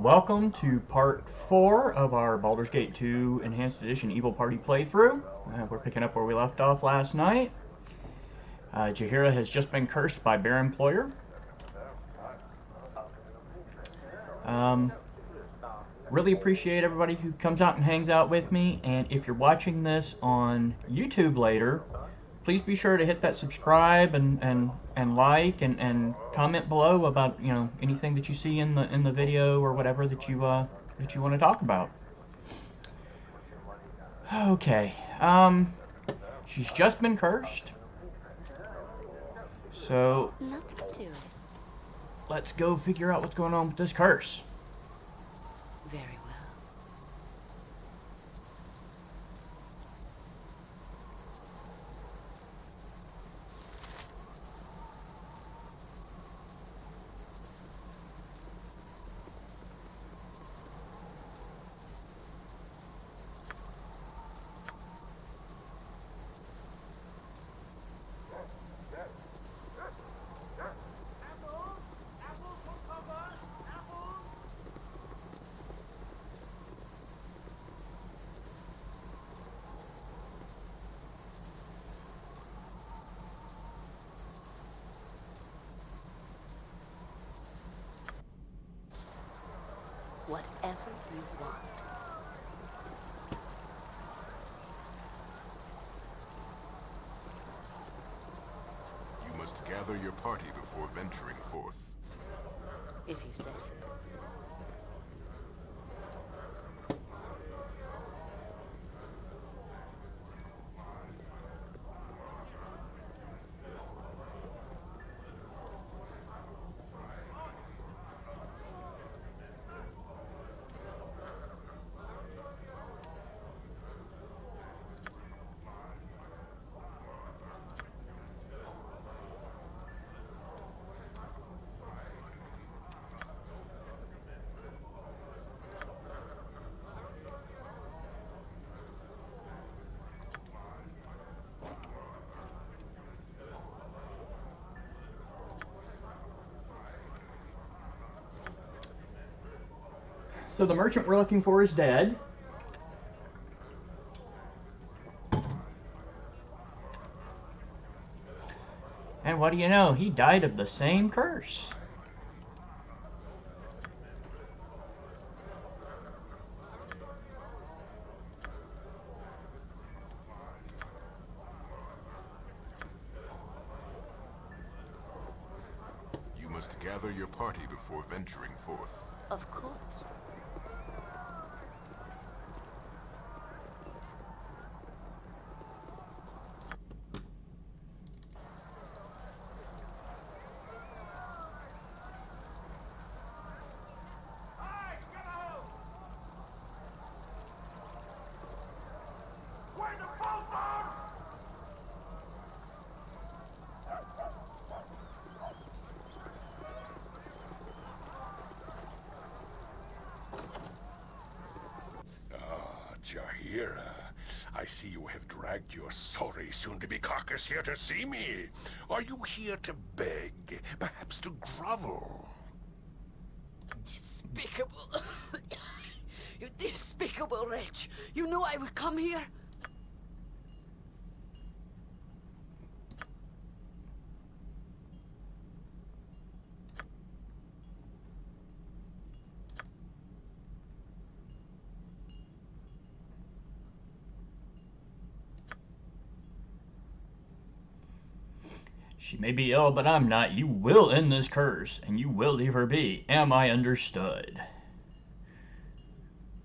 Welcome to part 4 of our Baldur's Gate 2 Enhanced Edition Evil Party playthrough. We're picking up where we left off last night. Jaheira has just been cursed by Bear Employer. Really appreciate everybody who comes out and hangs out with me, and if you're watching this on YouTube later, please be sure to hit that subscribe and like and comment below about anything that you see in the video or whatever that you want to talk about. Okay, she's just been cursed, so let's go figure out what's going on with this curse. Very well. Whatever you want. You must gather your party before venturing forth. If you say so. So the merchant we're looking for is dead. And what do you know? He died of the same curse. You must gather your party before venturing forth. Of course. Jaheira, I see you have dragged your sorry soon-to-be carcass here to see me. Are you here to beg, perhaps to grovel? Despicable. You despicable wretch. You knew I would come here. She may be ill, but I'm not. You will end this curse, and you will leave her be. Am I understood?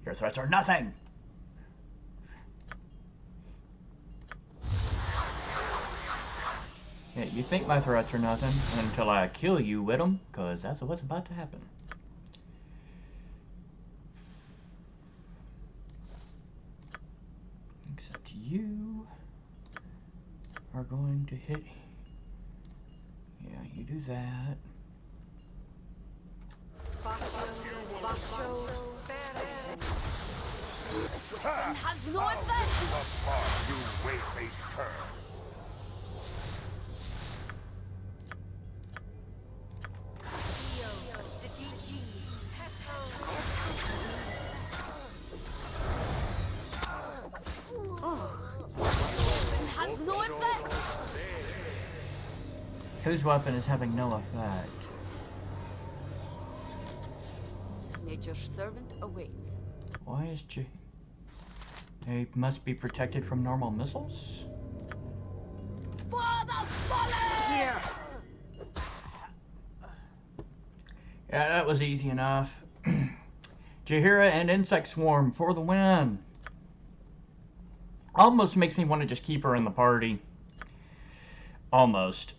Your threats are nothing. Yeah, you think my threats are nothing until I kill you with them, because that's what's about to happen. Except you are going to hit... Yeah, you do that. Has no effect. You way-faced cur. Whose weapon is having no effect? Nature's servant awaits. Why is They must be protected from normal missiles? For the bullet! Here! Yeah, that was easy enough. Jahira and Insect Swarm for the win. Almost makes me want to just keep her in the party. Almost.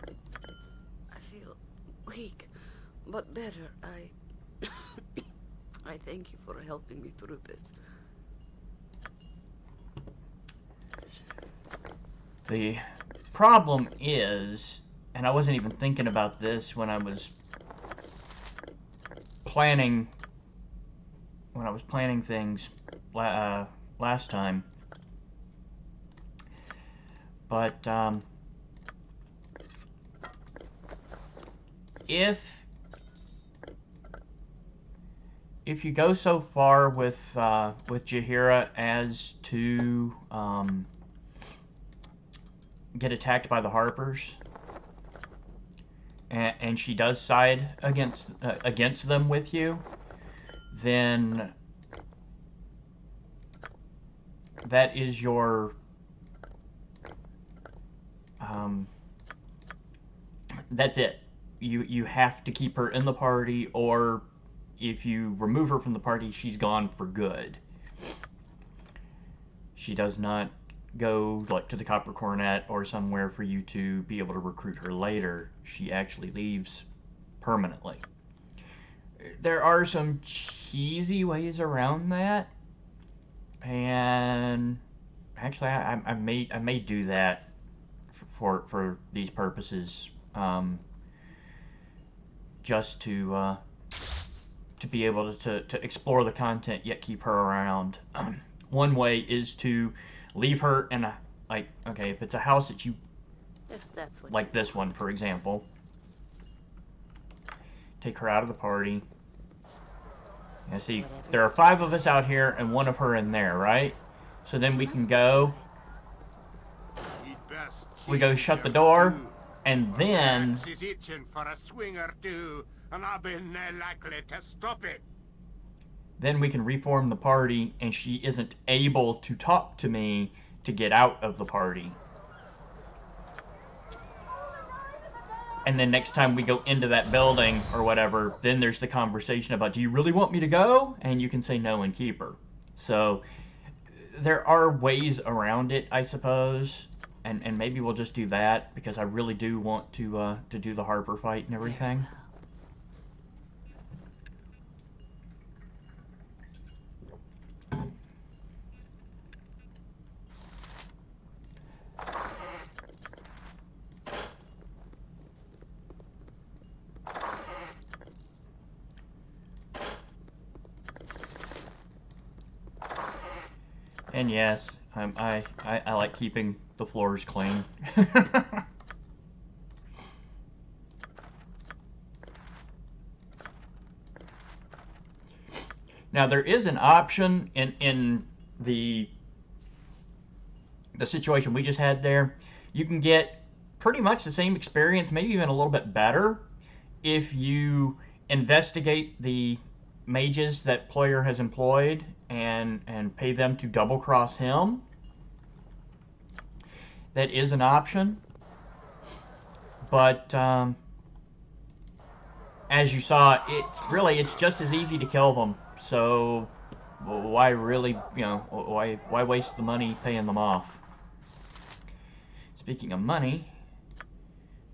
I feel weak, but better. I thank you for helping me through this. The problem is, and I wasn't even thinking about this when I was planning things last time, but if you go so far with Jahira as to get attacked by the Harpers, and she does side against them with you, then that is your that's it. You have to keep her in the party, or if you remove her from the party, she's gone for good. She does not go like to the Copper Coronet or somewhere for you to be able to recruit her later. She actually leaves permanently. There are some cheesy ways around that, and actually I may do that for these purposes, just to be able to explore the content yet keep her around. One way is to leave her in a, like, okay, if it's a house that you, If that's what like this one, for example, take her out of the party. You see, there are 5 of us out here and 1 of her in there, right? So then we can go, we go shut the door, and then She's itching for a swing or two, and I've been likely to stop it. then we can reform the party, and she isn't able to talk to me to get out of the party. And then next time we go into that building or whatever, then there's the conversation about, do you really want me to go? And you can say no and keep her. So there are ways around it, I suppose. And maybe we'll just do that, because I really do want to do the Harper fight and everything. And yes, I like keeping the floors clean. Now there is an option in the situation we just had there. You can get pretty much the same experience, maybe even a little bit better, if you investigate the mages that player has employed and pay them to double cross him. That is an option, but as you saw, it's just as easy to kill them. So why really, why waste the money paying them off? Speaking of money,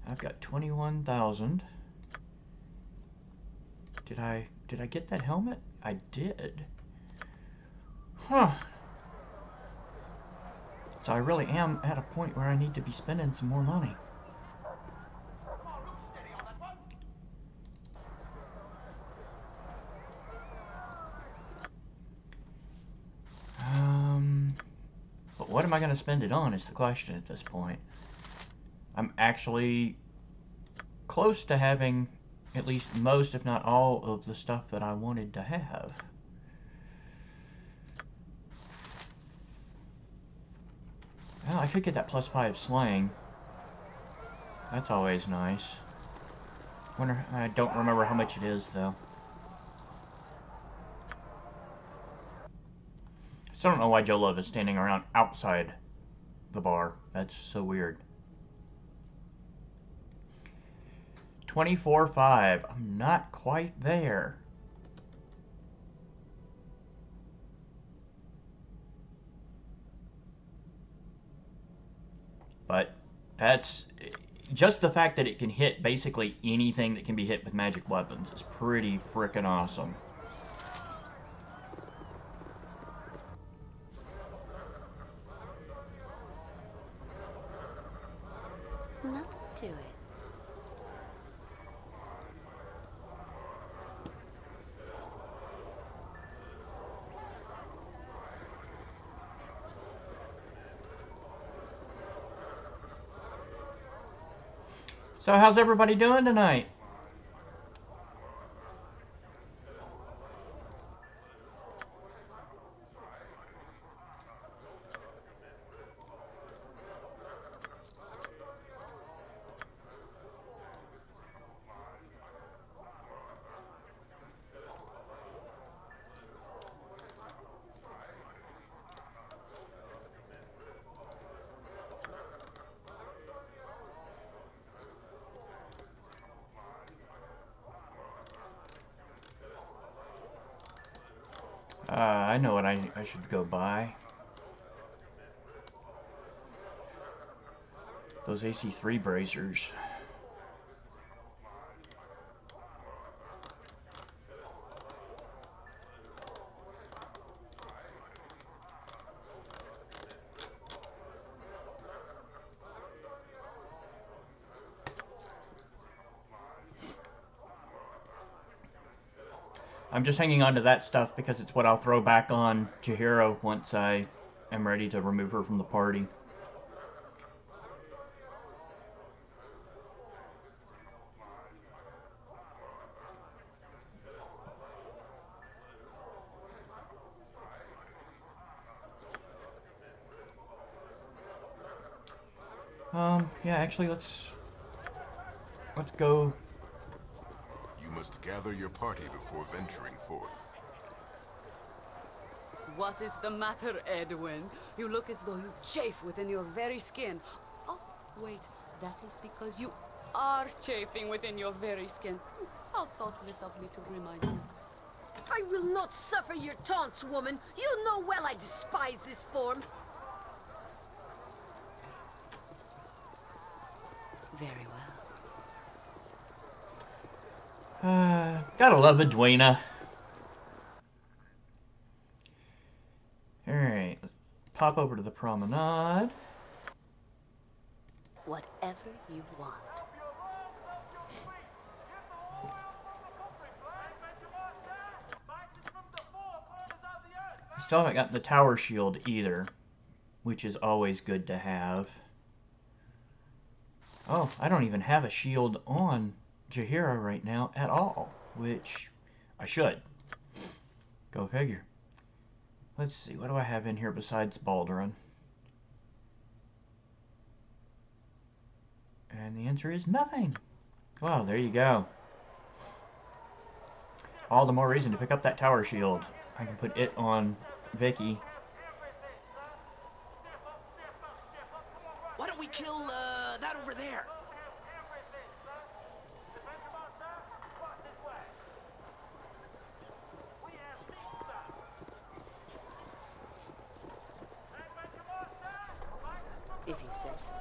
I've got 21,000. Did I get that helmet? I did. Huh. So I really am at a point where I need to be spending some more money. But what am I going to spend it on is the question at this point. I'm actually close to having at least most, if not all, of the stuff that I wanted to have. Well, I could get that +5 slaying. That's always nice. Wonder, I don't remember how much it is, though. Still don't know why Joe Love is standing around outside the bar. That's so weird. 24.5. I'm not quite there. But that's just the fact that it can hit basically anything that can be hit with magic weapons is pretty frickin' awesome. Nothing to it. So how's everybody doing tonight? I know what I should go buy. Those AC3 bracers. I'm just hanging on to that stuff because it's what I'll throw back on Chihiro once I am ready to remove her from the party. Yeah, actually, let's go. You must gather your party before venturing forth. What is the matter, Edwin? You look as though you chafe within your very skin. Oh, wait, that is because you are chafing within your very skin. How thoughtless of me to remind you. I will not suffer your taunts, woman. You know well I despise this form. Very well. Gotta love Edwina. Alright, let's pop over to the promenade. Whatever you want. I still haven't got the tower shield either, which is always good to have. Oh, I don't even have a shield on Chihiro right now at all, which I should. Go figure. Let's see, what do I have in here besides Baldur? And the answer is nothing. Well, there you go. All the more reason to pick up that tower shield. I can put it on Vicky. Why don't we kill that over there? If you say so.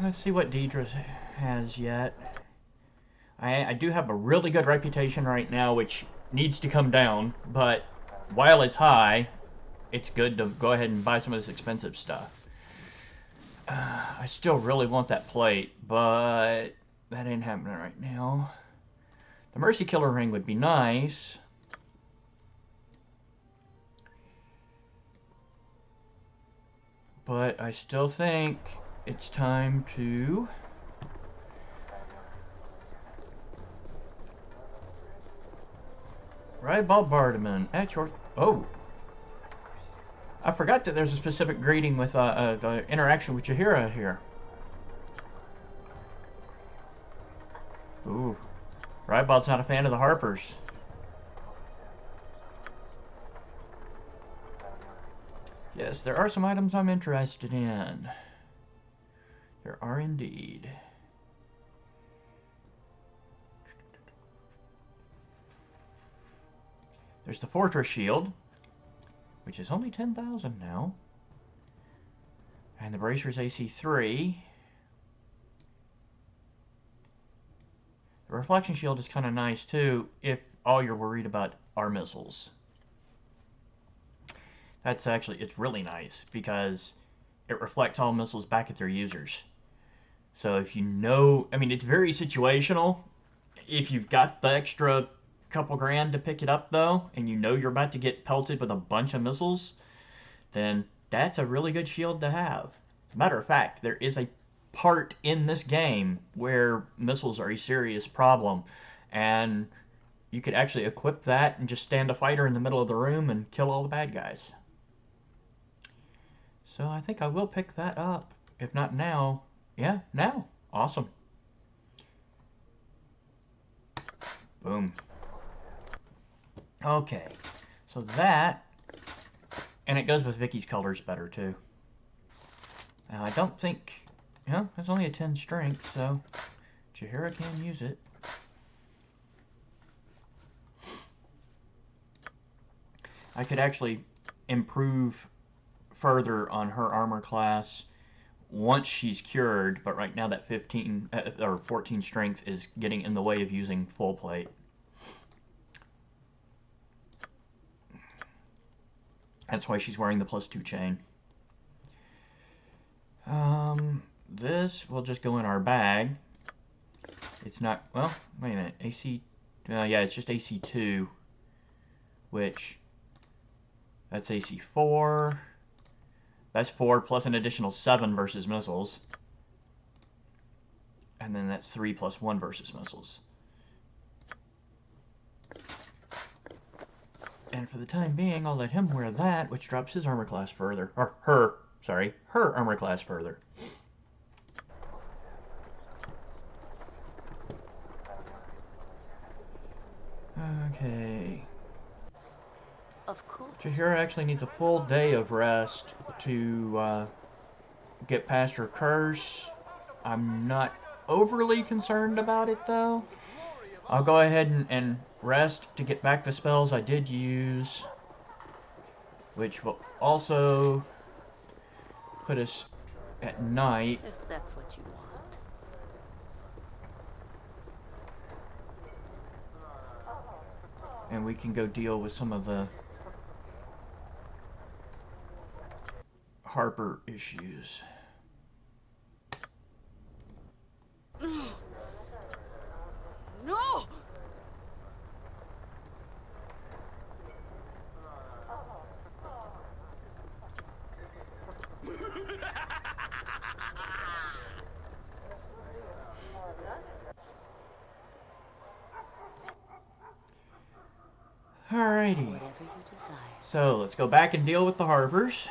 Let's see what Deidre has yet. I do have a really good reputation right now, which needs to come down, but while it's high, it's good to go ahead and buy some of this expensive stuff. I still really want that plate, but that ain't happening right now. The Mercy Killer ring would be nice. But I still think it's time to ride Bombardment at your... Oh! I forgot that there's a specific greeting with the interaction with Chihiro here. Ooh. Rybald's not a fan of the Harpers. Yes, there are some items I'm interested in. There are indeed. There's the Fortress Shield, which is only 10,000 now. And the Bracer's AC3. The Reflection Shield is kind of nice too if all you're worried about are missiles. That's actually, it's really nice because it reflects all missiles back at their users. So if you know, I mean, it's very situational. If you've got the extra couple grand to pick it up though, and you know you're about to get pelted with a bunch of missiles, then that's a really good shield to have. As a matter of fact, there is a part in this game where missiles are a serious problem, and you could actually equip that and just stand a fighter in the middle of the room and kill all the bad guys. So I think I will pick that up. If not now, yeah, now. Awesome. Boom. Okay, so that, and it goes with Vicky's colors better too. Now I don't think, it's only a 10 strength, so Jaheira can use it. I could actually improve further on her armor class once she's cured, but right now that 15 or 14 strength is getting in the way of using full plate. That's why she's wearing the +2 chain. This will just go in our bag. It's not, well, wait a minute, AC, yeah, it's just AC2, which, that's AC4, that's 4 plus an additional 7 versus missiles, and then that's 3 plus 1 versus missiles. And for the time being, I'll let him wear that, which drops his armor class further, or her armor class further. Okay. Of course. Jaheira actually needs a full day of rest to get past her curse. I'm not overly concerned about it though. I'll go ahead and rest to get back the spells I did use, which will also put us at night. If that's what you want. And we can go deal with some of the Harper issues. No! Alrighty. Whatever you desire. So let's go back and deal with the Harpers.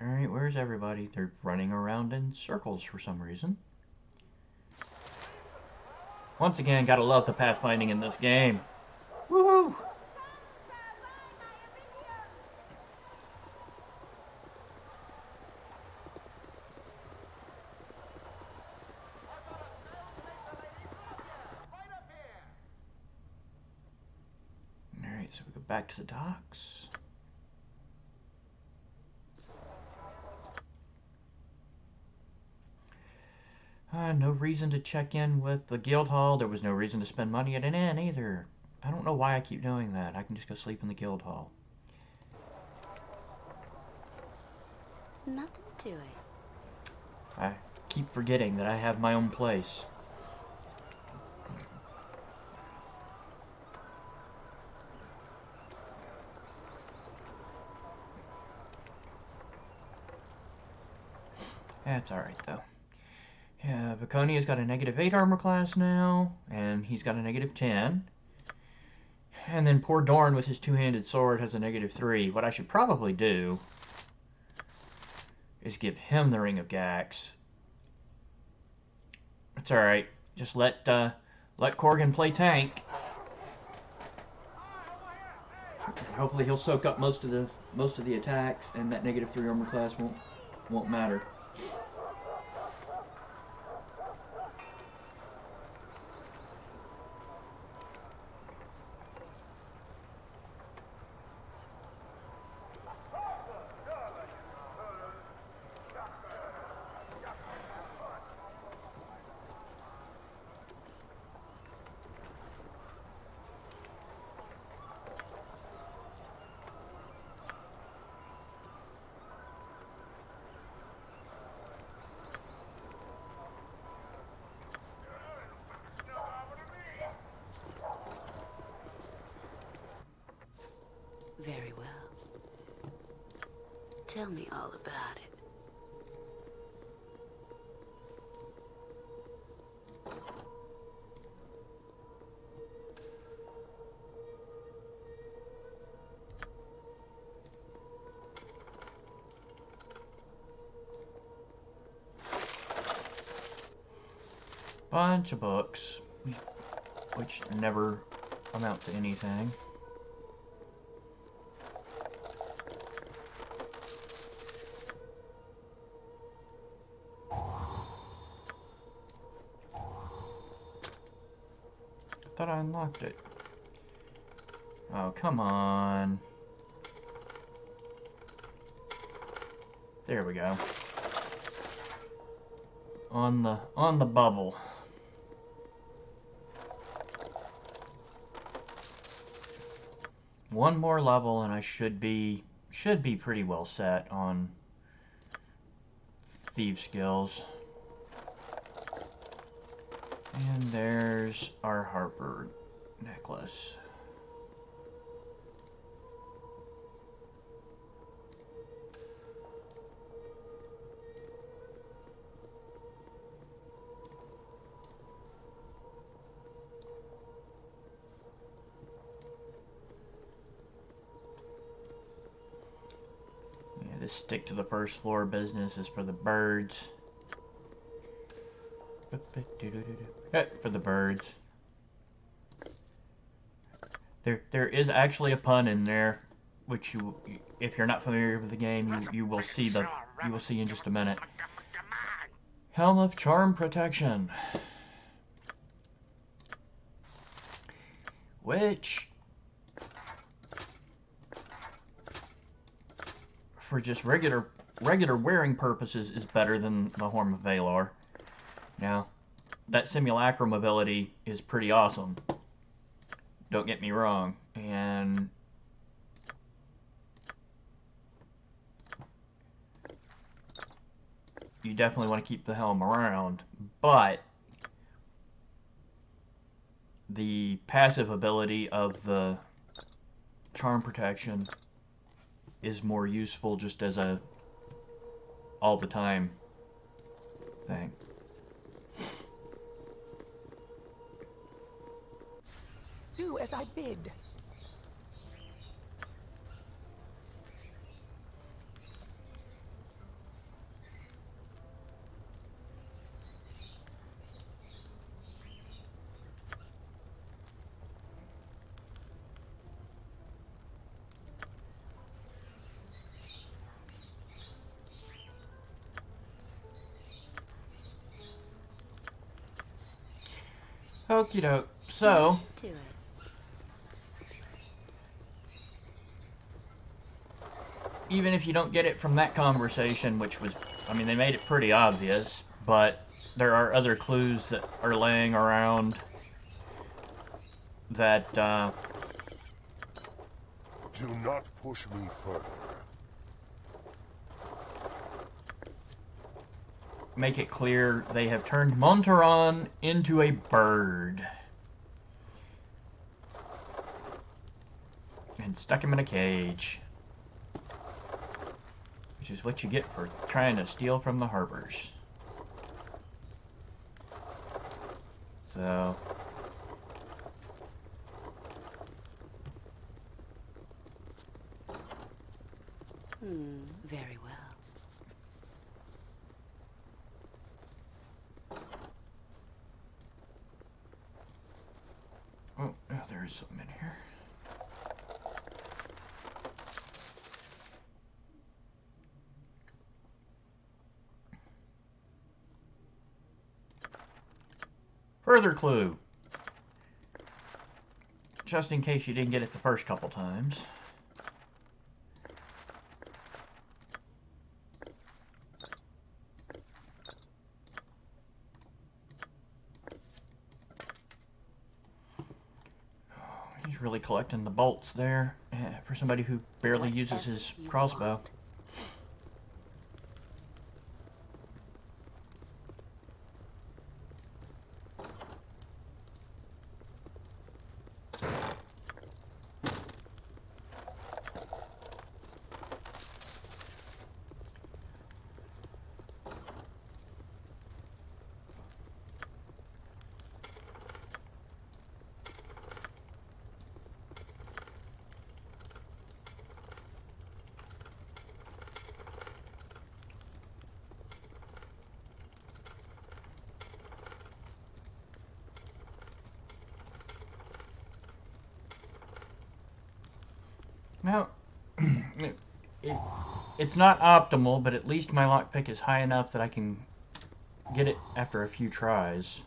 Alright, where's everybody? They're running around in circles for some reason. Once again, gotta love the pathfinding in this game. Woohoo! Alright, so we go back to the docks. No reason to check in with the guild hall. There was no reason to spend money at an inn either. I don't know why I keep doing that. I can just go sleep in the guild hall. Nothing to it. I keep forgetting that I have my own place. That's alright though. Yeah, Viconia's got a -8 armor class now, and he's got a -10. And then poor Dorn with his two-handed sword has a -3. What I should probably do is give him the Ring of Gax. It's alright. Just let Corgan play tank. Hopefully he'll soak up most of the attacks, and that -3 armor class won't matter. Very well. Tell me all about it. Bunch of books, which never amount to anything. Thought I unlocked it. Oh, come on. There we go. On the bubble. One more level and I should be pretty well set on thief skills. And there's our Harper necklace. Yeah, this stick to the first floor business is for the birds. For the birds. There is actually a pun in there, which you, if you're not familiar with the game, you will see in just a minute. Helm of Charm Protection, which for just regular wearing purposes is better than the Horn of Valor. Now, that simulacrum ability is pretty awesome. Don't get me wrong. And you definitely want to keep the helm around. But the passive ability of the charm protection is more useful just as a all the time thing. Do as I bid. Okie doke. So, To it. even if you don't get it from that conversation, which was, I mean, they made it pretty obvious, but there are other clues that are laying around that Do not push me further. make it clear they have turned Montaron into a bird and stuck him in a cage, which is what you get for trying to steal from the harbors. So Very well. oh, yeah, there is something in here. Further clue. Just in case you didn't get it the first couple times. He's really collecting the bolts there for somebody who barely uses his crossbow. Now, it's not optimal, but at least my lockpick is high enough that I can get it after a few tries.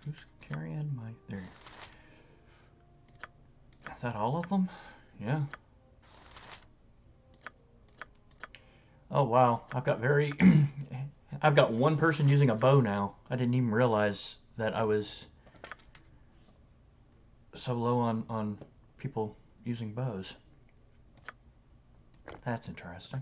Who's carrying my... There. Is that all of them? Yeah. Oh, wow. I've got very... I've got one person using a bow now. I didn't even realize that I was so low on people using bows. That's interesting.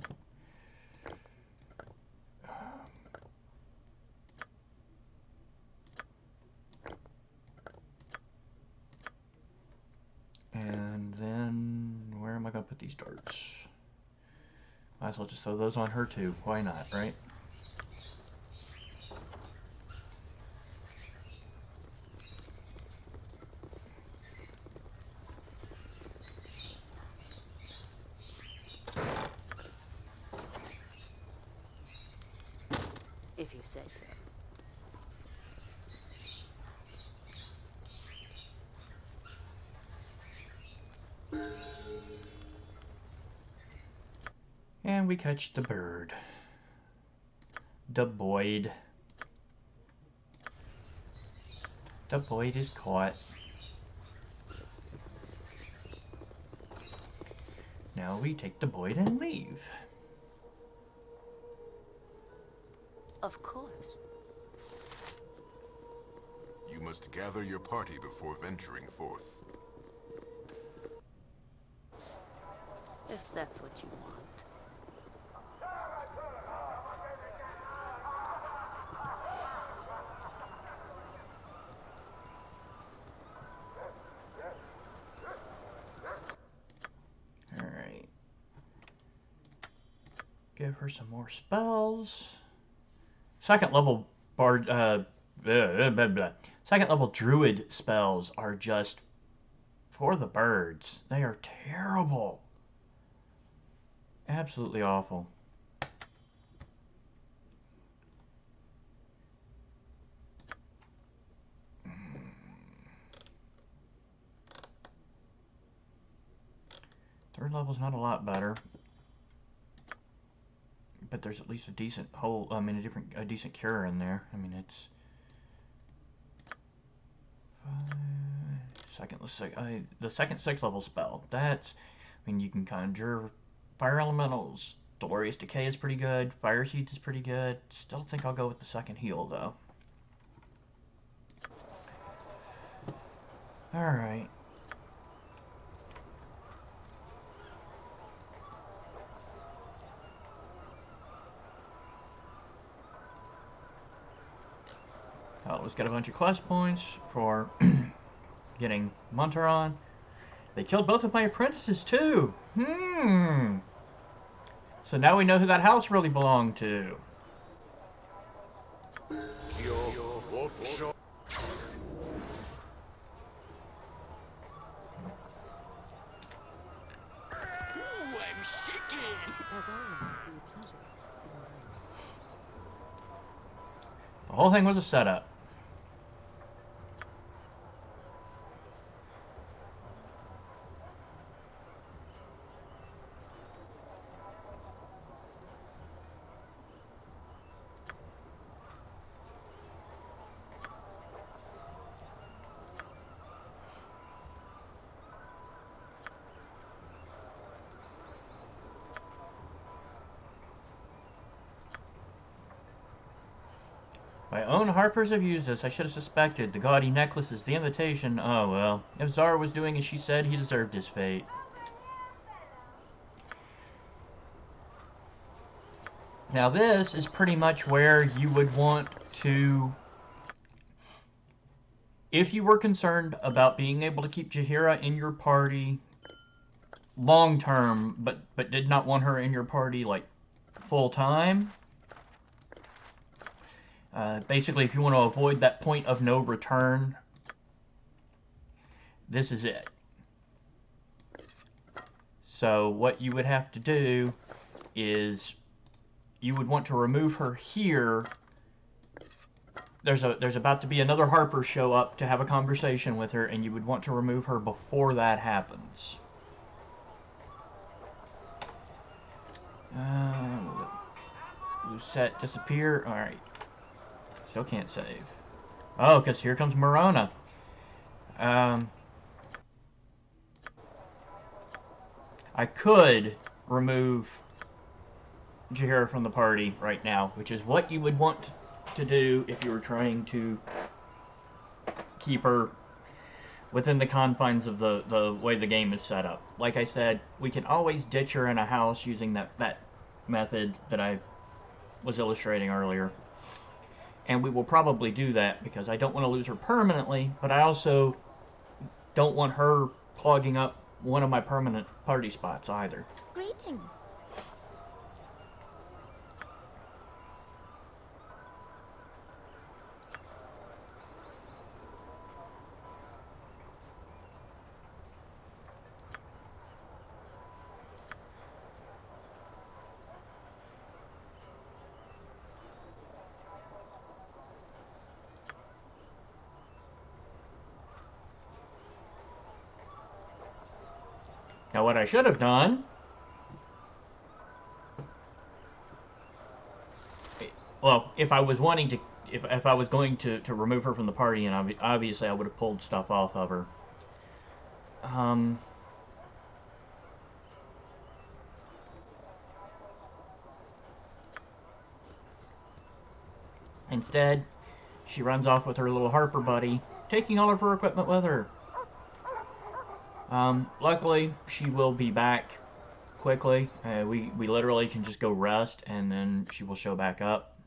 And then, where am I going to put these darts? Might as well just throw those on her too. Why not, right? If you say so. And we catch the bird. The Boyd. The Boyd is caught. Now we take the Boyd and leave. Of course. You must gather your party before venturing forth. If that's what you want. Alright. Give her some more spells. second level bard, blah, blah, blah. Second level druid spells are just for the birds. They are terrible. Absolutely awful. Third level's not a lot better, but there's at least a decent whole. I mean, a decent cure in there. I mean, it's the second 6th level spell. That's, I mean, you can conjure fire elementals. Glorious Decay is pretty good. Fire Seeds is pretty good. Still think I'll go with the second heal though. All right. Let's get a bunch of quest points for getting Montaron. They killed both of my apprentices too. So now we know who that house really belonged to. Ooh, I'm shaking. As always, the pleasure is mine. The whole thing was a setup. My own harpers have used this. I should have suspected. The gaudy necklace is the invitation. Oh well. If Zara was doing as she said, he deserved his fate. Now this is pretty much where you would want to... If you were concerned about being able to keep Jaheira in your party long term, but did not want her in your party like full time... basically, if you want to avoid that point of no return, this is it. So what you would have to do is you would want to remove her here. There's about to be another Harper show up to have a conversation with her, and you would want to remove her before that happens. Lucette disappear. All right. Still can't save. Oh, because here comes Morona. I could remove Jaheira from the party right now, which is what you would want to do if you were trying to keep her within the confines of the way the game is set up. Like I said, we can always ditch her in a house using that method that I was illustrating earlier. And we will probably do that because I don't want to lose her permanently, but I also don't want her clogging up one of my permanent party spots either. Greetings. Now what I should have done, well, if I was wanting to, if I was going to remove her from the party, and obviously I would have pulled stuff off of her. Instead, she runs off with her little Harper buddy, taking all of her equipment with her. Luckily, she will be back quickly. We literally can just go rest, and then she will show back up.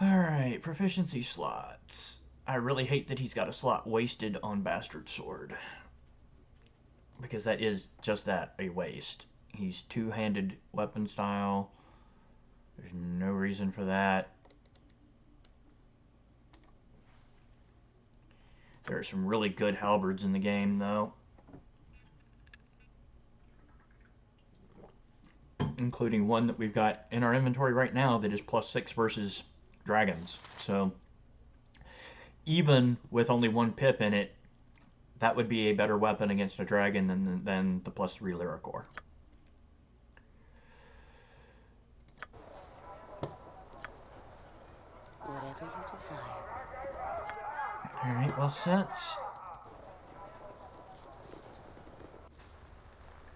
Alright, proficiency slots. I really hate that he's got a slot wasted on Bastard Sword. Because that is just that, a waste. He's two-handed weapon style. There's no reason for that. There are some really good halberds in the game, though. Including one that we've got in our inventory right now that is +6 versus dragons. So, even with only one pip in it, that would be a better weapon against a dragon than the +3 Lyricore. Whatever you desire. Alright, well, since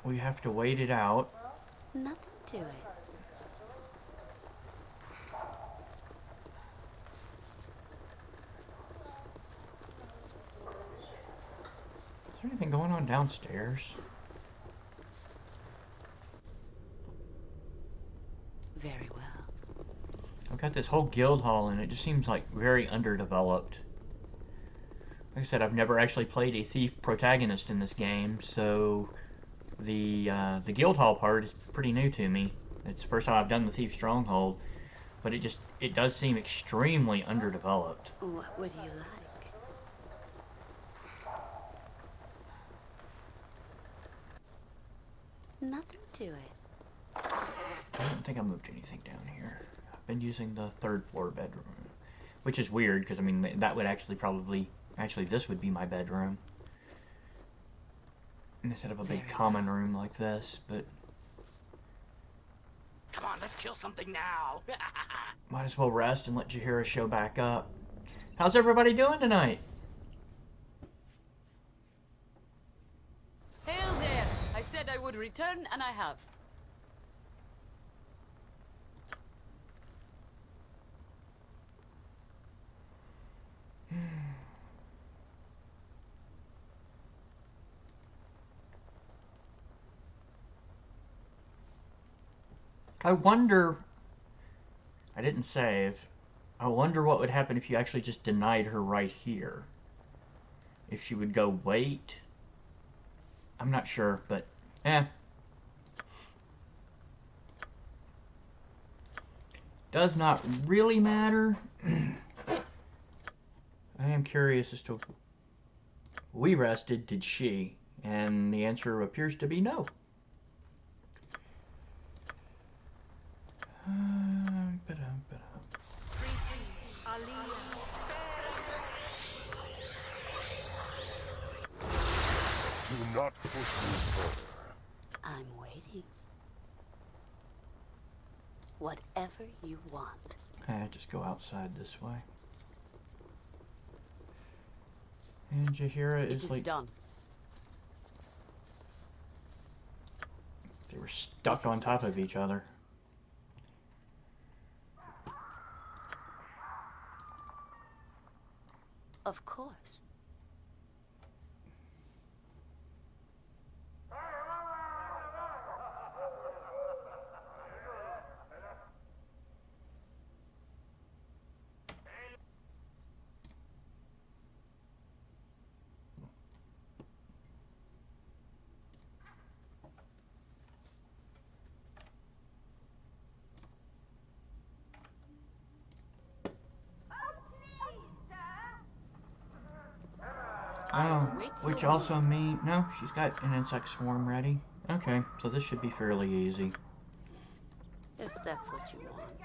we have to wait it out. Nothing to it. Is there anything going on downstairs? Very well. I've got this whole guild hall and it just seems like very underdeveloped. Like I said, I've never actually played a thief protagonist in this game, so the guild hall part is pretty new to me. It's the first time I've done the thief stronghold, but it does seem extremely underdeveloped. What would you like? Nothing to it. I don't think I moved anything down here. I've been using the 3rd floor bedroom, which is weird because I mean that would actually this would be my bedroom instead of a big common room like this, but Come on, let's kill something now. might as well rest and let Jaheira show back up. How's everybody doing tonight? Hail there! I said I would return, and I have. I wonder... I didn't save. I wonder what would happen if you actually just denied her right here. If she would go wait. I'm not sure, but... Does not really matter. I am curious as to... We rested, did she? And the answer appears to be no. Do not push me further. I'm waiting. Whatever you want. Just go outside this way. And Jaheira It is is like... done. They were stuck on top of each other. Of course. Oh, which also means... No, she's got an insect swarm ready. Okay, so this should be fairly easy. If that's what you want.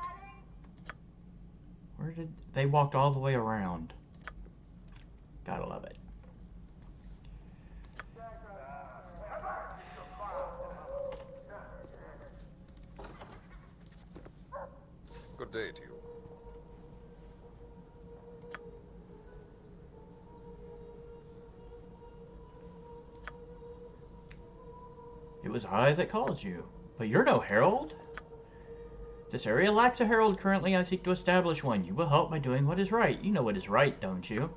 Where did... They walked all the way around. Gotta love it. Good day to you. It was I that called you. But you're no herald. This area lacks a herald. Currently, I seek to establish one. You will help by doing what is right. You know what is right, don't you?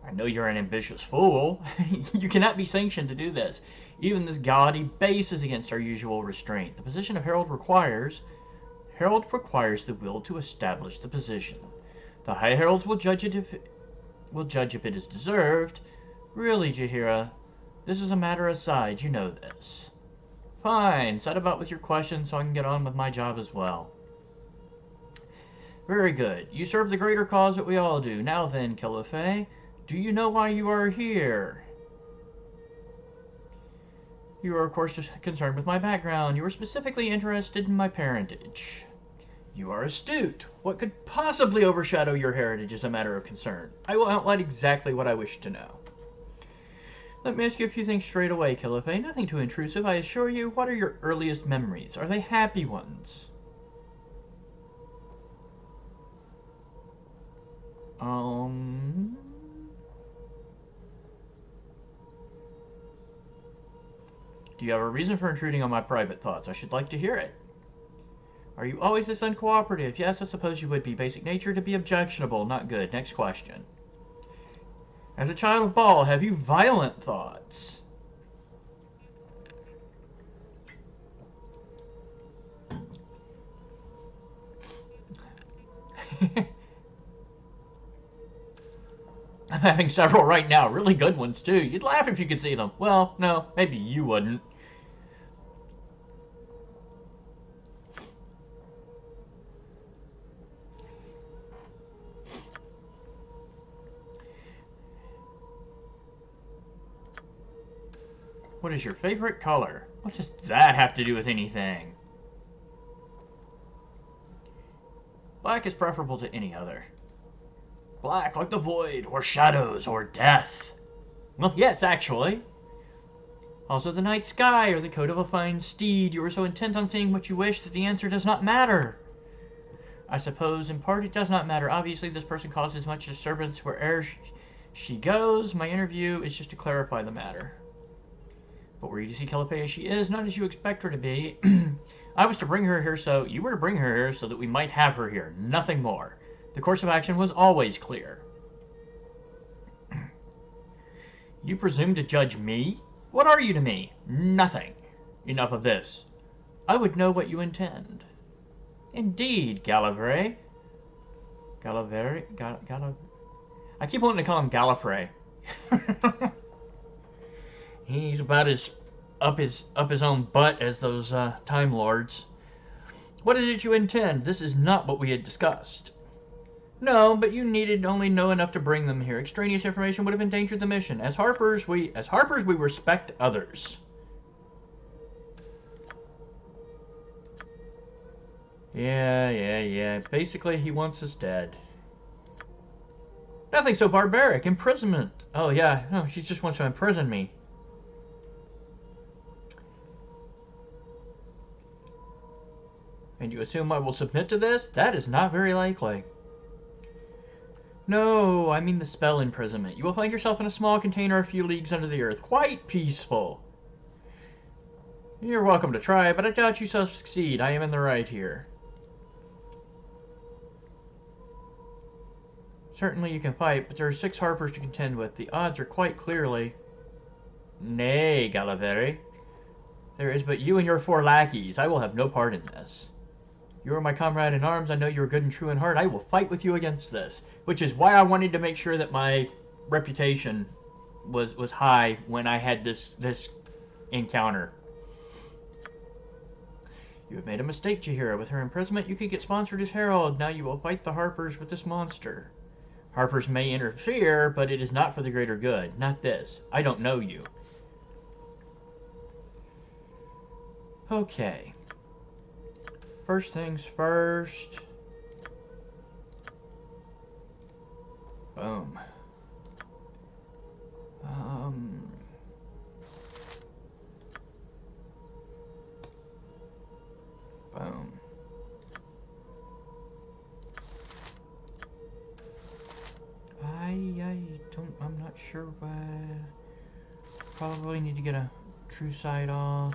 I know you're an ambitious fool. You cannot be sanctioned to do this. Even this gaudy base is against our usual restraint. The position of herald requires the will to establish the position. The high heralds will judge if it is deserved. Really, Jaheira, this is a matter aside. You know this. Fine. Set about with your questions so I can get on with my job as well. Very good. You serve the greater cause that we all do. Now then, Qilafae, do you know why you are here? You are, of course, just concerned with my background. You are specifically interested in my parentage. You are astute. What could possibly overshadow your heritage is a matter of concern. I will outline exactly what I wish to know. Let me ask you a few things straight away, Qilafae. Nothing too intrusive, I assure you. What are your earliest memories? Are they happy ones? Do you have a reason for intruding on my private thoughts? I should like to hear it. Are you always this uncooperative? Yes, I suppose you would be. Basic nature to be objectionable. Not good. Next question. As a child of Baal, have you violent thoughts? I'm having several right now. Really good ones, too. You'd laugh if you could see them. Well, no, maybe you wouldn't. What is your favorite color? What does that have to do with anything? Black is preferable to any other. Black, like the void, or shadows, or death. Well, yes, actually. Also the night sky, or the coat of a fine steed. You are so intent on seeing what you wish that the answer does not matter. I suppose, in part, it does not matter. Obviously, this person causes much disturbance wherever she goes. My interview is just to clarify the matter. But were you to see Qilafae as she is, not as you expect her to be. I was to bring her here so... You were to bring her here so that we might have her here. Nothing more. The course of action was always clear. You presume to judge me? What are you to me? Nothing. Enough of this. I would know what you intend. Indeed, Qilafae. I keep wanting to call him Qilafae. He's about as up his own butt as those Time Lords. What is it you intend? This is not what we had discussed. No, but you needed only know enough to bring them here. Extraneous information would have endangered the mission. As Harpers, we respect others. Yeah. Basically, he wants us dead. Nothing so barbaric. Imprisonment. Oh, yeah. No, she just wants to imprison me. And you assume I will submit to this? That is not very likely. No, I mean the spell imprisonment. You will find yourself in a small container a few leagues under the earth. Quite peaceful. You're welcome to try, but I doubt you shall succeed. I am in the right here. Certainly you can fight, but there are 6 Harpers to contend with. The odds are quite clearly... Nay, Qilafae. There is but you and your 4 lackeys. I will have no part in this. You are my comrade in arms. I know you are good and true in heart. I will fight with you against this. Which is why I wanted to make sure that my reputation was high when I had this encounter. You have made a mistake, Jaheira. With her imprisonment, you could get sponsored as Herald. Now you will fight the Harpers with this monster. Harpers may interfere, but it is not for the greater good. Not this. I don't know you. Okay. First things first. Boom. Boom. I'm not sure why. Probably need to get a true sight off.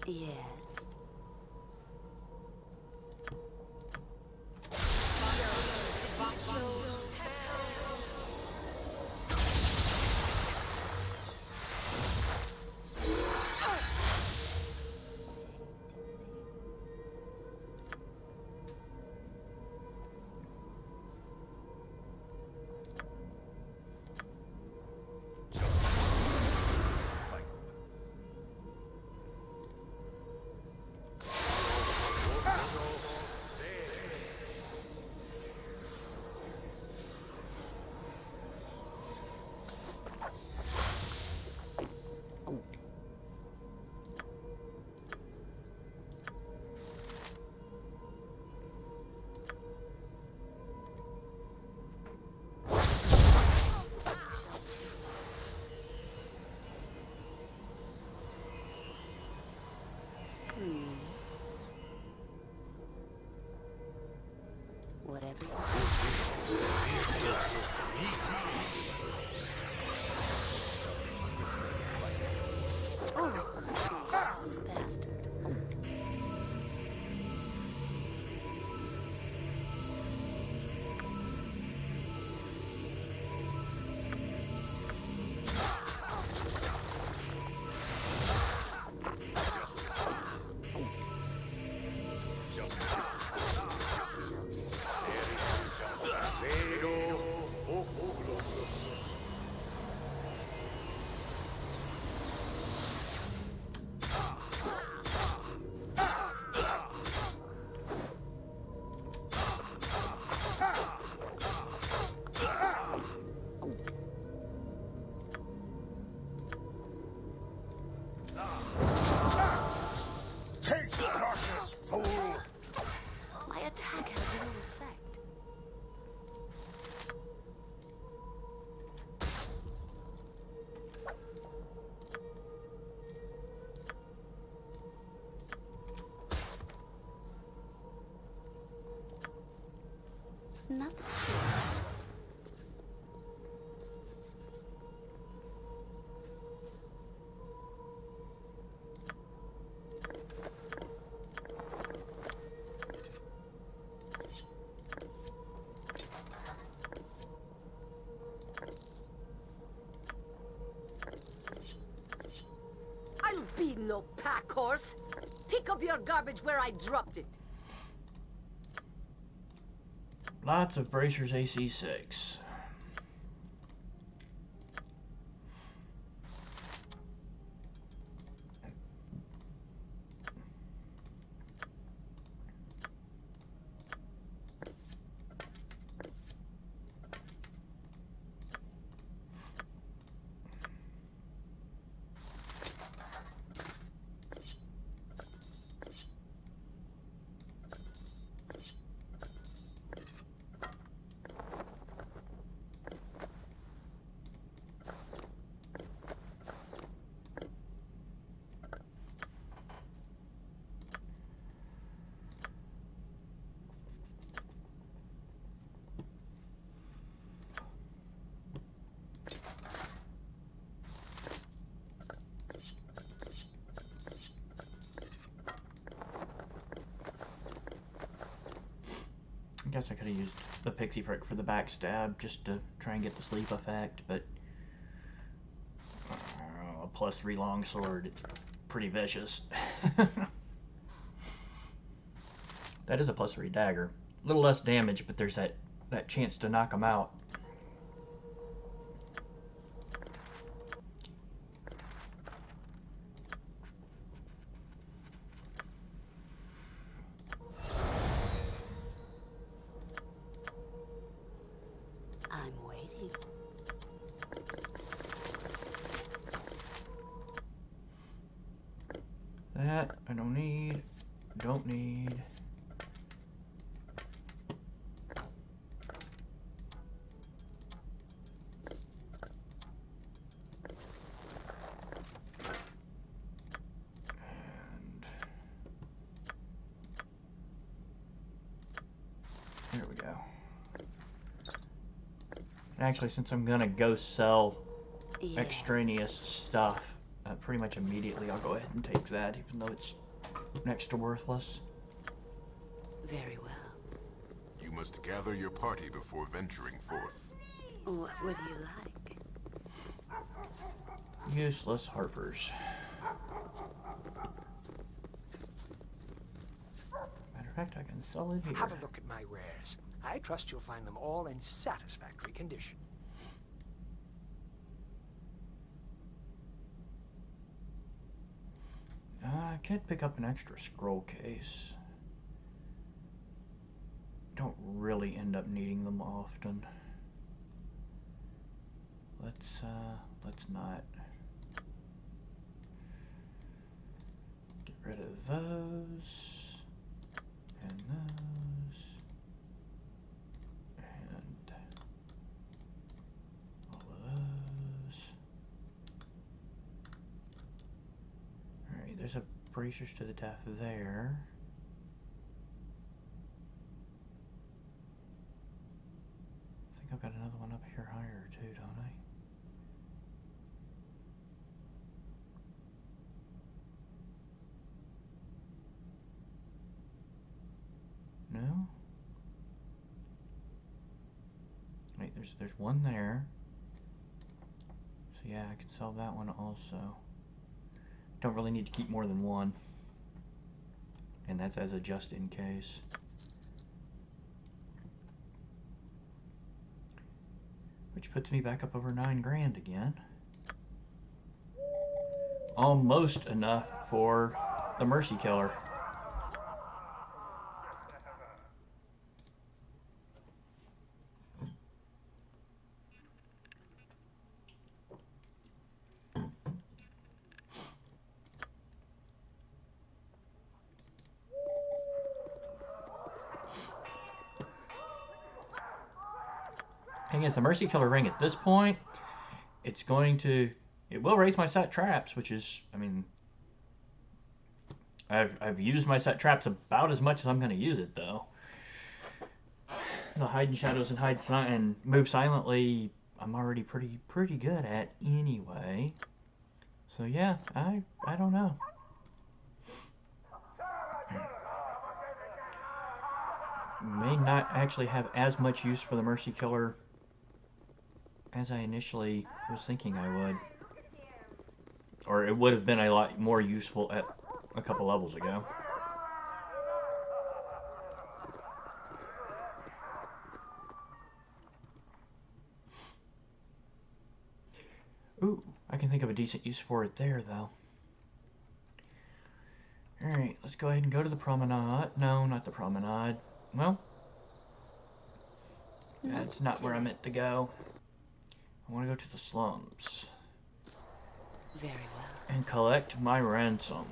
Yes. little pack horse. Pick up your garbage where I dropped it. Lots of bracers AC6. I guess I could have used the Pixie Frick for the backstab just to try and get the sleep effect, but a +3 longsword, it's pretty vicious. That is a +3 dagger. A little less damage, but there's that chance to knock them out. I'm waiting. That I don't need. Don't need. And there we go. Actually, since I'm gonna go sell extraneous stuff, pretty much immediately I'll go ahead and take that, even though it's next to worthless. Very well. You must gather your party before venturing forth. What would you like? Useless harpers. Matter of fact, I can sell it here. Have a look at my wares. I trust you'll find them all in satisfactory condition. I could pick up an extra scroll case. Don't really end up needing them often. Let's not. Get rid of those and those and all of those. Alright, there's a bracers to the death there. I think I've got another one up here higher too, don't I? No? Wait, there's one there. So yeah, I can sell that one also. Don't really need to keep more than one. And that's as a just in case. Which puts me back up over 9 grand again. Almost enough for the Mercy Killer. Thing is, the Mercy Killer ring at this point, it will raise my set traps, which is, I mean, I've used my set traps about as much as I'm going to use it, though. The hide in shadows and move silently, I'm already pretty good at anyway. So yeah, I don't know. May not actually have as much use for the Mercy Killer as I initially was thinking I would. or it would have been a lot more useful at a couple levels ago. Ooh, I can think of a decent use for it there, though. Alright, let's go ahead and go to the promenade. No, not the promenade. Well, that's not where I meant to go. I want to go to the slums. Very well. And collect my ransom.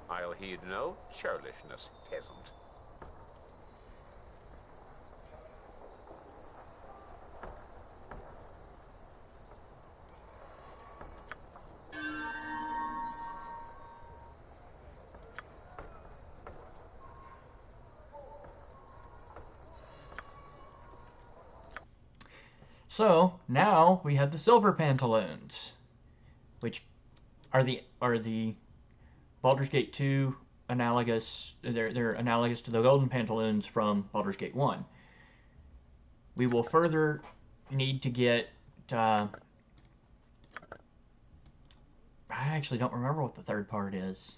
I'll heed no churlishness, peasant. So now we have the silver pantaloons, which are the Baldur's Gate 2 analogous. They're analogous to the golden pantaloons from Baldur's Gate 1. We will further need to get. I actually don't remember what the third part is.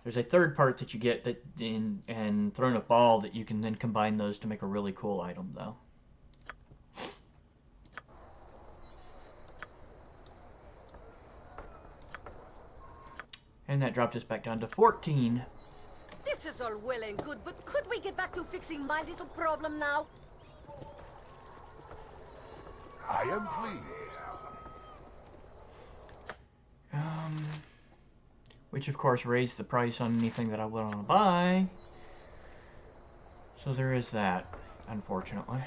There's a third part that you get that and thrown a ball that you can then combine those to make a really cool item, though. And that dropped us back down to 14. This is all well and good, but could we get back to fixing my little problem now? I am pleased. Which of course raised the price on anything that I would want to buy. So there is that, unfortunately.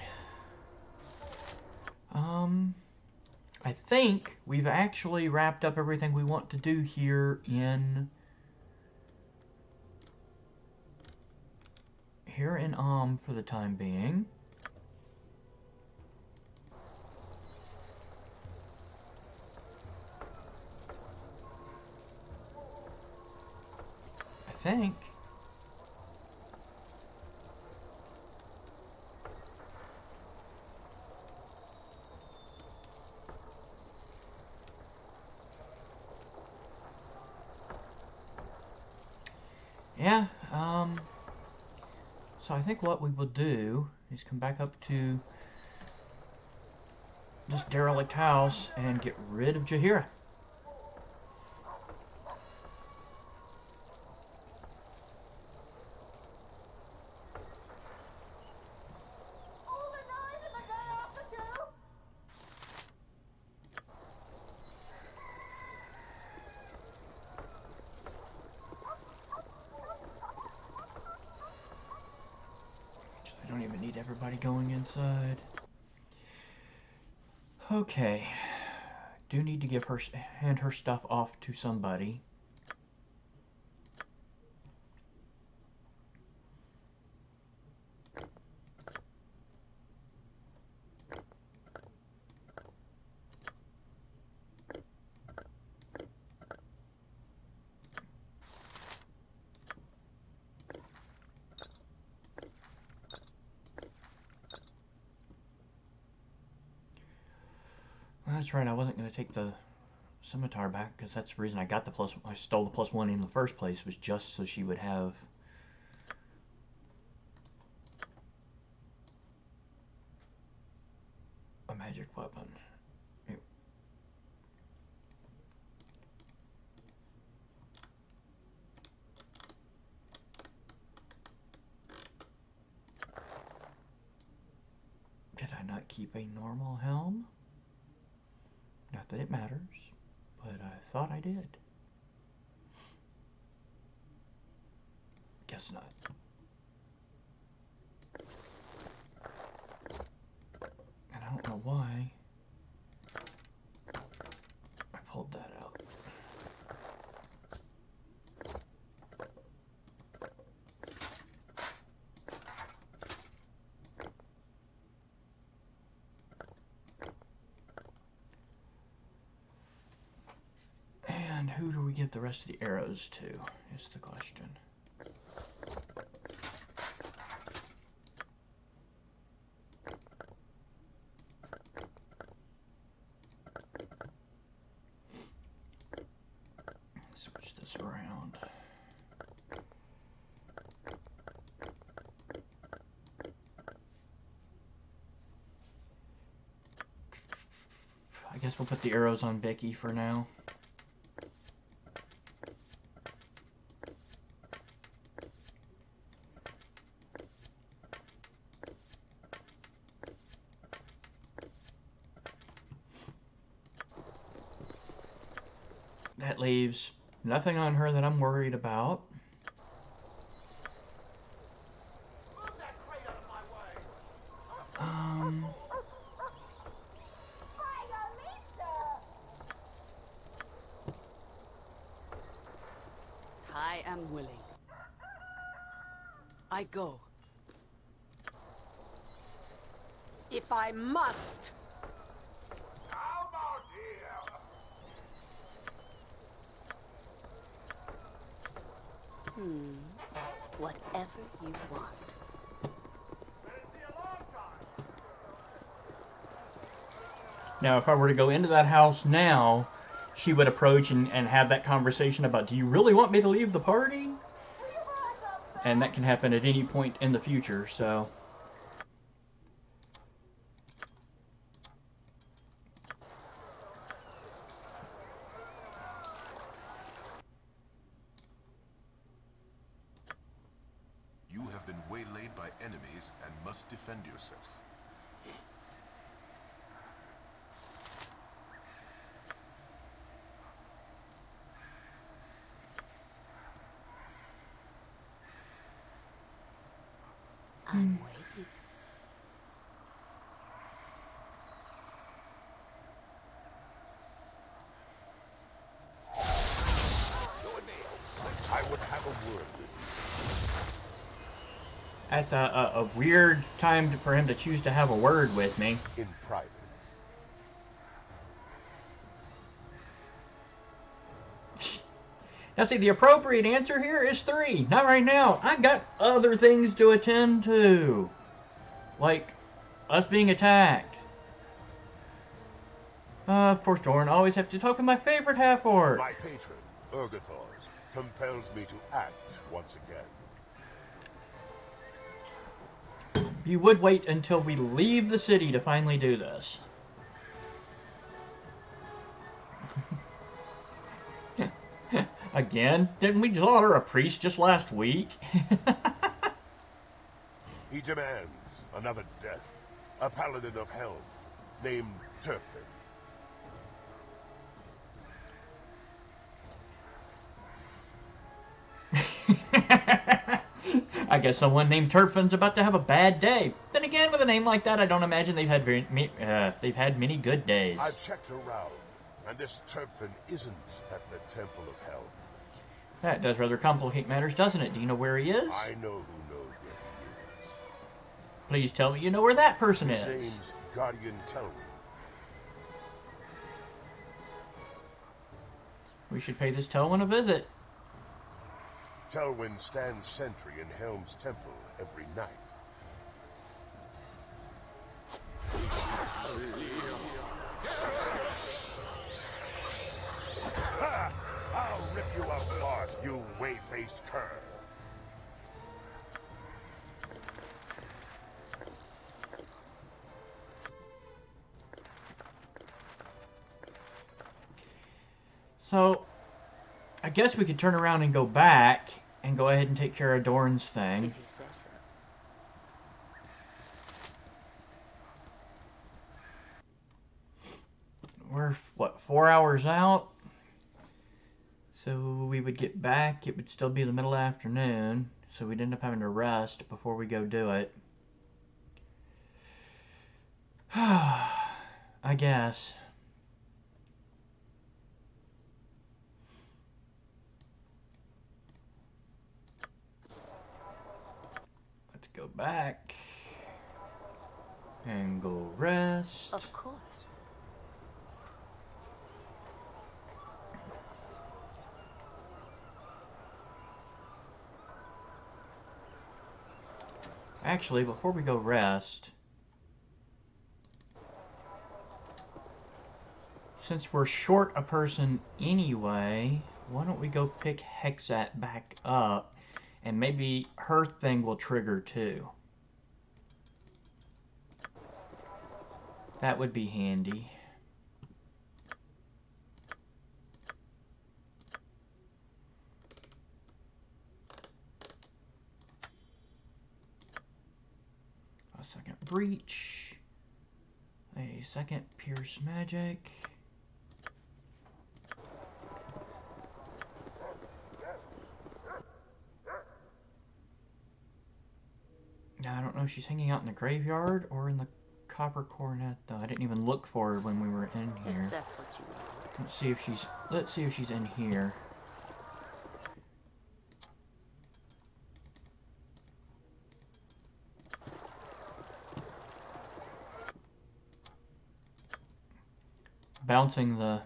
I think we've actually wrapped up everything we want to do here in for the time being. I think. Yeah, so I think what we will do is come back up to this derelict house and get rid of Jaheira. I don't even need everybody going inside. Okay. Do need to give her hand her stuff off to somebody. That's right, I wasn't going to take the scimitar back, because that's the reason I got I stole the +1 in the first place, was just so she would have a magic weapon. Did I not keep a normal helm? Not that it matters, but I thought I did. Guess not. And I don't know why I pulled that out. And who do we give the rest of the arrows to, is the question. I guess we'll put the arrows on Vicky for now. That leaves nothing on her that I'm worried about. I am willing. I go. If I must. Come on here! Whatever you want. Now, if I were to go into that house now, she would approach and have that conversation about, do you really want me to leave the party? And that can happen at any point in the future, so... You have been waylaid by enemies and must defend yourself. I'm waiting. I would have a word with That's a weird time for him to choose to have a word with me. you in private. Now see, the appropriate answer here is 3. Not right now. I got other things to attend to. Like, us being attacked. Of course, Doran, always have to talk with my favorite half-orc. My patron, Urgathors, compels me to act once again. You would wait until we leave the city to finally do this. Again? Didn't we slaughter a priest just last week? He demands another death. A paladin of Helm, named Turfin. I guess someone named Turfin's about to have a bad day. Then again, with a name like that, I don't imagine they've had they've had many good days. I've checked around, and this Turfin isn't at the Temple of Helm. That does rather complicate matters, doesn't it? Do you know where he is? I know who knows where he is. Please tell me you know where that person His is. name's Guardian Telwyn. We should pay this Telwyn a visit. Telwyn stands sentry in Helm's temple every night. Ha! I'll rip you apart, you whey-faced cur! So, I guess we could turn around and go back and go ahead and take care of Doran's thing. If you say so. We're, what, 4 hours out? So we would get back, it would still be the middle of the afternoon, so we'd end up having to rest before we go do it. I guess. Let's go back and go rest. Of course. Actually, before we go rest, since we're short a person anyway, why don't we go pick Hexat back up, and maybe her thing will trigger too. That would be handy. second breach. A second pierce magic. Now, I don't know if she's hanging out in the graveyard or in the copper coronet, though. I didn't even look for her when we were in here. If that's what you want. Let's see if she's in here. Bouncing the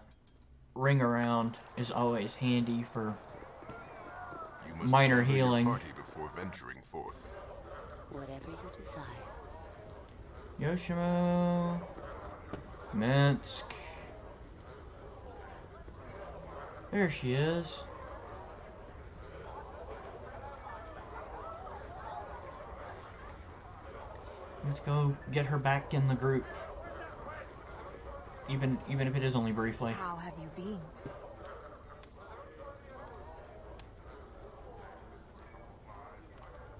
ring around is always handy for minor healing. Party before venturing forth. Whatever you desire. Yoshimo, Minsk. There she is. Let's go get her back in the group. Even if it is only briefly. How have you been?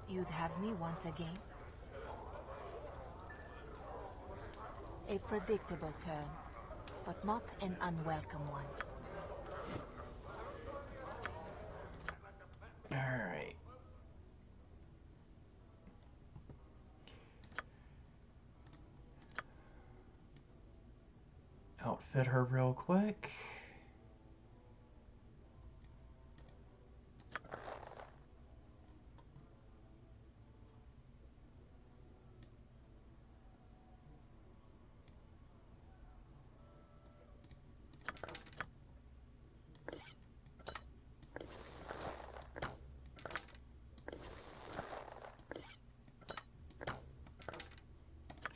You'd have me once again? A predictable turn, but not an unwelcome one. Alright. Outfit her real quick.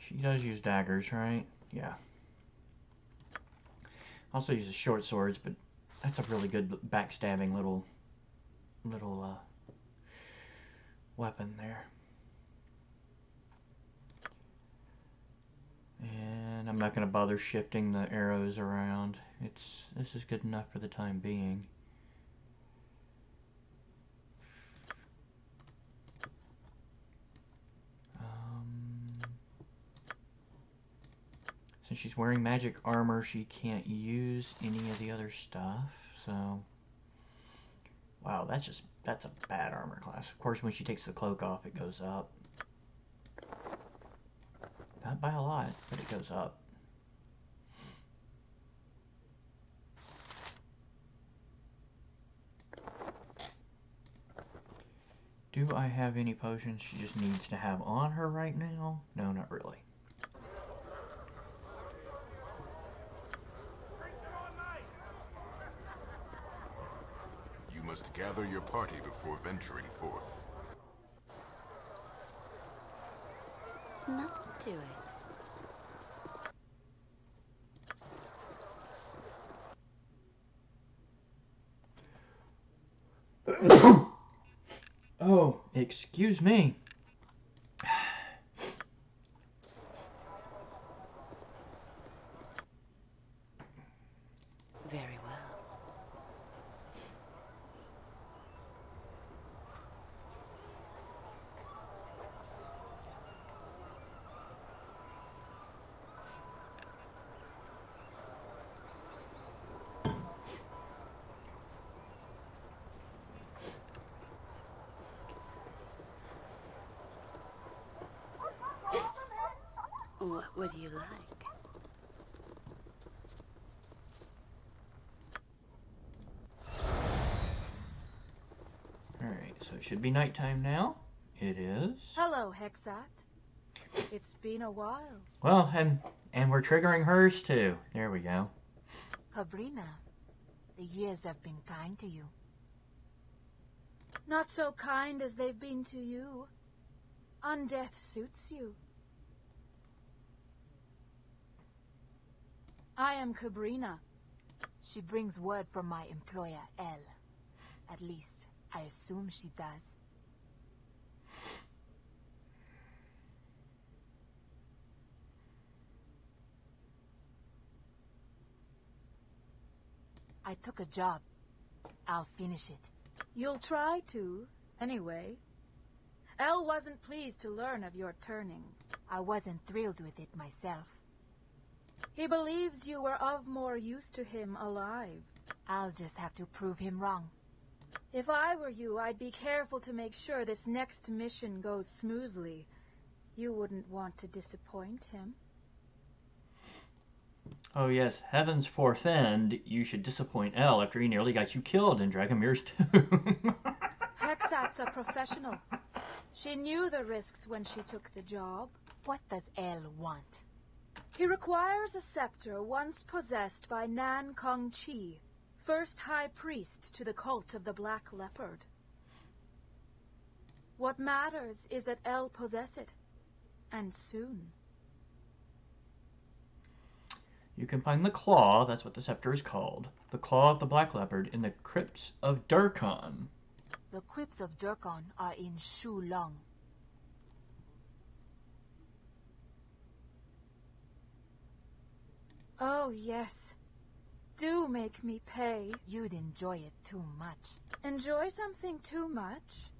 She does use daggers, right? Yeah. Also uses short swords, but that's a really good backstabbing little weapon there. And I'm not going to bother shifting the arrows around. This is good enough for the time being. Since she's wearing magic armor, she can't use any of the other stuff, so... Wow, that's a bad armor class. Of course, when she takes the cloak off, it goes up. Not by a lot, but it goes up. Do I have any potions she just needs to have on her right now? No, not really. You must gather your party before venturing forth. Nothing to it. Oh, excuse me. Very well. What would you like? Alright, so it should be nighttime now. It is. Hello, Hexat. It's been a while. Well, and we're triggering hers too. There we go. Cabrina, the years have been kind to you. Not so kind as they've been to you. Undeath suits you. I am Cabrina. She brings word from my employer, Elle. At least, I assume she does. I took a job. I'll finish it. You'll try to, anyway. Elle wasn't pleased to learn of your turning. I wasn't thrilled with it myself. He believes you were of more use to him alive. I'll just have to prove him wrong. If I were you, I'd be careful to make sure this next mission goes smoothly. You wouldn't want to disappoint him. Oh yes, heavens forfend, you should disappoint Elle after he nearly got you killed in Dragomir's tomb. Hexat's a professional. She knew the risks when she took the job. What does Elle want? He requires a scepter once possessed by Nan Kong Chi, first high priest to the cult of the Black Leopard. What matters is that Elle possess it, and soon. You can find the claw, that's what the scepter is called, the claw of the Black Leopard in the crypts of Durkon. The crypts of Durkon are in Shulong. Oh, yes. Do make me pay. You'd enjoy it too much. Enjoy something too much?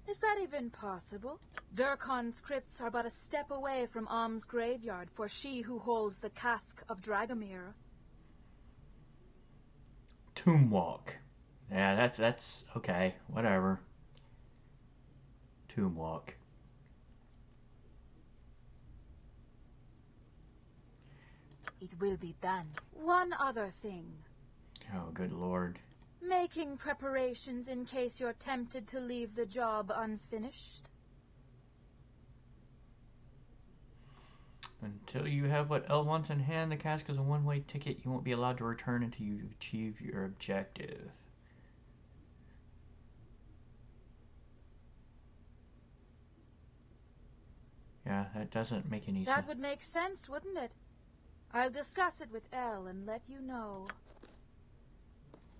Is that even possible? Durkon's crypts are but a step away from Am's graveyard for she who holds the cask of Dragomir. Tomb Walk. Yeah, that's okay, whatever. Tomb Walk. It will be done. One other thing. Oh, good lord. Making preparations in case you're tempted to leave the job unfinished. Until you have what Elle wants in hand, the cask is a one-way ticket. You won't be allowed to return until you achieve your objective. Yeah, that doesn't make any sense. That would make sense, wouldn't it? I'll discuss it with Elle and let you know.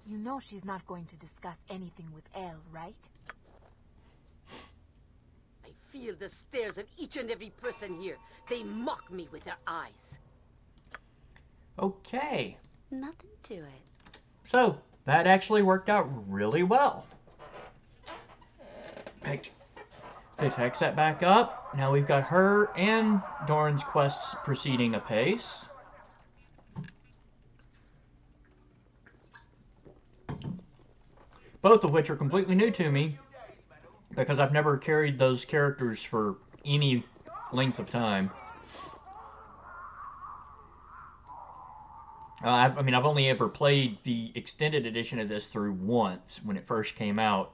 You know she's not going to discuss anything with Elle, right? I feel the stares of each and every person here. They mock me with their eyes. Okay. Nothing to it. So, that actually worked out really well. Picked Hexat back up. Now we've got her and Doran's quests proceeding apace. Both of which are completely new to me, because I've never carried those characters for any length of time. I mean, I've only ever played the extended edition of this through once when it first came out.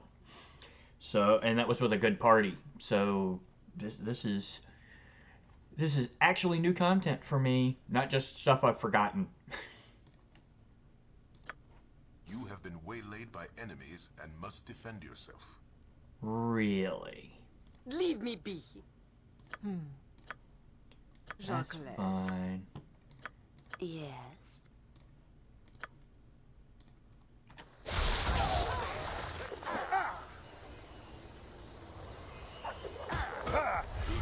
So, and that was with a good party. So, this is actually new content for me, not just stuff I've forgotten. You have been waylaid by enemies and must defend yourself. Really? Leave me be. That's fine. Yes.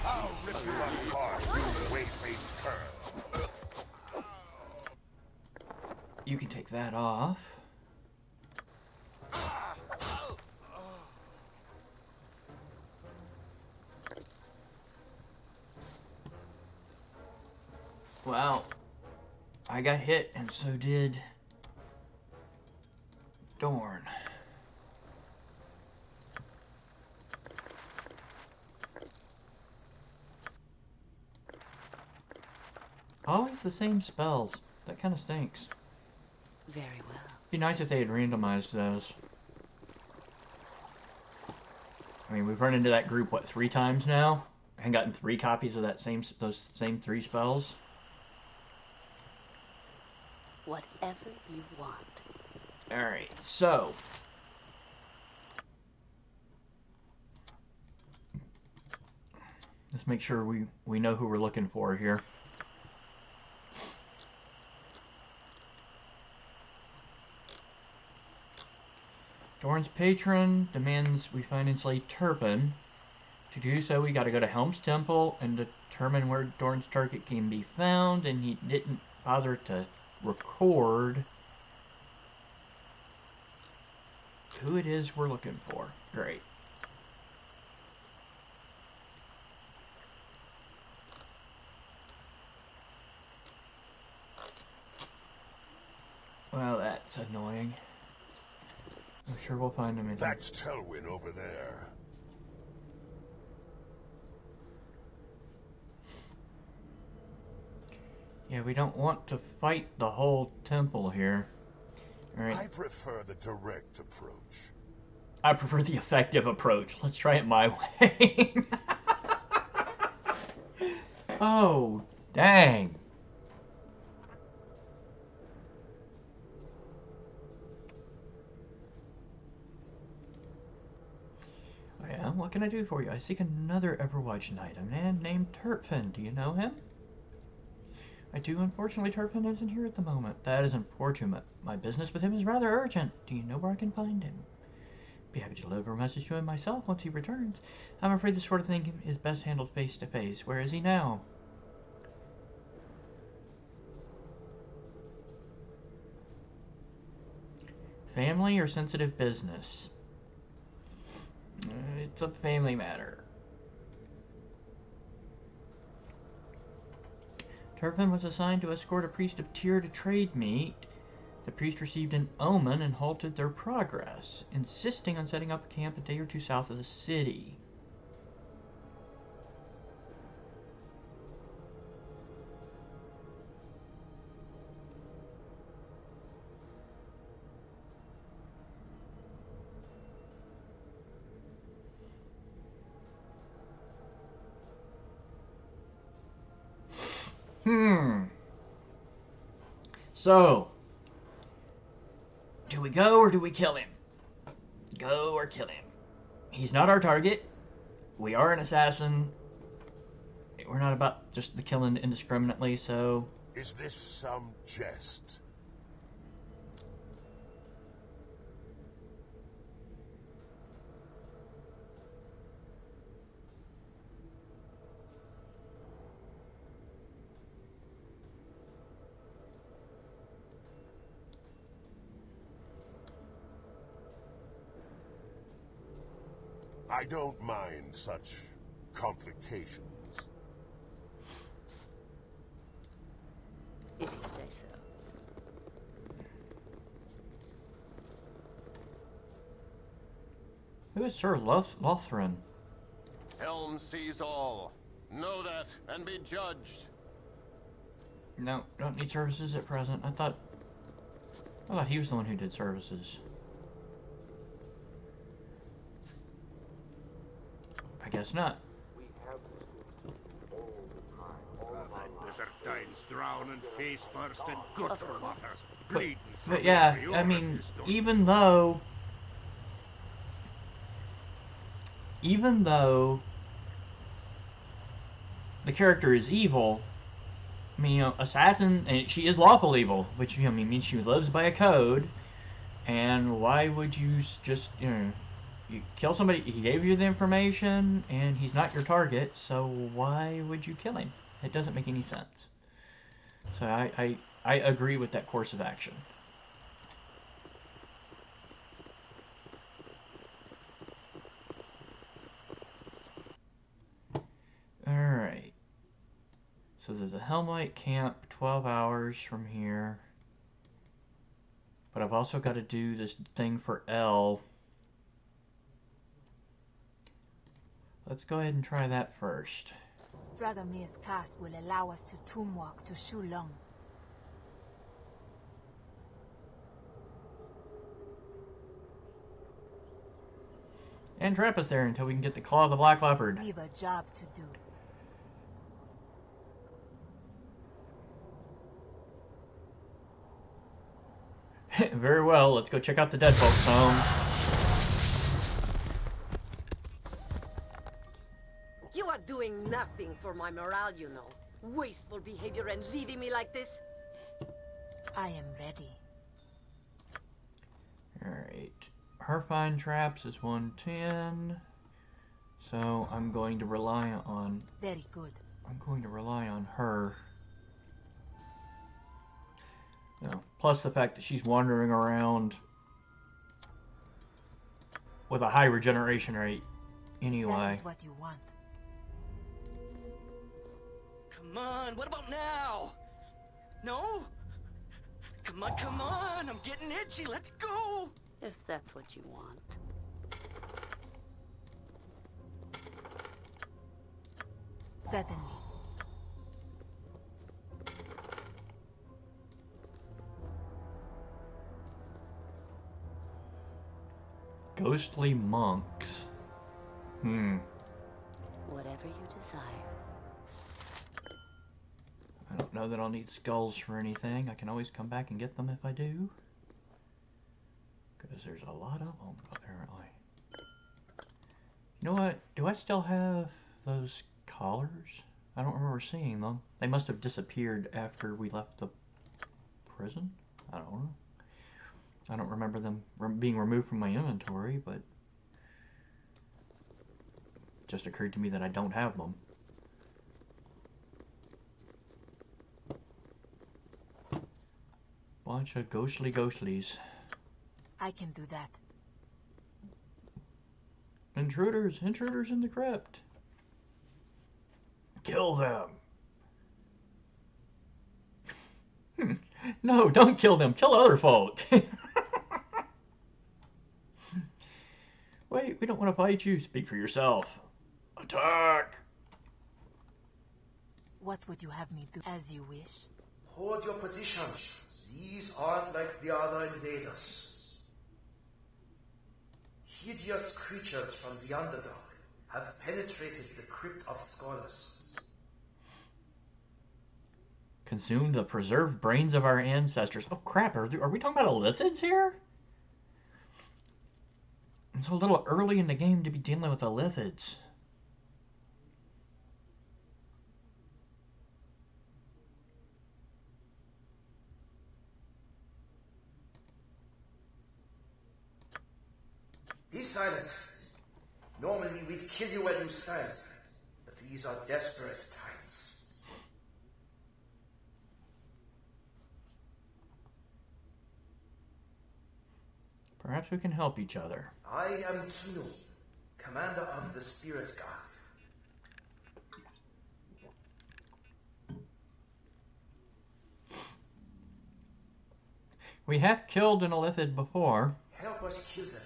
I'll rip you apart, you wayface cur. You can take that off. Well, I got hit, and so did Dorn. Always the same spells. That kind of stinks. Very well. Be nice if they had randomized those. I mean, we've run into that group, what, 3 times now? And gotten 3 copies of those same 3 spells? Whatever you want. Alright, so... let's make sure we know who we're looking for here. Dorn's patron demands we find enslaved Turpin. To do so, we gotta go to Helm's Temple and determine where Dorn's target can be found, and he didn't bother to record who it is we're looking for. Great. Sure, we'll find him in here. That's Telwyn over there. Yeah, we don't want to fight the whole temple here. Alright. I prefer the direct approach. I prefer the effective approach. Let's try it my way. Oh, dang. Oh, yeah, what can I do for you? I seek another Everwatch knight, a man named Turpin. Do you know him? I do. Unfortunately, Turpin isn't here at the moment. That is unfortunate. My business with him is rather urgent. Do you know where I can find him? Be happy to deliver a message to him myself once he returns. I'm afraid this sort of thing is best handled face to face. Where is he now? Family or sensitive business? It's a family matter. Turpin was assigned to escort a priest of Tyr to trade meat. The priest received an omen and halted their progress, insisting on setting up camp a day or two south of the city. So, do we go or do we kill him? Go or kill him. He's not our target. We are an assassin. We're not about just the killing indiscriminately, so... Is this some jest? I don't mind such complications. If you say so. Who is Sir Lothran? Helm sees all. Know that and be judged. No, don't need services at present. I thought he was the one who did services. I guess not. Drown and face first and good for water. But yeah, I mean, even though the character is evil, I mean, you know, assassin, and she is lawful evil, which, you know, means she lives by a code. And why would you just, you know, you kill somebody? He gave you the information, and he's not your target, so why would you kill him? It doesn't make any sense. So I agree with that course of action. Alright. So there's a Helmlight camp 12 hours from here. But I've also got to do this thing for L. Let's go ahead and try that first. Dragomir's cask will allow us to tomb walk to Shulong. And trap us there until we can get the Claw of the Black Leopard. We've a job to do. Very well, let's go check out the dead folks' home. You are doing nothing for my morale, you know. Wasteful behavior and leaving me like this. I am ready. Alright. Her fine traps is 110. So I'm going to rely on... Very good. I'm going to rely on her. You know, plus the fact that she's wandering around with a high regeneration rate. Anyway. That is what you want. Come on, what about now? No? Come on, I'm getting itchy, let's go! if that's what you want. Certainly. Ghostly monks. Whatever you desire. I don't know that I'll need skulls for anything. I can always come back and get them if I do. Because there's a lot of them, apparently. You know what? Do I still have those collars? I don't remember seeing them. They must have disappeared after we left the prison? I don't know. I don't remember them being removed from my inventory, but it just occurred to me that I don't have them. Bunch of ghostlies. I can do that. Intruders in the crypt. Kill them. No, don't kill them. Kill other folk. Wait, we don't want to fight you. Speak for yourself. Attack! What would you have me do? As you wish. Hold your position. These aren't like the other invaders. Hideous creatures from the Underdark have penetrated the crypt of scholars. Consume the preserved brains of our ancestors. Oh crap, are we talking about Illithids here? It's a little early in the game to be dealing with Illithids. Be silent. Normally we'd kill you when you stand, but these are desperate times. Perhaps we can help each other. I am Kino, commander of the Spirit Guard. We have killed an Illithid before. Help us kill them,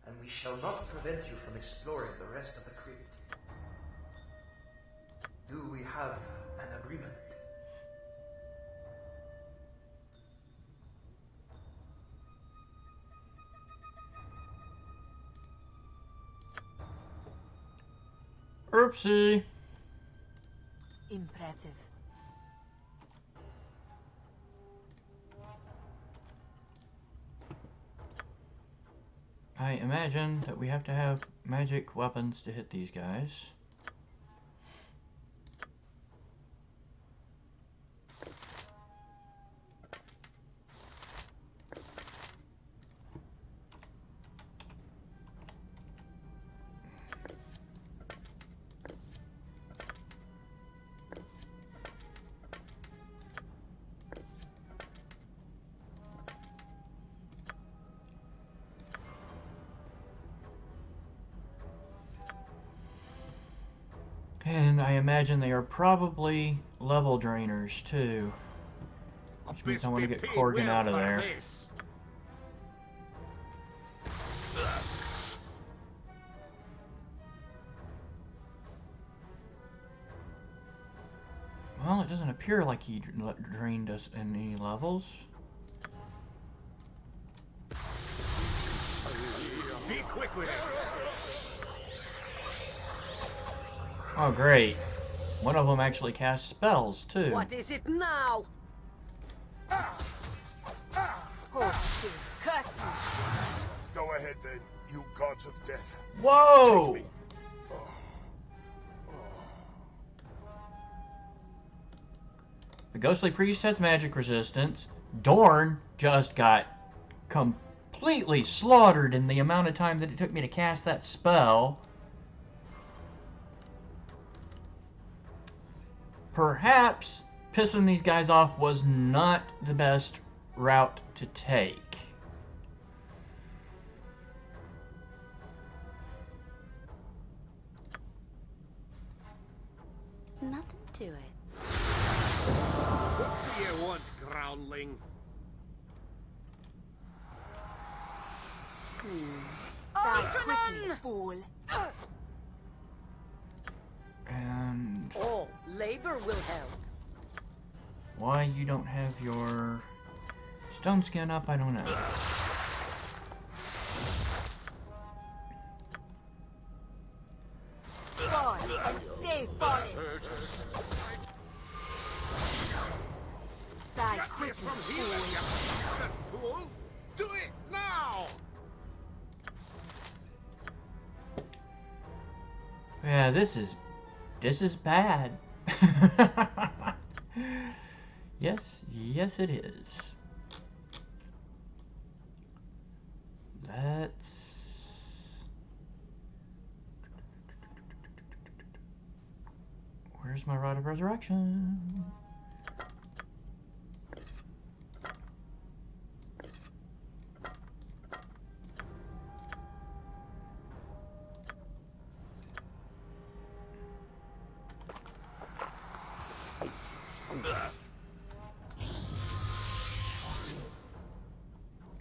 and we shall not prevent you from exploring the rest of the crypt. Do we have an agreement? Oopsie. Impressive. I imagine that we have to have magic weapons to hit these guys. And I imagine they are probably level drainers too. Which means I want to get Corgan out of there. Well, it doesn't appear like he drained us in any levels. Be quick with it. Oh, great. One of them actually casts spells, too. What is it now? Horses, curse you! Go ahead then, you gods of death. Whoa! The ghostly priest has magic resistance. Dorn just got completely slaughtered in the amount of time that it took me to cast that spell. Perhaps pissing these guys off was not the best route to take. Nothing to it. What do you want, groundling? fool. And Oh, labor will help. why you don't have your stone skin up, I don't know. Fall and stay falling. Die quickly, fool. Fool! Do it now! Yeah, this is bad. Yes it is. Let's where's my Rod of Resurrection?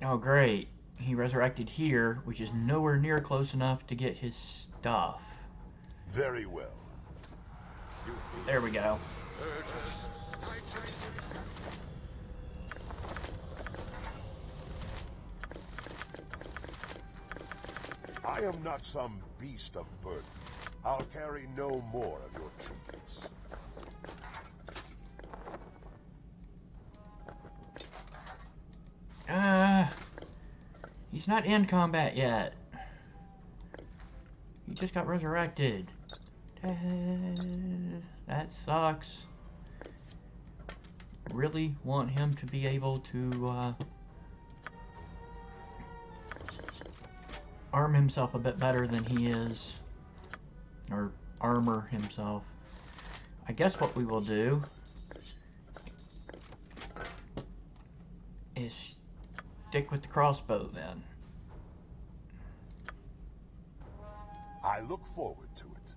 Oh great, he resurrected here, which is nowhere near close enough to get his stuff. Very well. There we go. I am not some beast of burden. I'll carry no more of your trinkets. He's not in combat yet. He just got resurrected. That sucks. Really want him to be able to arm himself a bit better than he is. Or armor himself. I guess what we will do is stick with the crossbow then. I look forward to it.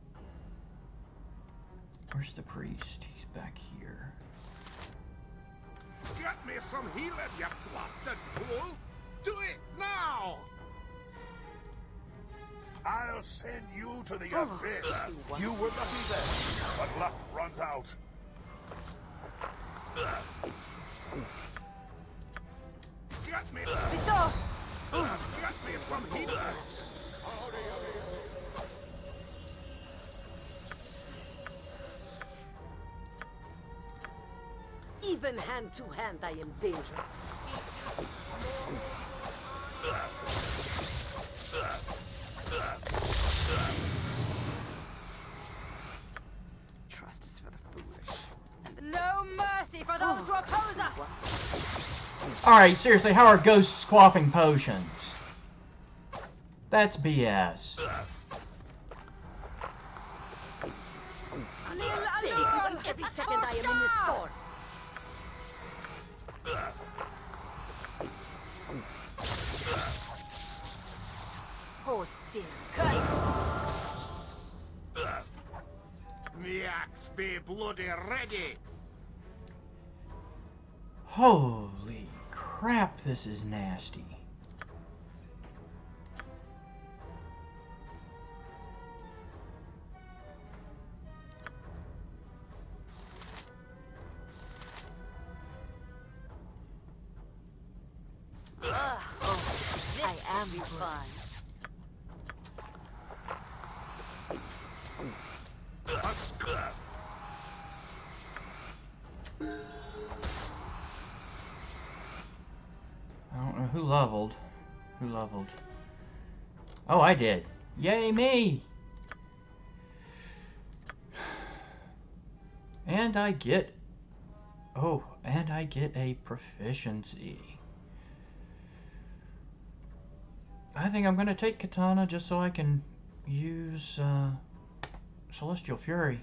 Where's the priest? He's back here. Get me some healing, you blasted fool! Do it now! I'll send you to the abyss. You were lucky then, but luck runs out. Get me some healing. Even hand to hand, I am dangerous. Trust is for the foolish. No mercy for those who oppose us! Alright, seriously, how are ghosts quaffing potions? That's BS. Every second I am in this fort. Hold still. Me axe be bloody ready. Holy crap, this is nasty. I am fine. I don't know who leveled. Who leveled? Oh, I did. Yay me! And I get... Oh, and I get a proficiency. I think I'm going to take Katana just so I can use Celestial Fury.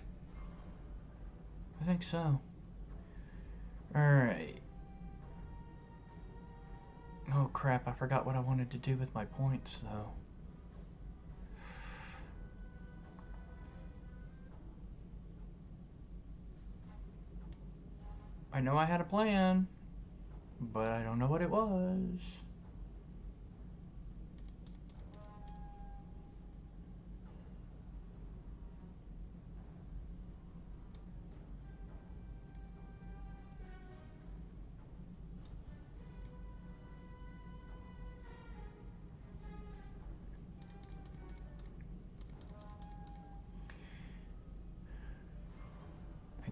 I think so. Alright. Oh crap, I forgot what I wanted to do with my points though. I know I had a plan, but I don't know what it was.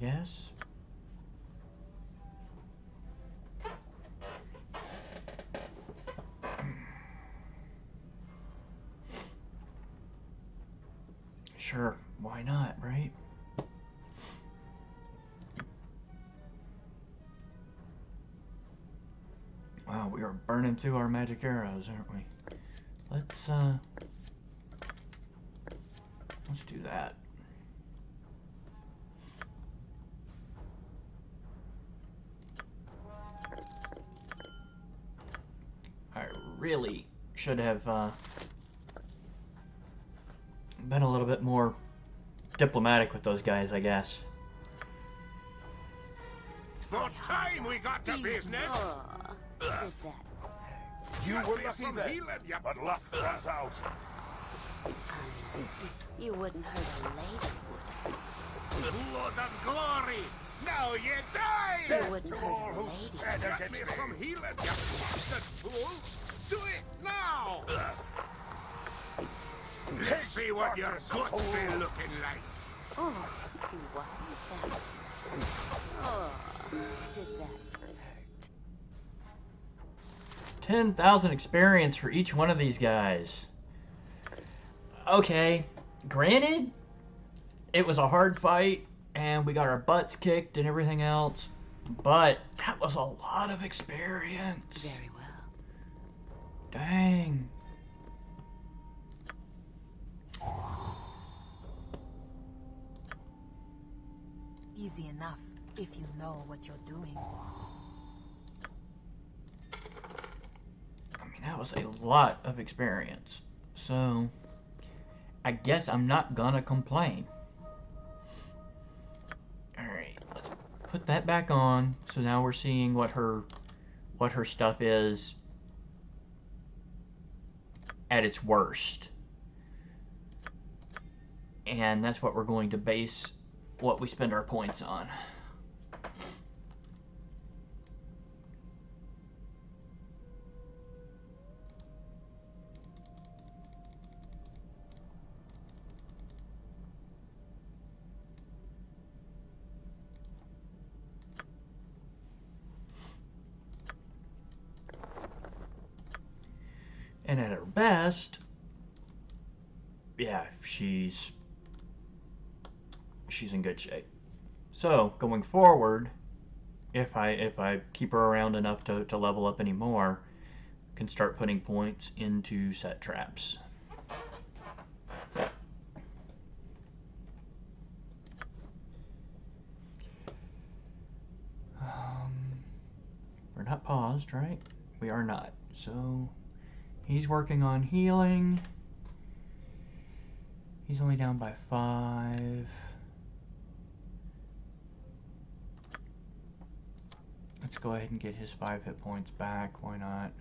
guess. Sure, why not, right? Wow, we are burning through our magic arrows, aren't we? Let's do that. I really should have been a little bit more diplomatic with those guys, I guess. About time we got to business! You were lucky then. You but luck runs out. You wouldn't hurt a lady, would Blood and glory! Now you die! you? You wouldn't hurt All a who lady. stand against me from healing, you bastard fool! Do it now! Let's see what your guts be looking like. Oh, what was that? Oh, did that hurt? 10,000 experience for each one of these guys. Okay, granted, it was a hard fight, and we got our butts kicked and everything else, but that was a lot of experience. Very well. Dang. Easy enough if you know what you're doing. I mean, that was a lot of experience. So, I guess I'm not gonna complain. Alright, let's put that back on. So now we're seeing what her stuff is at its worst. And that's what we're going to base what we spend our points on. And at her best, yeah, she's in good shape. So going forward, if I keep her around enough to level up anymore, can start putting points into set traps. We're not paused, right? We are not. So he's working on healing. He's only down by 5. Let's go ahead and get his 5 hit points back. Why not?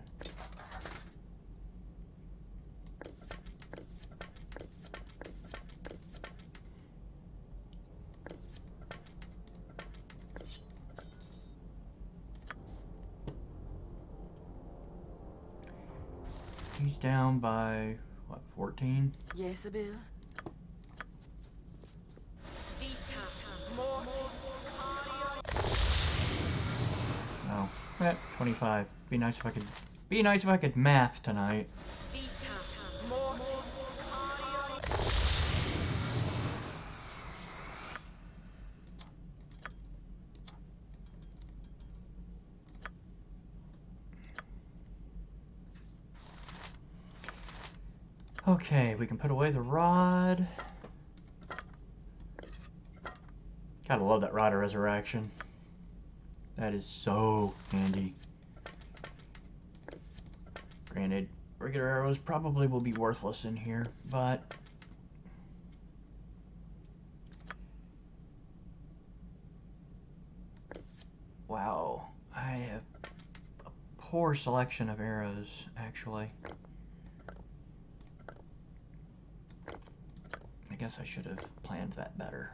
He's down by, what, 14? Yes, Bill? No. 25. Be nice if I could math tonight. Okay, we can put away the rod. Gotta love that rod of resurrection. That is so handy. Granted, regular arrows probably will be worthless in here, but wow, I have a poor selection of arrows, actually. I guess I should have planned that better.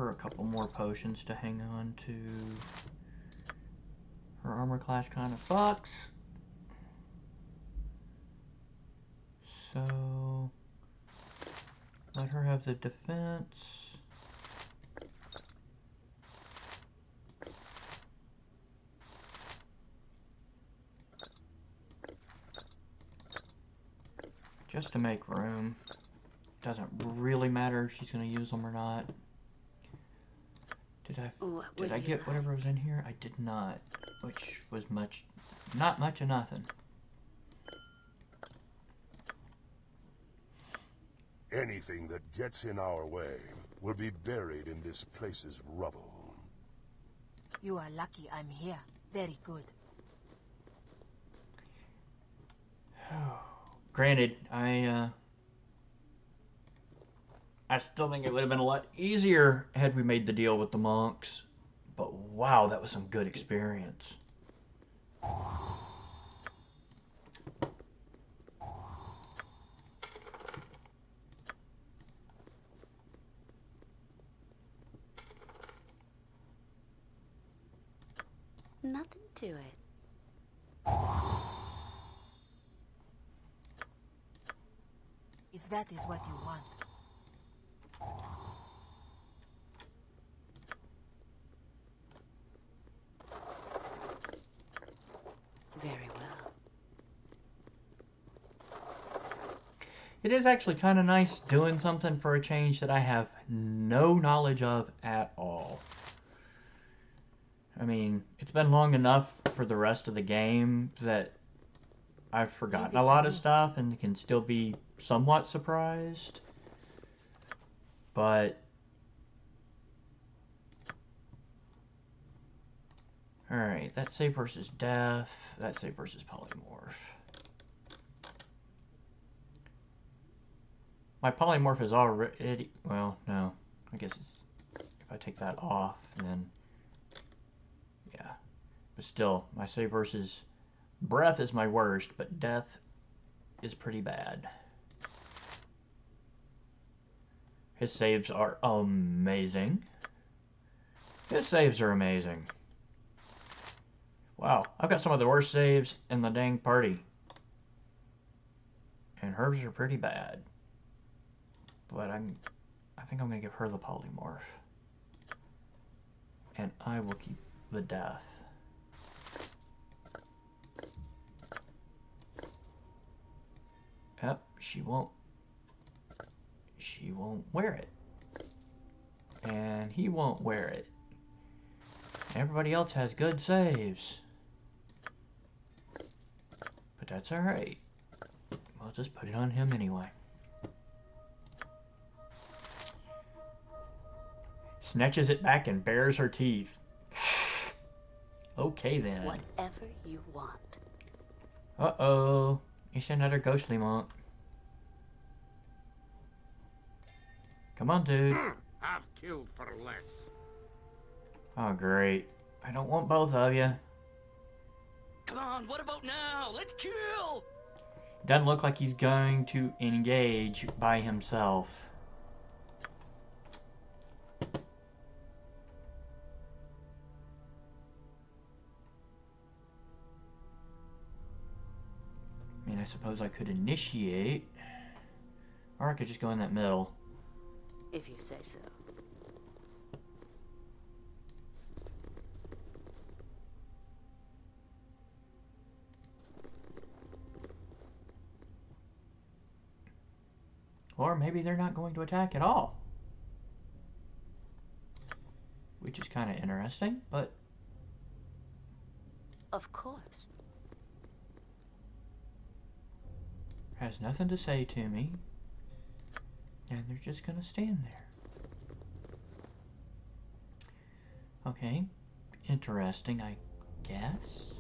her a couple more potions to hang on to. Her armor class kind of sucks. So let her have the defense. Just to make room. Doesn't really matter if she's going to use them or not. Did I get whatever was in here? I did not. Which was not much of nothing. Anything that gets in our way will be buried in this place's rubble. You are lucky I'm here. Very good. Granted, I still think it would have been a lot easier had we made the deal with the monks. But wow, that was some good experience. Nothing to it. If that is what you want. Very well. It is actually kind of nice doing something for a change that I have no knowledge of at all. I mean, it's been long enough for the rest of the game that I've forgotten a lot of stuff and can still be somewhat surprised. But alright, that's save versus death. That's save versus polymorph. My polymorph is already... Well, no. I guess it's, if I take that off, then... Yeah. But still, my save versus breath is my worst, but death is pretty bad. His saves are amazing. His saves are amazing. Wow, I've got some of the worst saves in the dang party. And hers are pretty bad. But I think I'm going to give her the polymorph. And I will keep the death. Yep, she won't wear it. And he won't wear it. Everybody else has good saves. But that's alright. I'll just put it on him anyway. Snatches it back and bares her teeth. Okay then. Whatever you want. Uh-oh. It's another ghostly monk. Come on, dude. I've killed for less. Oh, great. I don't want both of you. Come on, what about now? Let's kill! Doesn't look like he's going to engage by himself. I mean, I suppose I could initiate. Or I could just go in that middle. If you say so. Or maybe they're not going to attack at all. Which is kind of interesting, but... Of course. Has nothing to say to me. And they're just gonna stand there. Okay. Interesting, I guess.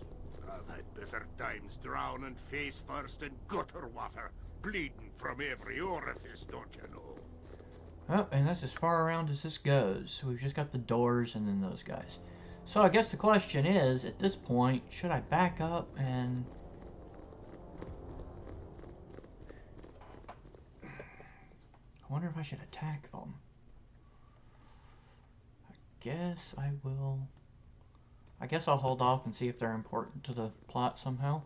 I've had better times drowning face first in gutter water, bleeding from every orifice, don't you know? Oh, and that's as far around as this goes. So we've just got the doors and then those guys. So I guess the question is, at this point, should I back up and... I wonder if I should attack them. guess I will... I guess I'll hold off and see if they're important to the plot somehow.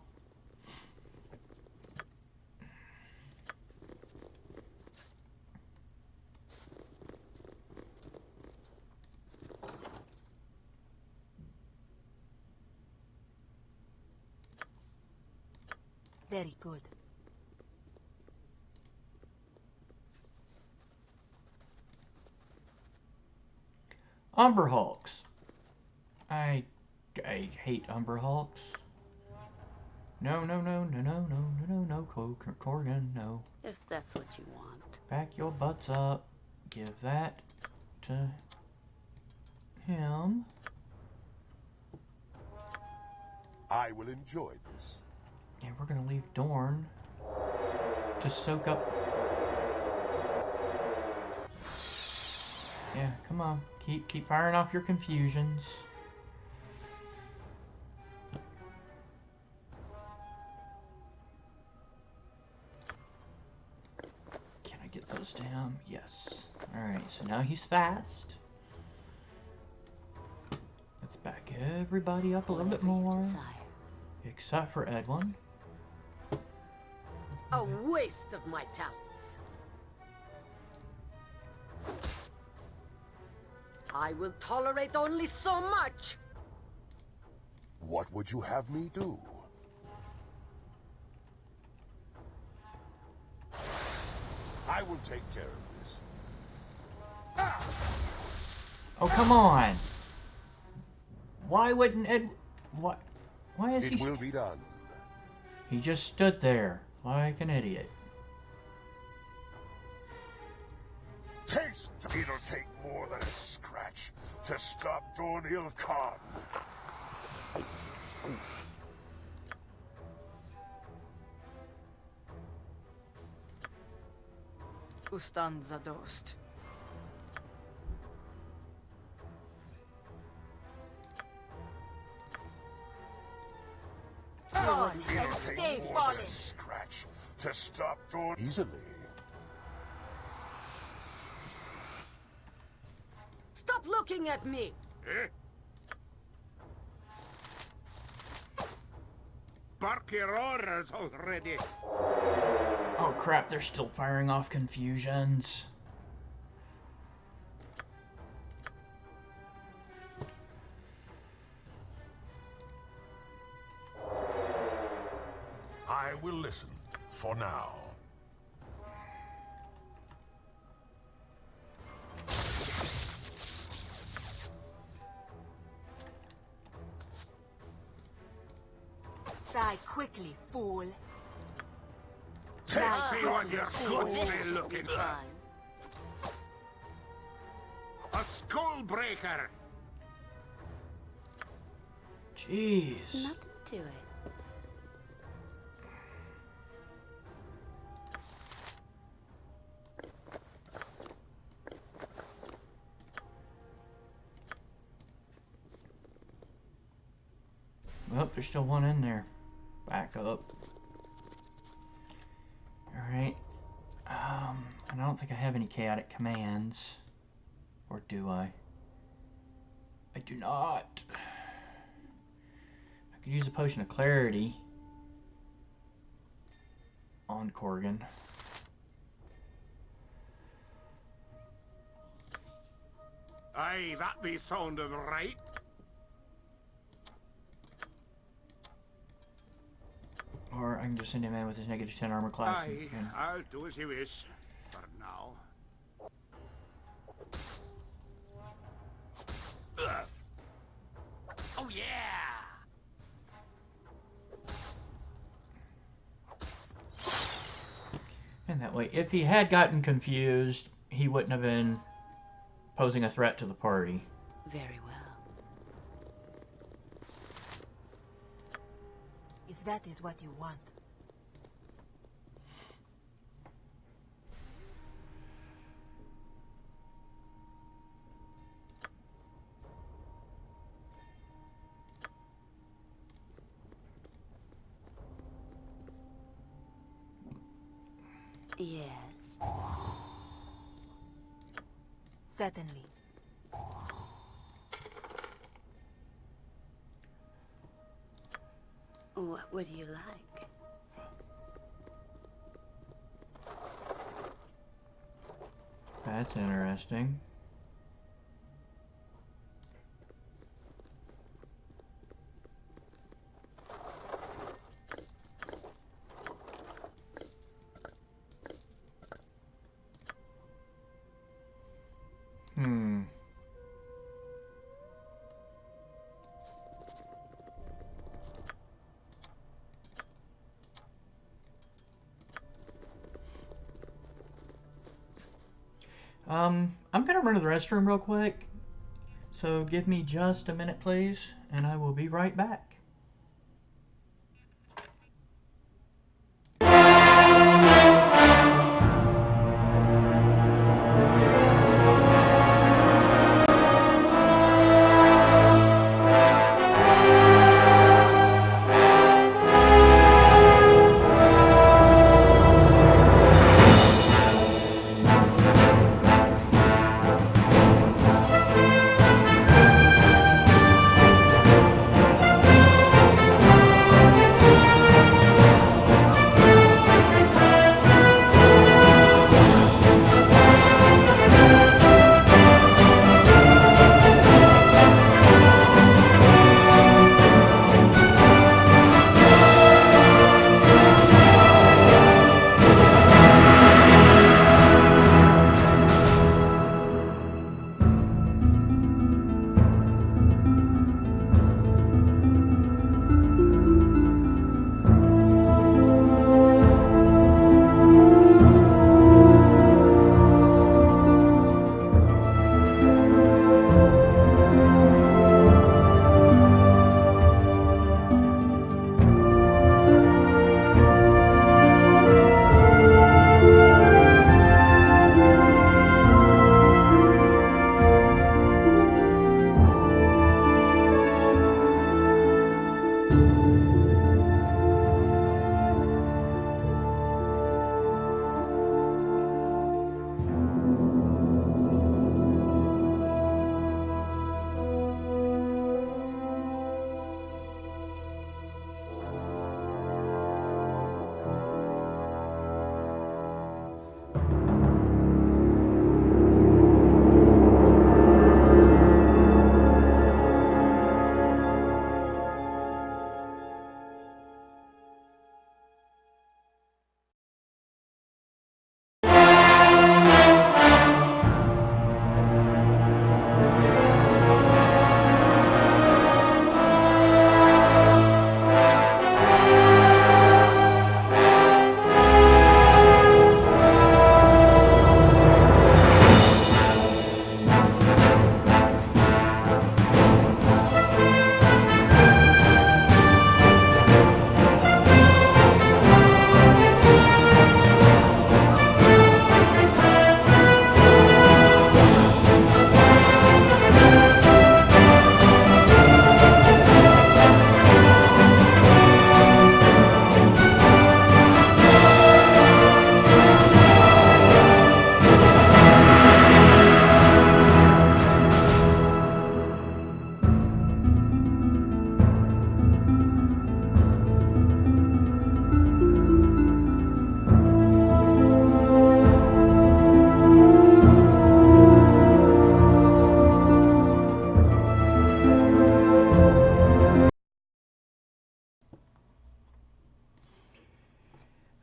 Very good. Umber Hulks. I hate Umber Hulks. No, no, no, no, no, no, no, no, no, Corgan, no. If that's what you want. Back your butts up. Give that to him. I will enjoy this. And we're gonna leave Dorn to soak up. Yeah, come on. Keep firing off your confusions. Can I get those down? Yes. Alright, so now he's fast. Let's back everybody up a little bit more. Except for Edwin. A waste of my talents. I will tolerate only so much. What would you have me do? I will take care of this. Oh, come on! Why wouldn't Ed... What? Why is he... It will be done. He just stood there like an idiot. Taste! It'll take more than a scratch to stop Dornhill Khan. Ustanza dost. Fall It'll and take stay more falling. than a scratch to stop Dorn easily. Stop looking at me. Eh? Bark your orders already. Oh crap, they're still firing off confusions. I will listen for now. Die quickly, fool. Take See what your goods This be will be looking for. fun. A skull breaker. Jeez. Nothing to it. Well, there's still one in there. Back up. Alright. And I don't think I have any chaotic commands. Or do I? I do not. I could use a potion of clarity on Corgan. Aye, that be sounding right. Or I can just send him in with his negative 10 armor class. Aye, I'll do as you wish. For now. Oh yeah! And that way, if he had gotten confused, he wouldn't have been posing a threat to the party. Very well. If that is what you want. Yes. Certainly. What would you like? That's interesting. I'm gonna run to the restroom real quick, so give me just a minute, please, and I will be right back.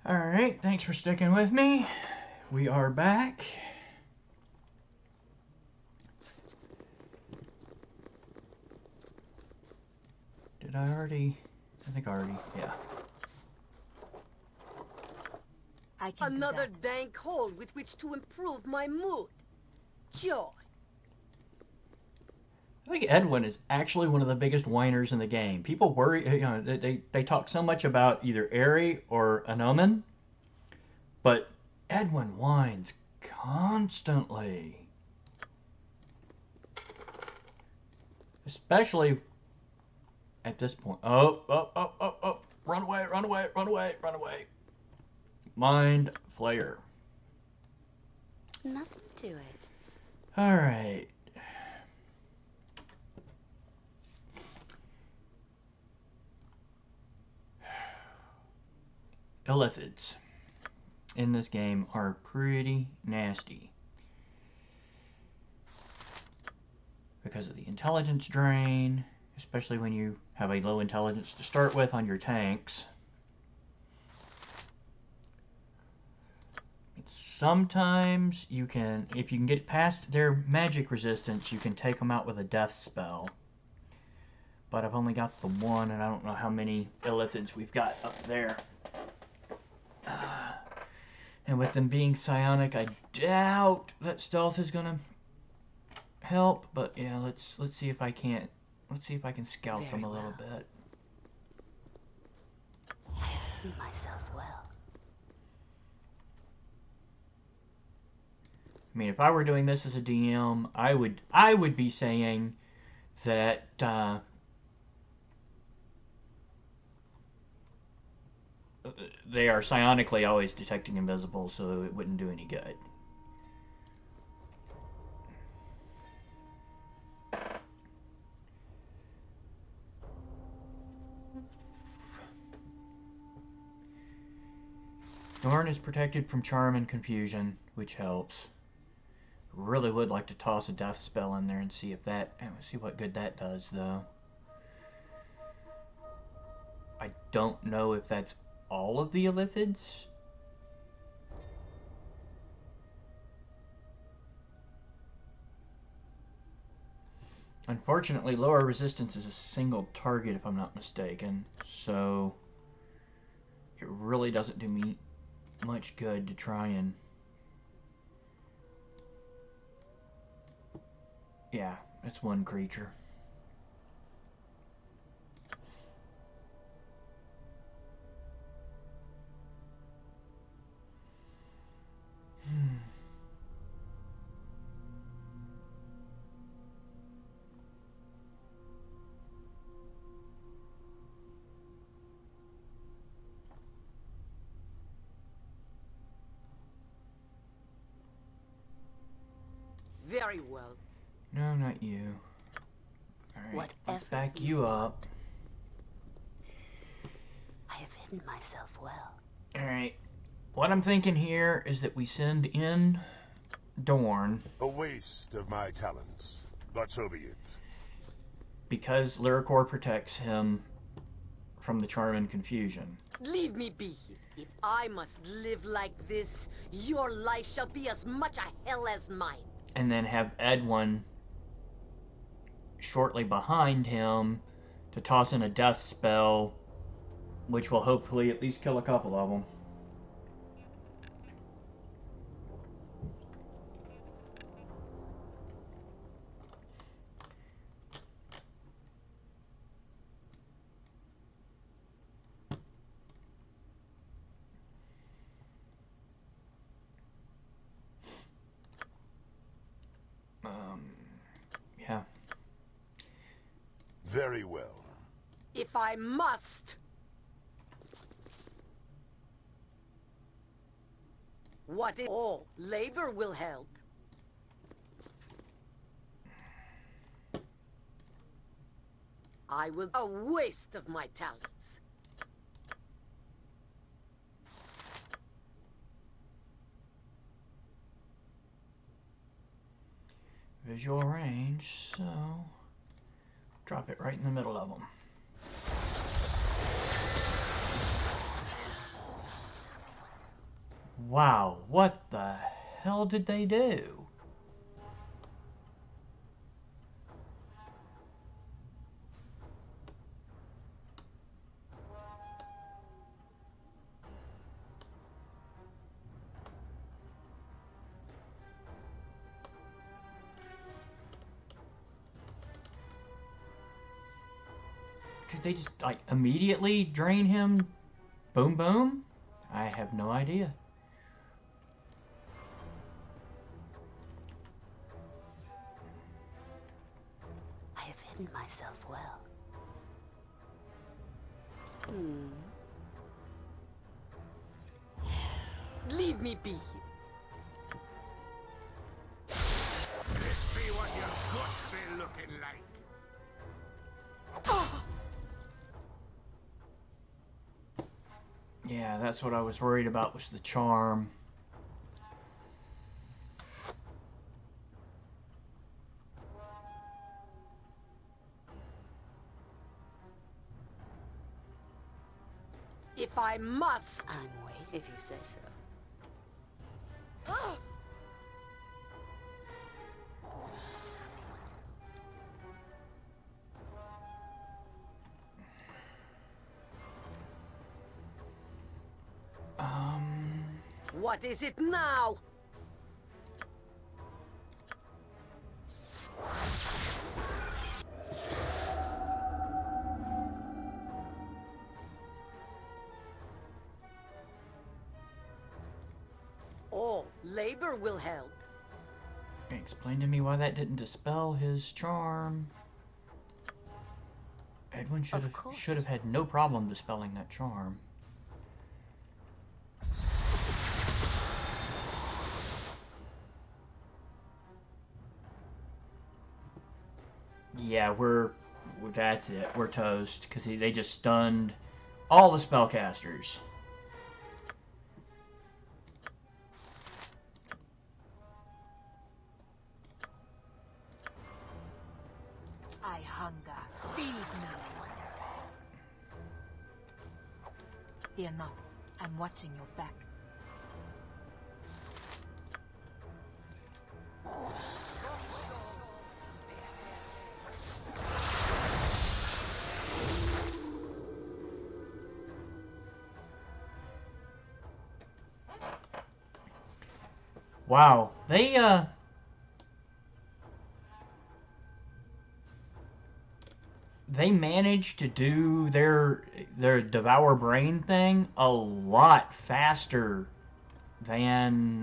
Alright, thanks for sticking with me. We are back. Did I already? I think I already, yeah. Another dank hole with which to improve my mood. Joy. I think Edwin is actually one of the biggest whiners in the game. People worry, you know, they talk so much about either Aerie or Anomen, but Edwin whines constantly. Especially at this point. Oh. Run away, run away, run away, run away. Mind Flayer. Nothing to it. Alright. illithids in this game are pretty nasty. Because of the intelligence drain, especially when you have a low intelligence to start with on your tanks. Sometimes you can, if you can get past their magic resistance, you can take them out with a death spell. But I've only got the one, and I don't know how many illithids we've got up there. And with them being psionic, I doubt that stealth is gonna help. But yeah, let's see if I can't. Let's see if I can scout them a little bit. I have hidden myself well. I mean, if I were doing this as a DM, I would be saying that they are psionically always detecting invisible, so it wouldn't do any good. Dorn is protected from charm and confusion, which helps. Really would like to toss a death spell in there and see if that, see what good that does, though. I don't know if that's all of the illithids. Unfortunately, lower resistance is a single target, if I'm not mistaken, so it really doesn't do me much good to try and... Yeah, it's one creature. Very well. No, not you. Alright, let's back you up. I have hidden myself well. Alright, what I'm thinking here is that we send in Dorn. A waste of my talents, but so be it. Because Lyricor protects him from the charm and confusion. Leave me be. If I must live like this, your life shall be as much a hell as mine. And then have Edwin shortly behind him to toss in a death spell, which will hopefully at least kill a couple of them. Yeah. Very well. If I must. What is all? Labor will help. I will a waste of my talents. Visual range, so drop it right in the middle of them. Wow, what the hell did they do? Did they just, like, immediately drain him? Boom, boom? I have no idea. I have hidden myself well. Leave me be. Let's see what your guts be looking like. Yeah, that's what I was worried about, was the charm. If I must! I'm waiting if you say so. What is it now? Oh, labor will help. Explain to me why that didn't dispel his charm. Edwin should have had no problem dispelling that charm. Yeah, that's it. We're toast, because they just stunned all the spellcasters. I hunger. Feed me. Fear not. I'm watching your back. Wow, they managed to do their devour brain thing a lot faster than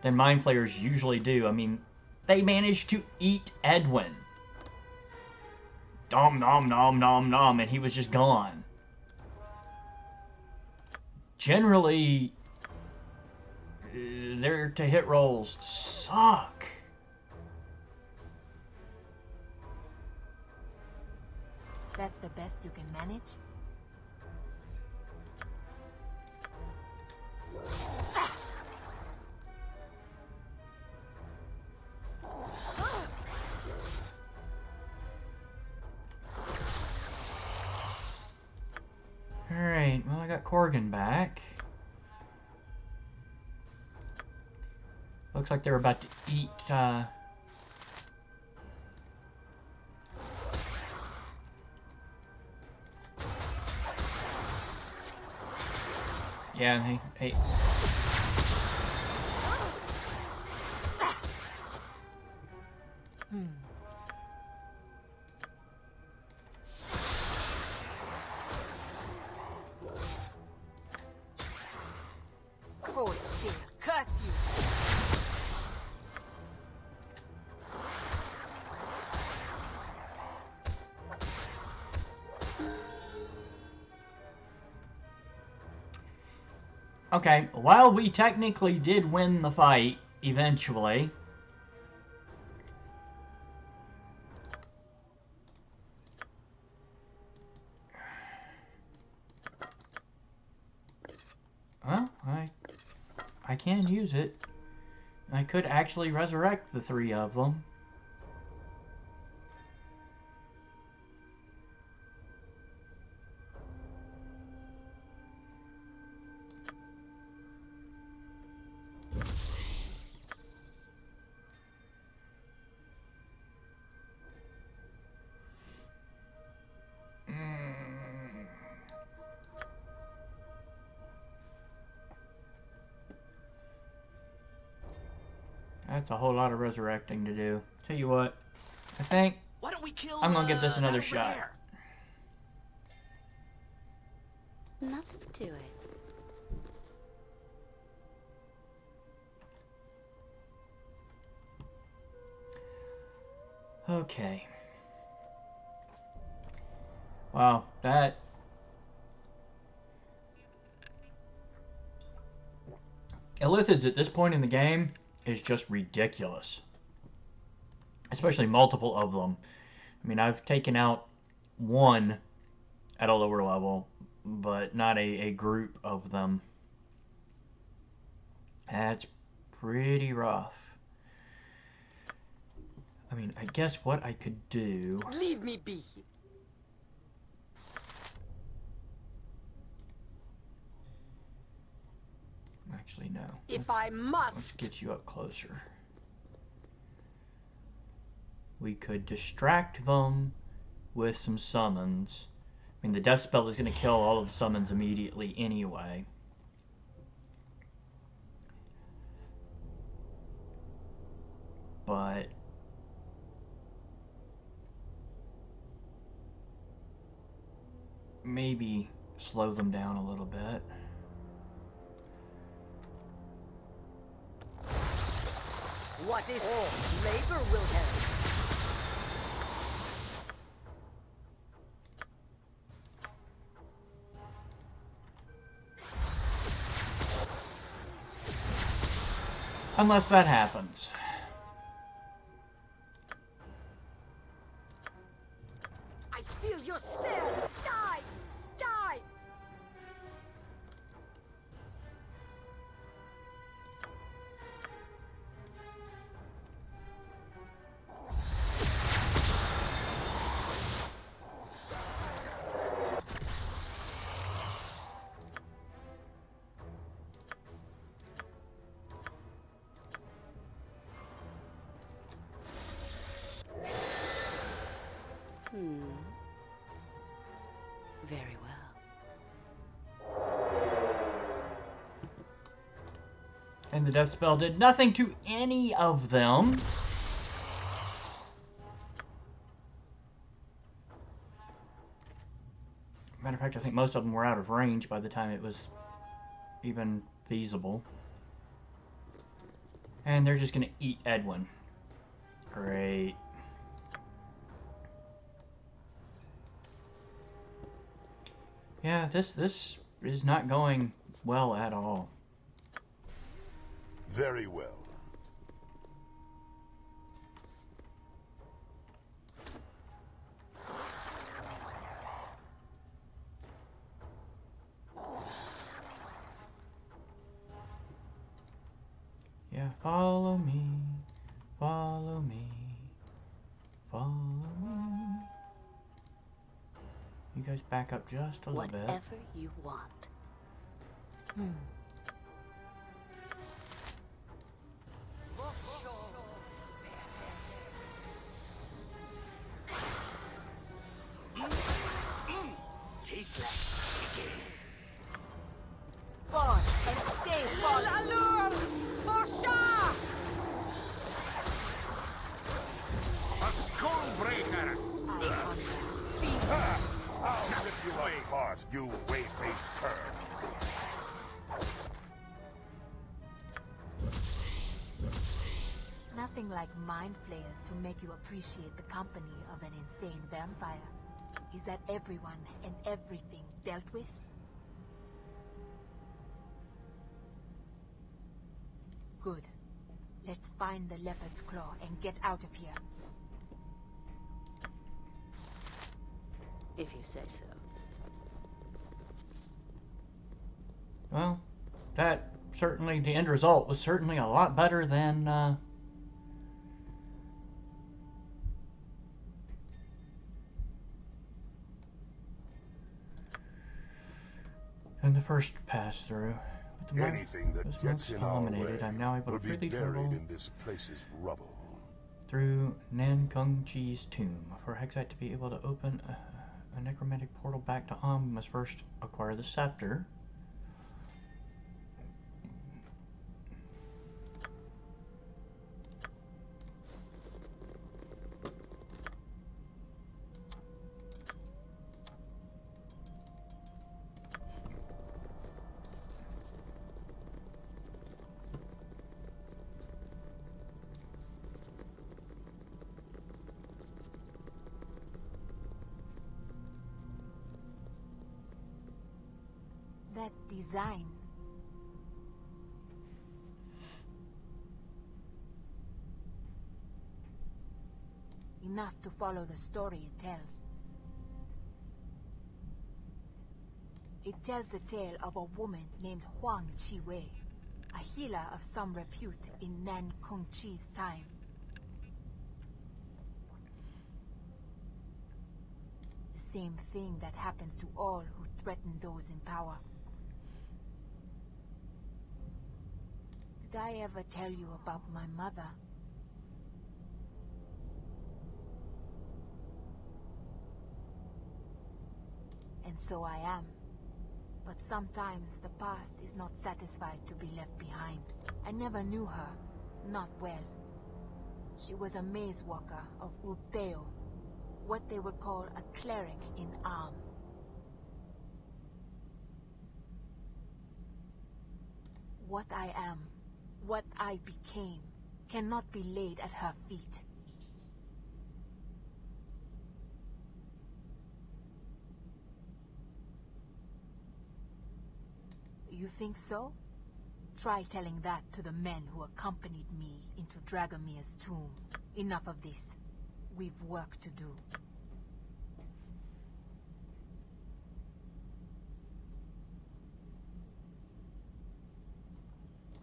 mind flayers usually do. I mean, they managed to eat Edwin. Nom nom nom nom nom, and he was just gone. Generally, their to-hit rolls suck. That's the best you can manage? Alright, well, I got Corgan back. Looks like they're about to eat, yeah, hey. Hold still. Curse you. Okay, while we technically did win the fight, eventually, well, I can use it. I could actually resurrect the 3 of them. That's a whole lot of resurrecting to do. Tell you what, I think Why don't we kill, I'm gonna give this another that over shot. there? Nothing to it. Okay. Wow, that... Illithids at this point in the game is just ridiculous. Especially multiple of them. I mean, I've taken out one at a lower level. but not a group of them. That's pretty rough. I mean, I guess what I could do... Leave me be. Actually, no. If I must. Let's get you up closer. We could distract them with some summons. I mean, the death spell is going to kill all of the summons immediately anyway. But maybe slow them down a little bit. What if labor will help? Unless that happens. I feel your stare. Die! Die! Very well. And the death spell did nothing to any of them. Matter of fact, I think most of them were out of range by the time it was even feasible. And they're just gonna eat Edwin. Great. Yeah, this is not going well at all. Very well. Yeah, follow me, follow me, follow me. You guys back up just a little bit. Whatever you want. Forward and stay forward. Allure! Forsha! A skull breaker! I'll rip you apart, you whey-faced cur! Nothing like mind flayers to make you appreciate the company of an insane vampire. Is that everyone and everything dealt with? Good. Let's find the leopard's claw and get out of here. If you say so. Well, that certainly, the end result was certainly a lot better than the first pass through. Anything that gets in our way I'm now able will to be freely buried travel in this place's rubble. through Nan Kung Chi's tomb. For Hexite to be able to open a necromantic portal back to we must first acquire the scepter. That design. Enough to follow the story it tells. It tells the tale of a woman named Huang Qiwei, a healer of some repute in Nan Kongqi's time. The same thing that happens to all who threaten those in power. Did I ever tell you about my mother? And so I am. But sometimes the past is not satisfied to be left behind. I never knew her, not well. She was a maze walker of Ubteo, what they would call a cleric in Am. What I am, what I became, cannot be laid at her feet. You think so? Try telling that to the men who accompanied me into Dragomir's tomb. Enough of this. We've work to do.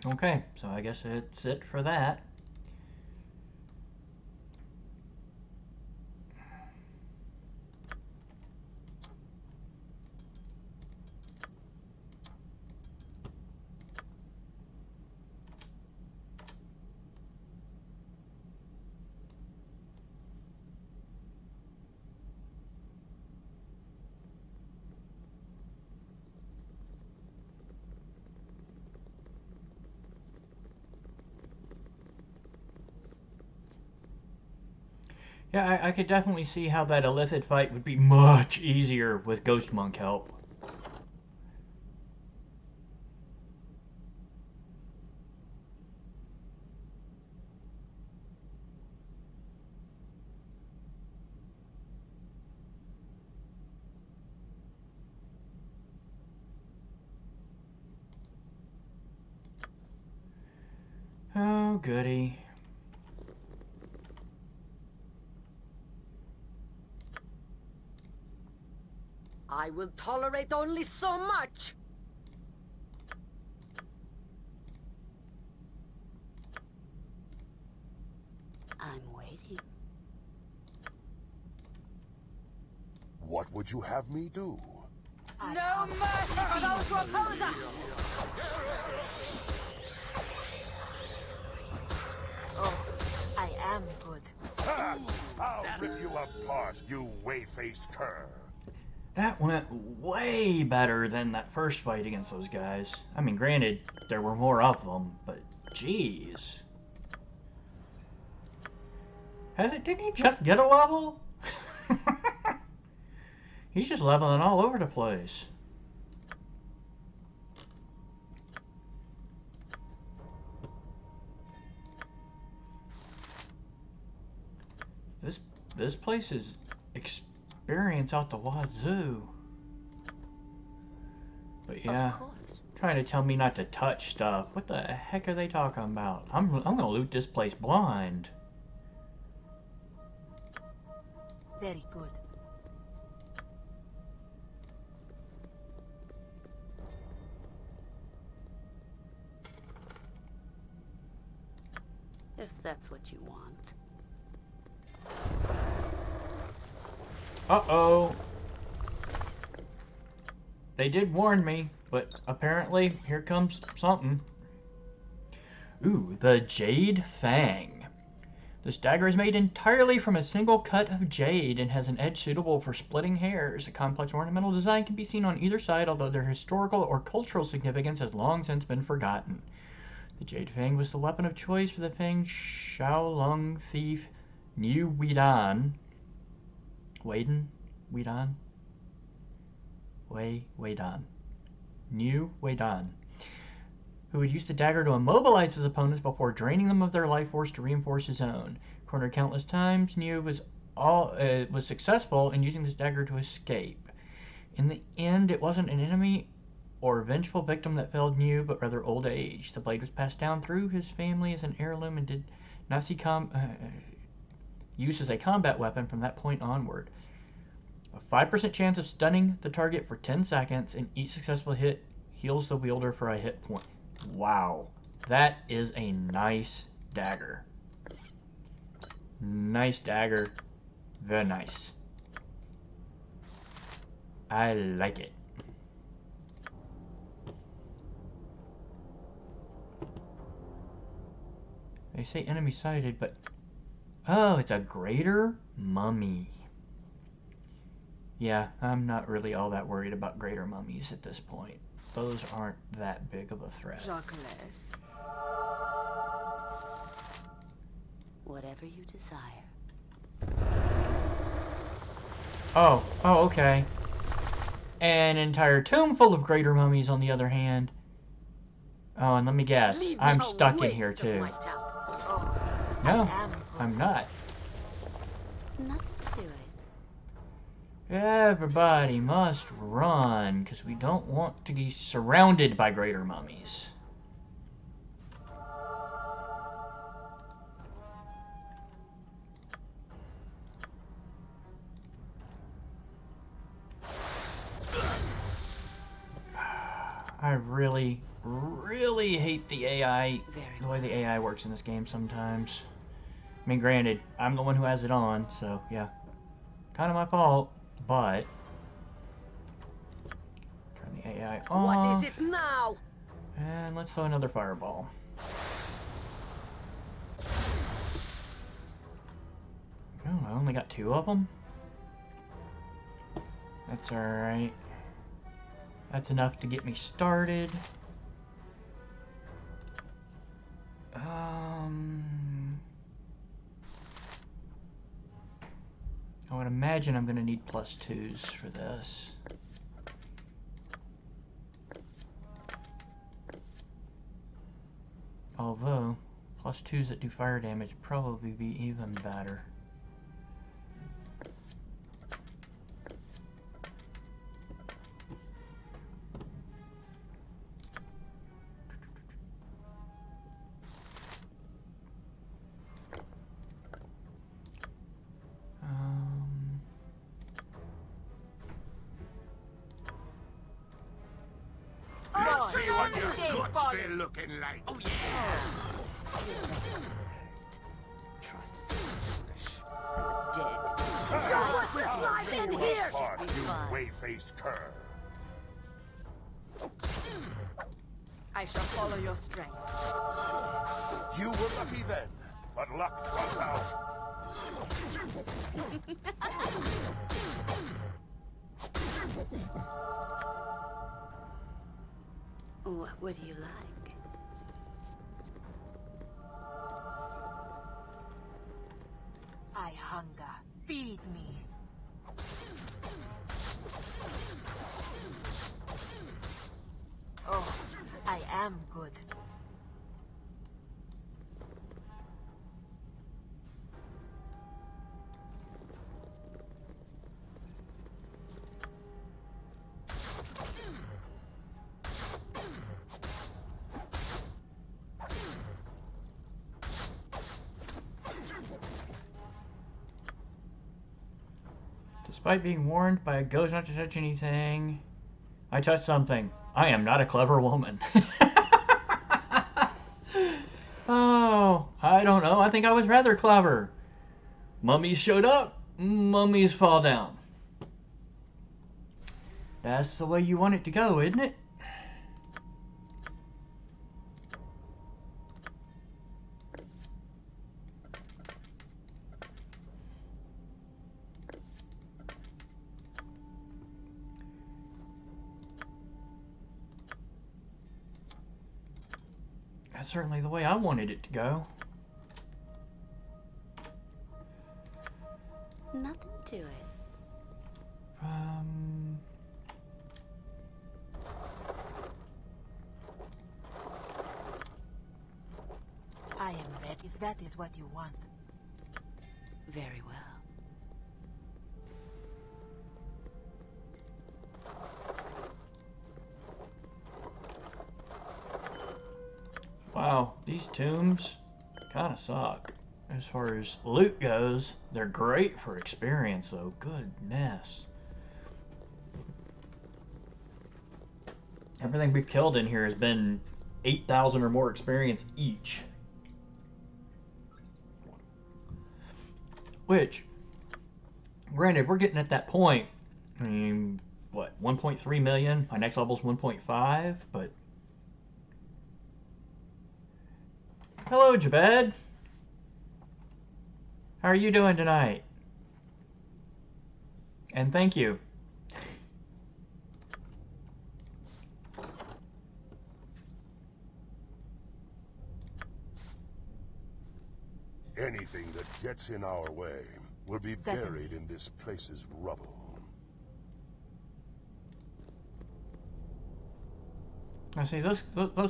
Okay, so I guess that's it for that. Yeah, I could definitely see how that illicit fight would be much easier with Ghost Monk help. Oh, goody. I will tolerate only so much. I'm waiting. What would you have me do? No mercy for those who oppose us! Oh, I am good. Ha! I'll rip you apart, you whey-faced cur. That went way better than that first fight against those guys. I mean, granted, there were more of them, but jeez. Didn't he just get a level? He's just leveling all over the place. This place is experience out the wazoo. But yeah, trying to tell me not to touch stuff. What the heck are they talking about? I'm gonna loot this place blind. Very good. If that's what you want. Uh-oh. They did warn me, but apparently here comes something. Ooh, the Jade Fang. This dagger is made entirely from a single cut of jade and has an edge suitable for splitting hairs. A complex ornamental design can be seen on either side, although their historical or cultural significance has long since been forgotten. The Jade Fang was the weapon of choice for the Fang Shaolong thief Niu Weidan. Niu Weidan, who would use the dagger to immobilize his opponents before draining them of their life force to reinforce his own. Cornered countless times, Niu was successful in using this dagger to escape. In the end, it wasn't an enemy or vengeful victim that felled Niu, but rather old age. The blade was passed down through his family as an heirloom and did not see use as a combat weapon from that point onward. A 5% chance of stunning the target for 10 seconds, and each successful hit heals the wielder for a hit point. Wow. That is a nice dagger. Nice dagger. Very nice. I like it. They say enemy sighted, but... Oh, it's a greater mummy. Yeah, I'm not really all that worried about greater mummies at this point. Those aren't that big of a threat. Jacques. Whatever you desire. Oh, okay. An entire tomb full of greater mummies, on the other hand. Oh, and let me guess. I'm stuck in here, too. No, I'm not. Nothing to it. Everybody must run, because we don't want to be surrounded by greater mummies. I really, really hate the AI, the way the AI works in this game sometimes. I mean, granted, I'm the one who has it on, so yeah. Kind of my fault, but... Turn the AI off. What is it now? And let's throw another fireball. Oh, I only got 2 of them? That's alright. That's enough to get me started. I would imagine I'm going to need +2s for this. Although, +2s that do fire damage would probably be even better. Let's see what your guts be looking like. Oh yeah! Trust is foolish. Dead. What's this life in here? You way-faced cur. I shall follow your strength. You were lucky then, but luck runs out. What would you like? I hunger. Feed me. Oh, I am good. Despite being warned by a ghost not to touch anything, I touched something. I am not a clever woman. Oh, I don't know. I think I was rather clever. Mummies showed up. Mummies fall down. That's the way you want it to go, isn't it? That's certainly the way I wanted it to go. Nothing to it. I am ready if that is what you want. Very well. Wow, these tombs kind of suck. As far as loot goes, they're great for experience though. Goodness. Everything we've killed in here has been 8,000 or more experience each. Which, granted, we're getting at that point. I mean, what, 1.3 million? My next level's 1.5, but... Hello, Jabed. How are you doing tonight? And thank you. Anything that gets in our way will be buried in this place's rubble. I see those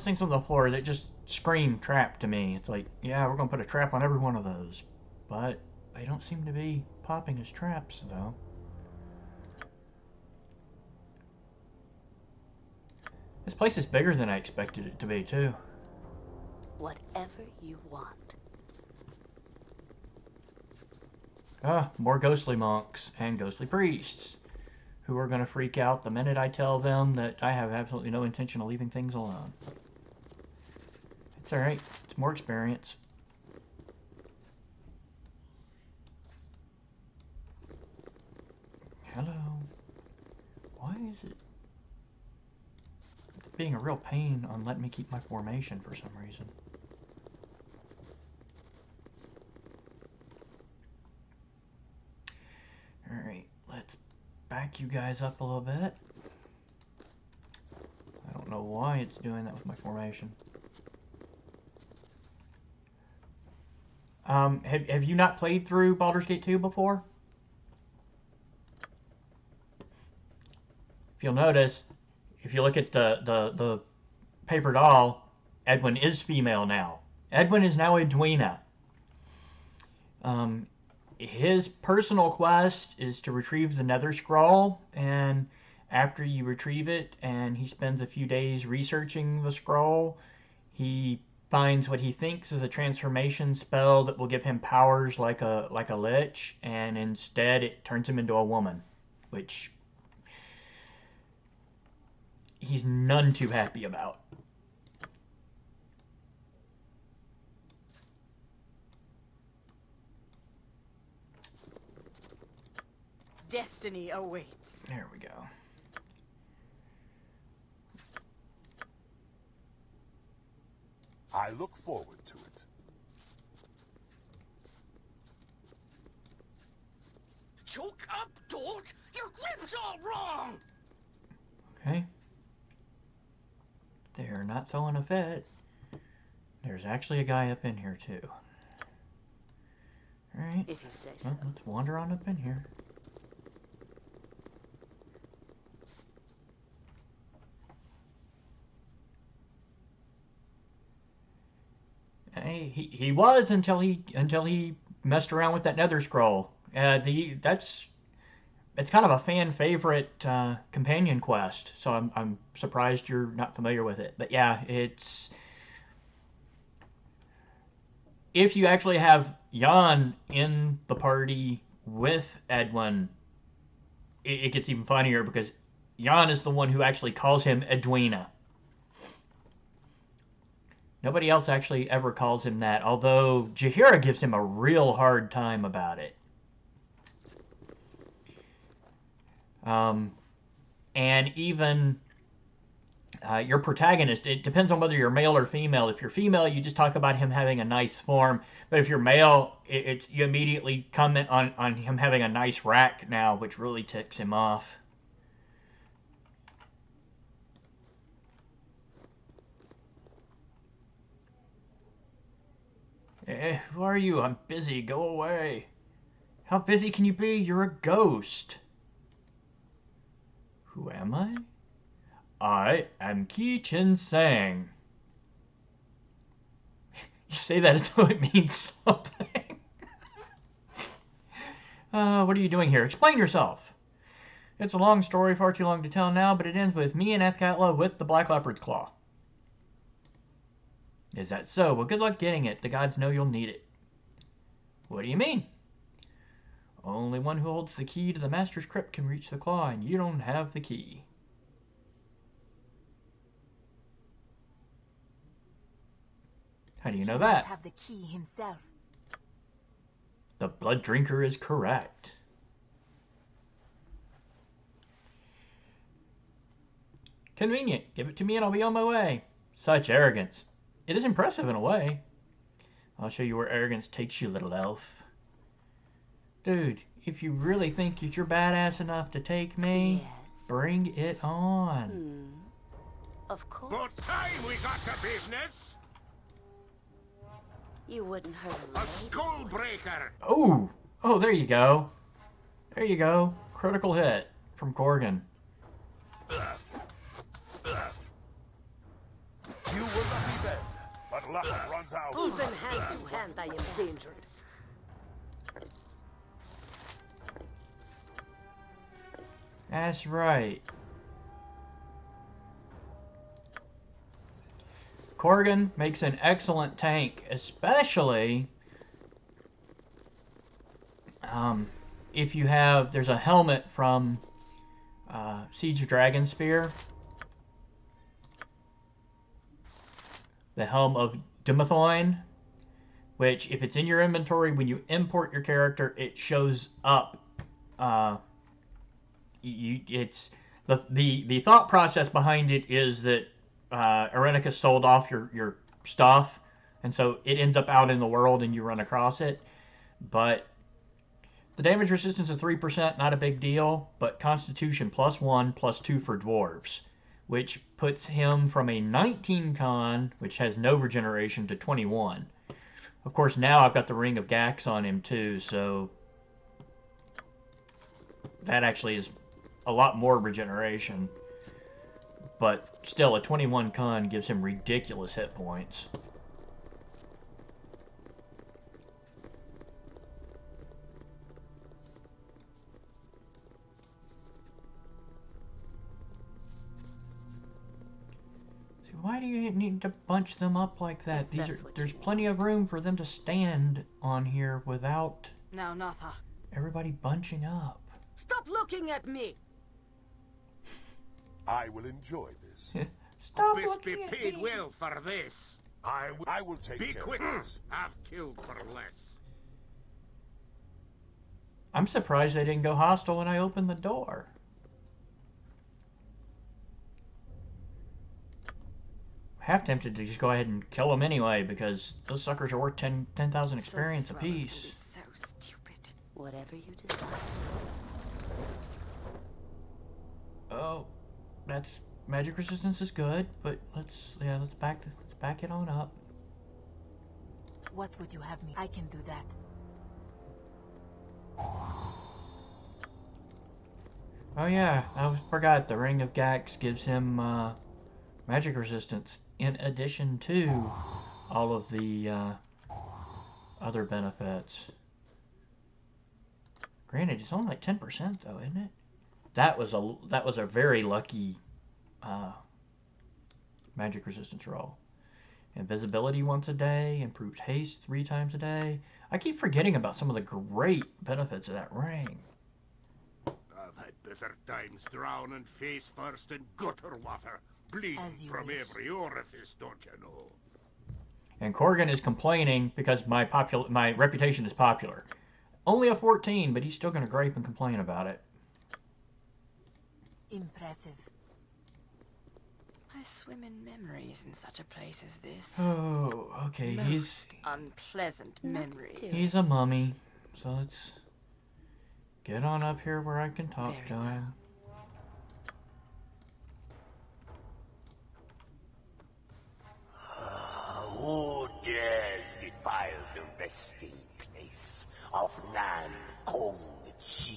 things on the floor that just scream trap to me. It's like, yeah, we're gonna put a trap on every one of those, but they don't seem to be popping as traps, though. This place is bigger than I expected it to be, too. Whatever you want. Ah, more ghostly monks and ghostly priests who are going to freak out the minute I tell them that I have absolutely no intention of leaving things alone. It's alright. It's more experience. Hello. Why is it... It's being a real pain on letting me keep my formation for some reason. Alright, let's back you guys up a little bit. I don't know why it's doing that with my formation. Have you not played through Baldur's Gate 2 before? If you'll notice, if you look at the paper doll, Edwin is female now. Edwin is now Edwina. His personal quest is to retrieve the Nether Scroll, and after you retrieve it and he spends a few days researching the scroll, he finds what he thinks is a transformation spell that will give him powers like a lich, and instead it turns him into a woman, which he's none too happy about. Destiny awaits. There we go. I look forward to it. Choke up, Dort! Your grip's all wrong! Okay. They're not throwing a fit. There's actually a guy up in here, too. Alright. If you say so. Well, let's wander on up in here. Hey, he was until he messed around with that Nether Scroll. It's kind of a fan favorite companion quest, so I'm surprised you're not familiar with it. But yeah, it's if you actually have Jan in the party with Edwin, it gets even funnier because Jan is the one who actually calls him Edwina. Nobody else actually ever calls him that, although Jaheira gives him a real hard time about it. And even your protagonist, it depends on whether you're male or female. If you're female, you just talk about him having a nice form. But if you're male, you immediately comment on him having a nice rack now, which really ticks him off. Who are you? I'm busy. Go away. How busy can you be? You're a ghost. Who am I? I am Qi Chen Sang. You say that as though it means something. What are you doing here? Explain yourself. It's a long story, far too long to tell now, but it ends with me and Athkatla with the Black Leopard's Claw. Is that so? Well, good luck getting it. The gods know you'll need it. What do you mean? Only one who holds the key to the Master's Crypt can reach the claw, and you don't have the key. How do you know that? He must have the key himself. The Blood Drinker is correct. Convenient. Give it to me and I'll be on my way. Such arrogance. It is impressive in a way. I'll show you where arrogance takes you, little elf. Dude, if you really think that you're badass enough to take me, Yes. bring it on. Of course. About time we got to business! You wouldn't hurt a A lady. skull breaker! Oh! Oh, there you go. There you go. Critical hit from Corgan. You were lucky then, but luck runs out. Even hand to hand, I am dangerous. That's right. Corgan makes an excellent tank, especially if you have, there's a helmet from Siege of Dragonspear. The Helm of Dimethorn, which if it's in your inventory, when you import your character, it shows up. It's the thought process behind it is that Irenicus sold off your stuff, and so it ends up out in the world and you run across it. But the damage resistance of 3%, not a big deal, but Constitution +1, +2 for dwarves, which puts him from a 19 con, which has no regeneration, to 21. Of course, now I've got the Ring of Gax on him too, so that actually is a lot more regeneration. But still, a 21 con gives him ridiculous hit points. See, why do you need to bunch them up like that? There's plenty of room for them to stand on here without Now, Natha. everybody bunching up. Stop looking at me! I will enjoy this. Stop Must looking be at paid me. well for this. I will take Be care quick. of this. I've killed for less. I'm surprised they didn't go hostile when I opened the door. Half tempted to just go ahead and kill them anyway, because those suckers are worth 10,000 experience apiece. So stupid. Whatever you decide. Oh, that's magic resistance is good, but let's back it on up. What would you have me? I can do that. Oh yeah, I forgot the Ring of Gax gives him magic resistance in addition to all of the other benefits. Granted, it's only like 10% though, isn't it? That was a very lucky magic resistance roll. Invisibility once a day, improved haste 3 times a day. I keep forgetting about some of the great benefits of that ring. I've had better times drowning face first in gutter water, bleeding from every orifice, don't you know? And Corgan is complaining because my reputation is popular. Only a 14, but he's still going to gripe and complain about it. Impressive. I swim in memories in such a place as this. Oh, okay, Most unpleasant memories. he's a mummy, so let's get on up here where I can talk to him. Who dares defile the resting place of Nan Kong Chi?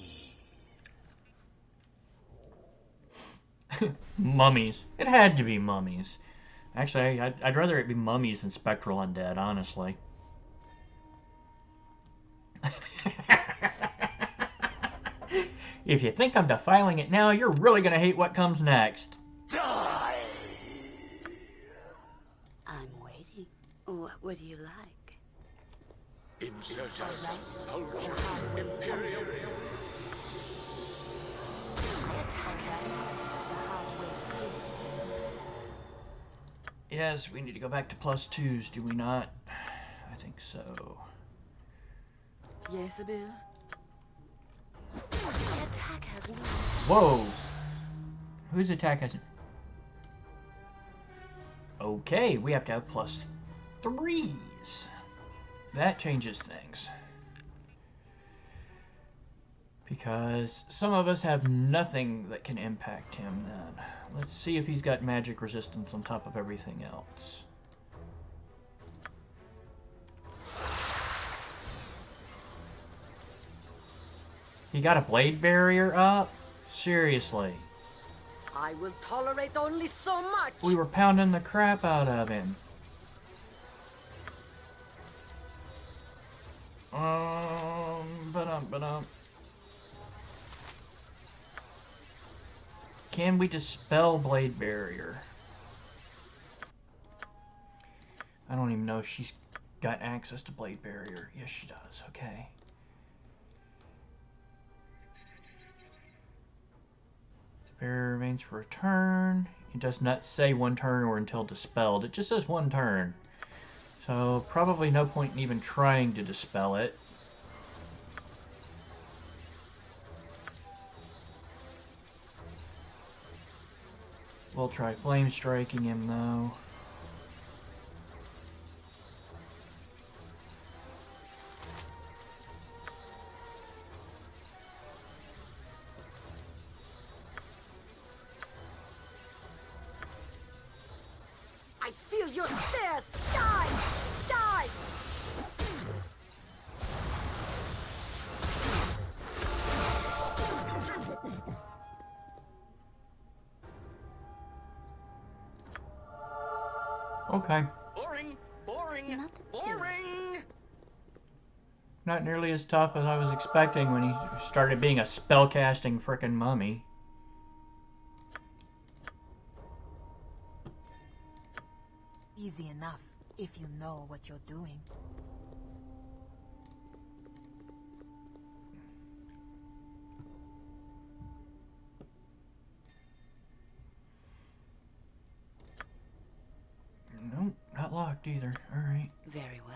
Mummies. It had to be mummies. Actually, I'd rather it be mummies than spectral undead, honestly. If you think I'm defiling it now, you're really going to hate what comes next. I'm waiting. What would you like? In Insurgents, Vulture, Imperium. Yes, we need to go back to +2s, do we not? I think so. Yes, Bill? The attack has moved. Whoa! Whose attack hasn't? Okay, we have to have +3s. That changes things. Because some of us have nothing that can impact him then. Let's see if he's got magic resistance on top of everything else. He got a blade barrier up? Seriously. I will tolerate only so much. We were pounding the crap out of him. Ba-dum. Can we dispel blade barrier? I don't even know if she's got access to blade barrier. Yes, she does. Okay. The barrier remains for a turn. It does not say 1 turn or until dispelled. It just says 1 turn. So probably no point in even trying to dispel it. We'll try flame striking him though. I feel your stairs. Die! Die! Okay. Boring! Boring! Not nearly as tough as I was expecting when he started being a spellcasting frickin' mummy. Easy enough, if you know what you're doing. Nope, not locked either. Alright. Very well.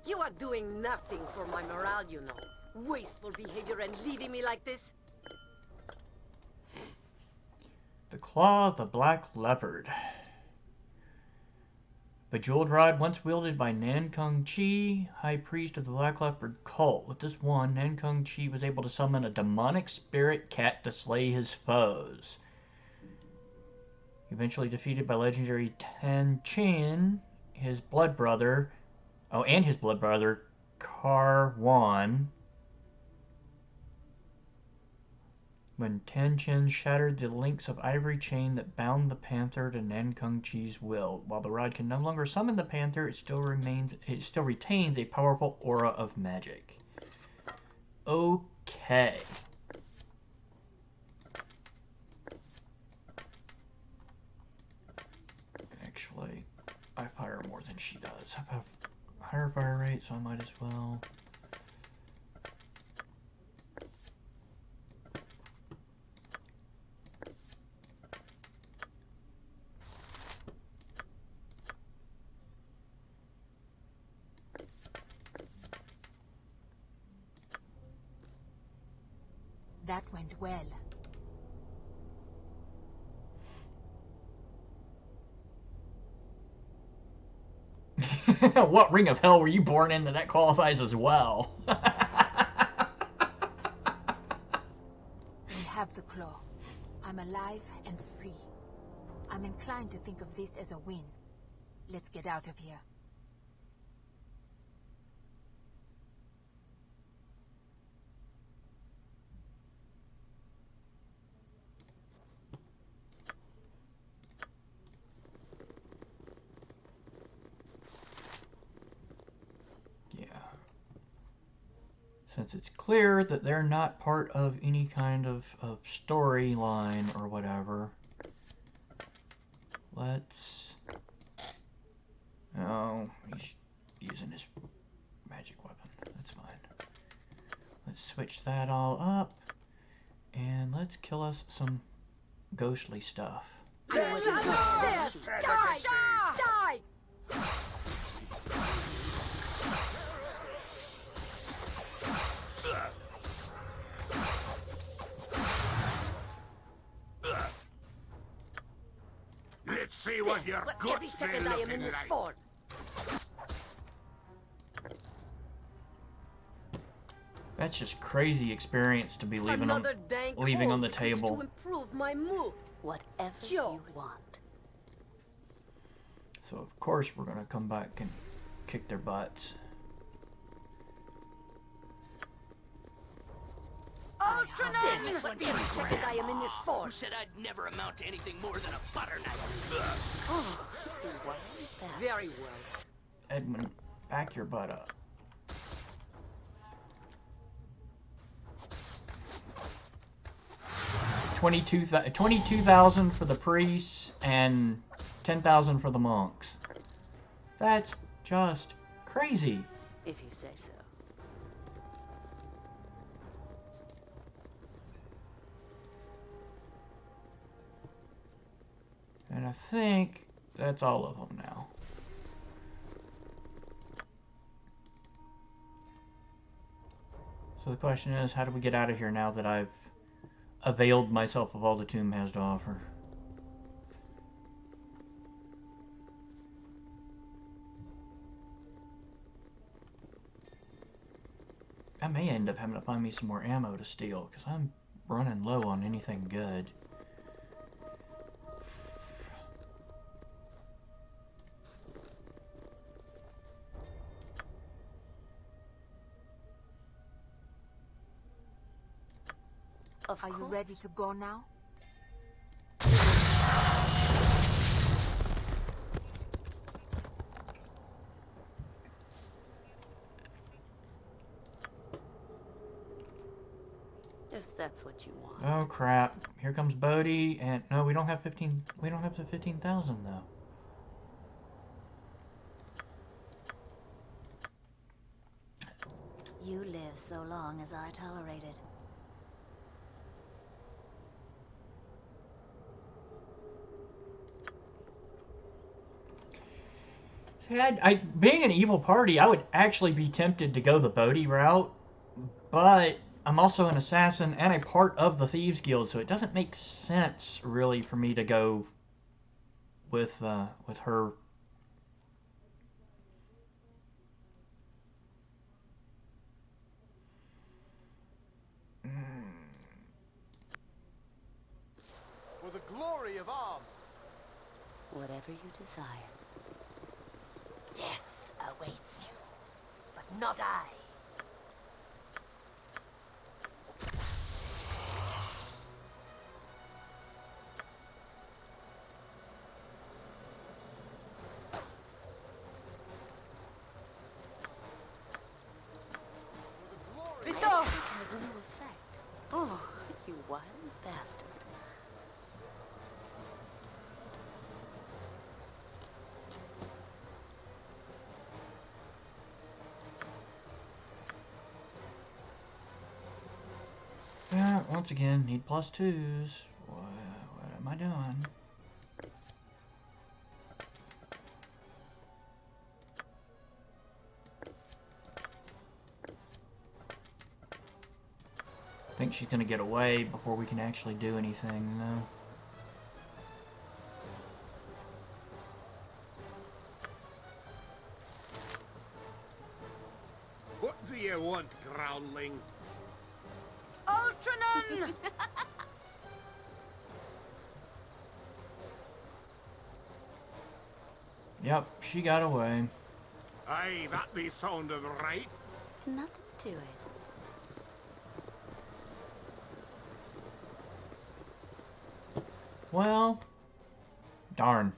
You are doing nothing for my morale, you know. Wasteful behavior and leaving me like this. The Claw of the Black Leopard. Bejeweled rod once wielded by Nankung Chi, High Priest of the Black Leopard cult. With this wand, Nankung Chi was able to summon a demonic spirit cat to slay his foes. Eventually defeated by legendary Tan Chin, his blood brother, and his blood brother, Kar Wan. When Tan Chin shattered the links of ivory chain that bound the panther to Nankung Chi's will. While the rod can no longer summon the panther, it still retains a powerful aura of magic. Okay. Actually, I fire more than she does. I have a higher fire rate, so I might as well. That went well. What ring of hell were you born in that qualifies as well? We have the claw. I'm alive and free. I'm inclined to think of this as a win. Let's get out of here. Since it's clear that they're not part of any kind of storyline or whatever, let's... Oh, he's using his magic weapon. Let's switch that all up. And let's kill us some ghostly stuff. Die! Die! Let's see what your What guts every be second I am in looking this like. fort. That's just crazy experience to be leaving Another dank on hole the with which table. to improve my mood. Whatever Joe. you want. So of course we're gonna come back and kick their butts. Ultraman! What every second I am in this fort. Who said I'd never amount to anything more than a butter knife? Oh, very well. Edmund, back your butt up. $22,000 for the priests and 10,000 for the monks. That's just crazy. If you say so. And I think that's all of them now. So the question is, how do we get out of here now that I've availed myself of all the tomb has to offer? I may end up having to find me some more ammo to steal, because I'm running low on anything good. Are you ready to go now? If that's what you want. Oh crap! Here comes Bodhi, and no, we don't have 15. We don't have the 15,000 though. You live so long as I tolerate it. Being an evil party, I would actually be tempted to go the Bodhi route, but I'm also an assassin and a part of the Thieves Guild, so it doesn't make sense really for me to go with her. For the glory of Arm. Whatever you desire. Death awaits you, but not I. It has no effect. Oh, you wild bastard. Yeah, once again, need +2s. What am I doing? I think she's gonna get away before we can actually do anything, though. What do you want, groundling? Ultraman! Yep, she got away. Aye, that be sounding right. Nothing to it. Well, darn.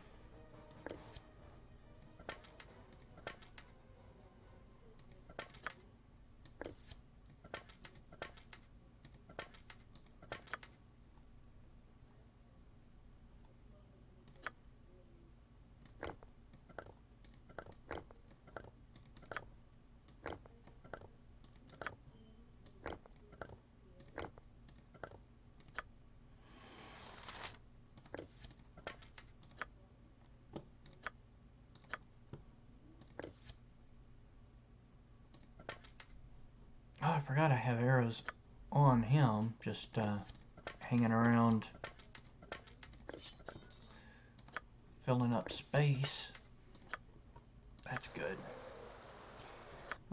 forgot I have arrows on him, just hanging around, filling up space. That's good.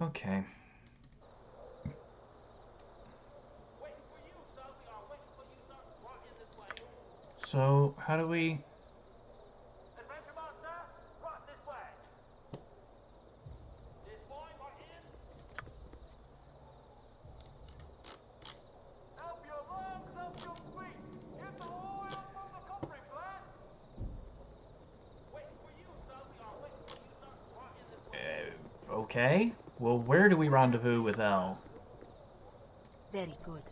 Okay. So, how do we... Okay. Well, where do we rendezvous with Elle? Very good.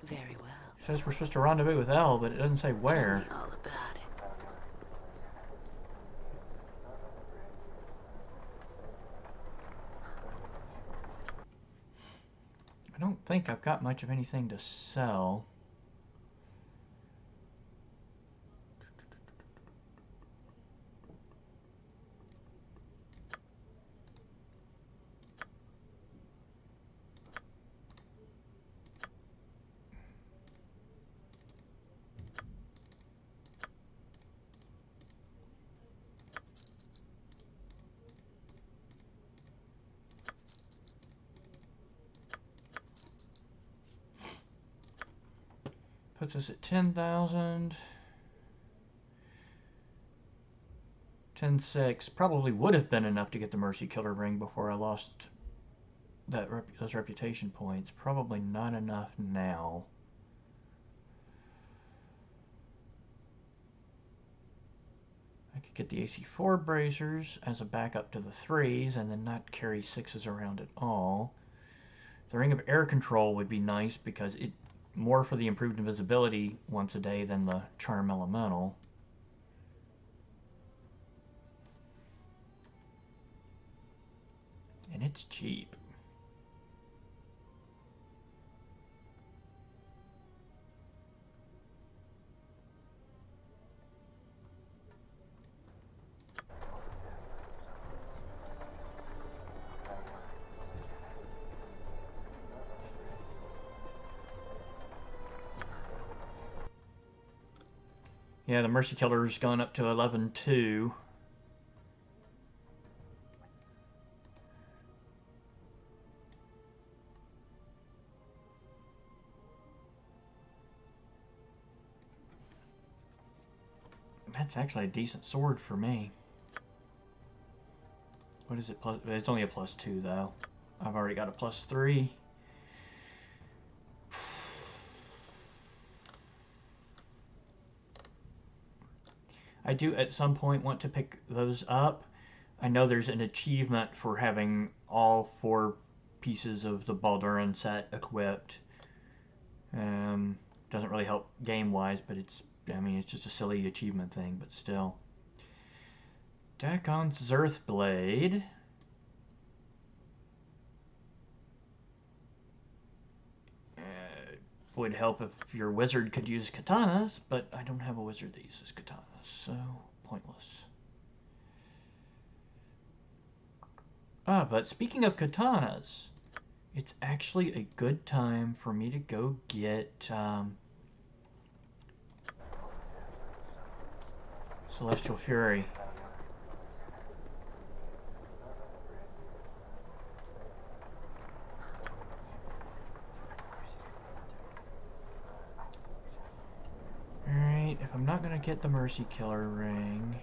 Very well. It says we're supposed to rendezvous with Elle, but it doesn't say where. Tell me all about it. I don't think I've got much of anything to sell. Puts us at 10,000. 10,600 probably would have been enough to get the Mercy Killer ring before I lost those reputation points. Probably not enough now. I could get the AC4 bracers as a backup to the 3s and then not carry 6s around at all. The Ring of Air Control would be nice because it more for the improved invisibility once a day than the Charm Elemental. And it's cheap. Yeah, the Mercy Killer's gone up to 11.2. That's actually a decent sword for me. What is it? Plus, it's only a +2 though. I've already got a +3. I do at some point want to pick those up. I know there's an achievement for having all 4 pieces of the Baldur set equipped. Doesn't really help game-wise, but it's just a silly achievement thing, but still. Dakon's Zerth Blade. Would help if your wizard could use katanas, but I don't have a wizard that uses katanas, so pointless. But speaking of katanas, it's actually a good time for me to go get Celestial Fury. Alright, if I'm not gonna get the Mercy Killer ring...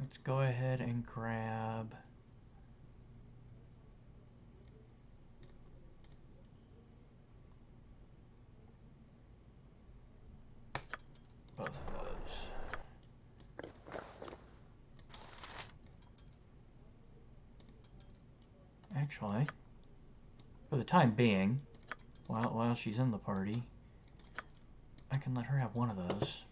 Let's go ahead and grab... both of those. Actually, for the time being, while she's in the party, I can let her have one of those.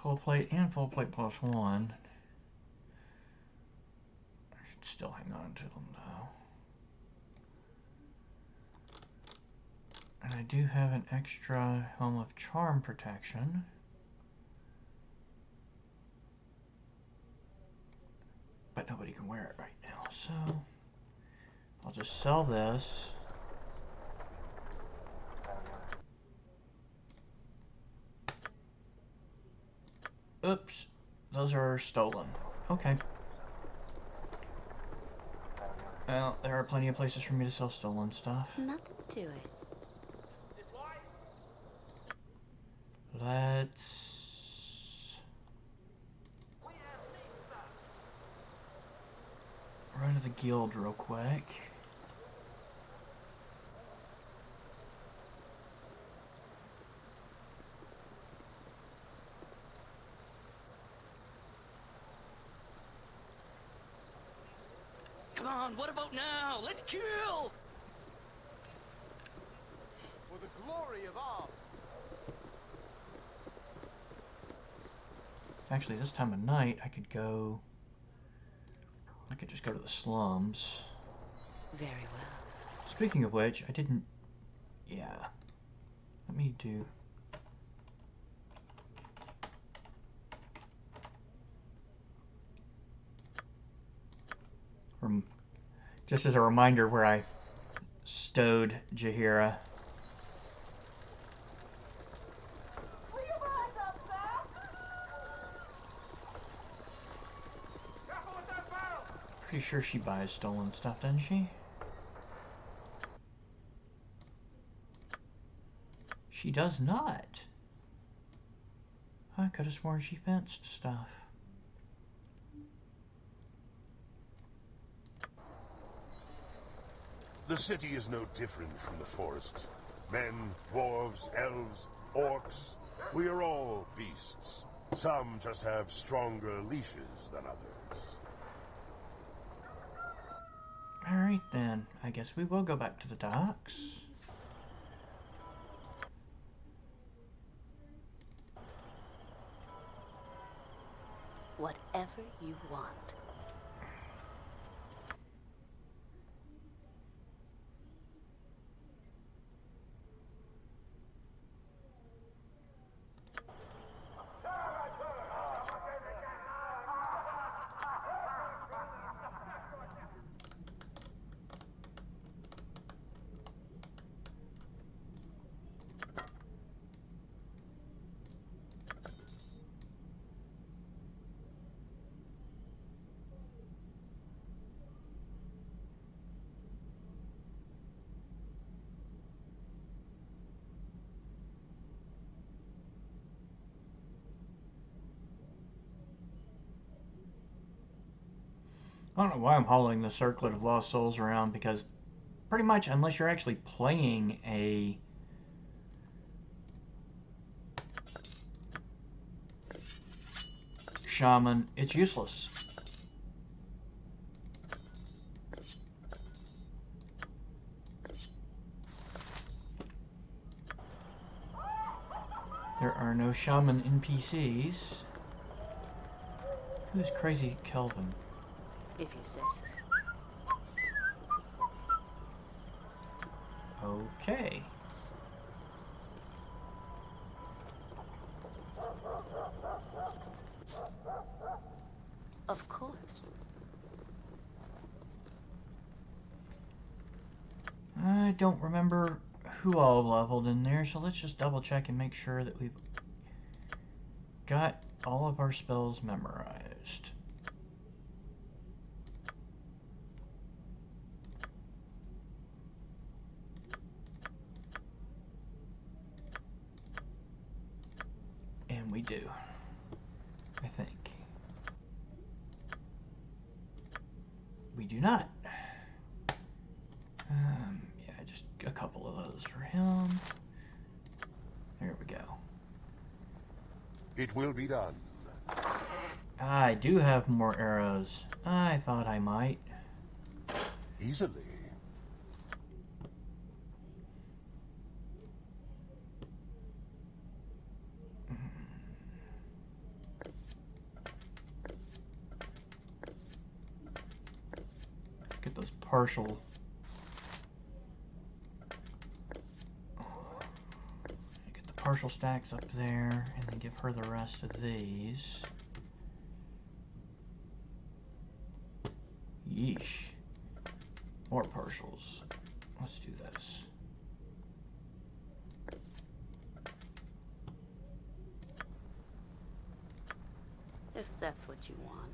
Full plate and full plate plus one. I should still hang on to them though. And I do have an extra Helm of Charm protection. But nobody can wear it right now, so I'll just sell this. Oops, those are stolen. Okay. Well, there are plenty of places for me to sell stolen stuff. Nothing to it. Let's run to the guild real quick. Come on, what about now? Let's kill! For the glory of all. Actually, this time of night, I could just go to the slums. Very well. Speaking of which, I didn't... Yeah. Let me do... Just as a reminder where I stowed Jaheira. Pretty sure she buys stolen stuff, doesn't she? She does not. I could have sworn she fenced stuff. The city is no different from the forest. Men, dwarves, elves, orcs, we are all beasts. Some just have stronger leashes than others. Alright then, I guess we will go back to the docks. Whatever you want. I don't know why I'm hauling the Circlet of Lost Souls around, because pretty much unless you're actually playing a shaman, it's useless. There are no shaman NPCs. Who's Crazy Kelvin? If you say so. Okay. Of course. I don't remember who all leveled in there, so let's just double check and make sure that we've got all of our spells memorized. And we do, I think. We do not. Yeah, just a couple of those for him. There we go. It will be done. I do have more arrows. I thought I might. Easily. partial. Get the partial stacks up there, and then give her the rest of these. Yeesh. More partials. Let's do this. If that's what you want.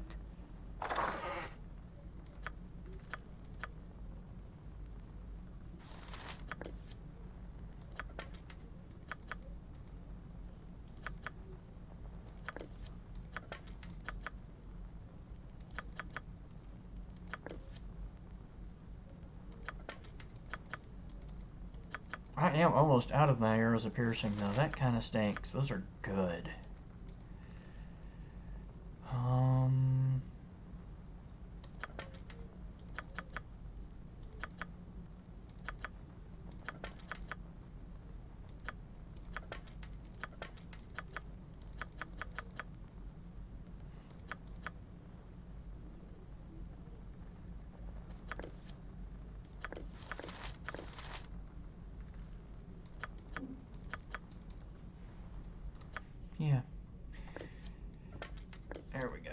I am almost out of my arrows of piercing, though. That kind of stinks. Those are good. Yeah. There we go.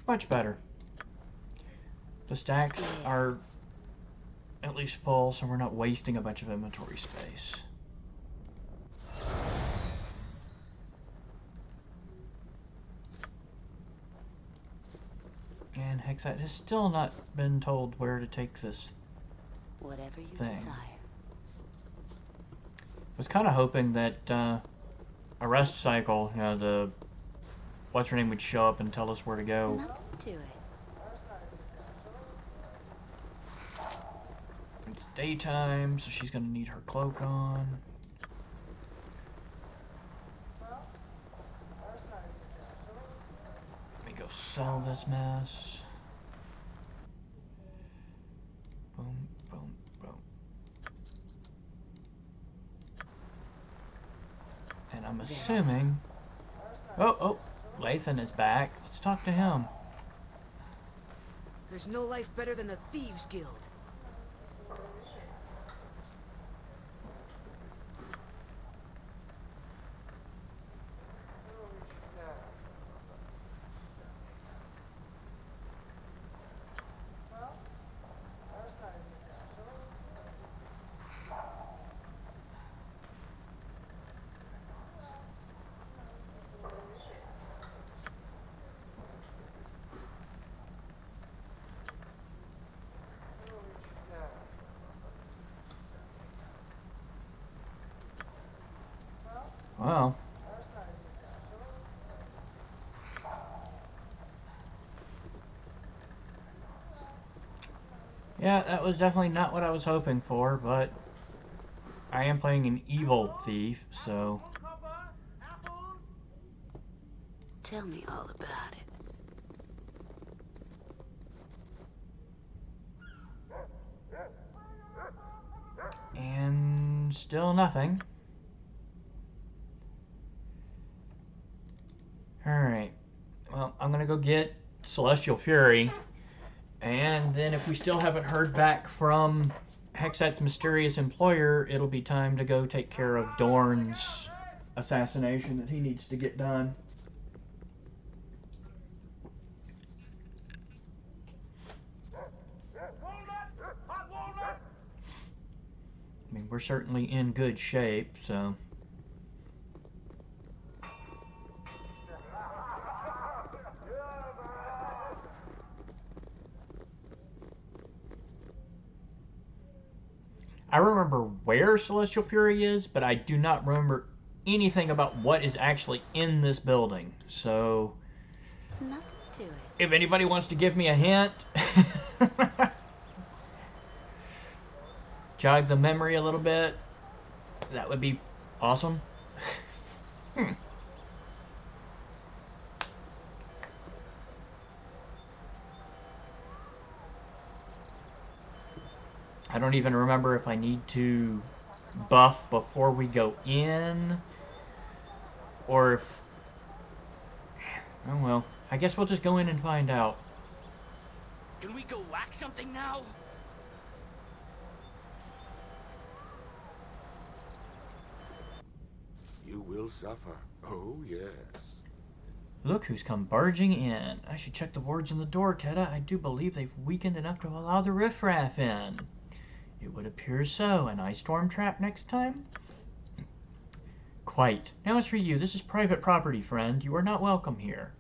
Much better. The stacks are at least full, so we're not wasting a bunch of inventory space. And Hexite has still not been told where to take this Whatever you thing. desire. Was kind of hoping that a rest cycle, you know, the what's her name would show up and tell us where to go. Nothing to it. It's daytime, so she's gonna need her cloak on. Let me go sell this mess. Boom, boom, boom. And I'm assuming... Oh, Lathan is back. Let's talk to him. There's no life better than the Thieves Guild. Well. Yeah, that was definitely not what I was hoping for, but I am playing an evil thief, so... Tell me all about it. And still nothing. Alright. Well, I'm gonna go get Celestial Fury. And then if we still haven't heard back from Hexite's mysterious employer, it'll be time to go take care of Dorn's assassination that he needs to get done. I mean, we're certainly in good shape, so... I remember where Celestial Fury is, but I do not remember anything about what is actually in this building. So, Nothing to it. if anybody wants to give me a hint... jog the memory a little bit, that would be awesome. I don't even remember if I need to buff before we go in, or if... Oh well, I guess we'll just go in and find out. Can we go whack something now? You will suffer. Oh, yes. Look who's come barging in. I should check the wards in the door, Keta. I do believe they've weakened enough to allow the riffraff in. It would appear so. An ice storm trap next time? Quite. Now as for you, this is private property, friend. You are not welcome here.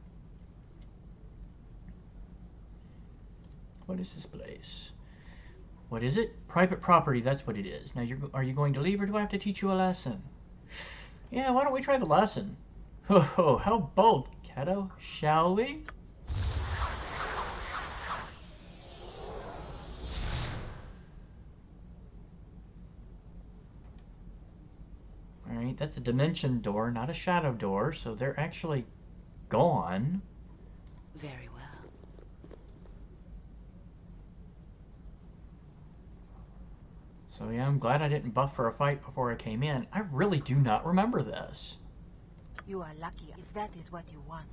What is this place? What is it? Private property, that's what it is. Now, are you going to leave, or do I have to teach you a lesson? Yeah, why don't we try the lesson? Oh, how bold, Kato. Shall we? Alright, that's a dimension door, not a shadow door, so they're actually gone. Very well. So yeah, I'm glad I didn't buff for a fight before I came in. I really do not remember this. You are lucky if that is what you want.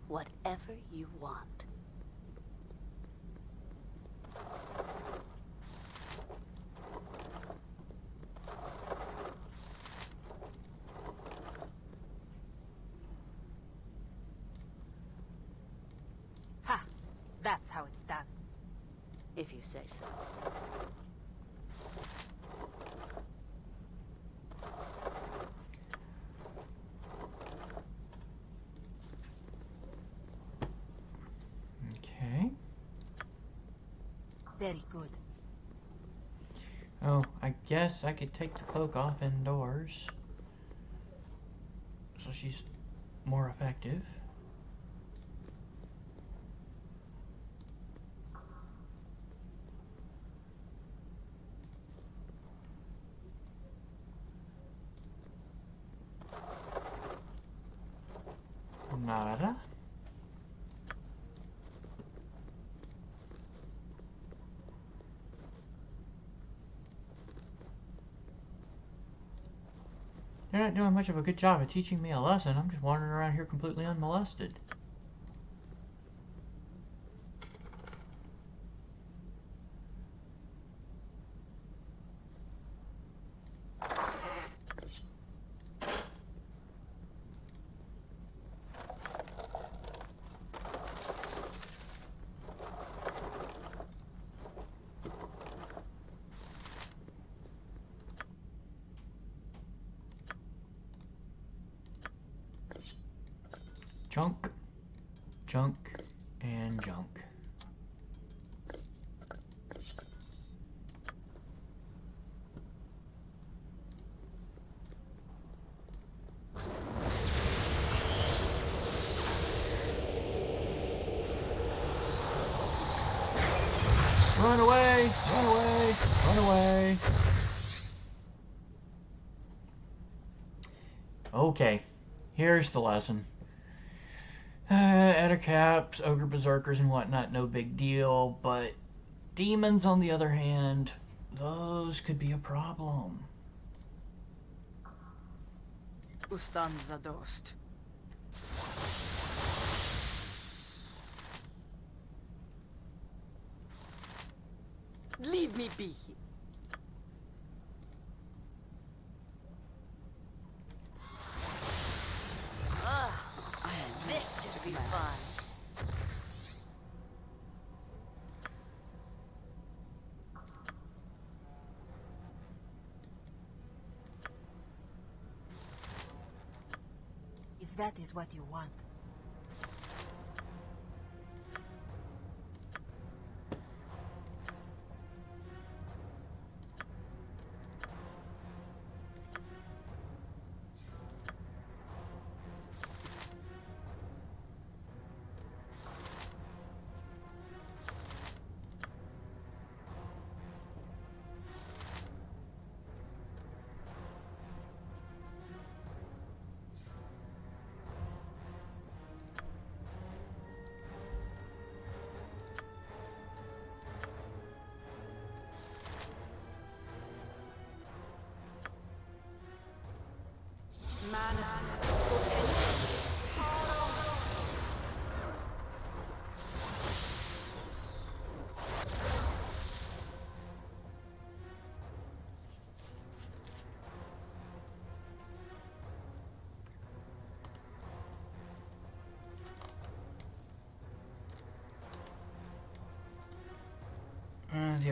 Whatever you want. Ha! That's how it's done. If you say so. Okay. Very good. Oh, I guess I could take the cloak off indoors. So she's more effective. Nada. You're not doing much of a good job of teaching me a lesson. I'm just wandering around here completely unmolested. Junk, junk, and junk. Run away! Run away! Run away! Okay, here's the lesson. Ettercaps, ogre berserkers, and whatnot, no big deal, but demons, on the other hand, those could be a problem. Ustanza dost. Leave me be. This should be fun. If that is what you want.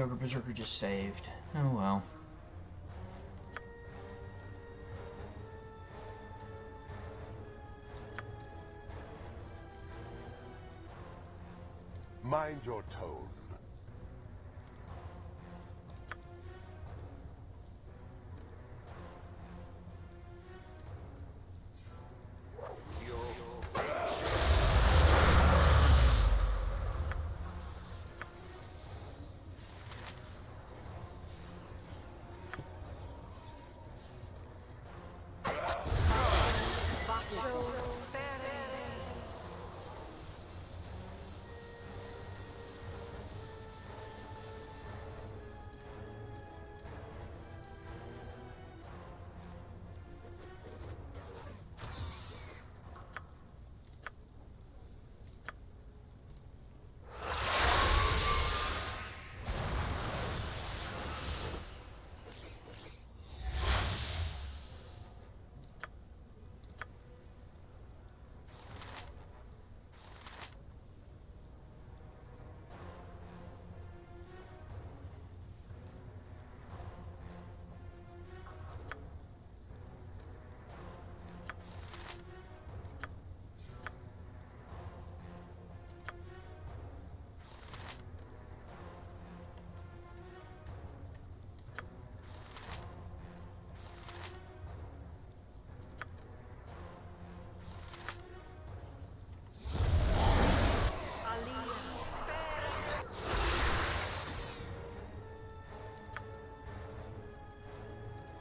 Ogre Berserker just saved. Oh well. Mind your tone.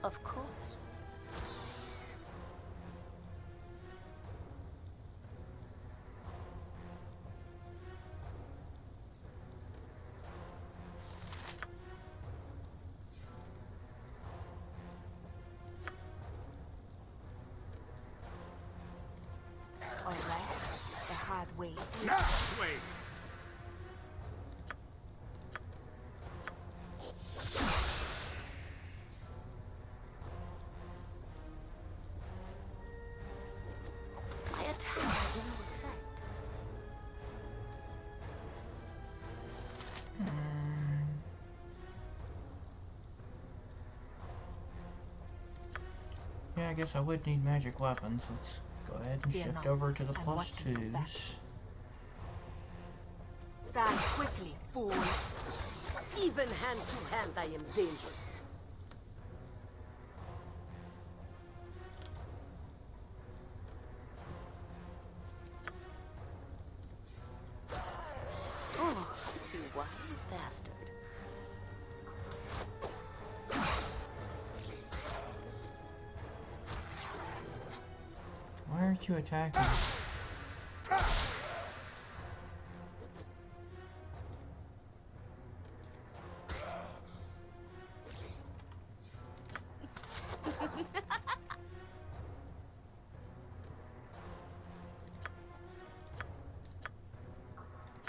Of course. All right, the hard way. Last way. My attack has no effect. Yeah, I guess I would need magic weapons. Let's go ahead and Fear shift not. over to the I'm plus watching your back. 2s. Die quickly, fool. Even hand to hand, I am dangerous. Oh, you wild bastard. Why aren't you attacking?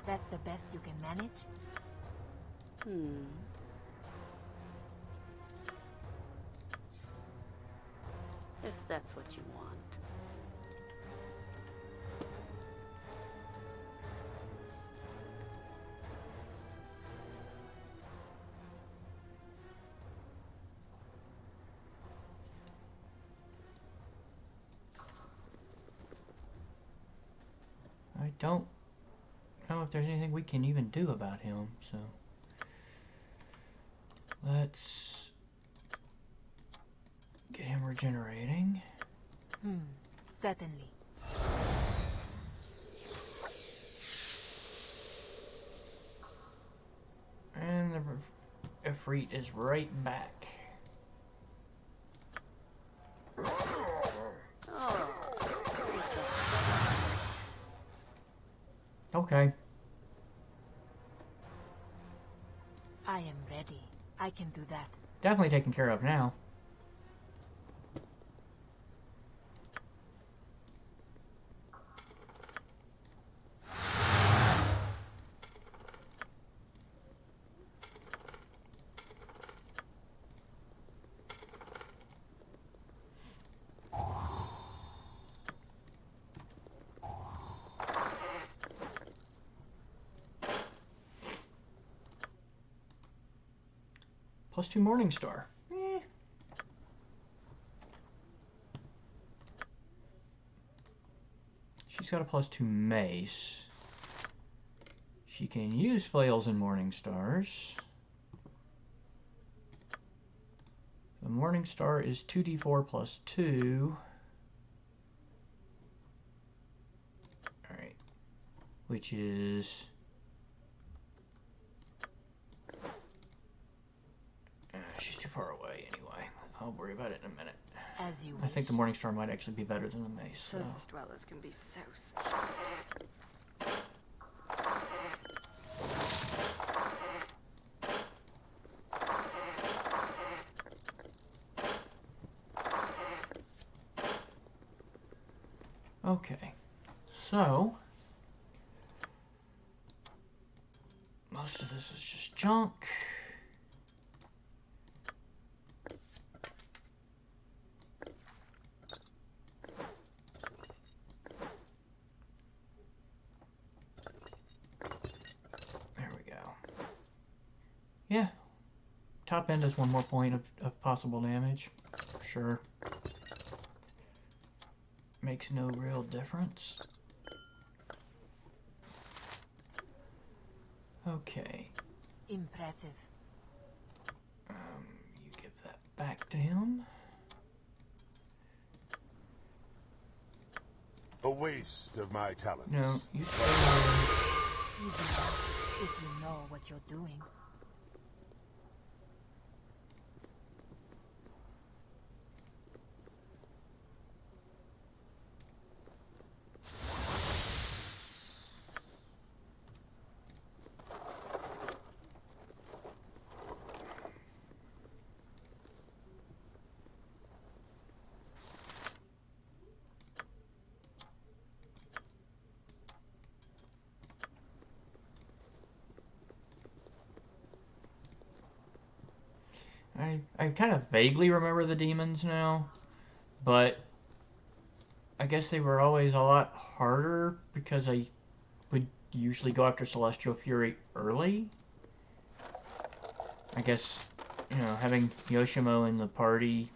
That's the best you can manage? If that's what you want. I don't know if there's anything we can even do about him, so let's get him regenerating. Certainly. And the Ifrit is right back. Okay. I am ready. I can do that. Definitely taken care of now. +2 Morning Star. Eh. She's got a +2 Mace. She can use flails and Morning Stars. The Morning Star is 2d4 + 2. Alright. Which is... she's too far away anyway. I'll worry about it in a minute. As you I think the Morning Star might actually be better than the Mace. Surface dwellers can be so stupid. Okay, so most of this is just junk. There we go. Yeah, top end is 1 more point of possible damage. Sure. Makes no real difference. Okay. Impressive. You give that back to him. A waste of my talents. No, you Easy if you know what you're doing. I kind of vaguely remember the demons now, but I guess they were always a lot harder because I would usually go after Celestial Fury early. I guess, you know, having Yoshimo in the party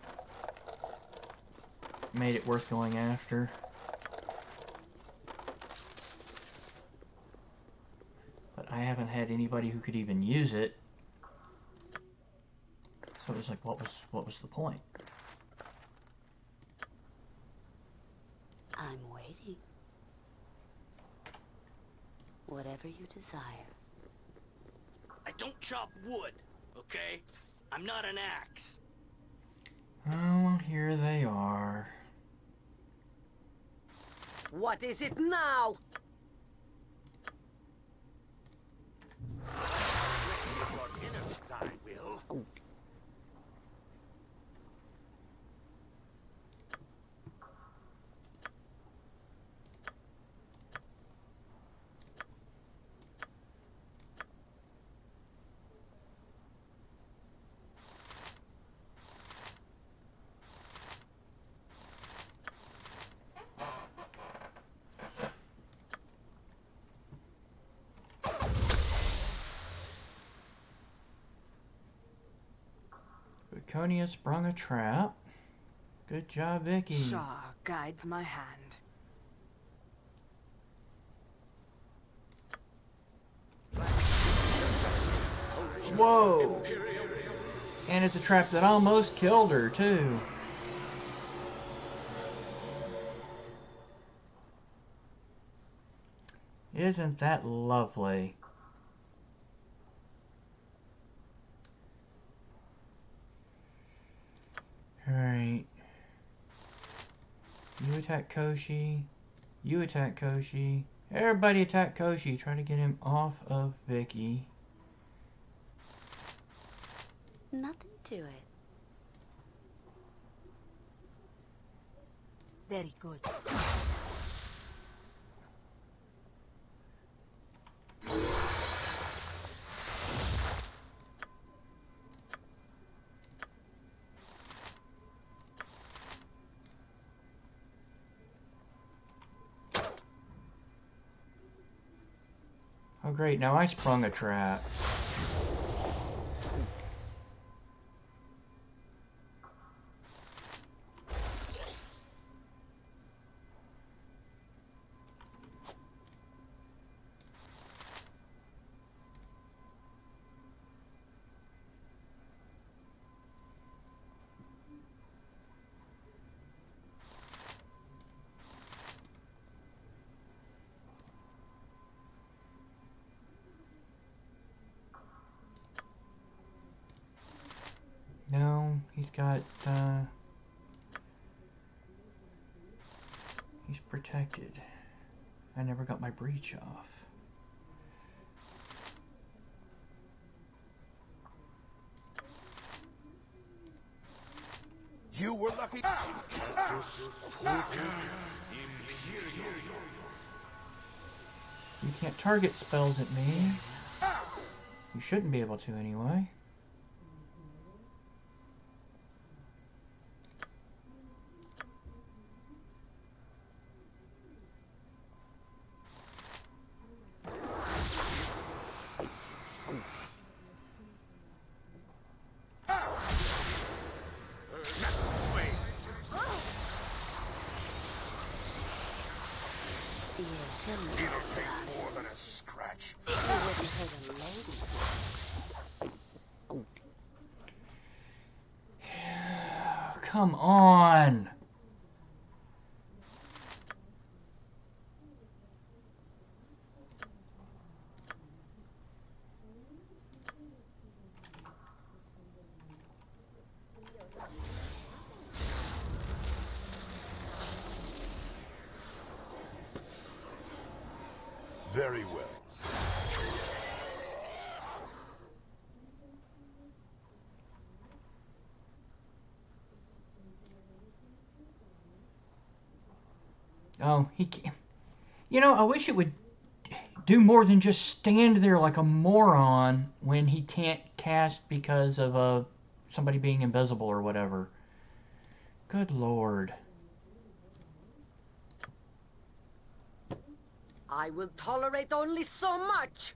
made it worth going after. But I haven't had anybody who could even use it. So it was like, what was the point? I'm waiting. Whatever you desire. I don't chop wood, okay? I'm not an axe. Oh, here they are. What is it now? I will. Laconia sprung a trap. Good job, Vicky. Shaw guides my hand. Whoa! And it's a trap that almost killed her, too. Isn't that lovely? Alright. You attack Koshi. You attack Koshi. Everybody attack Koshi. Try to get him off of Vicky. Nothing to it. Very good. Oh great, now I sprung a trap. but, he's protected. I never got my breach off. You were lucky. You can't target spells at me. You shouldn't be able to anyway. It'll take more than a scratch. Come on! Very well. Oh, he can't. You know, I wish it would do more than just stand there like a moron when he can't cast because of somebody being invisible or whatever. Good Lord. I will tolerate only so much.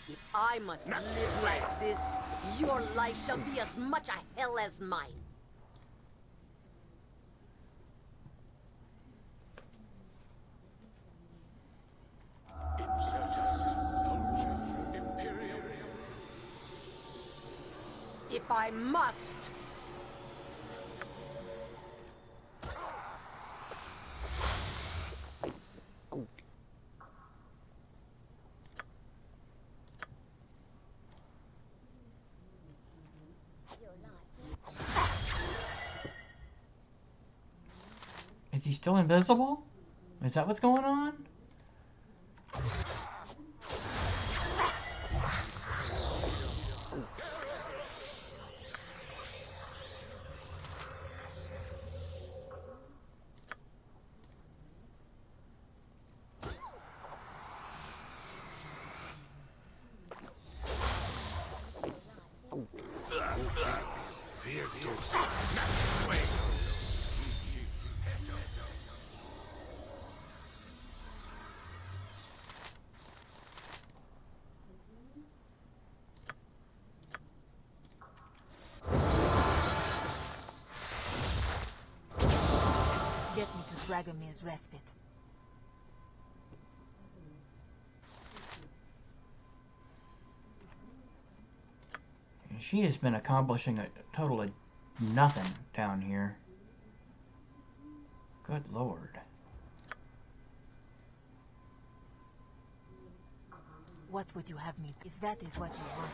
If I must live like this, your life shall be as much a hell as mine. If I must. Is he still invisible? Is that what's going on? Get me to Dragomir's respite. She has been accomplishing a total of nothing down here. Good Lord. What would you have me, if that is what you want?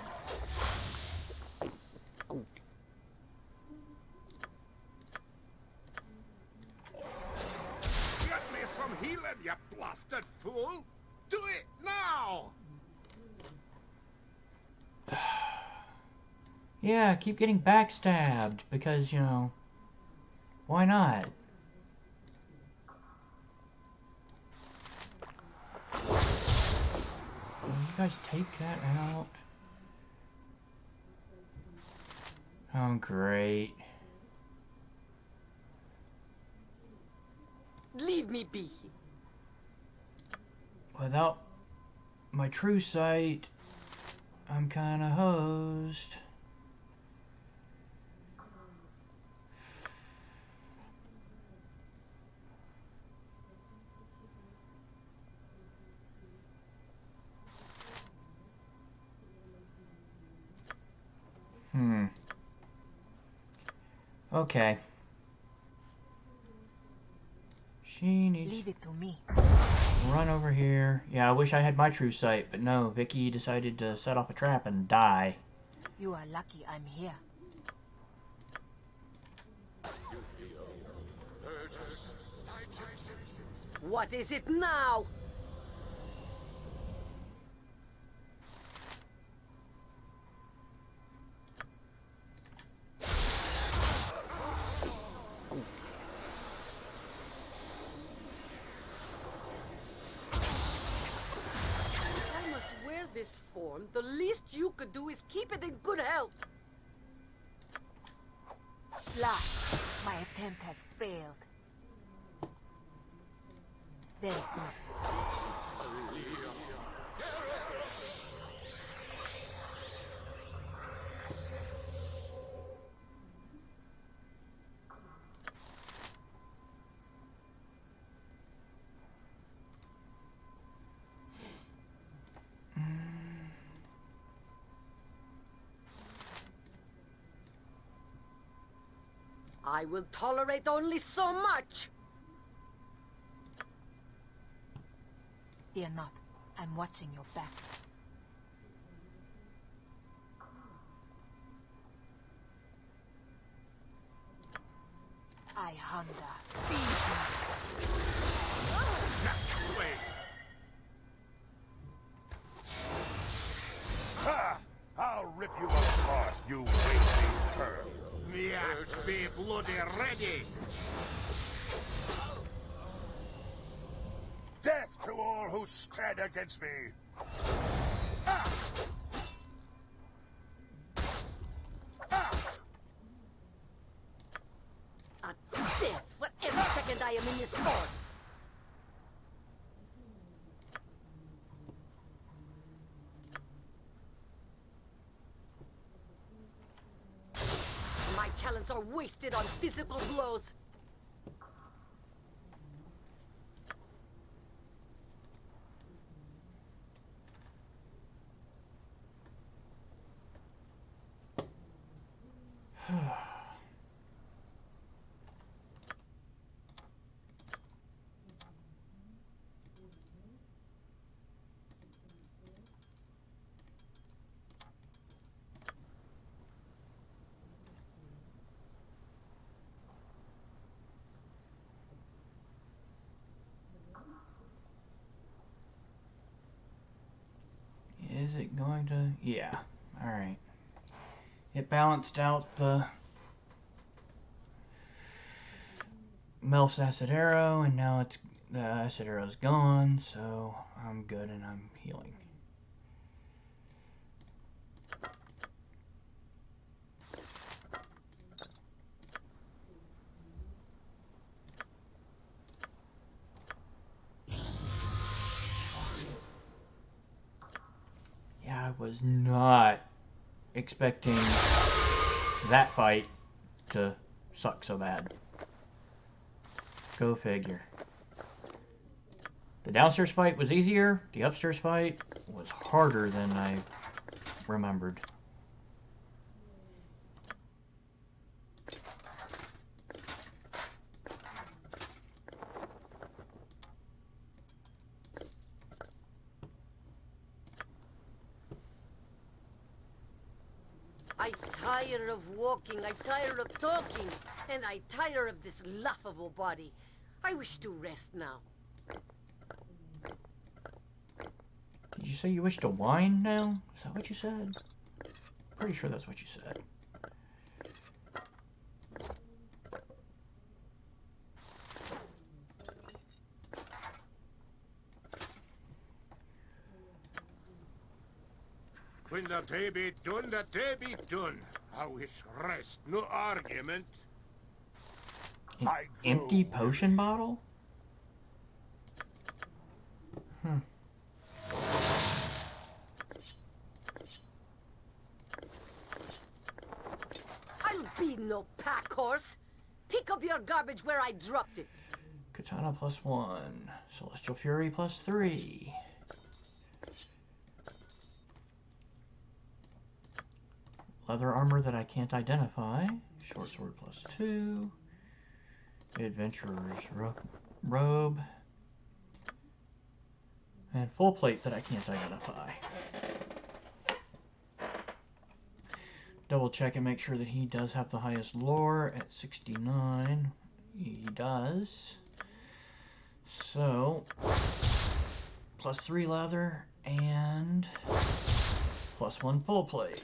Get me some healing, you blasted fool! Do it now! Yeah, keep getting backstabbed because, you know, why not? Will you guys take that out? Oh, great. Leave me be. Without my true sight, I'm kinda hosed. Okay. She needs... Leave it to me. run over here. Yeah, I wish I had my true sight, but no, Vicky decided to set off a trap and die. You are lucky I'm here. What is it now? This form, the least you could do is keep it in good health. Flash, my attempt has failed. Very good. I will tolerate only so much. Fear not. I'm watching your back. I hunger. Feed me. Ha! I'll rip you apart, you wasting pearl. Yes, be bloody ready! Death to all who stand against me! A death for every second I am in this form. My talents are wasted on physical blows. Is it going to? Yeah. Alright. It balanced out the Melf's acid arrow, and now it's the acid arrow's gone, so I'm good and I'm healing. Yeah, I was not expecting that fight to suck so bad. Go figure. The downstairs fight was easier. The upstairs fight was harder than I remembered. I tire of walking, I tire of talking, and I tire of this laughable body. I wish to rest now. Did you say you wish to whine now? Is that what you said? Pretty sure that's what you said. When the day be done, the day be done. I wish rest, no argument. An empty potion bottle? I'll be no pack horse. Pick up your garbage where I dropped it. Katana +1. Celestial Fury +3. Leather armor that I can't identify. Short sword +2. Adventurer's robe. And full plate that I can't identify. Double check and make sure that he does have the highest lore at 69. He does. So, +3 leather and +1 full plate.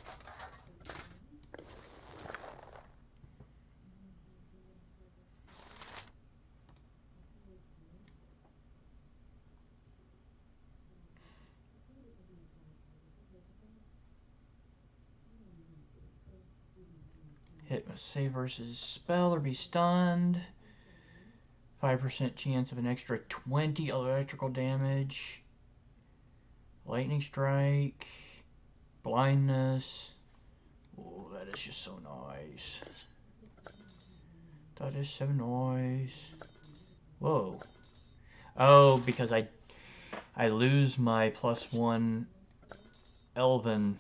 Hit with save versus spell or be stunned. 5% chance of an extra 20 electrical damage. Lightning strike. Blindness. Oh, that is just so nice. That is so nice. Whoa. Oh, because I lose my +1 elven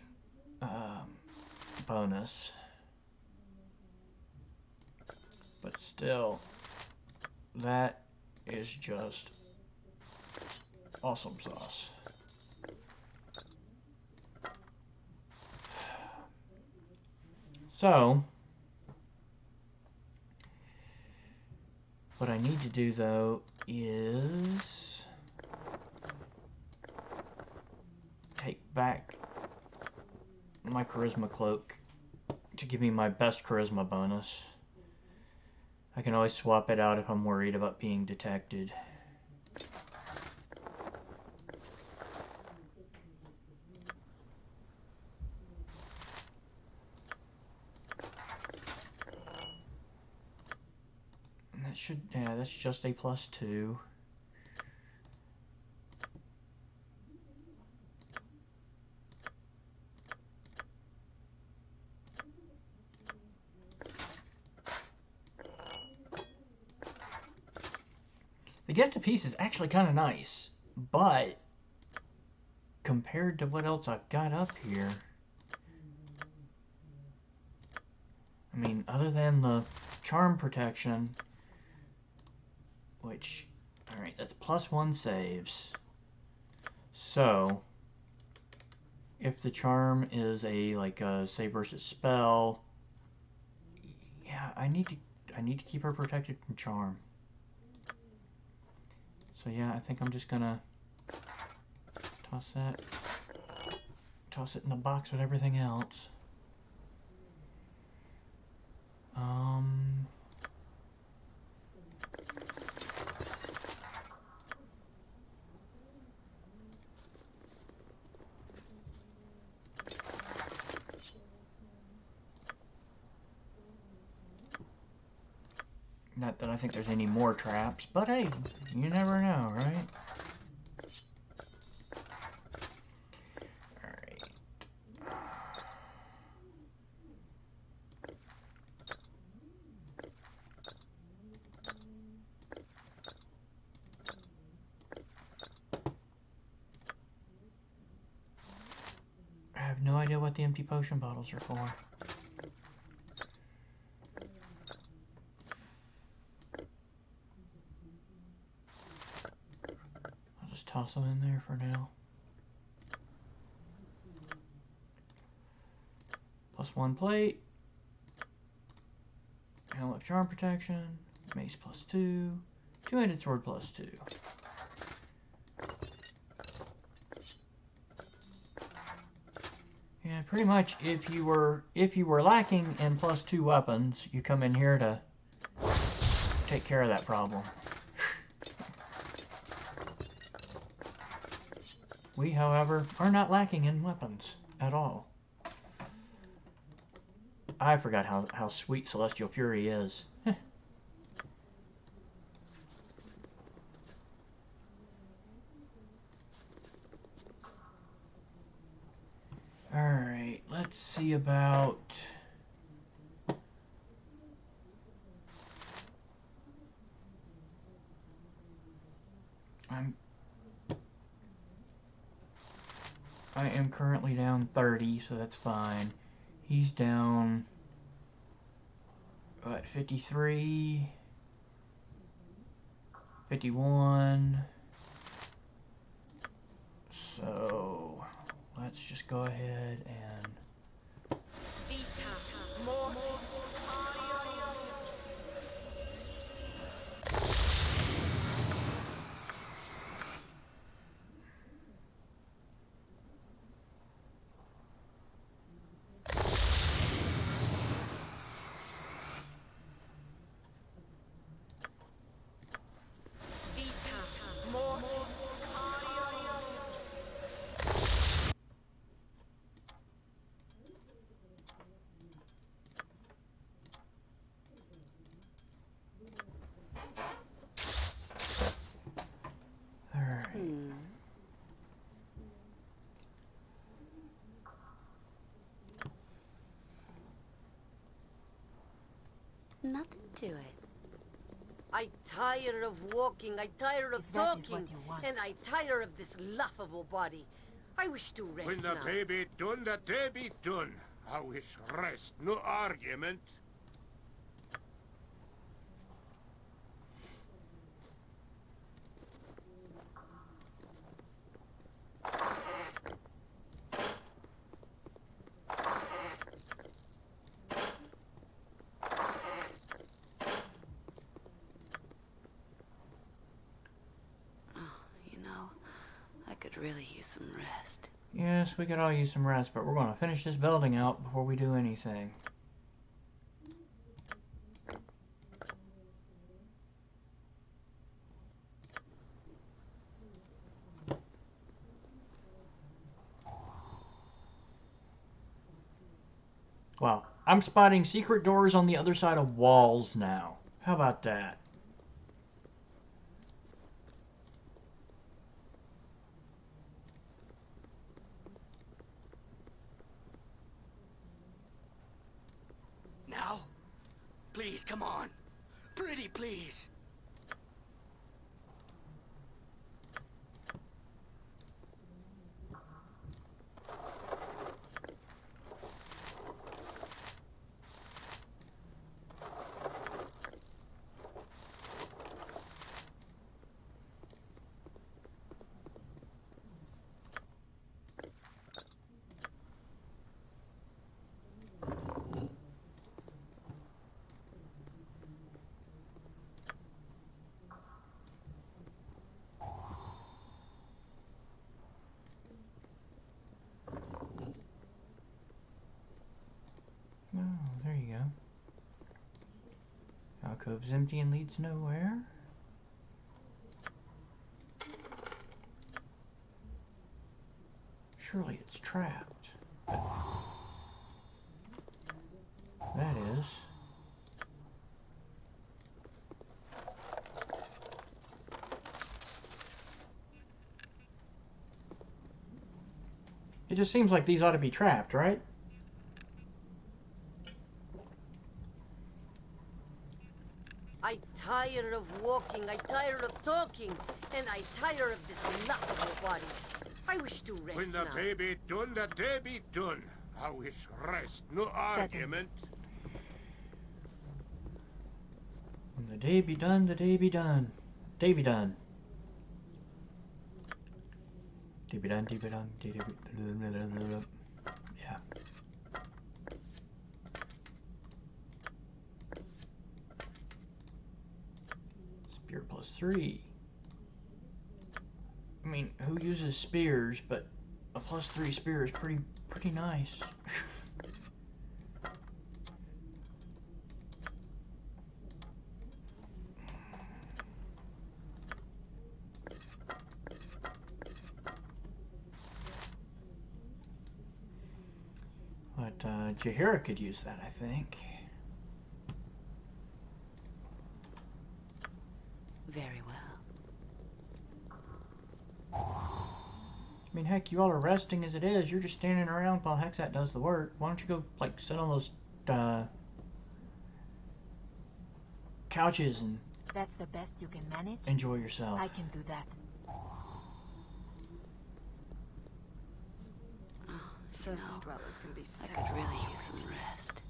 bonus. But still, that is just awesome sauce. So, what I need to do though is take back my charisma cloak to give me my best charisma bonus. I can always swap it out if I'm worried about being detected. And that should, yeah, that's just a +2. The gift of peace is actually kind of nice, but compared to what else I've got up here, I mean, other than the charm protection, which, alright, that's +1 saves. So, if the charm is a, like, a save versus spell, yeah, I need to keep her protected from charm. So yeah, I think I'm just gonna toss it in a box with everything else. Not that I think there's any more traps, but hey, you never know, right? Alright. I have no idea what the empty potion bottles are for. Toss them in there for now. +1 plate. Helmet of charm protection. Mace +2. Two-handed sword +2. Yeah, pretty much if you were lacking in +2 weapons, you come in here to take care of that problem. We, however, are not lacking in weapons at all. I forgot how sweet Celestial Fury is. Alright, let's see about... I am currently down 30, so that's fine. He's down, what, 53, 51, So let's just go ahead and Nothing to it. I tire of walking, I tire of talking, and I tire of this laughable body. I wish to rest When the now. day be done, the day be done. I wish rest, no argument. Could really use some rest. yes, we could all use some rest, but we're going to finish this building out before we do anything. Wow, I'm spotting secret doors on the other side of walls now. How about that? Now? Please, come on. Pretty, please. Oh, there you go. Alcove's empty and leads nowhere. Surely it's trapped. That is. It just seems like these ought to be trapped, right? I tire of walking, I tire of talking, and I tire of this laughable body. I wish to rest When the now. day be done, the day be done. I wish rest, no argument. When the day be done, the day be done. Day be done. Day be done, day be done, day be done. Yeah. Spear +3. I mean, who uses spears, but a +3 spear is pretty nice. But Jaheira could use that, I think. Very well. I mean, heck, you all are resting as it is. You're just standing around while Hexat does the work. Why don't you go, like, sit on those couches and That's the best you can manage? enjoy yourself? I can do that. Surface dwellers can be so I could really use some rest.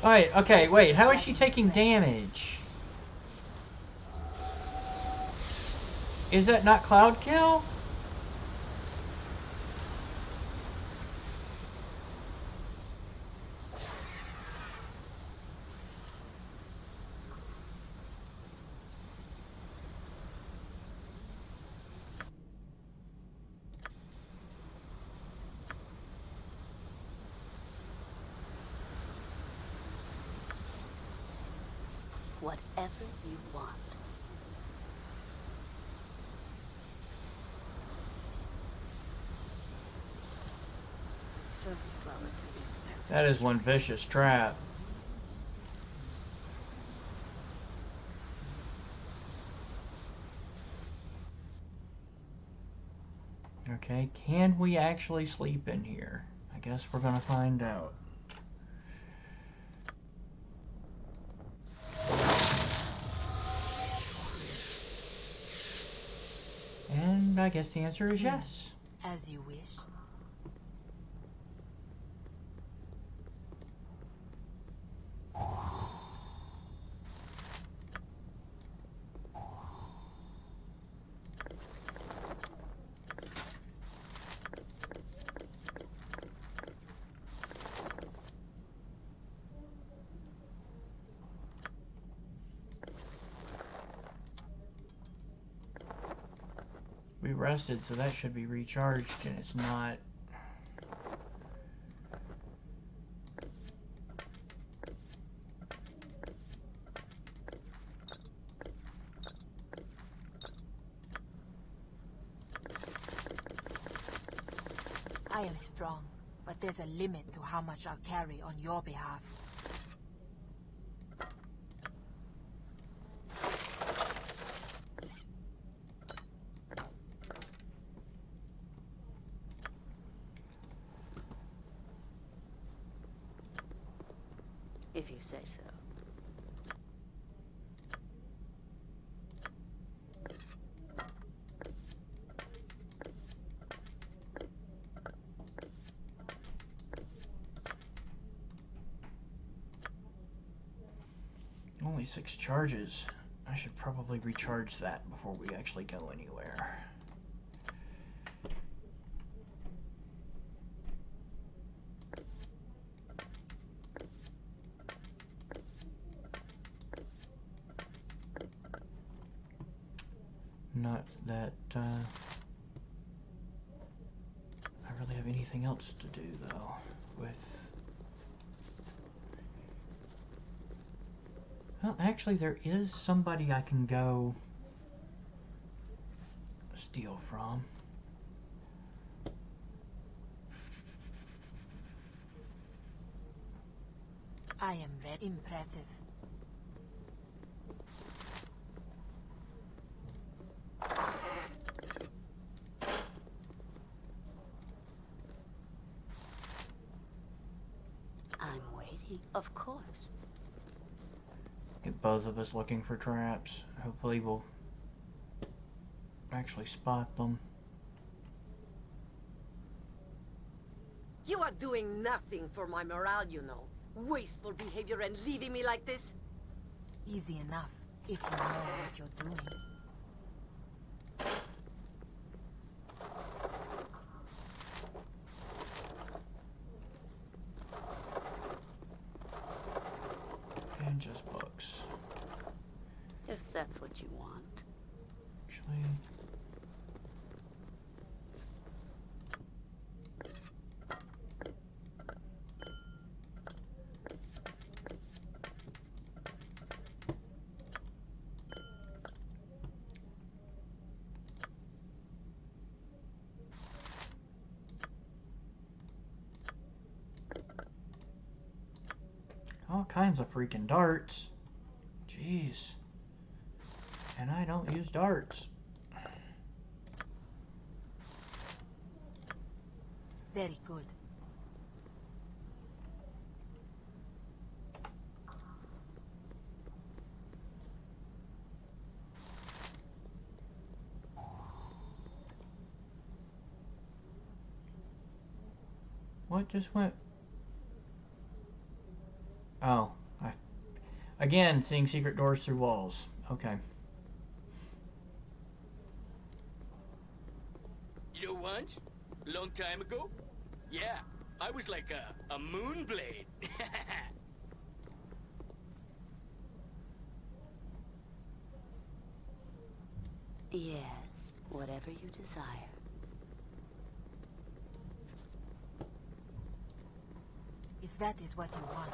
Alright, okay, wait, how is she taking damage? Is that not Cloud Kill? Whatever you want. Surface dwellers can be so That is one vicious trap. Okay, can we actually sleep in here? I guess we're gonna find out. And I guess the answer is yes. As you wish. We rested, so that should be recharged, and it's not. I am strong, but there's a limit to how much I'll carry on your behalf. If you say so. Only 6 charges. I should probably recharge that before we actually go anywhere. Not that I really have anything else to do though with. Well, actually, there is somebody I can go steal from. I am very impressive. I'm waiting, of course. Get both of us looking for traps. Hopefully we'll actually spot them. You are doing nothing for my morale, you know. Wasteful behavior and leaving me like this. Easy enough, if you know what you're doing. And just books. If that's what you want. Actually. All kinds of freaking darts. Jeez. And I don't use darts. Very good. What just went? Oh, Again, seeing secret doors through walls. Okay. You know once? A long time ago? Yeah, I was like a moonblade. Yes, whatever you desire. If that is what you want.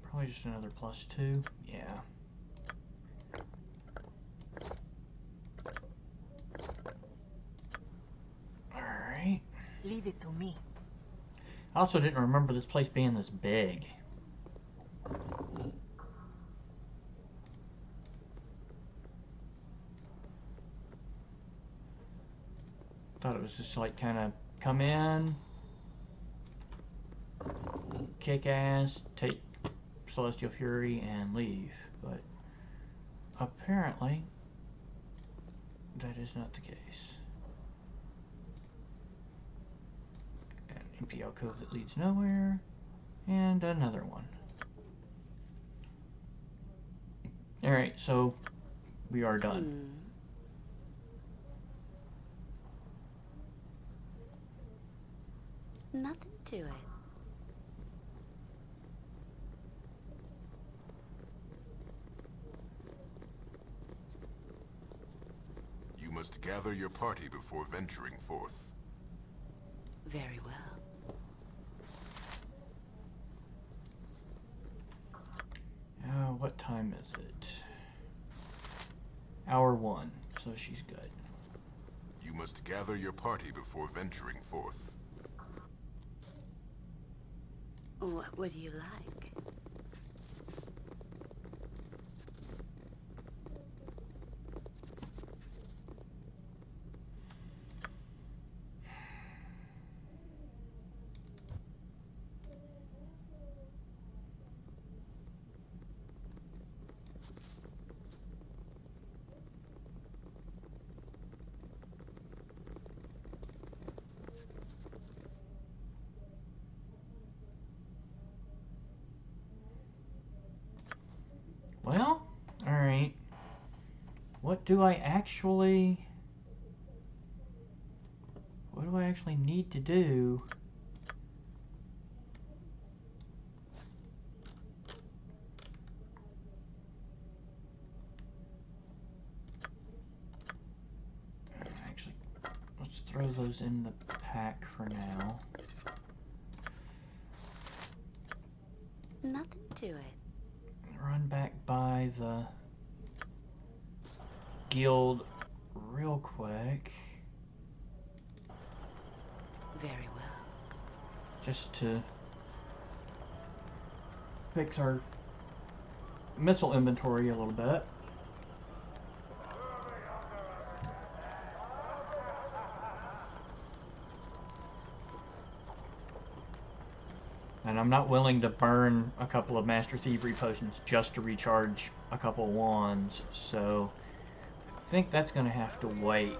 Probably just another +2. Yeah. Alright. Leave it to me. I also didn't remember this place being this big. Thought it was just like kind of come in, kick ass, take Celestial Fury, and leave. But apparently, that is not the case. An empty alcove that leads nowhere, and another one. Alright, so we are done. Nothing to it. You must gather your party before venturing forth. Very well. What time is it? Hour 1, so she's good. You must gather your party before venturing forth. What would you like? Well, alright. What do I actually need to do? Actually, let's throw those in the pack for now. Nothing to it. Run back by the guild real quick. Very well. Just to fix our missile inventory a little bit. And I'm not willing to burn a couple of Master Thievery potions just to recharge a couple wands, so I think that's going to have to wait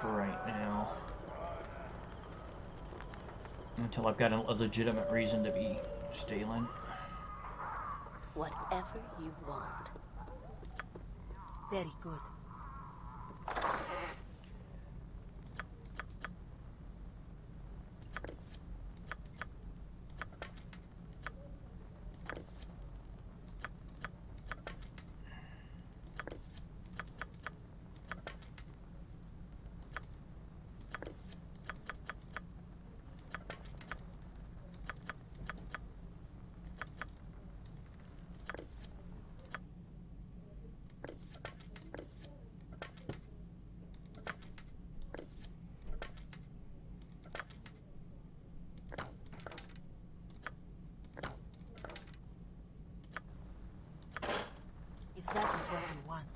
for right now. Until I've got a legitimate reason to be stealing. Whatever you want. Very good. That is what you want.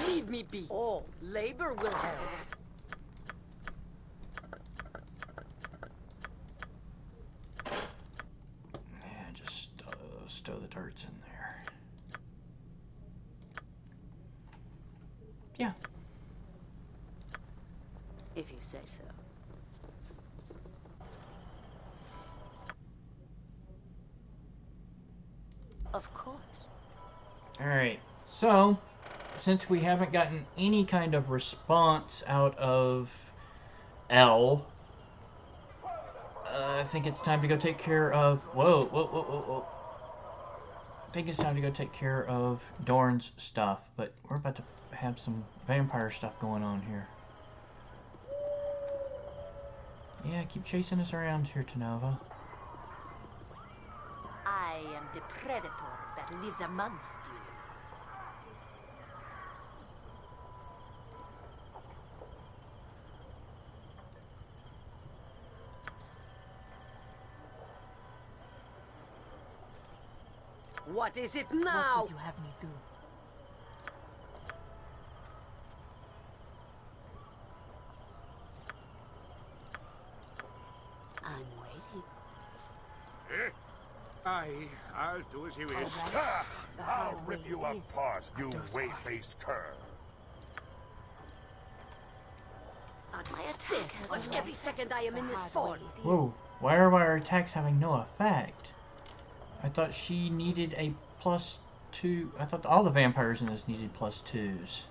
Leave me be. All labor will help. Yeah, just stow the darts in there. Yeah. If you say so. Of course. Alright, so, since we haven't gotten any kind of response out of L, I think it's time to go take care of... Whoa. I think it's time to go take care of Dorn's stuff, but we're about to have some vampire stuff going on here. Yeah, keep chasing us around here, Tanova. I am the predator that lives amongst you. What is it now? What would you have me do? I'm waiting. I'll do as you wish. Ah, I'll rip you apart, you whey-faced cur. My attack has every second I am in this form. Whoa, why are our attacks having no effect? I thought she needed a +2. I thought all the vampires in this needed +2s.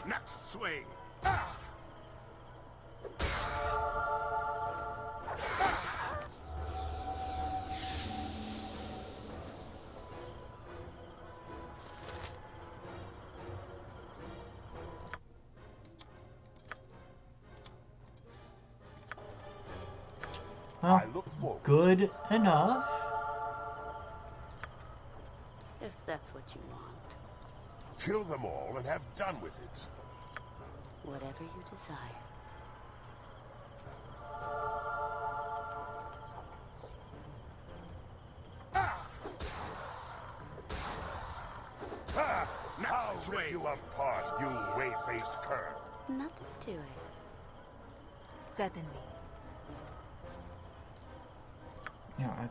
Next swing. Well, good enough. If that's what you want. Kill them all and have done with it. Whatever you desire. I'll rip you apart, you whey-faced cur. Nothing to it. Certainly. Yeah, I'd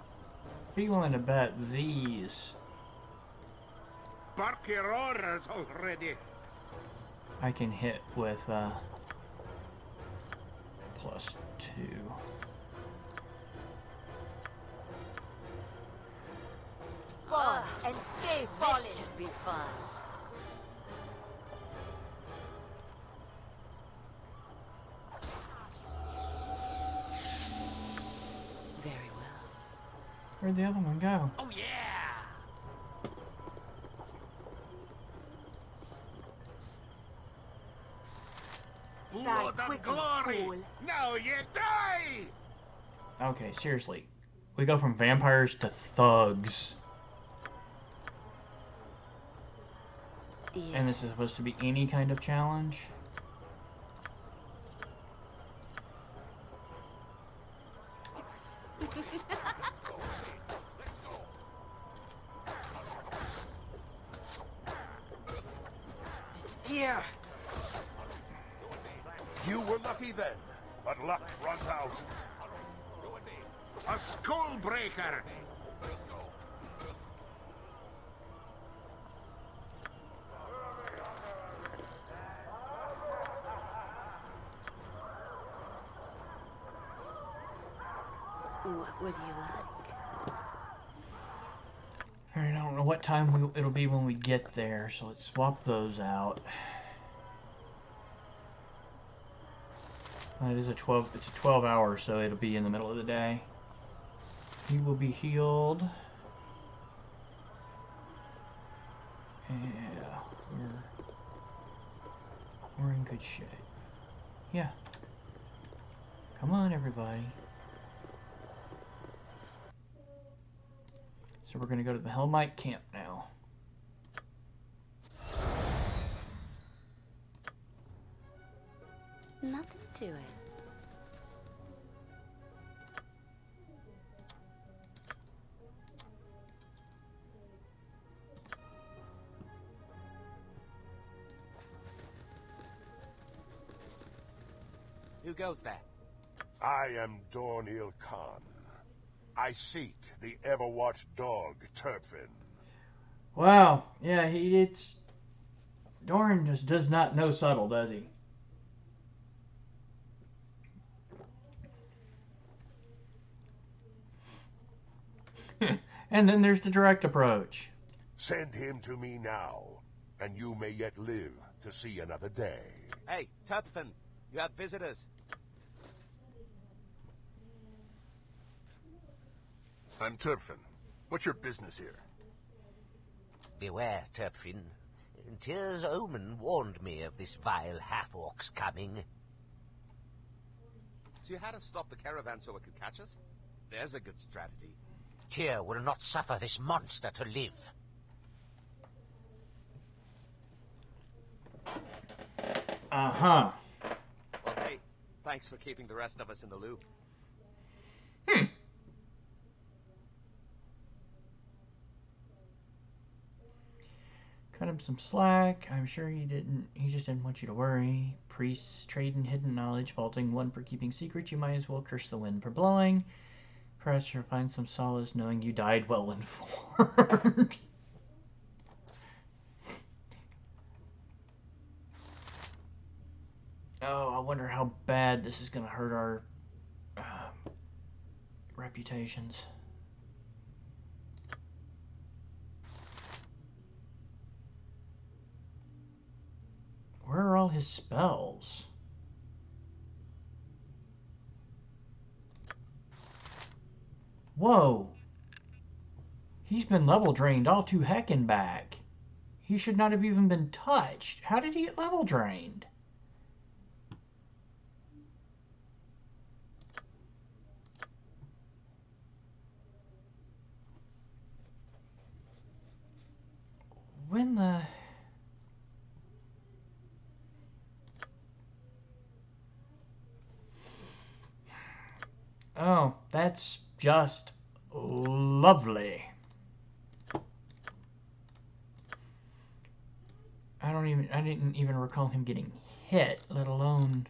be willing to bet these Bark your orders already. I can hit with +2. Fall and stay falling. This should be fun. Very well. Where'd the other one go? Oh, yeah! Blood and glory! Now you die! Okay, seriously. We go from vampires to thugs. And this is supposed to be any kind of challenge? Here! You were lucky then, but luck runs out. A skull breaker! What would you like? Alright, I don't know what time it'll be when we get there, so let's swap those out. It is it's a 12 hour, so it'll be in the middle of the day. He will be healed. Yeah, we're in good shape. Yeah. Come on, everybody. So we're gonna go to the Helmite camp now. Nothing to it. goes there? I am Dornil Khan. I seek the ever-watched dog, Turpin. Wow. Yeah, it's... Doran just does not know subtle, does he? And then there's the direct approach. Send him to me now, and you may yet live to see another day. Hey, Turpin, you have visitors. I'm Turpin. What's your business here? Beware, Turpin. Tyr's omen warned me of this vile half-orc's coming. So you had to stop the caravan so it could catch us? There's a good strategy. Tyr will not suffer this monster to live. Uh-huh. Well, hey, thanks for keeping the rest of us in the loop. Cut him some slack. I'm sure he just didn't want you to worry. Priests trade in hidden knowledge, faulting one for keeping secrets. You might as well curse the wind for blowing. Perhaps you'll find some solace knowing you died well informed. Oh, I wonder how bad this is going to hurt our reputations. Where are all his spells? Whoa! He's been level drained all to heck and back. He should not have even been touched. How did he get level drained? When the... Oh, that's just lovely. I didn't even recall him getting hit, let alone...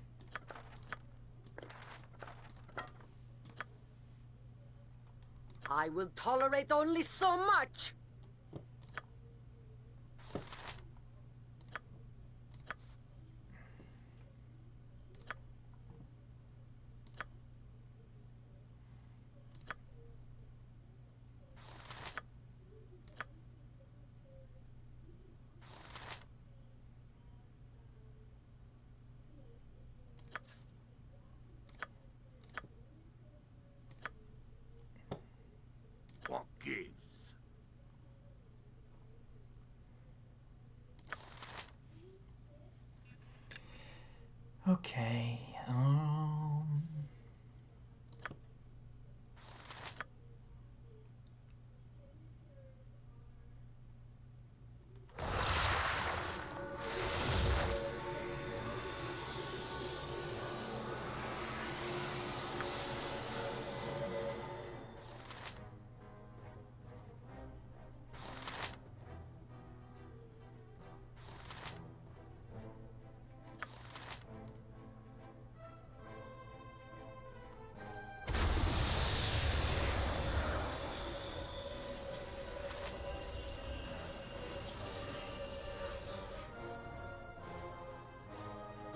I will tolerate only so much. What gives? Okay,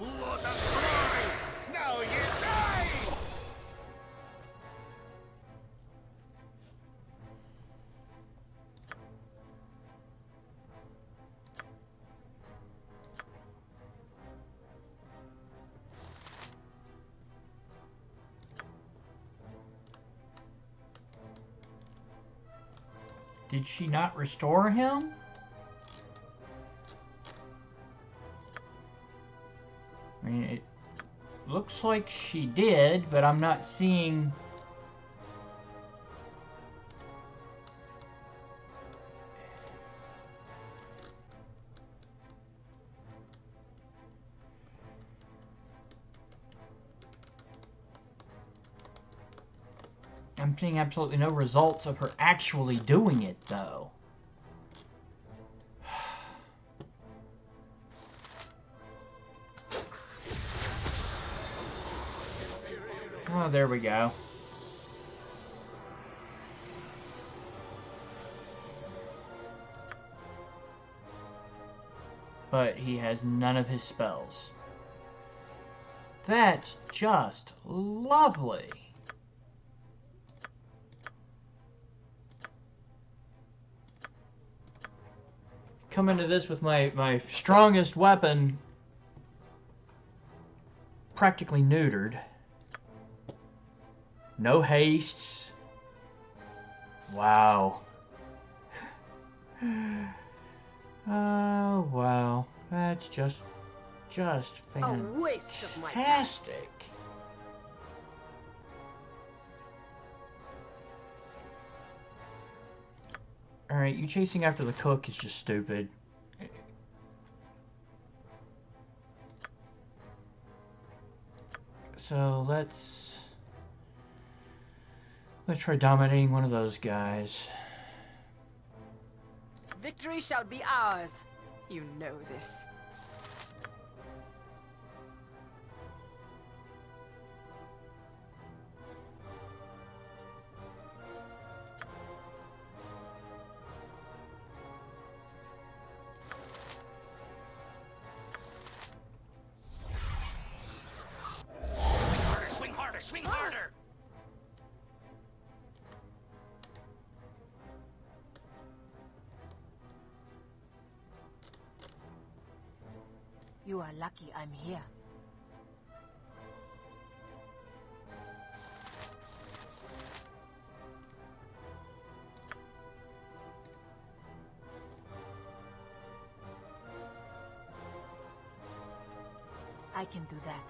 Blood and glory! Now you die! did she not restore him? I mean, it looks like she did, but I'm not seeing... I'm seeing absolutely no results of her actually doing it, though. Oh, there we go. But he has none of his spells. That's just lovely. Come into this with my strongest weapon practically neutered. No hastes. Wow. Oh, wow. That's just fantastic. A waste of my time. Alright, you chasing after the cook is just stupid. So let's try dominating one of those guys. Victory shall be ours. You know this. Swing harder! Swing harder! You are lucky I'm here. I can do that.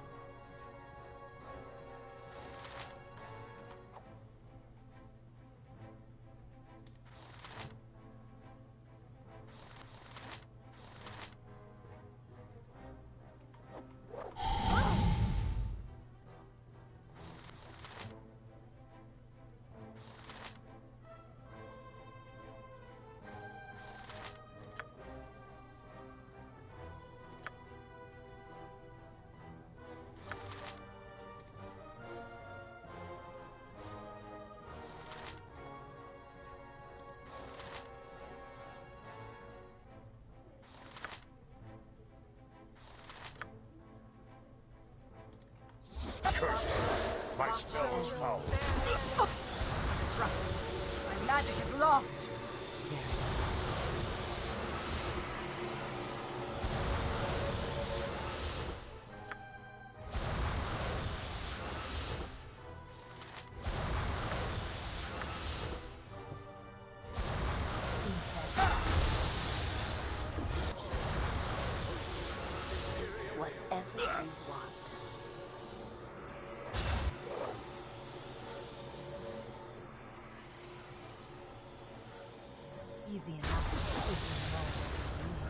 My spell's foul. Disrupted. My magic is lost. Whatever you want. Easy enough if you know what you need.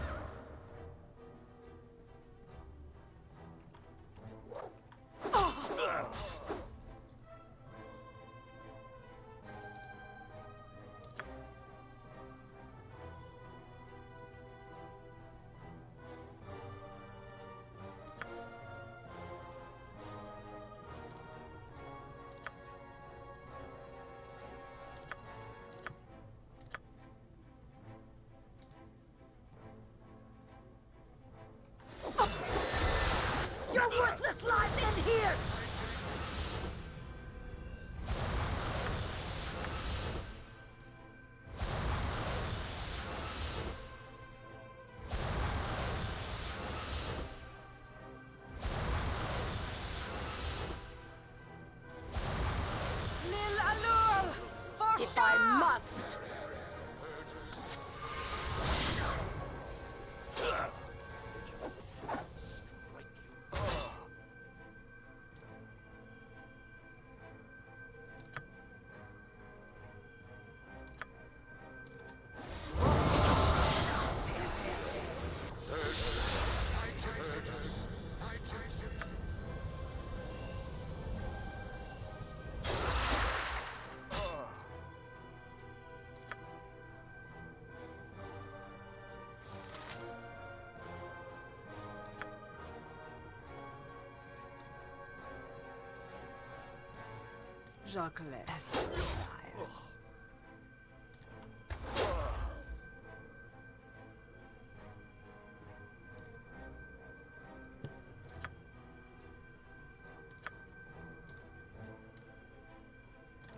Jacques, as you desire.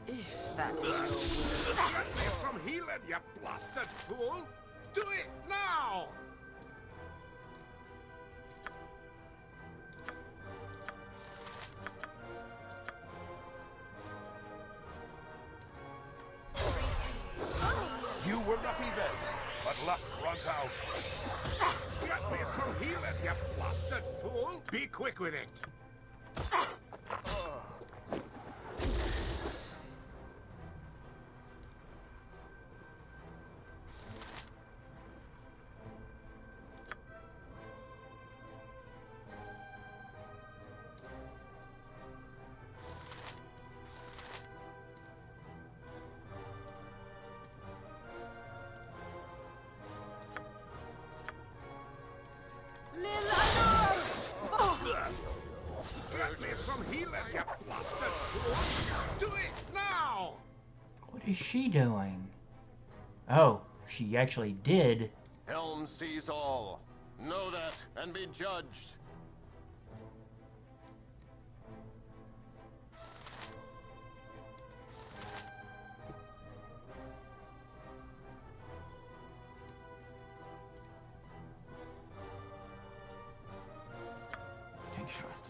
If that is Get me from healing, you blasted fool! Do it now! You were lucky then, but luck runs out. Get me from healing, you blasted fool! Be quick with it! Get me from healing, you blasted fool! Do it now! What is she doing? Oh, she actually did. Helm sees all. Know that and be judged.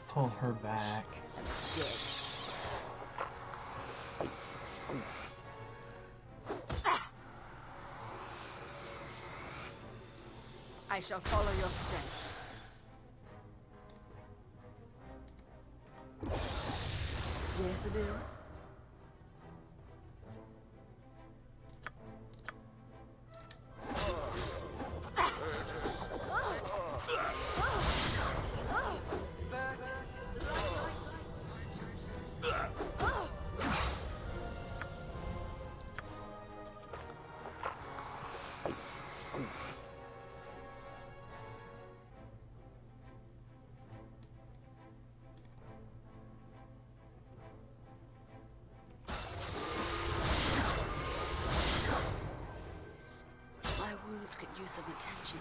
Pull her back. I shall follow your strength. Yes, Bill? Could use some attention.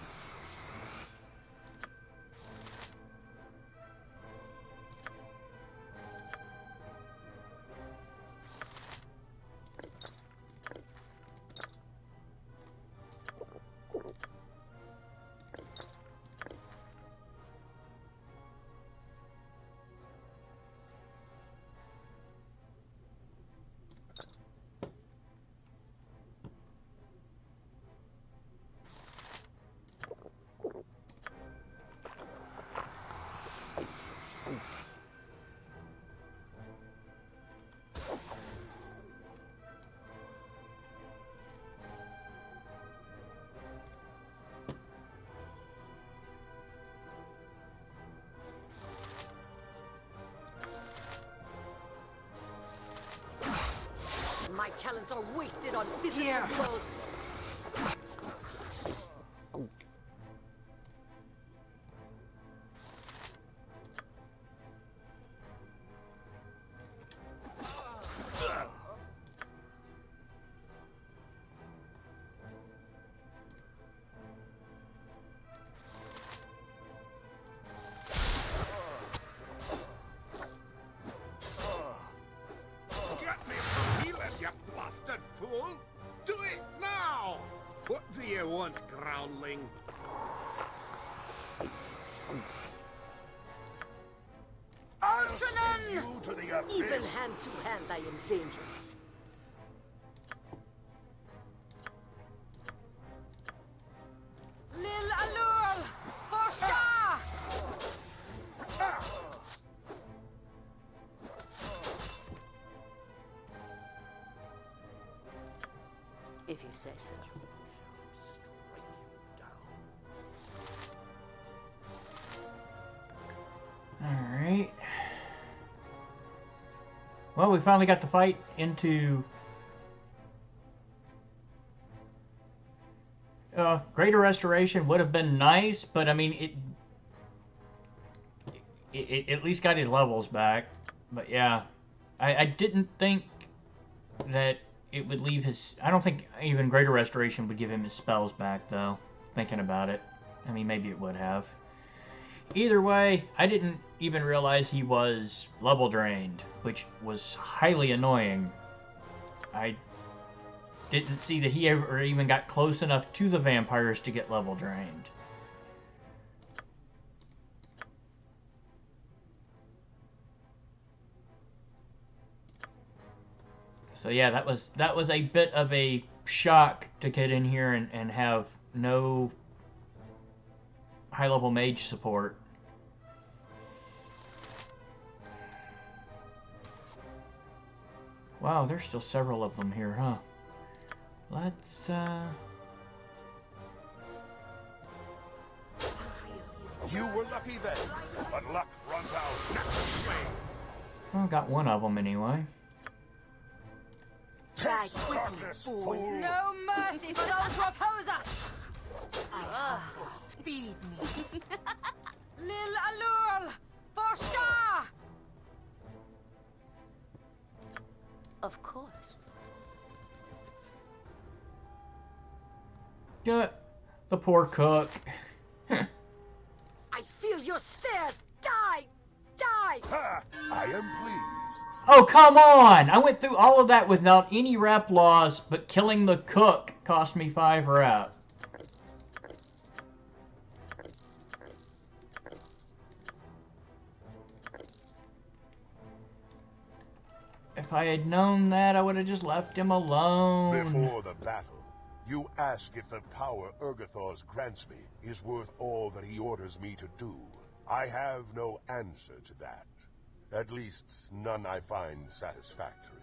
My talents are wasted on physical blows. Get me from healing, you blasted fool! Do it now! What do you want, groundling? Archon! You to the abyss. Even hand to hand, I am dangerous. Lil Allure! Forsha! If you say so. Alright. Well, we finally got the fight into Greater Restoration. Would have been nice, but I mean, it at least got his levels back. But yeah, I didn't think that it would leave his... I don't think even Greater Restoration would give him his spells back, though, thinking about it. I mean, maybe it would have. Either way, I didn't even realize he was level drained, which was highly annoying. I didn't see that he ever even got close enough to the vampires to get level drained. So yeah, that was a bit of a shock to get in here and have no high-level mage support. Wow, there's still several of them here, huh? Let's, You were lucky then, but luck runs out next way. well, got one of them anyway. Die quickly, fool. No mercy for those who oppose us! Feed me. Lil Alul! For sure! Of course. Get the poor cook. I feel your stares! Die! Die! Ha! I am pleased. Oh, come on! I went through all of that without any rep loss, but killing the cook cost me 5 rep. If I had known that, I would have just left him alone. Before the battle, you ask if the power Urgathos grants me is worth all that he orders me to do. I have no answer to that. At least, none I find satisfactory.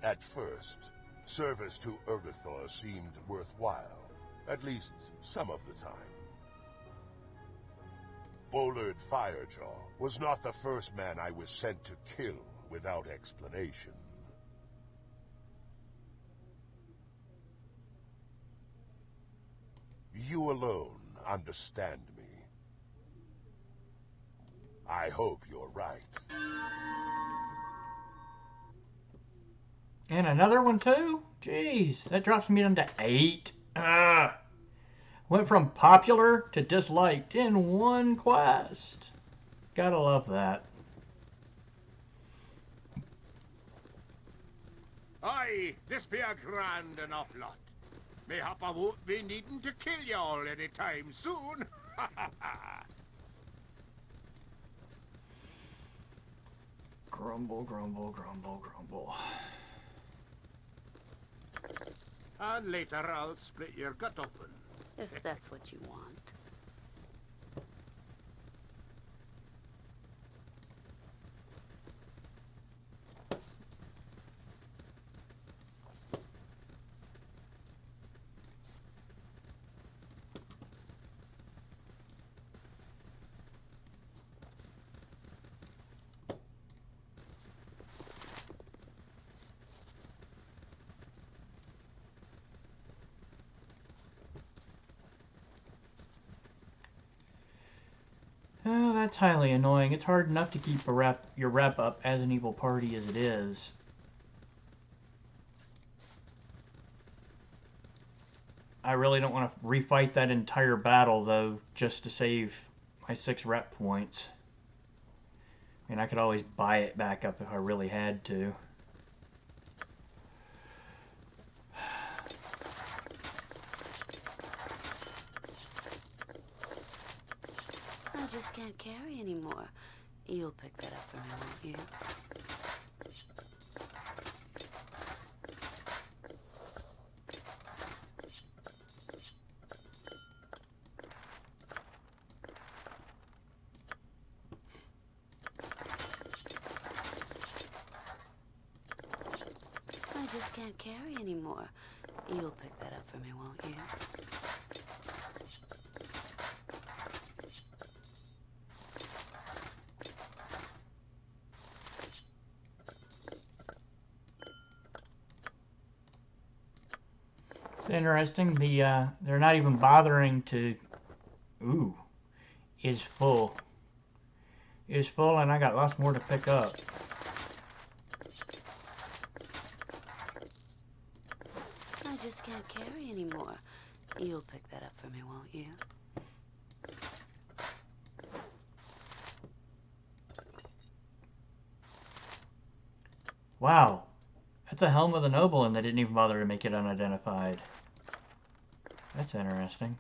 At first, service to Urgathos seemed worthwhile. At least, some of the time. Baldur Firejaw was not the first man I was sent to kill without explanation. You alone understand me. I hope you're right. And another one too? Jeez, that drops me down to 8. Went from popular to disliked in one quest. Gotta love that. Aye, this be a grand enough lot. Mayhap I won't be needing to kill you all any time soon. Grumble, grumble, grumble, grumble. And later I'll split your gut open. If that's what you want. Oh, that's highly annoying. It's hard enough to keep your rep up as an evil party as it is. I really don't want to refight that entire battle, though, just to save my 6 rep points. I mean, I could always buy it back up if I really had to. I just can't carry anymore. You'll pick that up for me, won't you? I just can't carry anymore. You'll pick that up for me, won't you? It's interesting. They're not even bothering to. Ooh, is full. Is full, and I got lots more to pick up. just can't carry anymore. You'll pick that up for me, won't you? Wow. That's a helm with a noble, and they didn't even bother to make it unidentified. That's interesting.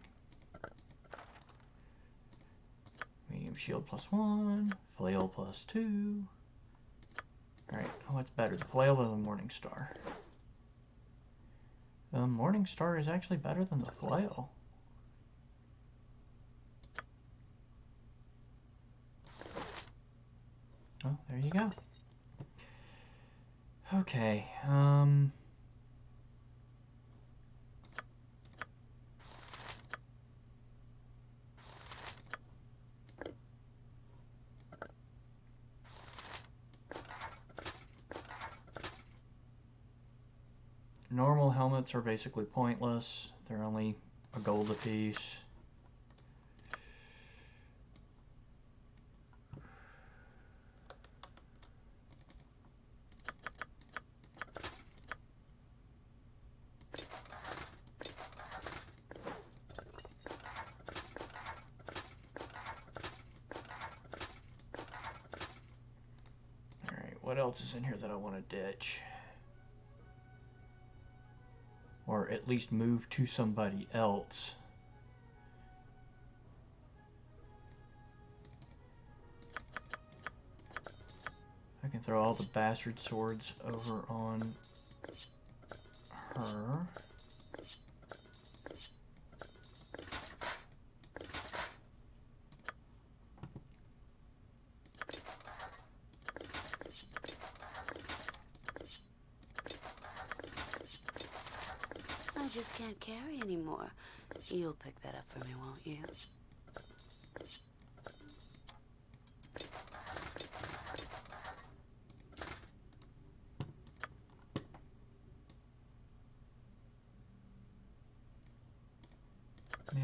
Medium shield +1, flail +2. Alright, what's better, the flail or the Morning Star? The Morning Star is actually better than the flail. Oh, there you go. Okay, normal helmets are basically pointless. They're only a gold apiece. Alright, what else is in here that I want to ditch? Or at least move to somebody else. I can throw all the bastard swords over on her. I just can't carry anymore. You'll pick that up for me, won't you?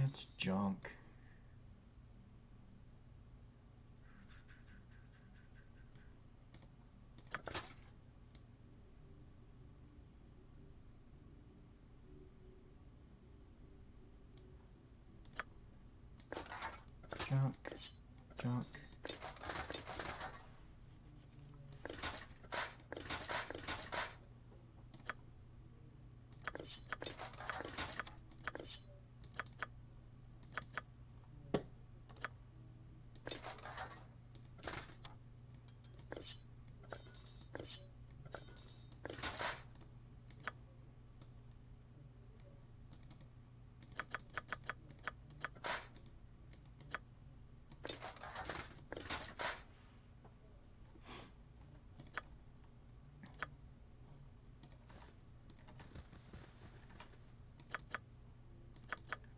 It's junk. Junk. Junk.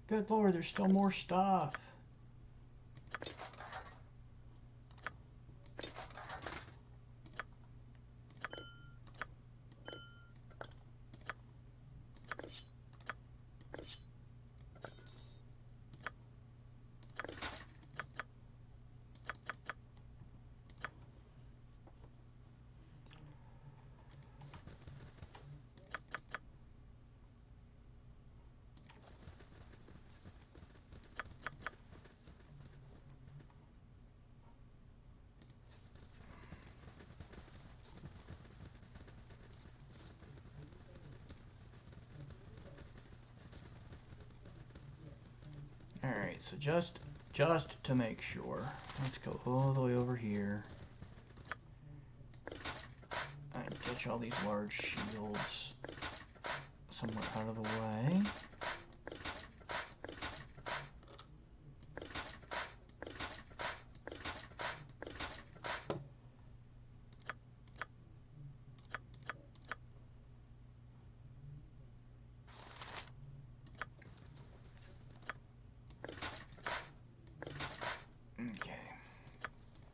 Good lord, there's still more stuff. Alright, so just to make sure, let's go all the way over here and ditch all these large shields somewhere out of the way.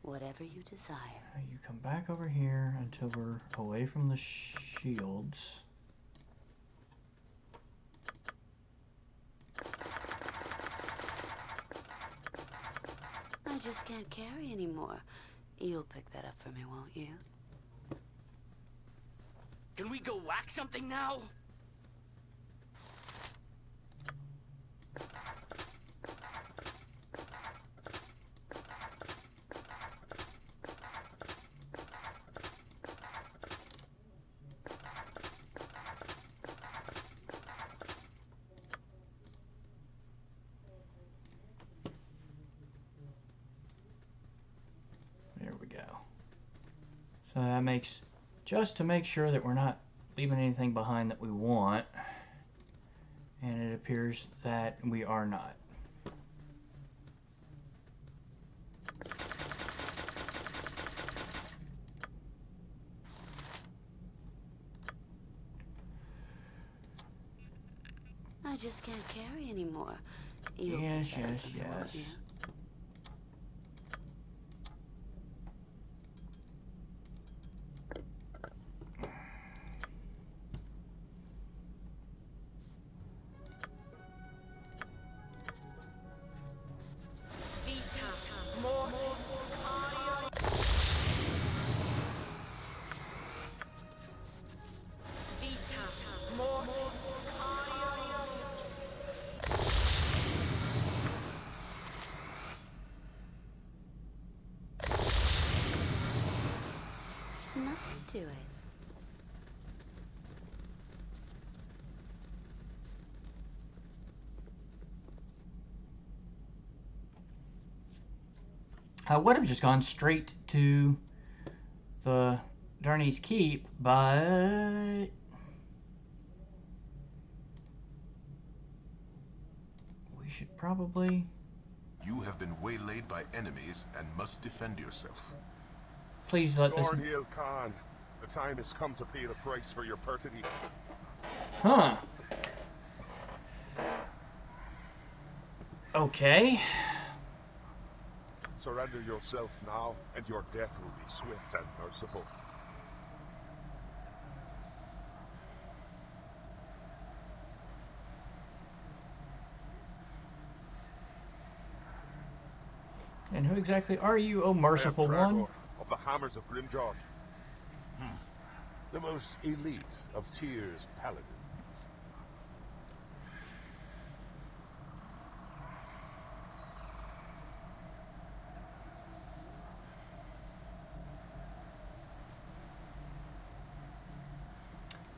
Whatever you desire. You come back over here until we're away from the shields. I just can't carry anymore. You'll pick that up for me, won't you? Can we go whack something now? So that makes, just to make sure that we're not leaving anything behind that we want. And it appears that we are not. I just can't carry anymore. Yes, yes, yes. Nothing to it. I would have just gone straight to the Darnay's Keep, but we should probably... You have been waylaid by enemies and must defend yourself. Please let this... Thornhill Khan, the time has come to pay the price for your perfidy. Huh. Okay. Surrender yourself now, and your death will be swift and merciful. And who exactly are you, oh merciful I am one? Tragor of the Hammers of Grimjaws. The most elite of Tyr's paladins.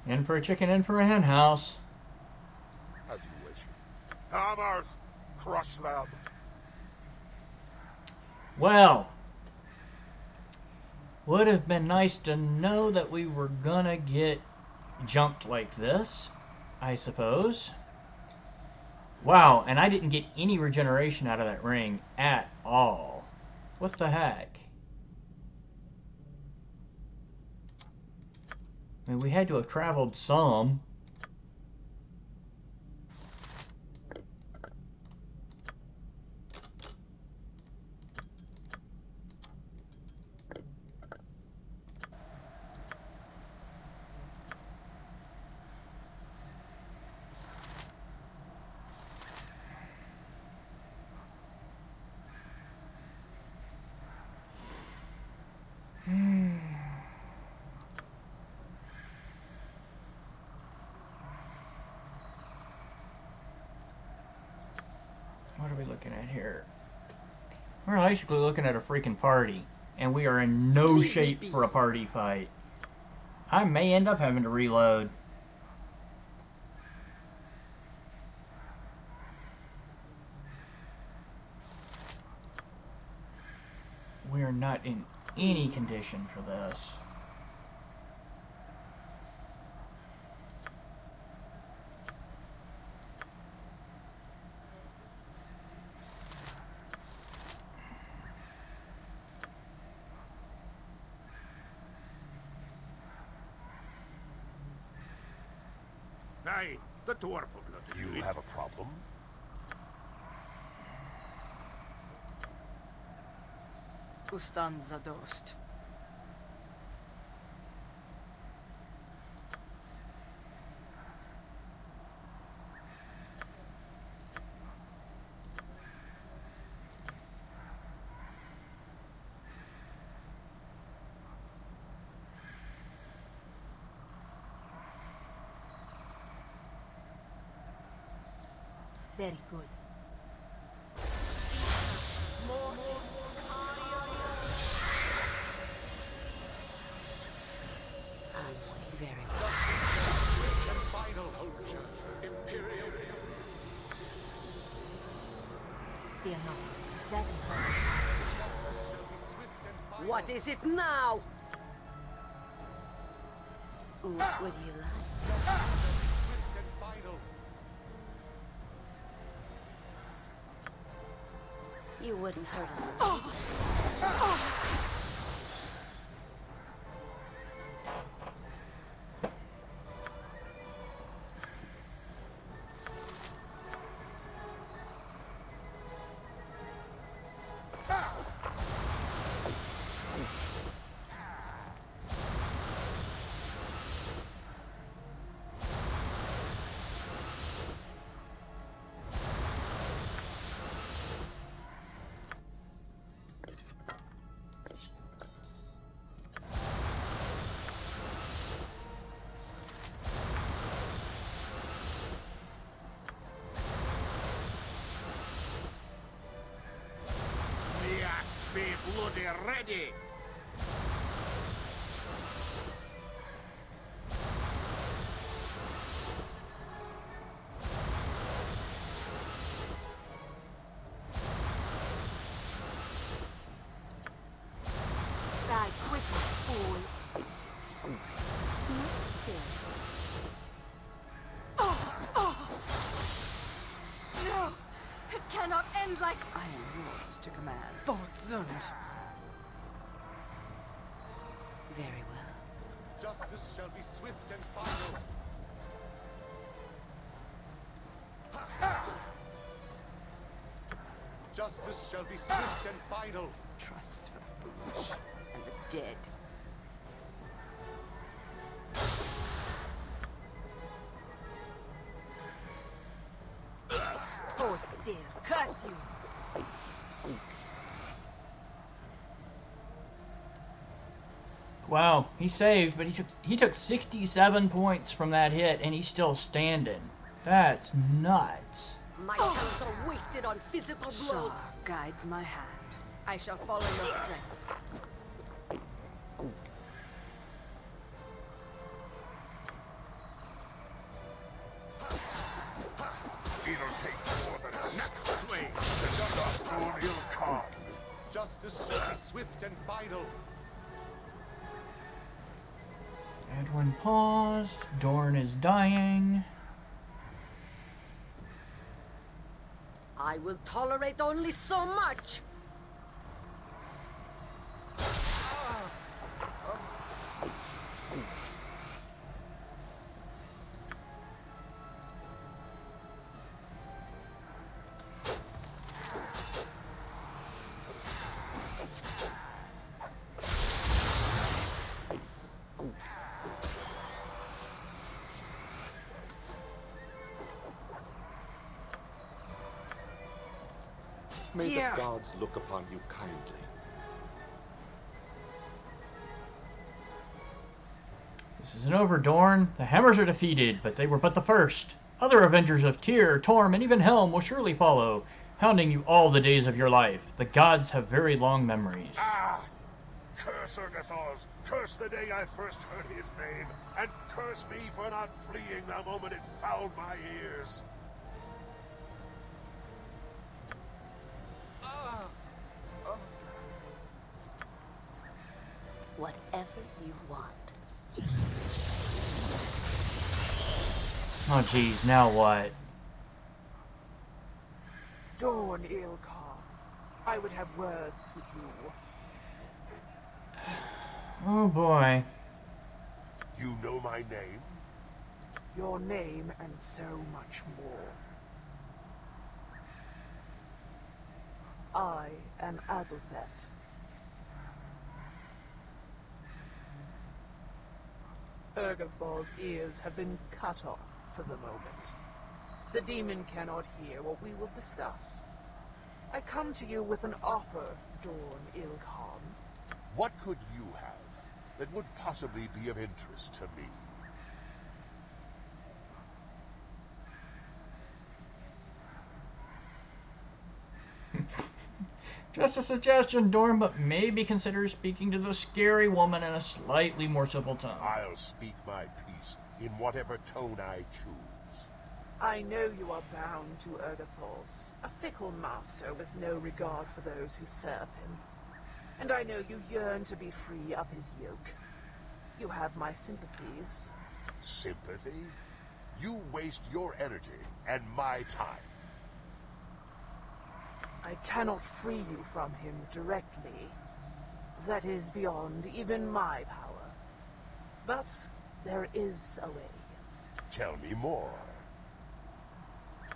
In for a chicken, in for a hen house. As you wish. Hammers! Crush them! Well, would have been nice to know that we were gonna get jumped like this, I suppose. Wow, and I didn't get any regeneration out of that ring at all. What the heck? I mean, we had to have traveled some. What are we looking at here? We're basically looking at a freaking party, and we are in no shape for a party fight. I may end up having to reload. We are not in any condition for this. Aye, the dwarf will let You have a problem? Ustan zadost. Very good. Very Fear not. That is What is it now? What would you like? Swift and final. You wouldn't hurt him. Be bloody ready! Die quickly, fool. No! It cannot end like... I am yours to command. Fortzund. Very well. Justice shall be swift and final. Justice shall be swift and final. Trust is for the foolish and the dead. Hold still. Curse you. Wow, he saved, but he took 67 points from that hit, and he's still standing. That's nuts. My talents are wasted on physical blows. Shaw guides my hand. I shall follow your strength. It'll take more than a Next swing! Justice shall be swift and final. Edwin paused. Dorn is dying. I will tolerate only so much. May Here. the gods look upon you kindly. This isn't over, Dorn. The Hammers are defeated, but they were but the first. Other Avengers of Tyr, Torm, and even Helm will surely follow, hounding you all the days of your life. The gods have very long memories. Ah! Curse Urgathos! Curse the day I first heard his name! And curse me for not fleeing the moment it fouled my ears! Whatever you want. Oh jeez, now what? Dorn Ilkar, I would have words with you. Oh boy. You know my name? Your name and so much more. I am Azothet. Urgathor's ears have been cut off for the moment. The demon cannot hear what we will discuss. I come to you with an offer, Dorn Ilkhan. What could you have that would possibly be of interest to me? Just a suggestion, Dorn, but maybe consider speaking to the scary woman in a slightly more civil tone. I'll speak my piece in whatever tone I choose. I know you are bound to Urgathor's, a fickle master with no regard for those who serve him. And I know you yearn to be free of his yoke. You have my sympathies. Sympathy? You waste your energy and my time. I cannot free you from him directly. That is beyond even my power. But there is a way. Tell me more.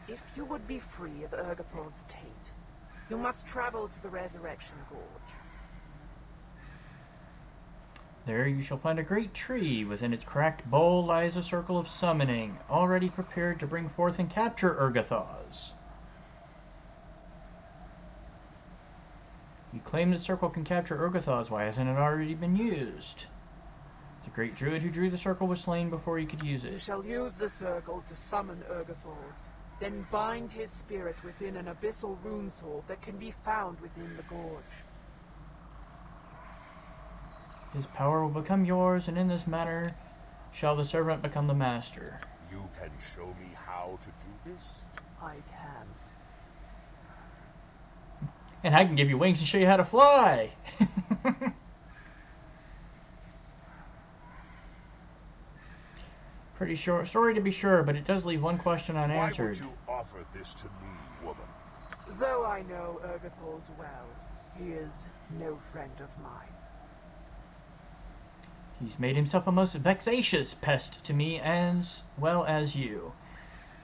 If you would be free of Urgathol's taint, you must travel to the Resurrection Gorge. There you shall find a great tree. Within its cracked bowl lies a circle of summoning, already prepared to bring forth and capture Urgathos. You claim the circle can capture Urgathos. Why hasn't it already been used? The great druid who drew the circle was slain before you could use You it. shall use the circle to summon Urgathos, then bind his spirit within an abyssal rune sword that can be found within the gorge. His power will become yours, and in this manner shall the servant become the master. You can show me how to do this? I can. And I can give you wings and show you how to fly! Pretty short story to be sure, but it does leave one question unanswered. Why would you offer this to me, woman? Though I know Urgathol's well, he is no friend of mine. He's made himself a most vexatious pest to me as well as you.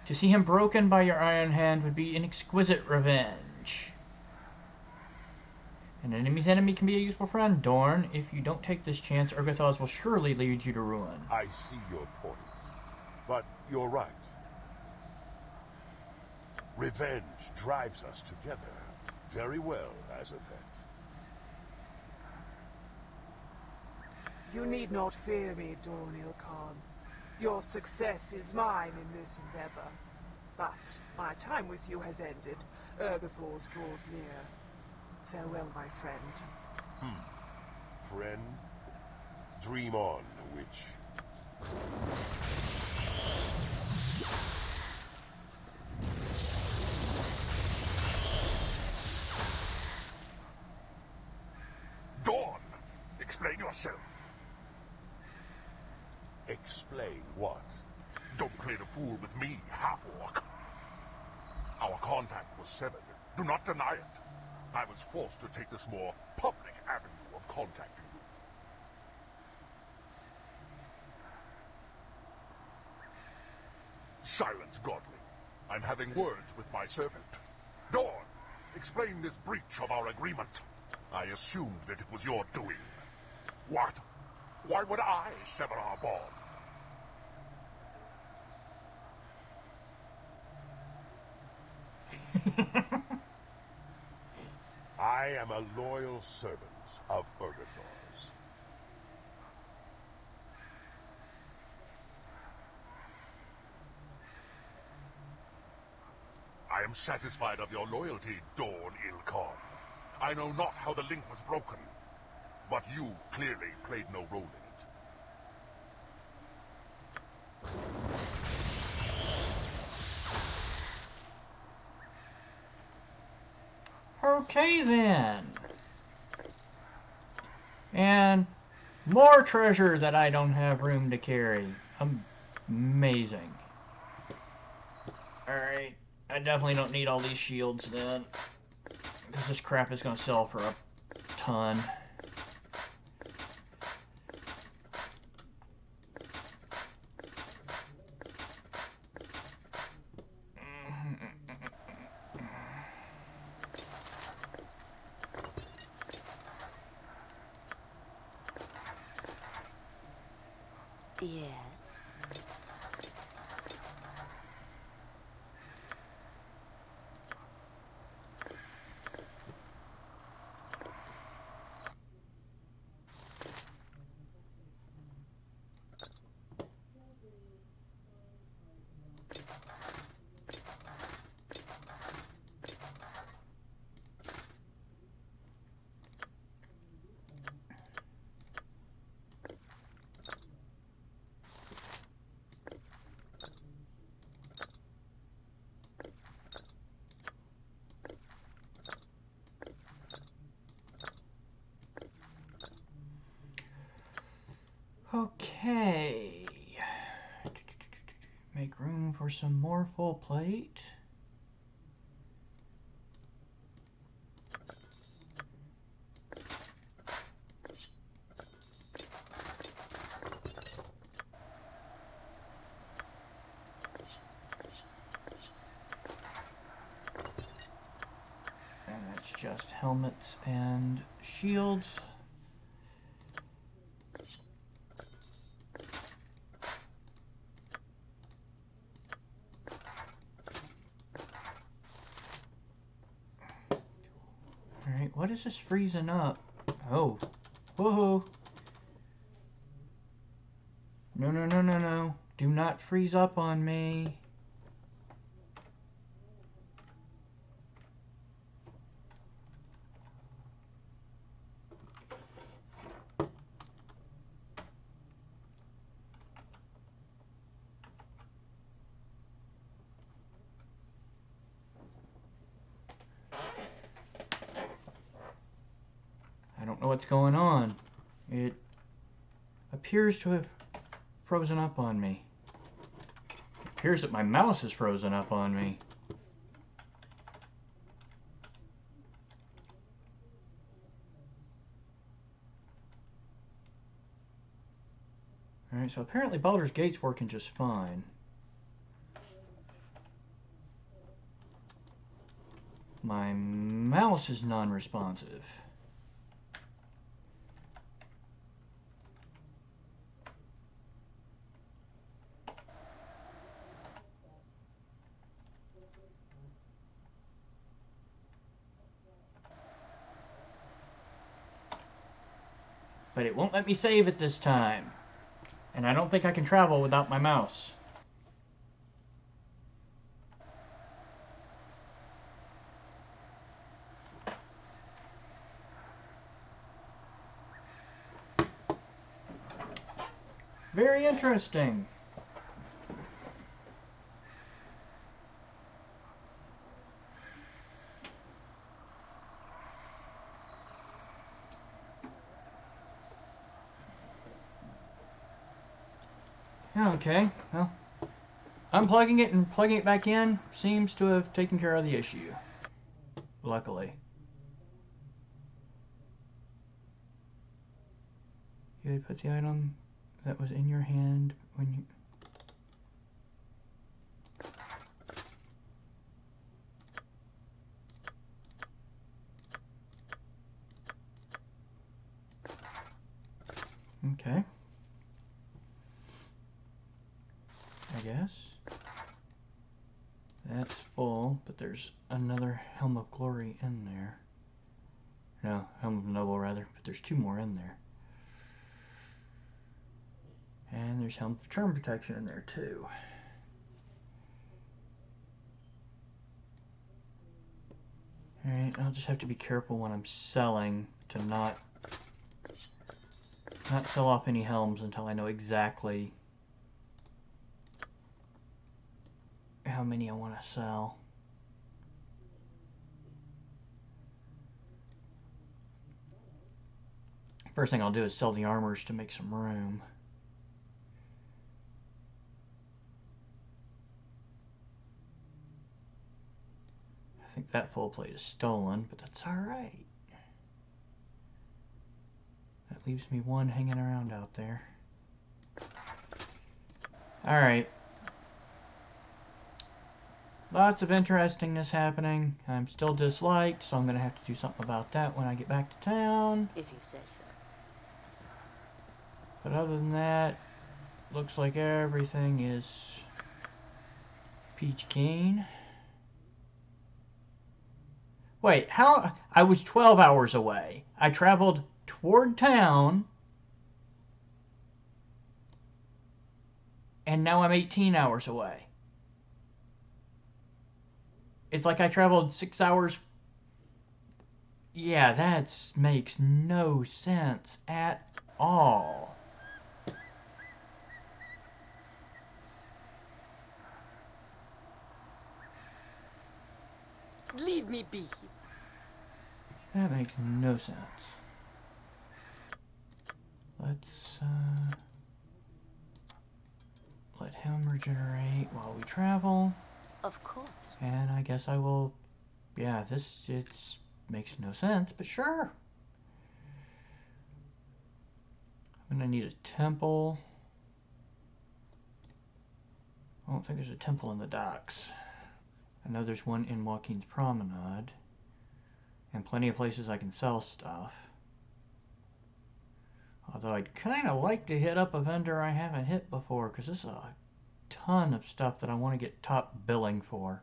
To see him broken by your iron hand would be an exquisite revenge. An enemy's enemy can be a useful friend, Dorn. If you don't take this chance, Urgathos will surely lead you to ruin. I see your point. But you're right. Revenge drives us together. Very well, Azathet. You need not fear me, Dornil Khan. Your success is mine in this endeavor. But my time with you has ended. Urgathor's draws near. Farewell, my friend. Friend? Dream on, witch. Dawn! Explain yourself. Explain what? Don't play the fool with me, half-orc. Our contact was severed. Do not deny it. I was forced to take this more public avenue of contacting you. Silence, Godling. I'm having words with my servant. Dawn, explain this breach of our agreement. I assumed that it was your doing. What? Why would I sever our bond? I am a loyal servant of Urgathor's. I am satisfied of your loyalty, Dawn Ilkhan. I know not how the link was broken, but you clearly played no role in it. Okay then. And more treasure that I don't have room to carry. Amazing. Alright, I definitely don't need all these shields then. Because this crap is going to sell for a ton. Yes. Okay. Make room for some more full plate. And that's just helmets and shields. Alright, what is this freezing up? Oh. Whoa. No, no, no, no, no. Do not freeze up on me. I don't know what's going on. It appears to have frozen up on me. It appears that my mouse is frozen up on me. Alright, so apparently Baldur's Gate's working just fine. My mouse is non-responsive. But it won't let me save it this time. And I don't think I can travel without my mouse. Very interesting. Okay, well, unplugging it and plugging it back in seems to have taken care of the issue. Luckily. You had put the item that was in your hand when you... Okay. I guess. That's full, but there's another Helm of Glory in there. No, Helm of Noble rather, but there's two more in there. And there's Helm of Charm Protection in there too. Alright, I'll just have to be careful when I'm selling to not sell off any helms until I know exactly how many I want to sell. First thing I'll do is sell the armors to make some room. I think that full plate is stolen, but that's alright. That leaves me one hanging around out there. Alright. Lots of interestingness happening. I'm still disliked, so I'm going to have to do something about that when I get back to town. If you say so. But other than that, looks like everything is peach keen. Wait, how? I was 12 hours away. I traveled toward town, and now I'm 18 hours away. It's like I traveled 6 hours. Yeah, that makes no sense at all. Leave me be. That makes no sense. Let's regenerate while we travel. Of course. And I guess I will... Yeah, it makes no sense, but sure. I'm gonna need a temple. I don't think there's a temple in the docks. I know there's one in Joaquin's Promenade. And plenty of places I can sell stuff. Although I'd kind of like to hit up a vendor I haven't hit before, because there's a ton of stuff that I want to get top billing for.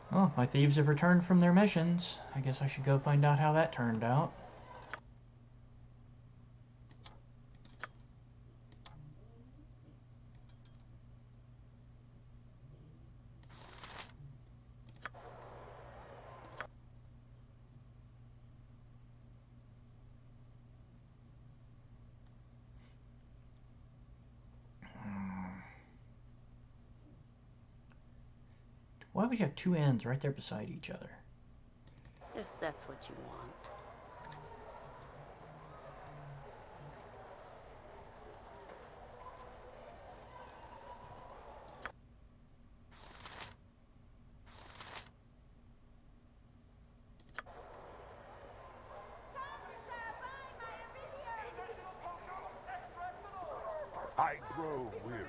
Oh, my thieves have returned from their missions. I guess I should go find out how that turned out. Why would you have two ends right there beside each other? If that's what you want. I grow weary.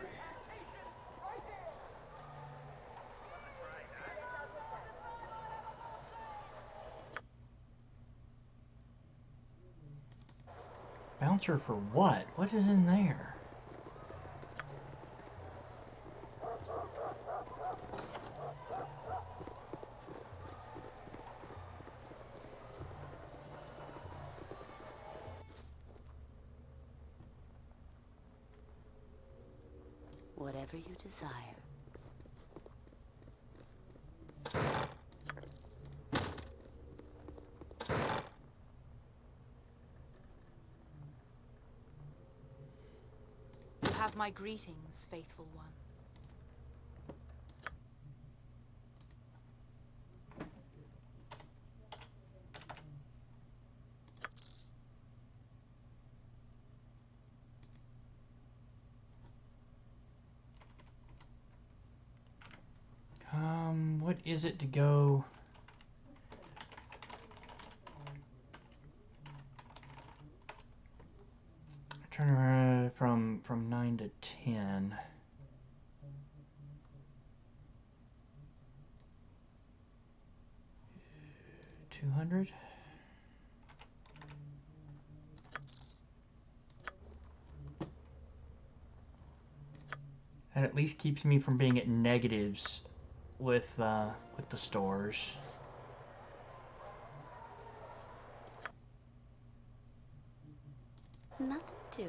Bouncer for what? What is in there? Whatever you desire. You have my greetings, faithful one. What is it to go? Turn around from 9 to 10. 200. That at least keeps me from being at negatives with the stores. Nothing to it.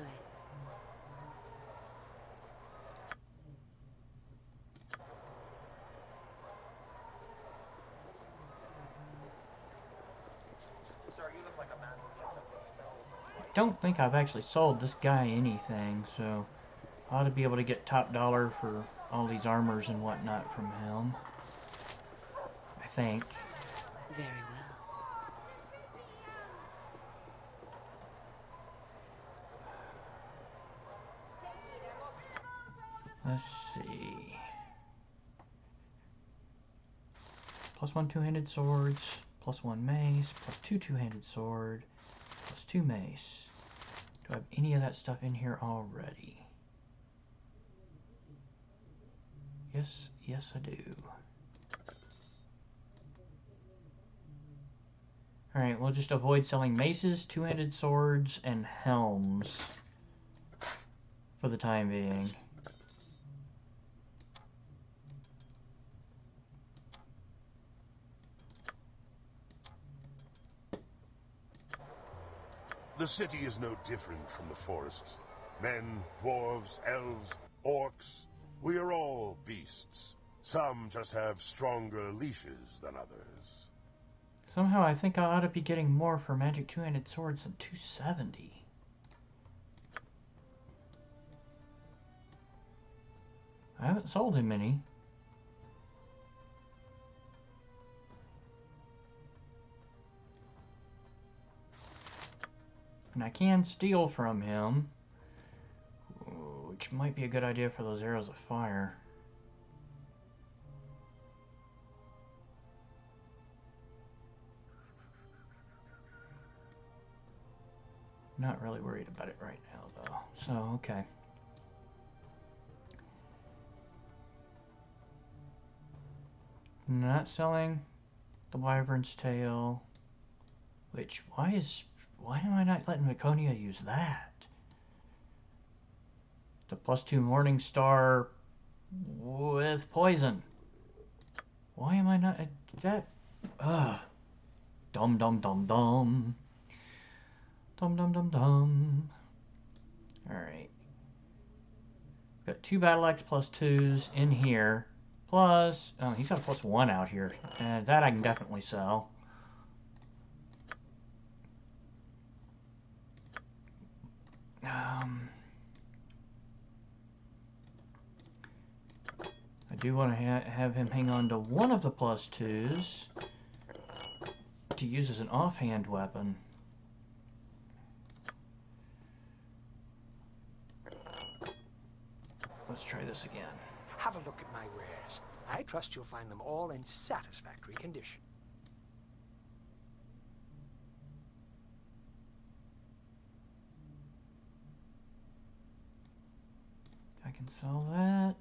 I don't think I've actually sold this guy anything, so I ought to be able to get top dollar for all these armors and whatnot from him. I think. Very well. Let's see. +1 two-handed swords, +1 mace, +2 two-handed sword, +2 mace. Do I have any of that stuff in here already? Yes I do. Alright, we'll just avoid selling maces, two-handed swords, and helms for the time being. The city is no different from the forest. Men, dwarves, elves, orcs, we are all beasts. Some just have stronger leashes than others. Somehow I think I ought to be getting more for magic two-handed swords than 270. I haven't sold him any. And I can steal from him, which might be a good idea for those arrows of fire. Not really worried about it right now, though. So, okay. Not selling the wyvern's tail. Which, why am I not letting Laconia use that? The +2 Morning Star with poison. Why am I not... that... Ugh. Dum dum dum dum. Dum dum dum dum. Alright. Got 2 battle axe +2s in here. Plus... oh, he's got a +1 out here. And that I can definitely sell. I do want to have him hang on to one of the +2s to use as an offhand weapon. Let's try this again. Have a look at my wares. I trust you'll find them all in satisfactory condition. I can sell that.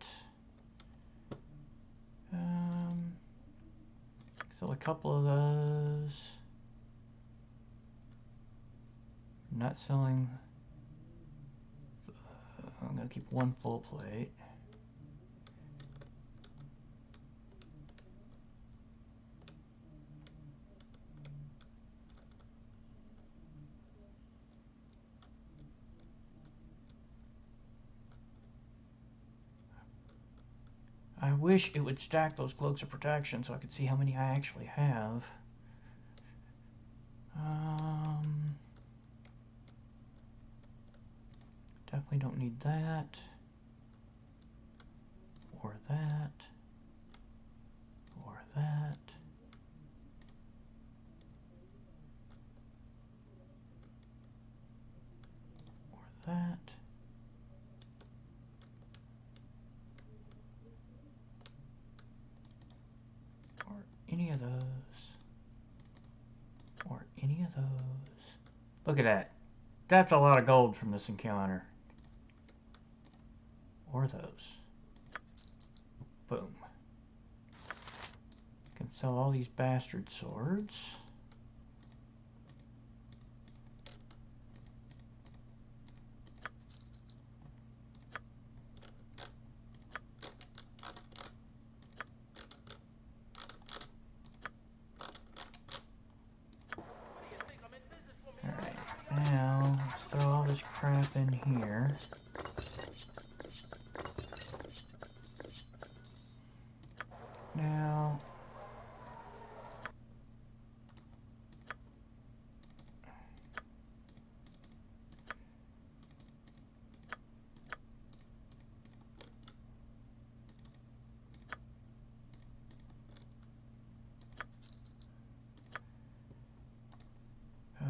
Sell a couple of those. I'm not selling. I'm gonna keep one full plate. I wish it would stack those cloaks of protection so I could see how many I actually have. Definitely don't need that. Or that. Or that. Or that. Any of those, or any of those. Look at that. That's a lot of gold from this encounter. Or those. Boom. Can sell all these bastard swords. Now, let's throw all this crap in here. Now,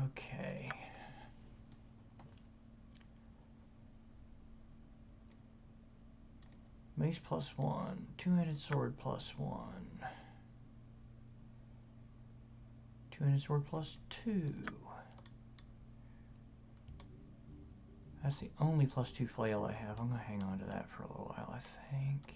okay. Mace +1, two-handed sword +1, two-handed sword +2. That's the only +2 flail I have. I'm gonna hang on to that for a little while, I think.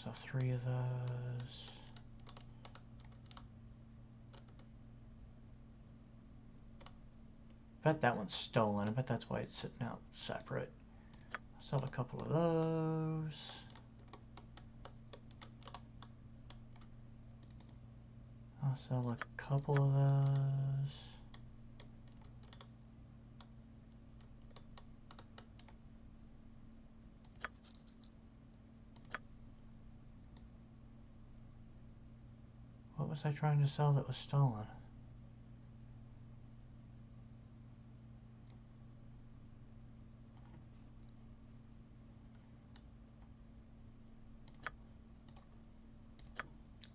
So 3 of those. Bet that one's stolen. I bet that's why it's sitting out separate. I'll sell a couple of those. I'll sell a couple of those. was I trying to sell that was stolen?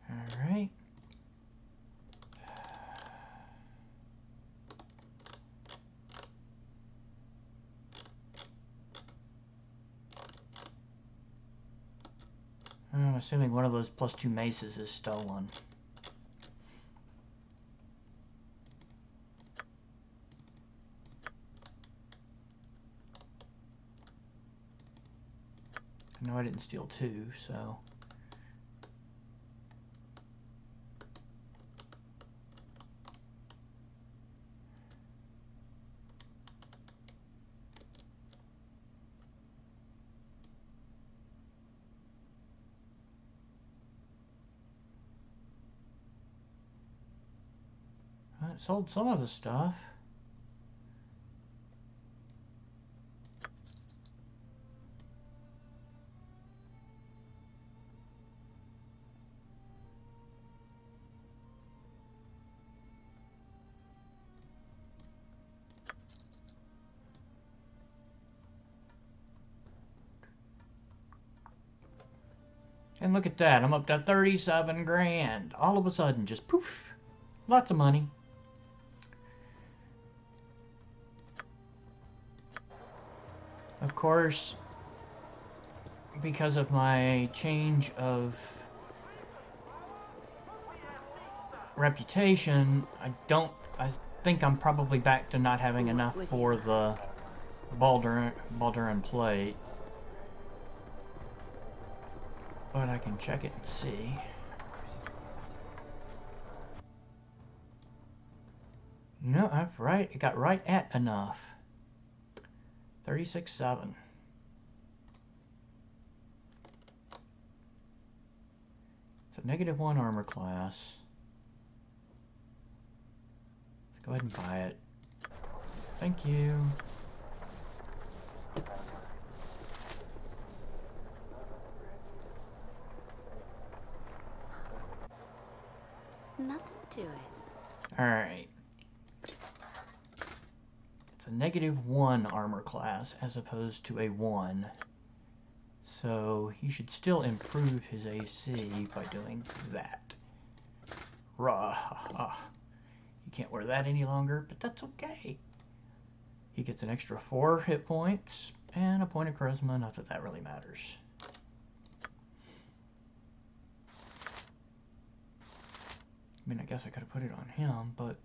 Alright. I'm assuming one of those +2 maces is stolen. I know I didn't steal 2, so... I sold some of the stuff. And look at that, I'm up to 37 grand. All of a sudden, just poof. Lots of money. Of course, because of my change of reputation, I think I'm probably back to not having enough for the Baldur and plate. But I can check it and see. No, I've right. It got right at enough. 36.7. It's a -1 armor class. Let's go ahead and buy it. Thank you. Nothing to it. Alright. It's a -1 armor class as opposed to a 1. So he should still improve his AC by doing that. Rah. You can't wear that any longer, but that's okay. He gets an extra 4 hit points and a point of charisma, not that that really matters. I mean, I guess I could have put it on him, but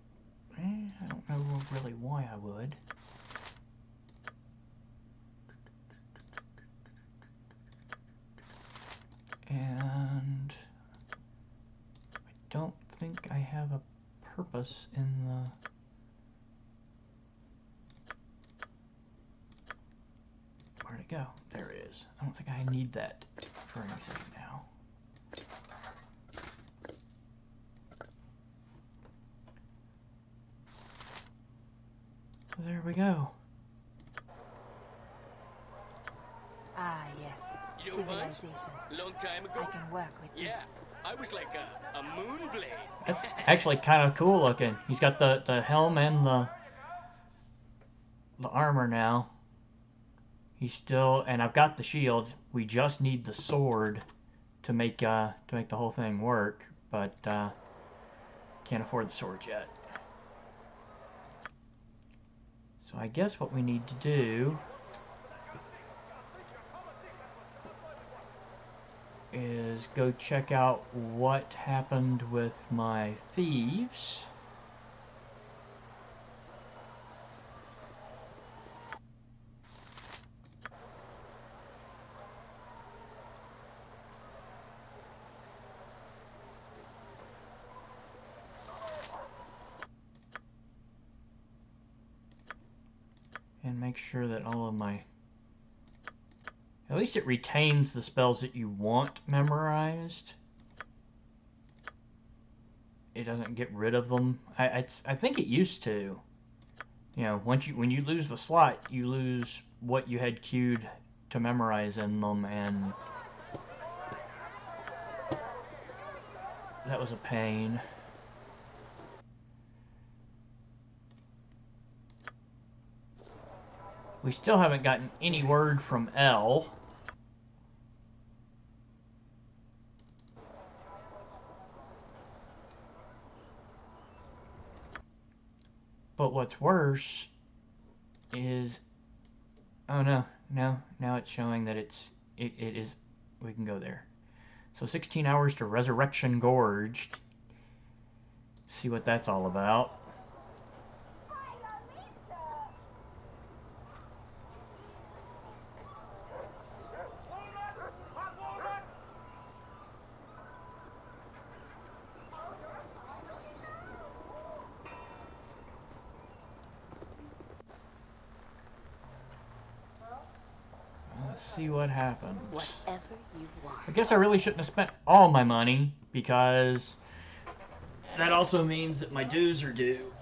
I don't know really why I would. And I don't think I have a purpose in the... Where'd it go? There it is. I don't think I need that for anything now. So there we go. Ah, yes. You know what? Civilization. Long time ago? I can work with yeah, this. I was like a moonblade. That's actually kind of cool looking. He's got the helm and the armor now. He's still, and I've got the shield. We just need the sword to make the whole thing work, but can't afford the sword yet. So I guess what we need to do is go check out what happened with my thieves. And make sure that all of my... At least it retains the spells that you want memorized. It doesn't get rid of them. I think it used to. You know, when you lose the slot, you lose what you had queued to memorize in them, and That was a pain. We still haven't gotten any word from Elle. But what's worse is, oh no, now it's showing that it is, we can go there. So 16 hours to Resurrection Gorge. See what that's all about. Let's see what happens. Whatever you want. I guess I really shouldn't have spent all my money, because that also means that my dues are due.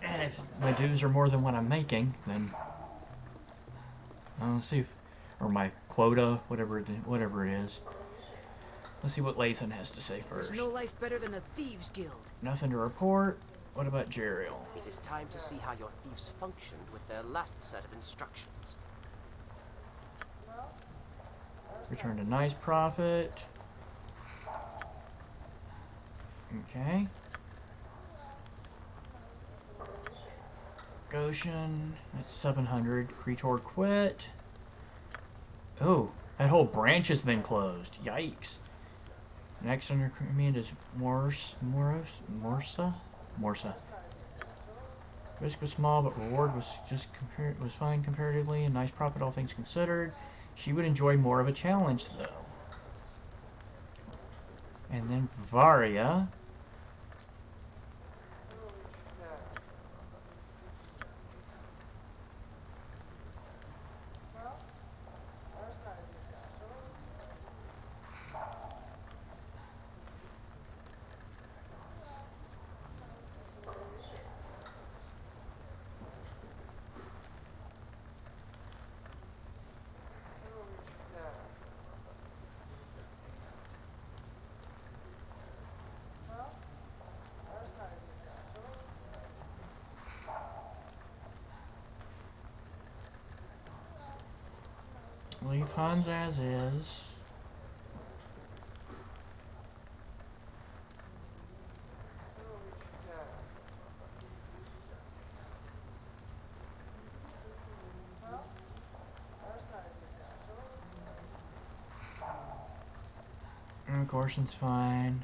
And if my dues are more than what I'm making, then let's see if, or my quota, whatever it is. Let's see what Lathan has to say first. There's no life better than a thieves' guild. Nothing to report. What about Jeriel? It is time to see how your thieves functioned with their last set of instructions. Return to nice profit. Okay. Goshen, that's 700. Creator quit. Oh, that whole branch has been closed. Yikes. Next under command is Morsa. Risk was small, but reward was was fine comparatively, and nice profit all things considered. She would enjoy more of a challenge, though. And then Varia. Leave Hans as is. And Gorson's fine.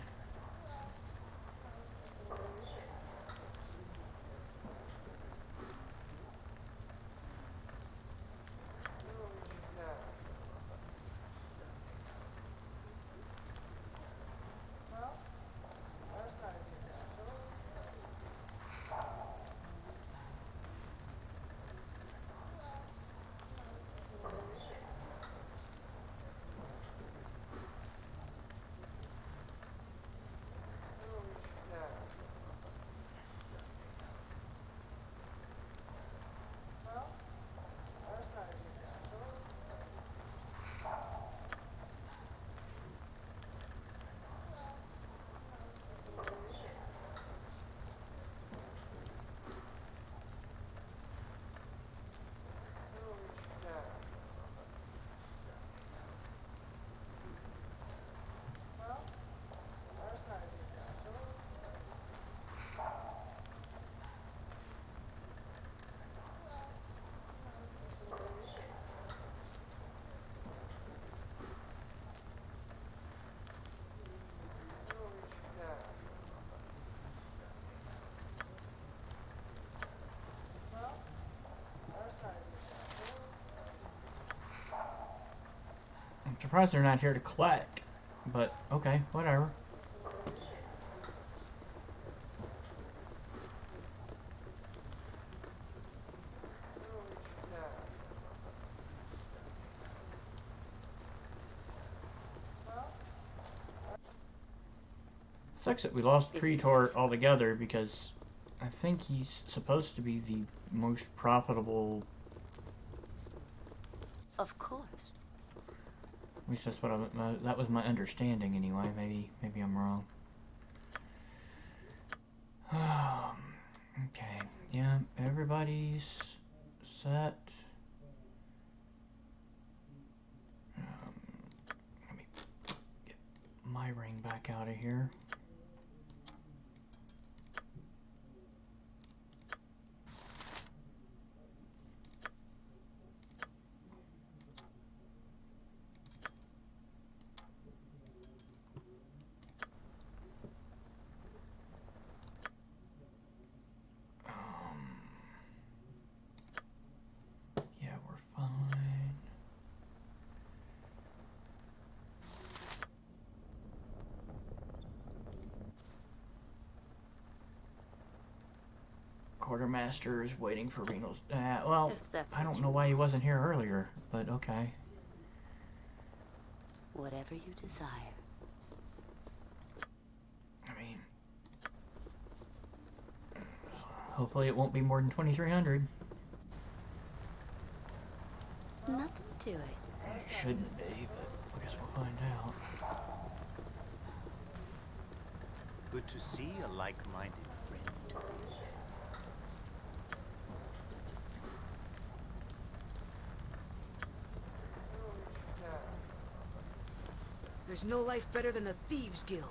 I'm surprised they're not here to collect, but okay, whatever. Sucks that we lost Creator altogether, because I think he's supposed to be the most profitable. Of course. At least that's what that was my understanding anyway. Maybe I'm wrong. Okay, yeah, everybody's set. Let me get my ring back out of here. Yeah, we're fine. Quartermaster is waiting for Renal's. Well, I don't know why he wasn't here earlier, but okay. Whatever you desire. I mean, hopefully it won't be more than 2,300. Nothing to it. It shouldn't be, but I guess we'll find out. Good to see a like-minded friend. There's no life better than a Thieves' Guild.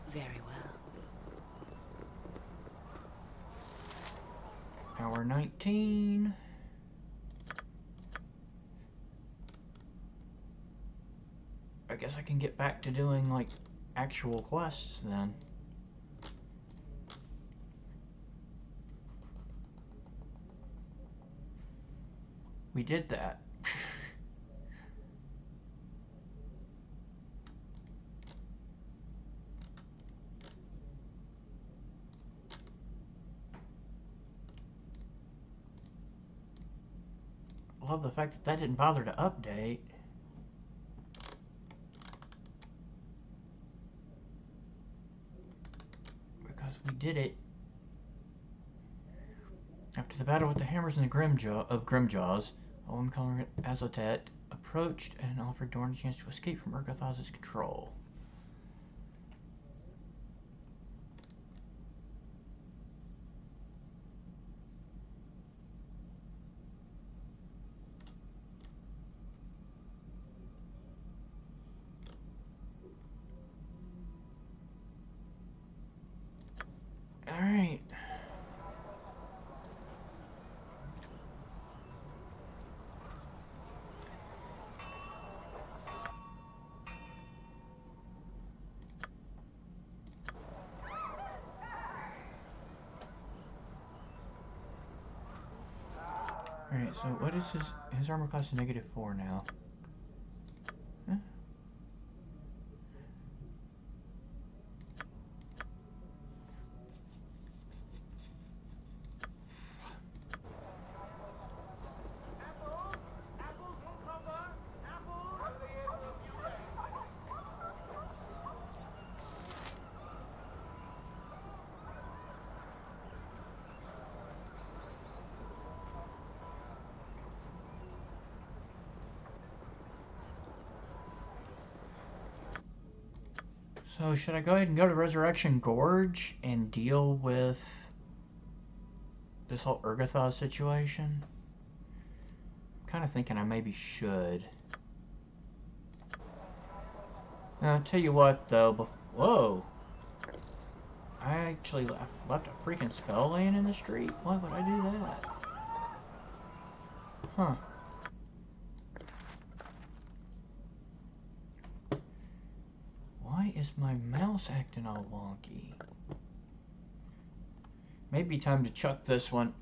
Very well. Hour 19. I guess I can get back to doing, like, actual quests then. We did that. I love the fact that that didn't bother to update. Because we did it. After the battle with the hammers and the Grimjaws, Owen Color Azotet approached and offered Dorn a chance to escape from Urgathoz's control. Alright. Alright, so what is his armor class is -4 now. Huh? So should I go ahead and go to Resurrection Gorge and deal with this whole Urgathoz situation? I'm kind of thinking I maybe should. I'll tell you what though, whoa! I actually left a freaking spell laying in the street? Why would I do that? Huh. Why is my mouse acting all wonky? Maybe time to chuck this one.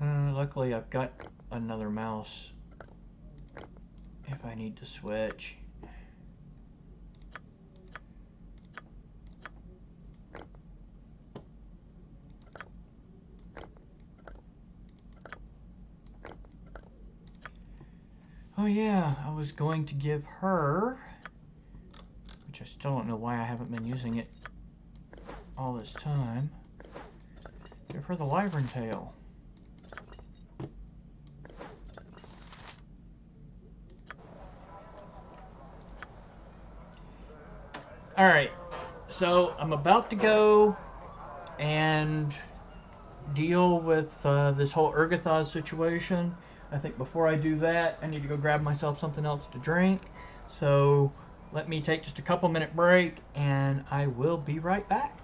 Luckily I've got another mouse if I need to switch. Oh yeah, I was going to give her, which I still don't know why I haven't been using it all this time, give her the wyvern tail. Alright, so I'm about to go and deal with this whole Urgathoz situation. I think before I do that, I need to go grab myself something else to drink. So let me take just a couple minute break and I will be right back.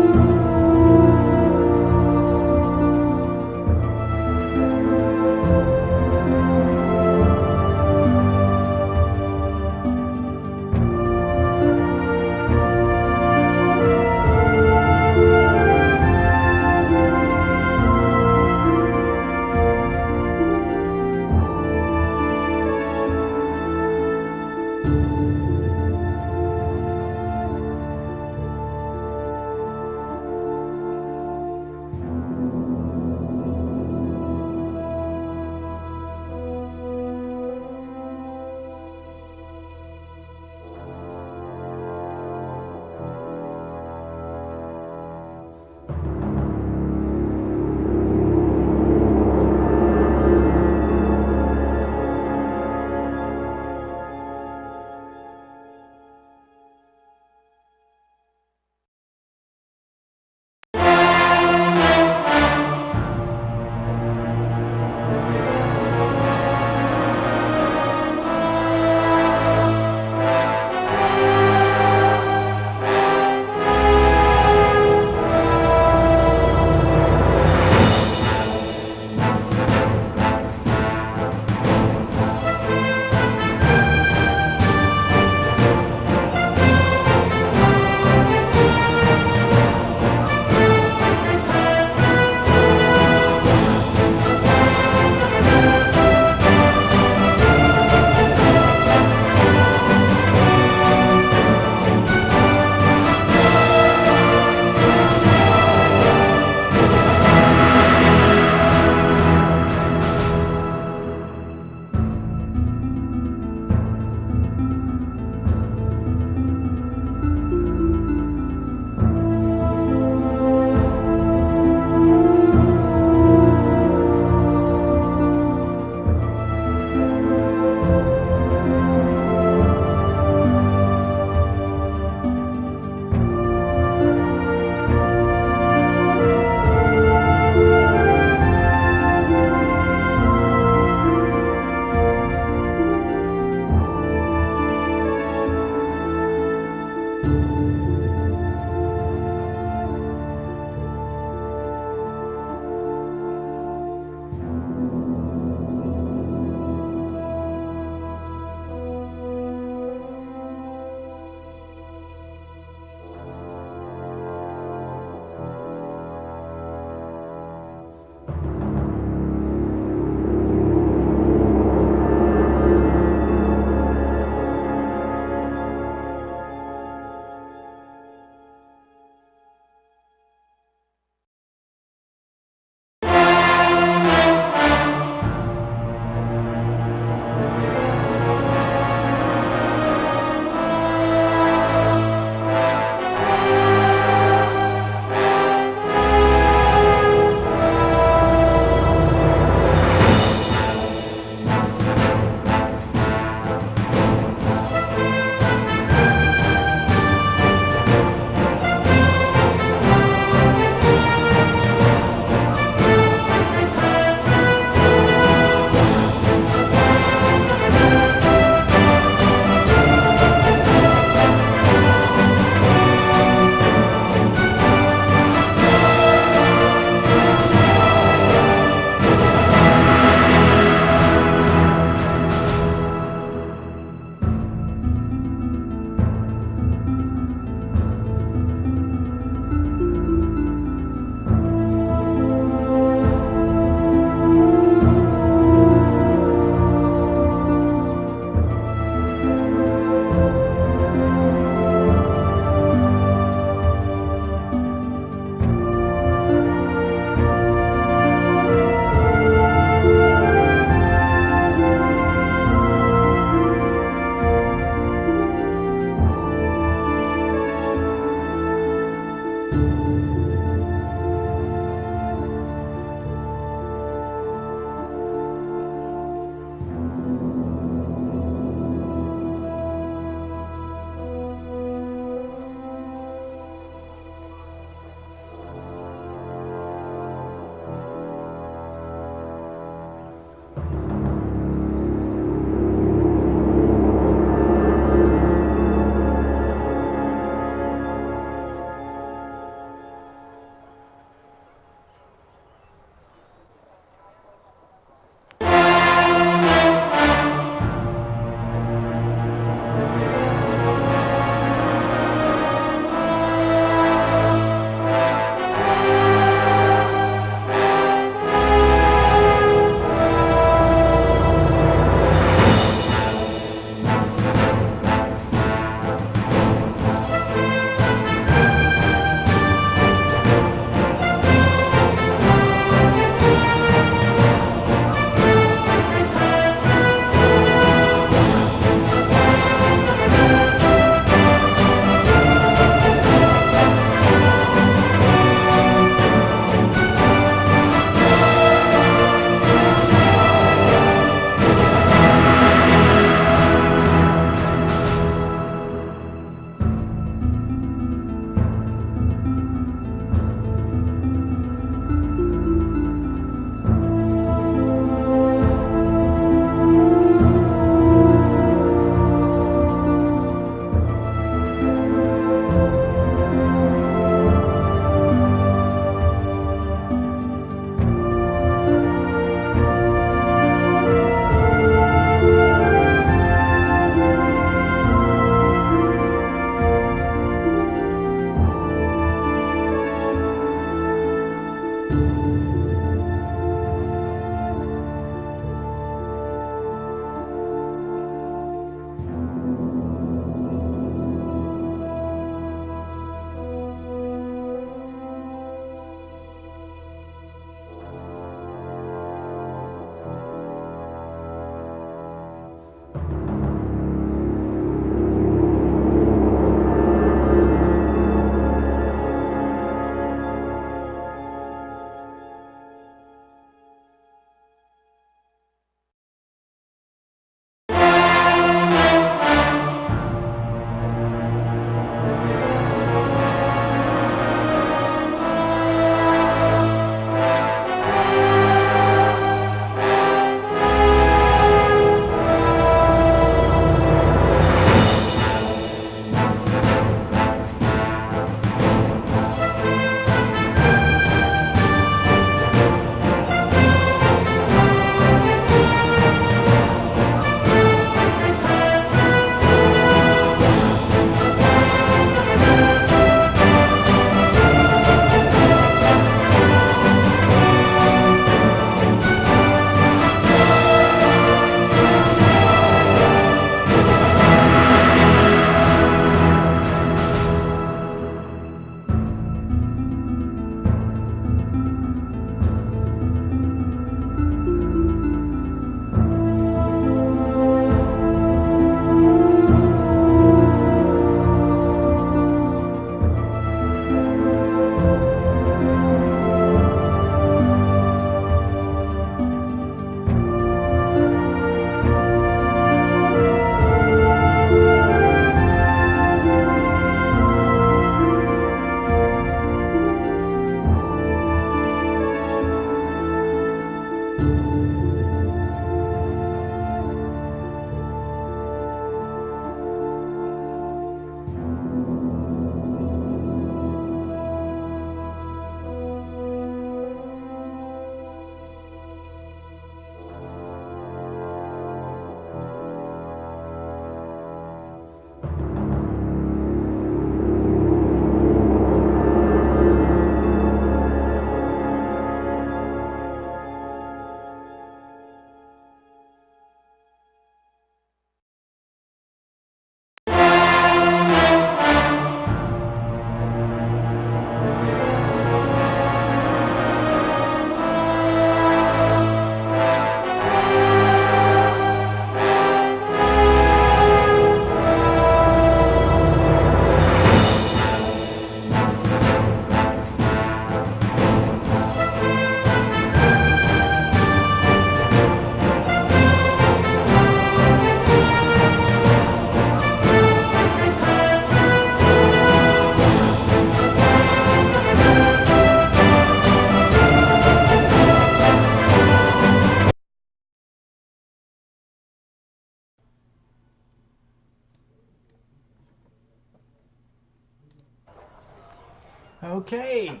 Okay.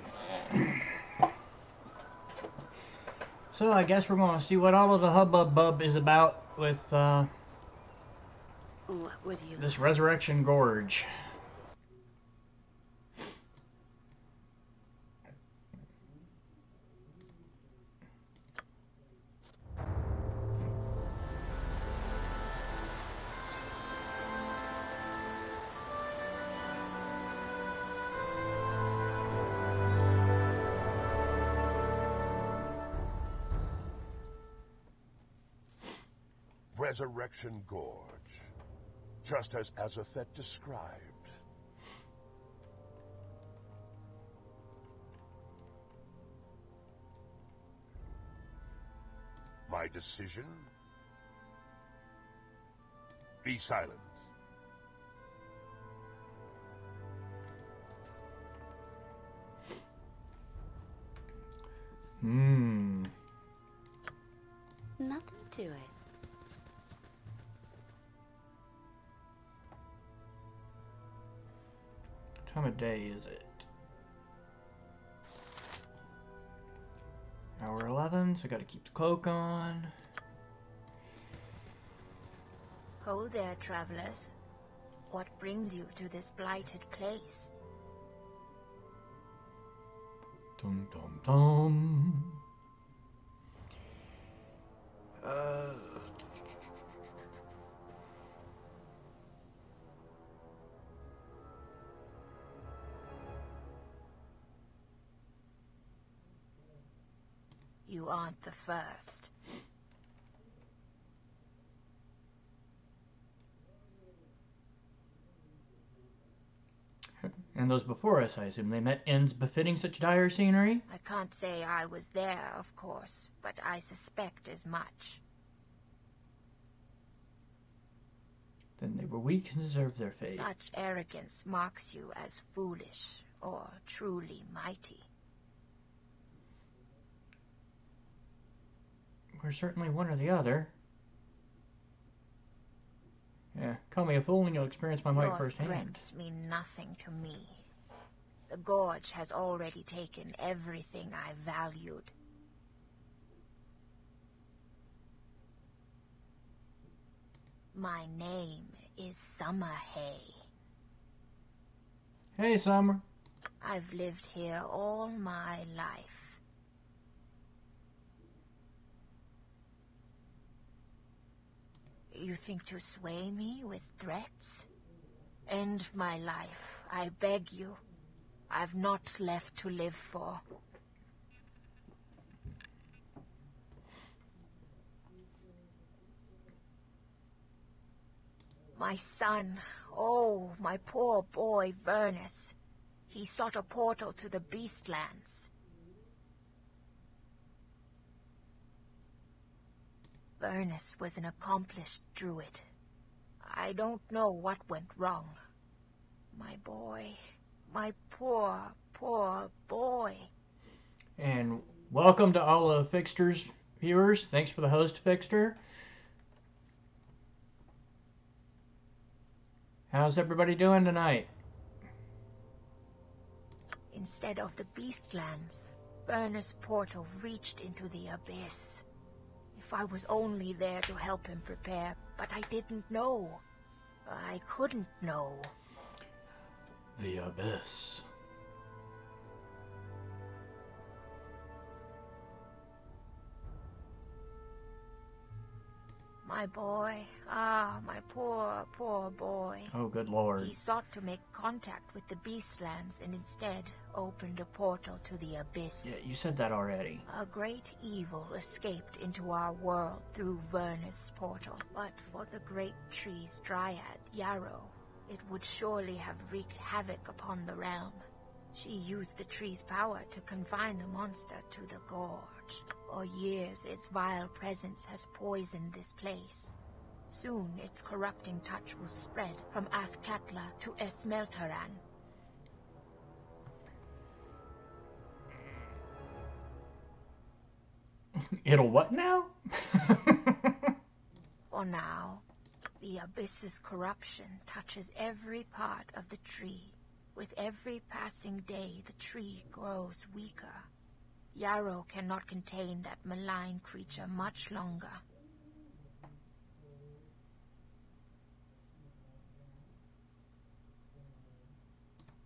So I guess we're going to see what all of the hubbub is about with What do you this Resurrection Gorge. Resurrection Gorge, just as Azathet described. My decision? Be silent. Nothing to it. What time of day is it? Hour 11, so I gotta keep the cloak on. Ho there, travelers. What brings you to this blighted place? Dum dum dum. You aren't the first. And those before us, I assume they met ends befitting such dire scenery? I can't say I was there, of course, but I suspect as much. Then they were weak and deserved their fate. Such arrogance marks you as foolish or truly mighty. We're certainly one or the other. Yeah, call me a fool and you'll experience my might Your firsthand. threats mean nothing to me. The Gorge has already taken everything I valued. My name is Summerhay. Hey, Summer. I've lived here all my life. You think to sway me with threats? End my life, I beg you. I've not left to live for. My son, oh, my poor boy Vernus. He sought a portal to the Beastlands. Vernus was an accomplished druid. I don't know what went wrong. My boy, my poor, poor boy. And welcome to all of Fixter's viewers. Thanks for the host, Fixter. How's everybody doing tonight? Instead of the Beastlands, Vernus' portal reached into the abyss. If I was only there to help him prepare, but I didn't know. I couldn't know. The abyss. My boy, my poor, poor boy. Oh, good lord. He sought to make contact with the Beastlands and instead opened a portal to the abyss. Yeah, you said that already. A great evil escaped into our world through Vernus' portal. But for the great tree's dryad, Yarrow, it would surely have wreaked havoc upon the realm. She used the tree's power to confine the monster to the gorge. For years, its vile presence has poisoned this place. Soon, its corrupting touch will spread from Athkatla to Esmeltaran. It'll what now? For now, the abyss's corruption touches every part of the tree. With every passing day, the tree grows weaker. Yarrow cannot contain that malign creature much longer.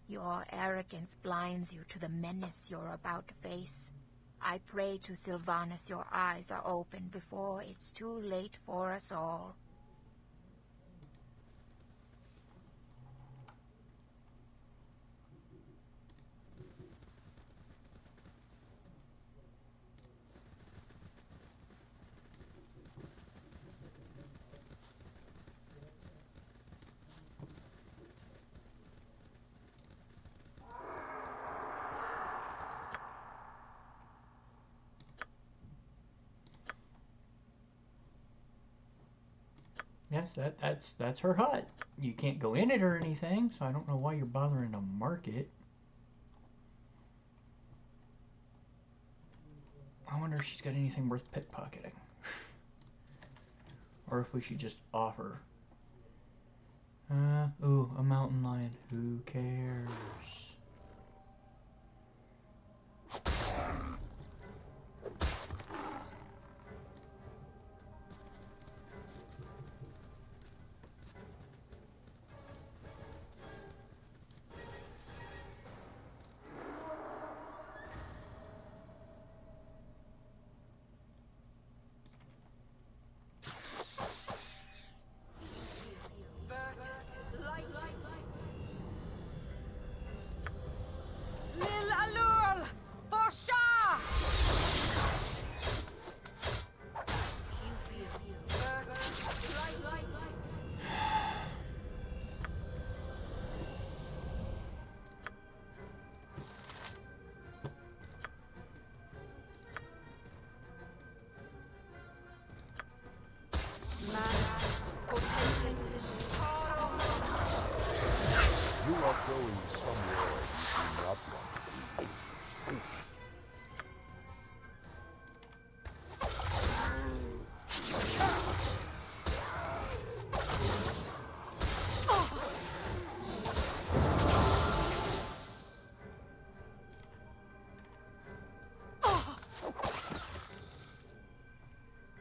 Your arrogance blinds you to the menace you're about to face. I pray to Sylvanas your eyes are open before it's too late for us all. Yes, that's her hut. You can't go in it or anything, so I don't know why you're bothering to mark it. I wonder if she's got anything worth pickpocketing. Or if we should just offer. Ooh, a mountain lion. Who cares? You are going somewhere you do not want to be.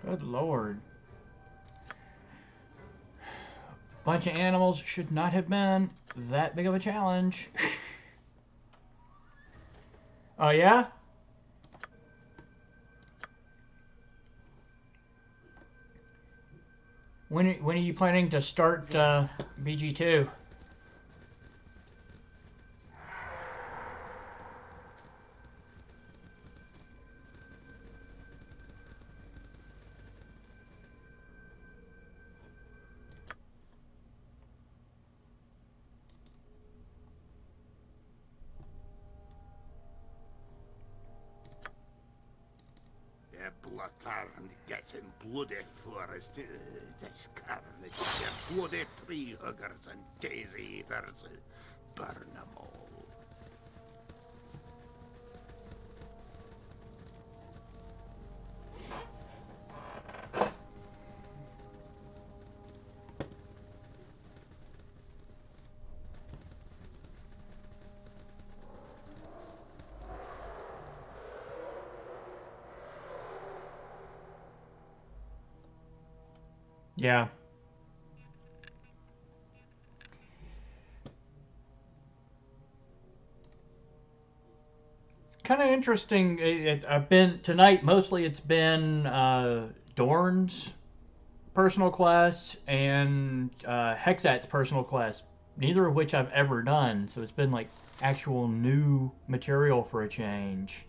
Good lord. Bunch of animals should not have been that big of a challenge. Oh yeah? When are you planning to start BG2? Bloodtarn gets in bloody forest. This carnage, the bloody tree huggers and daisy eaters. Burn them all. Yeah. It's kind of interesting. I've been tonight. Mostly, it's been Dorn's personal quest and Hexat's personal quest. Neither of which I've ever done. So it's been like actual new material for a change.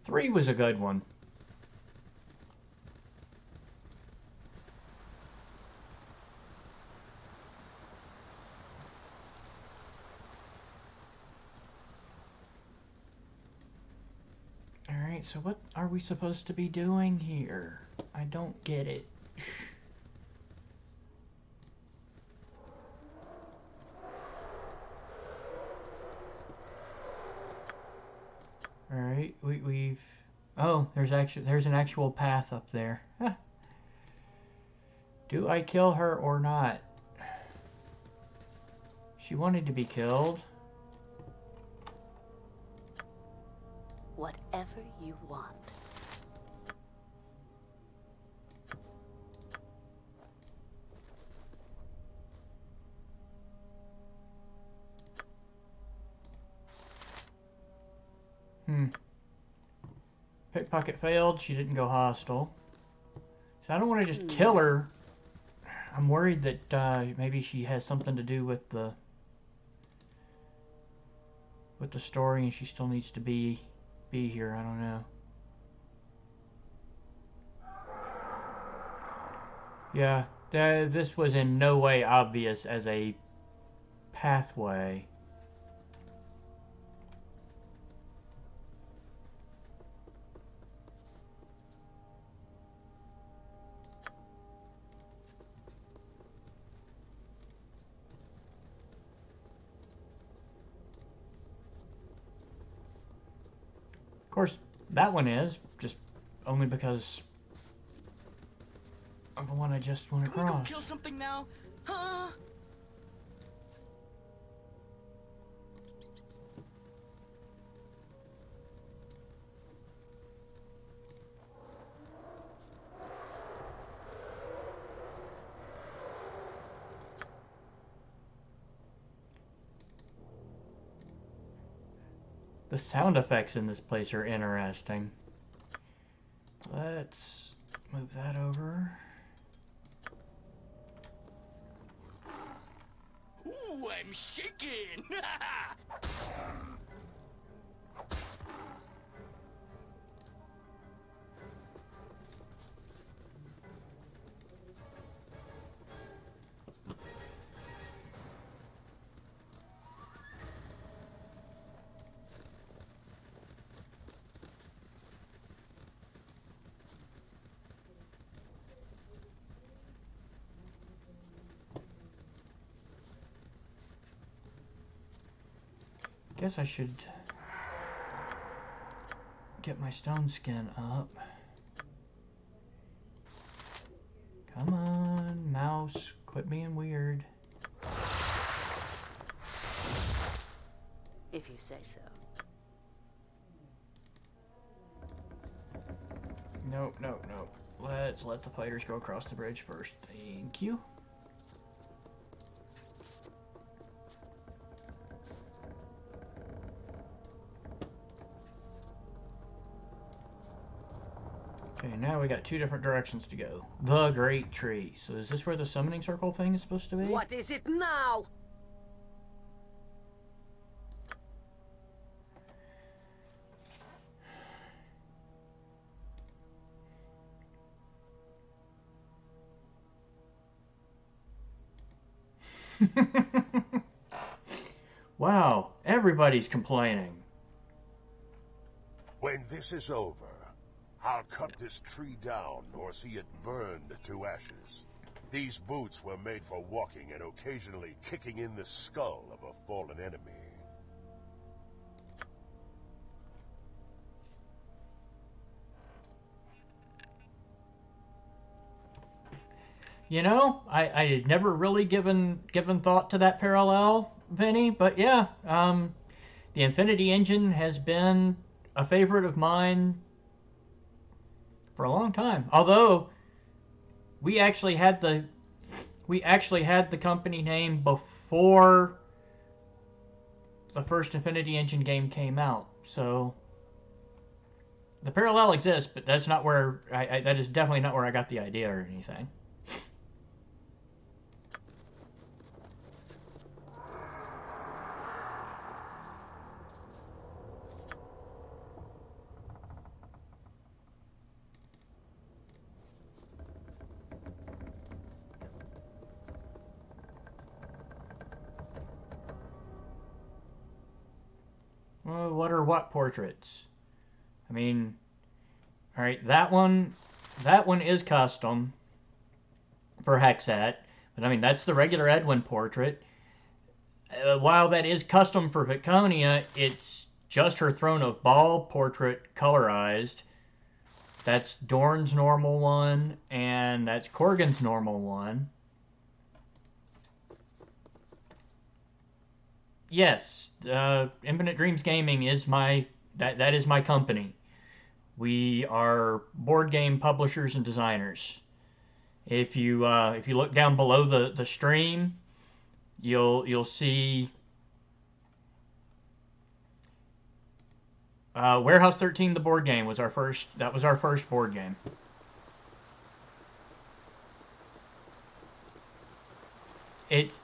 Three was a good one. Alright, so what are we supposed to be doing here? I don't get it. Alright, we've... Oh, there's an actual path up there. Huh. Do I kill her or not? She wanted to be killed. Whatever you want. Pickpocket failed. She didn't go hostile. So I don't want to just kill her. I'm worried that maybe she has something to do with the story, and she still needs to be here. I don't know. Yeah, this was in no way obvious as a pathway. Of course, that one is, just only because of the one I just went across. Can we go kill something now? Huh? The sound effects in this place are interesting. Let's move that over. Ooh, I'm shaking! Guess I should get my stone skin up. Come on, mouse, quit being weird. If you say so. Nope. Let's let the fighters go across the bridge first. Thank you. Okay, now we got two different directions to go. The Great Tree. So is this where the summoning circle thing is supposed to be? What is it now? Wow, everybody's complaining. When this is over, I'll cut this tree down or see it burned to ashes. These boots were made for walking and occasionally kicking in the skull of a fallen enemy. You know, I had never really given thought to that parallel, Vinny, but yeah, the Infinity Engine has been a favorite of mine for a long time. Although we actually had the company name before the first Infinity Engine game came out. So the parallel exists, but that's not where that is definitely not where I got the idea or anything. Well, what are what portraits? I mean, Alright, that one is custom for Hexat. But I mean, that's the regular Edwin portrait. While that is custom for Viconia, it's just her Throne of Ball portrait colorized. That's Dorn's normal one, and that's Corgan's normal one. Yes, Infinite Dreams Gaming is that is my company. We are board game publishers and designers. If you look down below the stream, you'll see Warehouse 13, the board game, was our first board game.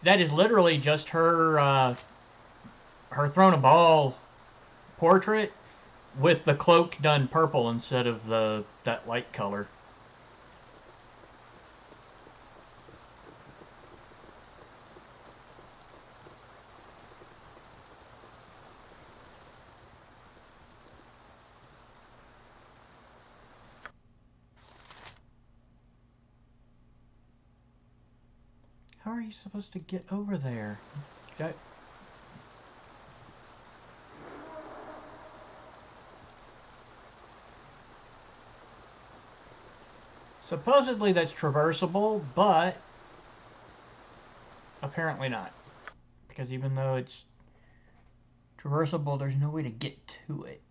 That is literally just her Throne of Ball portrait with the cloak done purple instead of that light color. How are you supposed to get over there? Supposedly that's traversable, but apparently not. Because even though it's traversable, there's no way to get to it.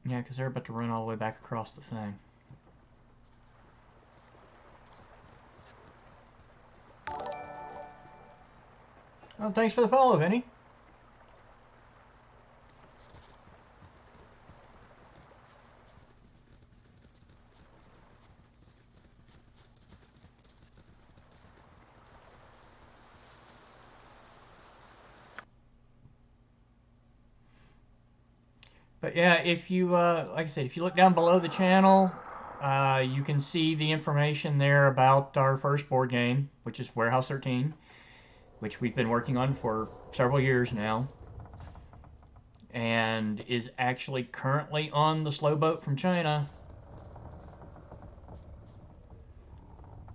Yeah, because they're about to run all the way back across the thing. Well, thanks for the follow, Vinny. But yeah, if you, like I said, if you look down below the channel, you can see the information there about our first board game, which is Warehouse 13, which we've been working on for several years now, and is actually currently on the slow boat from China.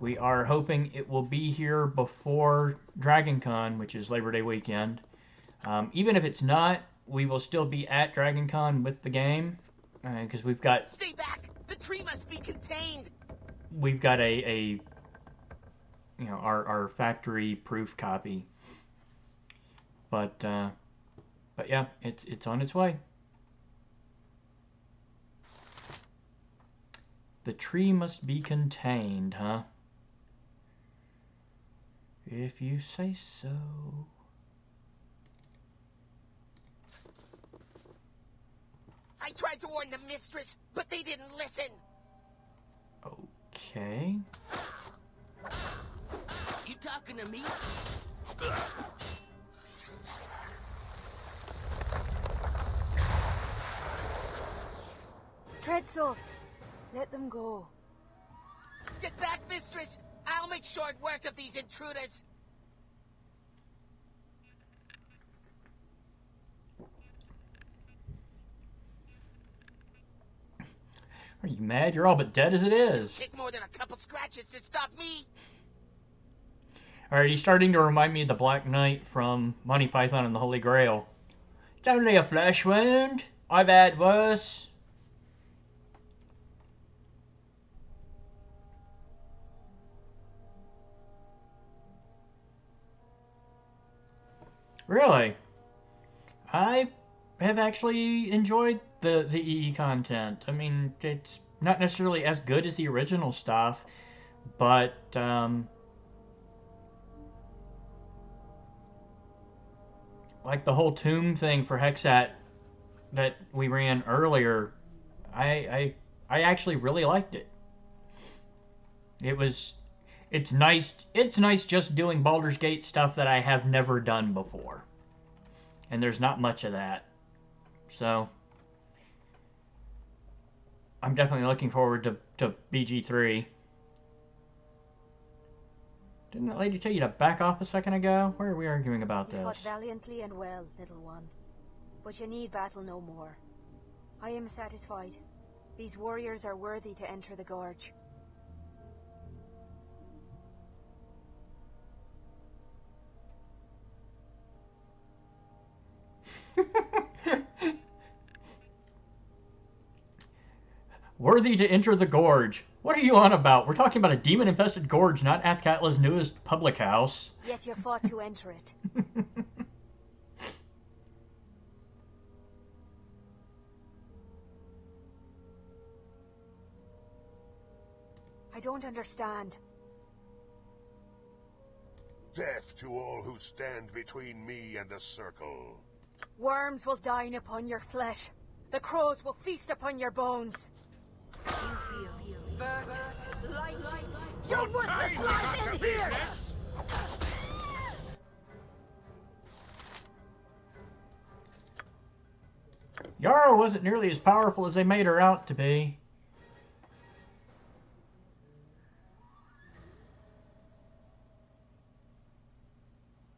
We are hoping it will be here before DragonCon, which is Labor Day weekend. Even if it's not, we will still be at DragonCon with the game, because we've got... Stay back! The tree must be contained! We've got you know, our factory-proof copy. But yeah, it's on its way. The tree must be contained, huh? If you say so. I tried to warn the mistress, but they didn't listen. Okay. You talking to me? Tread soft. Let them go. Get back, mistress! I'll make short work of these intruders. Are you mad? You're all but dead as it is. Take more than a couple scratches to stop me. Alright, he's starting to remind me of the Black Knight from Monty Python and the Holy Grail. It's only a flesh wound. I've had worse. Really? I have actually enjoyed the EE content. I mean, it's not necessarily as good as the original stuff, but like the whole tomb thing for Hexat that we ran earlier, I actually really liked it. It's nice just doing Baldur's Gate stuff that I have never done before. And there's not much of that. So I'm definitely looking forward to BG3. Didn't that lady tell you to back off a second ago? Where are we arguing about You this? fought valiantly and well, little one. But you need battle no more. I am satisfied. These warriors are worthy to enter the gorge. Worthy to enter the gorge. What are you on about? We're talking about a demon-infested gorge, not Athkatla's newest public house. Yet you fought to enter it. I don't understand. Death to all who stand between me and the circle. Worms will dine upon your flesh. The crows will feast upon your bones. Virtus, light, your worthless life in here! Yara wasn't nearly as powerful as they made her out to be.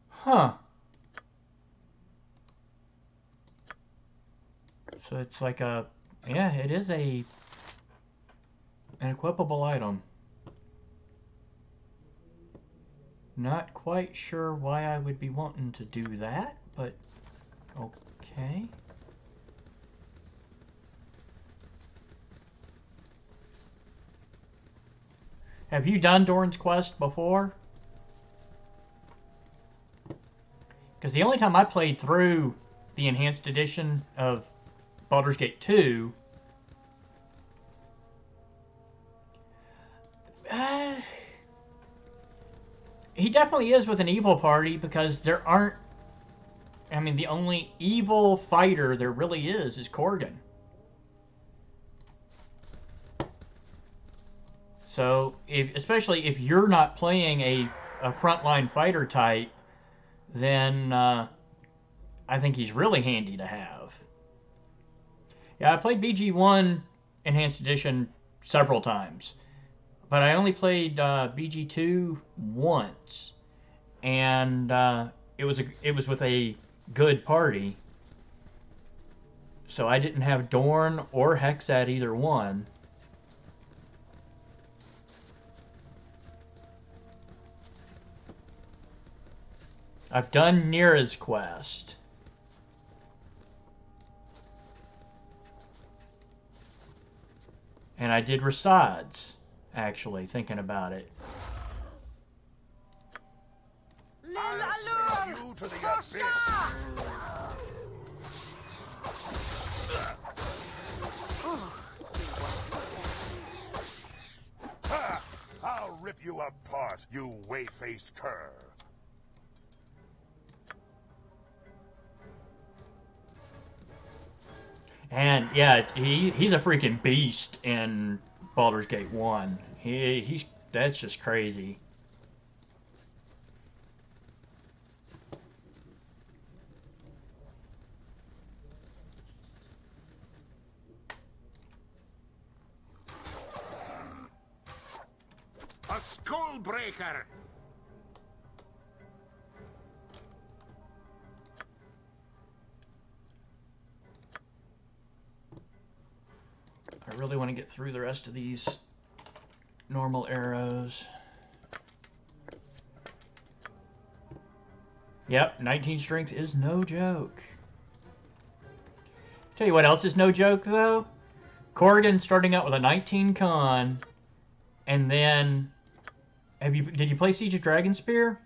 Huh. So it's like a... Yeah, it is an equipable item. Not quite sure why I would be wanting to do that, but okay. Have you done Dorn's Quest before? Because the only time I played through the enhanced edition of Baldur's Gate 2, he definitely is with an evil party, because there aren't... I mean, the only evil fighter there really is Korgan. So, especially if you're not playing a frontline fighter type, then I think he's really handy to have. Yeah, I played BG1 Enhanced Edition several times, but I only played BG2 once, and it was with a good party, so I didn't have Dorn or Hex at either one. I've done Nira's quest. And I did Rasad's, actually, thinking about it. I'll send you to the abyss. Ha! I'll rip you apart, you whey-faced cur. And yeah, he's a freaking beast in Baldur's Gate 1. That's just crazy. A skull breaker. I really want to get through the rest of these normal arrows. Yep, 19 strength is no joke. Tell you what else is no joke, though. Corrigan starting out with a 19 con, and then... Did you play Siege of Dragonspear?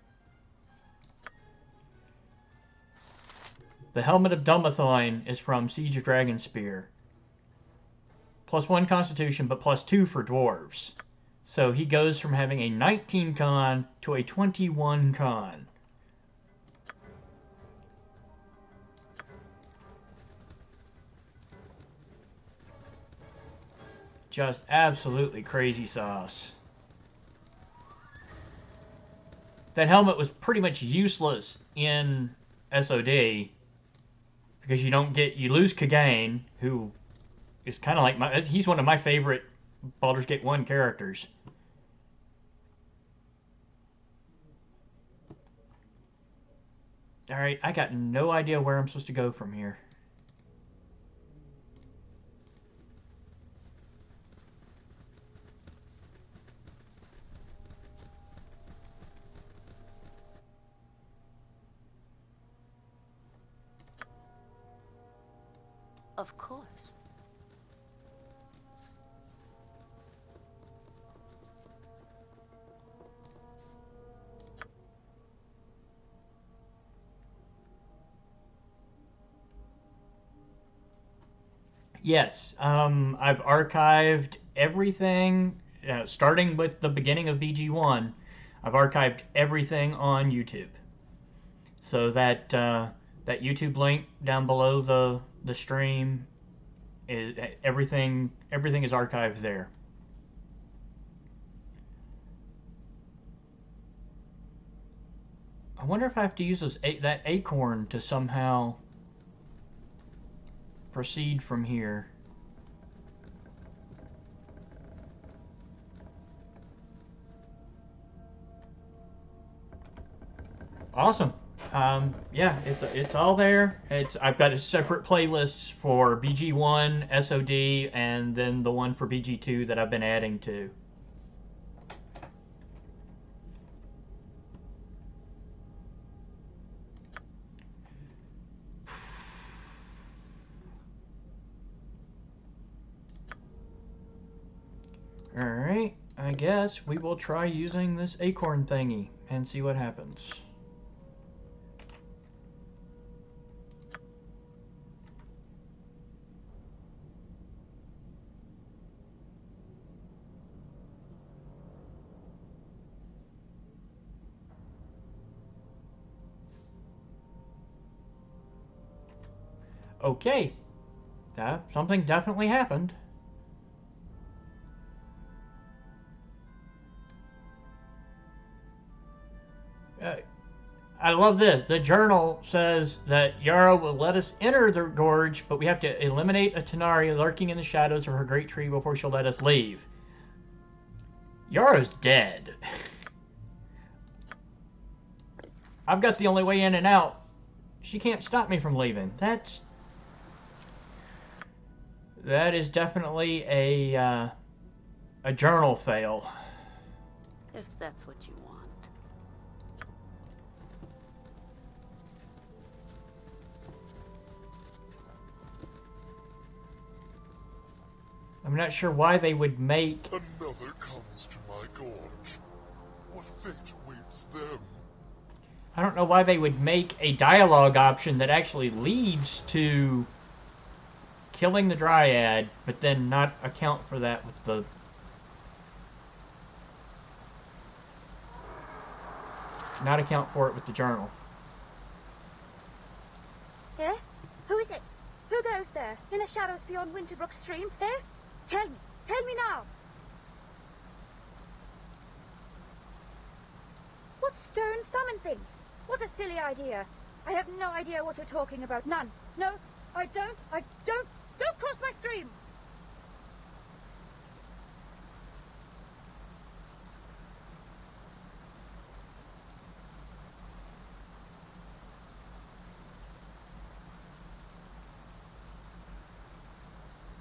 The Helmet of Dumblethoin is from Siege of Dragonspear. +1 Constitution, but +2 for dwarves. So he goes from having a 19 con to a 21 con. Just absolutely crazy sauce. That helmet was pretty much useless in SOD because you lose Kagain, who is kind of like he's one of my favorite Baldur's Gate 1 characters. Alright, I got no idea where I'm supposed to go from here. Of course. Yes, I've archived everything, starting with the beginning of BG1. I've archived everything on YouTube, so that that YouTube link down below the stream is everything. Everything is archived there. I wonder if I have to use that acorn to somehow proceed from here. Awesome. Yeah, it's all there. I've got a separate playlist for BG1, SOD, and then the one for BG2 that I've been adding to. Alright, I guess we will try using this acorn thingy and see what happens. Okay, something definitely happened. I love this. The journal says that Yara will let us enter the gorge, but we have to eliminate a Tanari lurking in the shadows of her great tree before she'll let us leave. Yara's dead. I've got the only way in and out. She can't stop me from leaving. That is definitely a journal fail. If that's what you want. I'm not sure why they would make... Another comes to my gorge. What fate awaits them? I don't know why they would make a dialogue option that actually leads to killing the Dryad, but then not account for that with the... Not account for it with the journal. Eh? Who is it? Who goes there, in the shadows beyond Winterbrook Stream? Eh? Tell me now! What stone summon things? What a silly idea! I have no idea what you're talking about, none. No, I don't, don't cross my stream!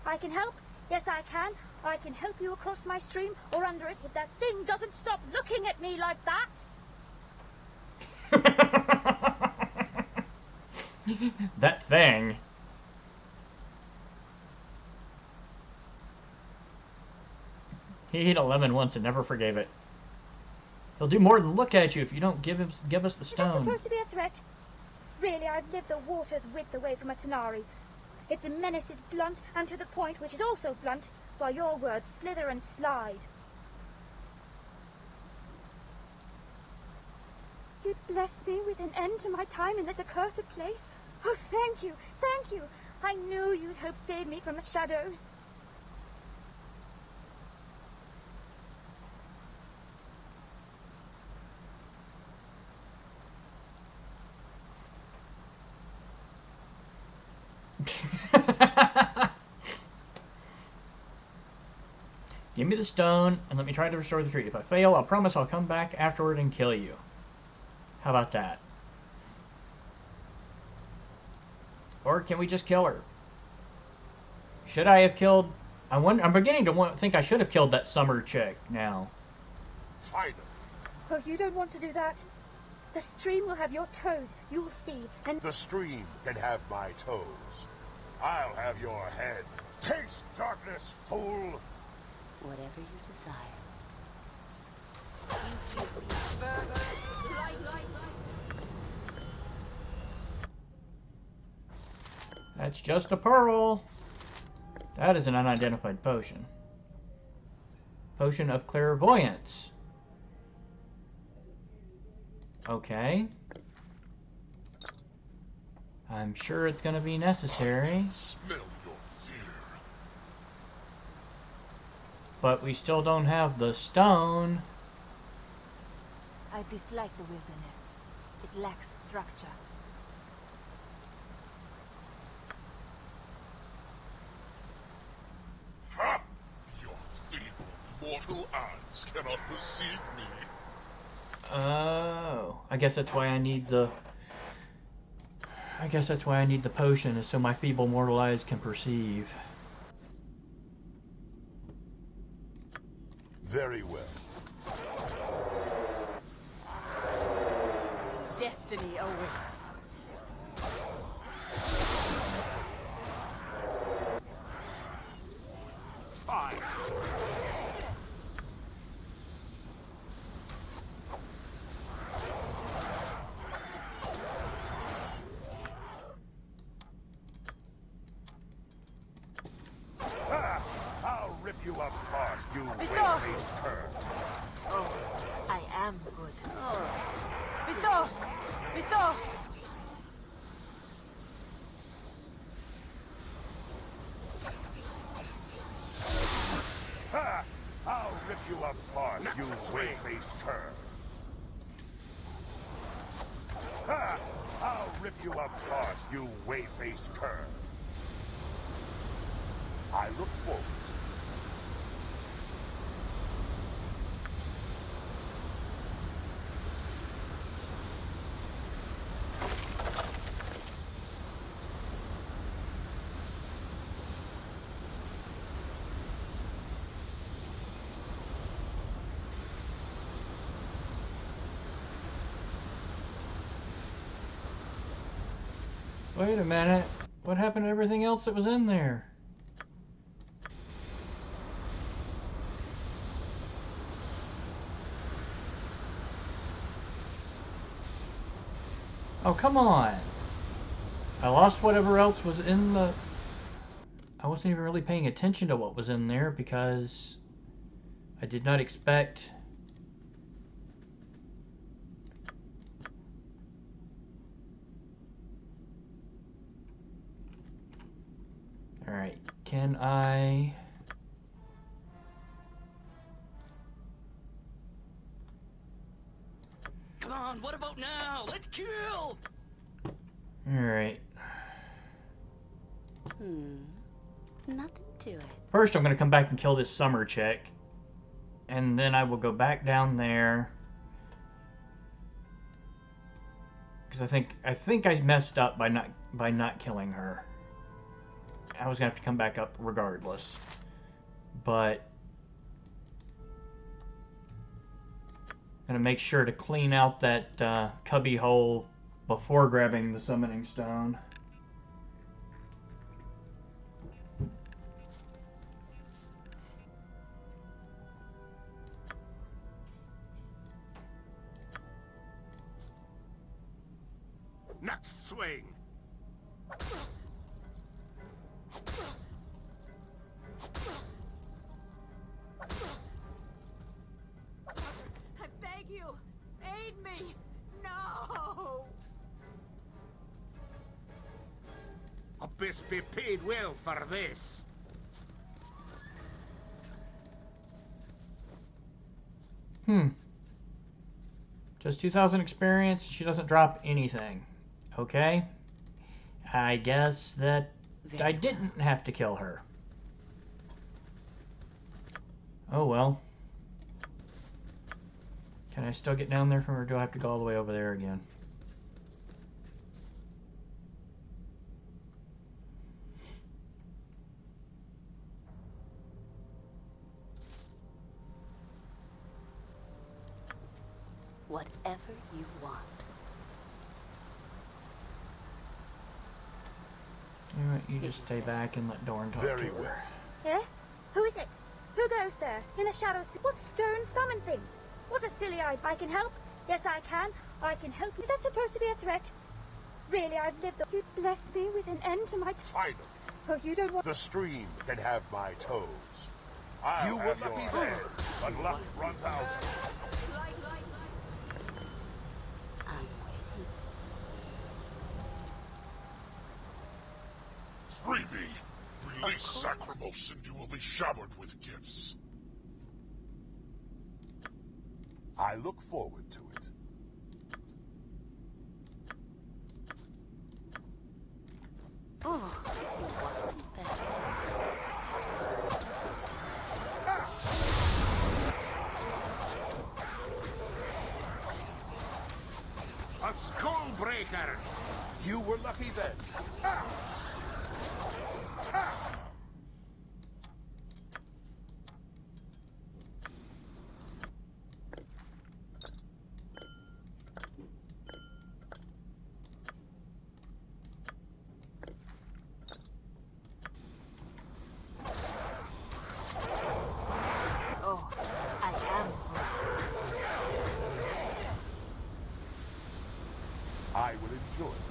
I can help. Yes, I can. I can help you across my stream or under it if that thing doesn't stop looking at me like that. That thing. He ate a lemon once and never forgave it. He'll do more than look at you if you don't give us the stone. Is that supposed to be a threat? Really, I've lived the water's width away from a Tanari. Its menace is blunt and to the point, which is also blunt, while your words slither and slide. You'd bless me with an end to my time in this accursed place? Oh, thank you, thank you! I knew you'd help save me from the shadows. Give me the stone, and let me try to restore the tree. If I fail, I'll promise I'll come back afterward and kill you. How about that? Or can we just kill her? Should I have killed... I'm beginning to think I should have killed that summer chick now. Finally. Oh, you don't want to do that? The stream will have your toes, you'll see, and... The stream can have my toes. I'll have your head. Taste darkness, fool! Whatever you desire. That's just a pearl. That is an unidentified potion. Potion of clairvoyance. Okay. I'm sure it's going to be necessary. Smell your fear. But we still don't have the stone. I dislike the wilderness. It lacks structure. Ha! Your feeble mortal eyes cannot perceive me. Oh, I guess that's why I need the potion, is so my feeble mortal eyes can perceive. Very well. Destiny awaits. Fire! Ha! I'll rip you apart, you wave-faced cur. Oh, I am good. Vitos! Vitos! Ha! I'll rip you apart, you wave-faced cur. Ha! I'll rip you apart, you wave-faced cur. I look forward. Wait a minute. What happened to everything else that was in there? Oh, come on. I lost whatever else was in the... I wasn't even really paying attention to what was in there because I did not expect... Alright, can I... Come on, what about now? Let's kill! Alright. Nothing to it. First, I'm going to come back and kill this summer chick. And then I will go back down there. Because I think I messed up by not killing her. I was going to have to come back up regardless. But I'm going to make sure to clean out that cubby hole before grabbing the summoning stone. Next swing. I beg you, aid me! No! Abyss be paid well for this. Just 2,000 experience. She doesn't drop anything. Okay. I guess that I didn't have to kill her. Oh well. Can I still get down there from her, or do I have to go all the way over there again? Whatever you want. You know what, you just stay back and let Dorn talk to her. Eh? Who is it? Who goes there? In the shadows? What stone summon things? What a silly-eyed... I can help? Yes, I can. I can help. Is that supposed to be a threat? Really, I've lived... You bless me with an end to my... Finally. Oh, you don't want... The stream can have my toes. You were lucky there, but luck runs out. Free me! Release Sacramos and you will be showered with gifts. I look forward to it. Oh, you bastard. A skull breaker! You were lucky then. Oh, I am. I will enjoy this.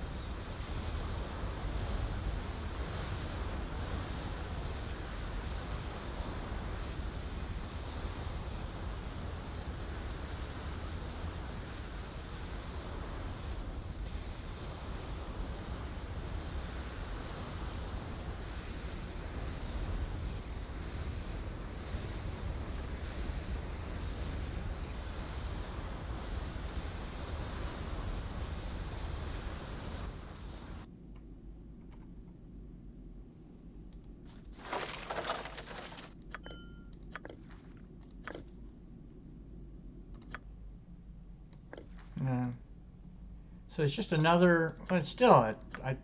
So it's just another, but still, I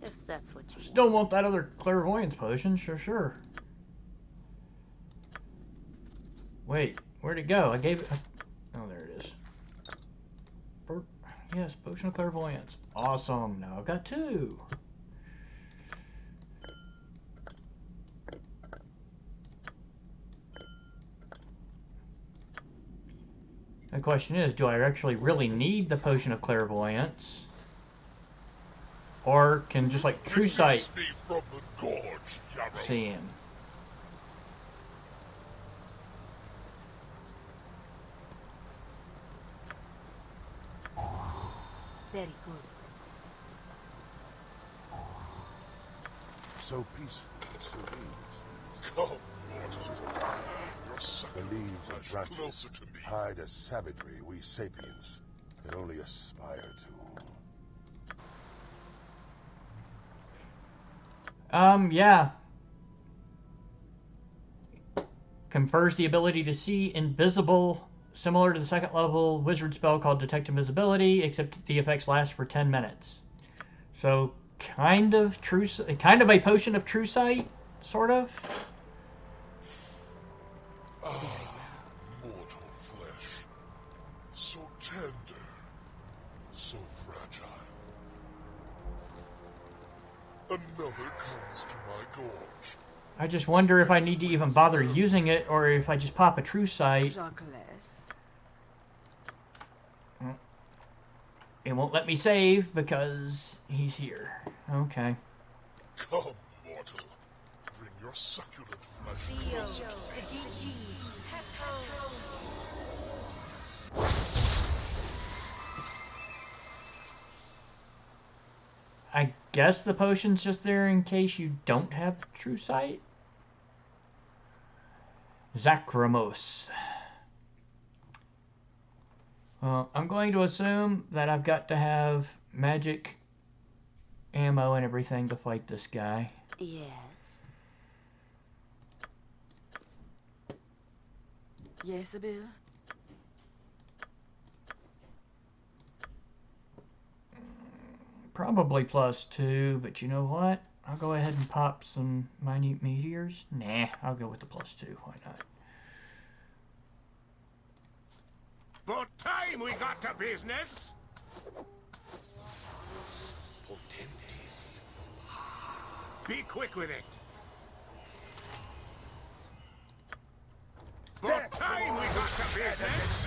If that's what you still want that other clairvoyance potion, sure. Wait, where'd it go? I gave it, oh, there it is. Yes, potion of clairvoyance. Awesome, now I've got 2. The question is, do I actually really need the potion of clairvoyance? Or can just like true sight see him? Very good. So peaceful, serene. Come, mortals. The leaves and branches hide a savagery we sapiens can only aspire to. Yeah. Confers the ability to see invisible, similar to the 2nd level wizard spell called Detect Invisibility, except the effects last for 10 minutes. So, kind of a potion of true sight, sort of. Mortal flesh. So tender. So fragile. Another comes to my gorge. I just wonder if I need to even bother using it, or if I just pop a true sight. It won't let me save because he's here. Okay. Come, mortal. Bring your succulent flesh closer to me. I guess the potion's just there in case you don't have true sight. Zachramos. Well, I'm going to assume that I've got to have magic ammo and everything to fight this guy. Yes. Yes, Bill? Probably +2, but you know what? I'll go ahead and pop some minute meteors. Nah, I'll go with the +2. Why not? About time we got to business! Be quick with it. But time we got to business.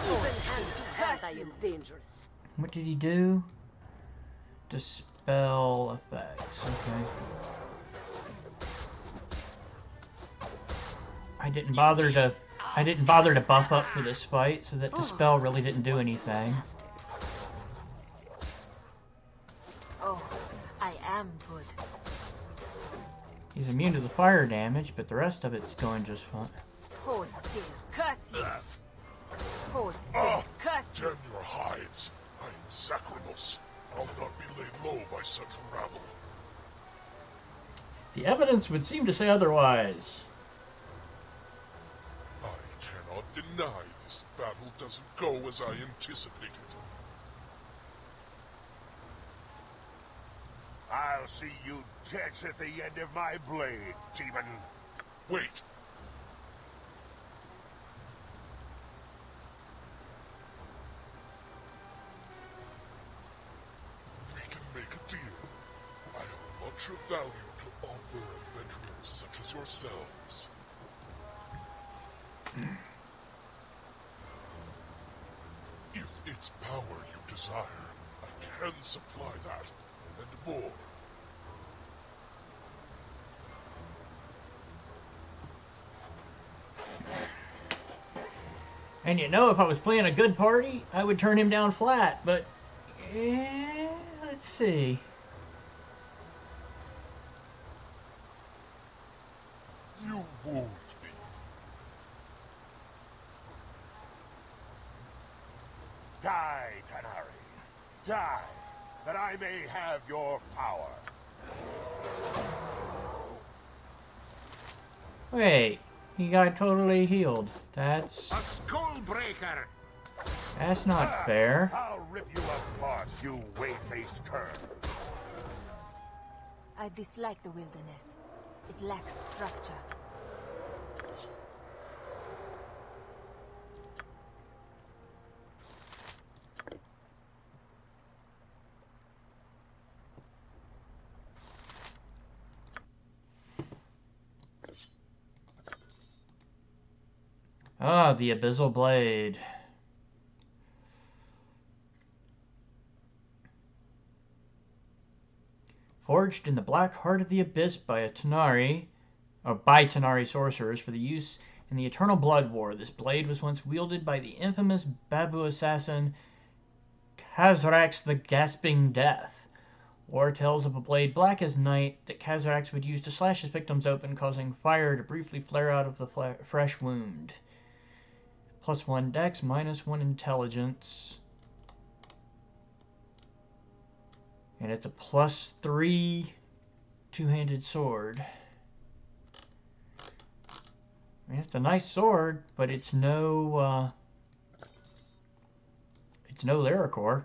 Even hand to hand, I am dangerous. What did he do? Dispel effects. Okay. I didn't bother to buff up for this fight, so that dispel really didn't do anything. Oh, I am good. He's immune to the fire damage, but the rest of it's going just fine. Hold still. Curse you. Hold still. Curse you. Damn your hides. I am Sacramos. I'll not be laid low by such rabble. The evidence would seem to say otherwise. I cannot deny this battle doesn't go as I anticipated. I'll see you dead at the end of my blade, demon. Wait. We can make a deal. I have much of value to offer adventurers such as yourselves. If it's power you desire, I can supply that, and more. And you know, if I was playing a good party, I would turn him down flat, but... let's see. You wound me. Die, Tanari. Die, that I may have your power. Wait, he got totally healed. That's Skullbreaker. That's not fair. I'll rip you apart, you way-faced cur. I dislike the wilderness. It lacks structure. Ah, the Abyssal Blade. Forged in the black heart of the abyss by Tanari sorcerers for the use in the Eternal Blood War. This blade was once wielded by the infamous Babu assassin Khazrax the Gasping Death. Lore tells of a blade black as night that Khazrax would use to slash his victims open, causing fire to briefly flare out of the fresh wound. +1 dex, -1 intelligence. And it's a +3 two-handed sword. I mean, it's a nice sword, but it's no Lyricore.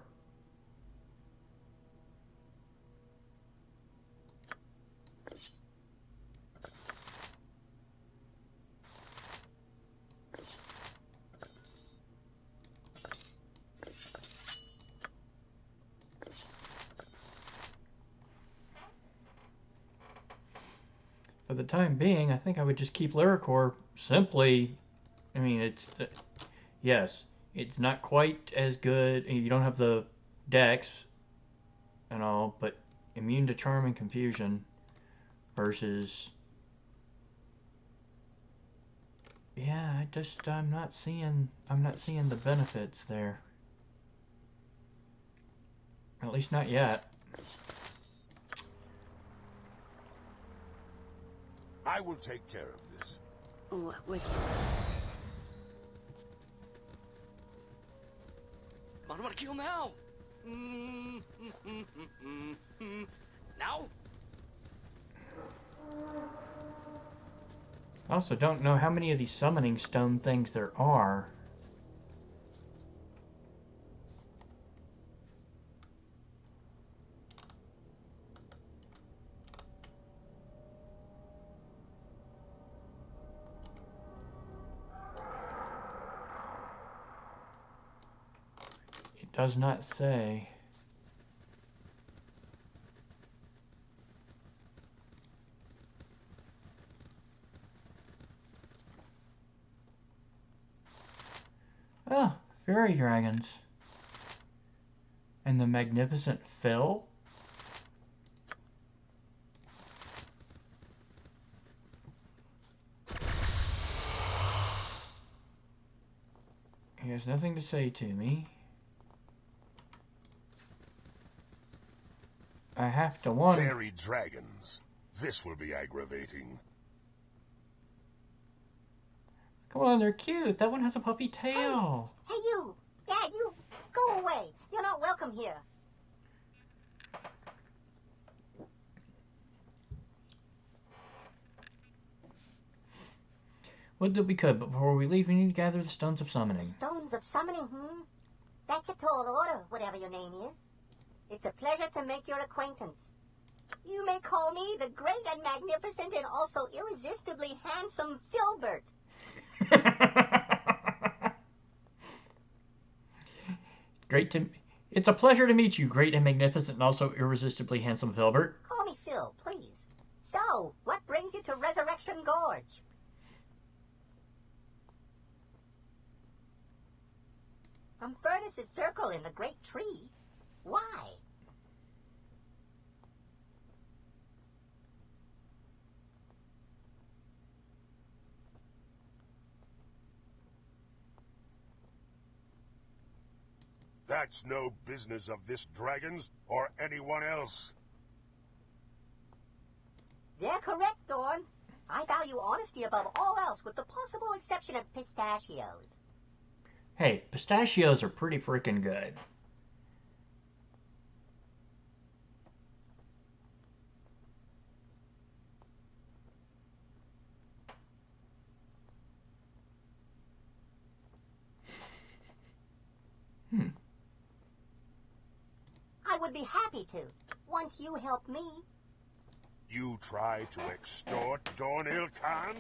For the time being, I think I would just keep Lyricore simply. I mean, it's yes, it's not quite as good. You don't have the dex and all, but immune to charm and confusion versus. Yeah, I'm not seeing the benefits there. At least not yet. I will take care of this. Wait. I want to kill now. Now? I also don't know how many of these summoning stone things there are. It does not say. Fairy dragons. And the magnificent Phil? He has nothing to say to me. I have to wonder. Fairy dragons. This will be aggravating. Come on, they're cute. That one has a puppy tail. Hey, you! Yeah, you! Go away! You're not welcome here. Would that we could, but before we leave, we need to gather the stones of summoning. Stones of summoning, That's a tall order, whatever your name is. It's a pleasure to make your acquaintance. You may call me the great and magnificent and also irresistibly handsome Filbert. It's a pleasure to meet you, great and magnificent and also irresistibly handsome Filbert. Call me Phil, please. So, what brings you to Resurrection Gorge? From Furnace's Circle in the Great Tree? Why? That's no business of this dragon's or anyone else. They're correct, Dorn. I value honesty above all else, with the possible exception of pistachios. Hey, pistachios are pretty freaking good. I would be happy to, once you help me. You try to extort Dornil Khan?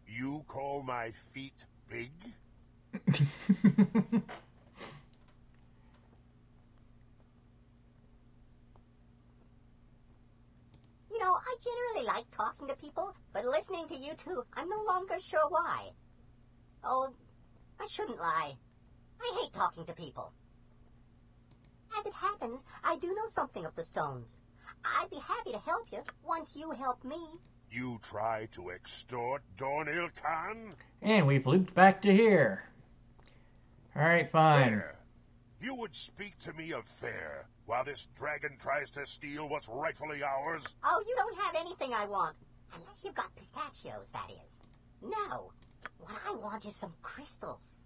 You call my feet big? You know, I generally like talking to people, but listening to you two, I'm no longer sure why. Oh, I shouldn't lie. I hate talking to people. As it happens, I do know something of the stones. I'd be happy to help you, once you help me. You try to extort Dornil Khan? And we've looped back to here. Alright, fine. Fair. You would speak to me of fair, while this dragon tries to steal what's rightfully ours? Oh, you don't have anything I want. Unless you've got pistachios, that is. No. What I want is some crystals.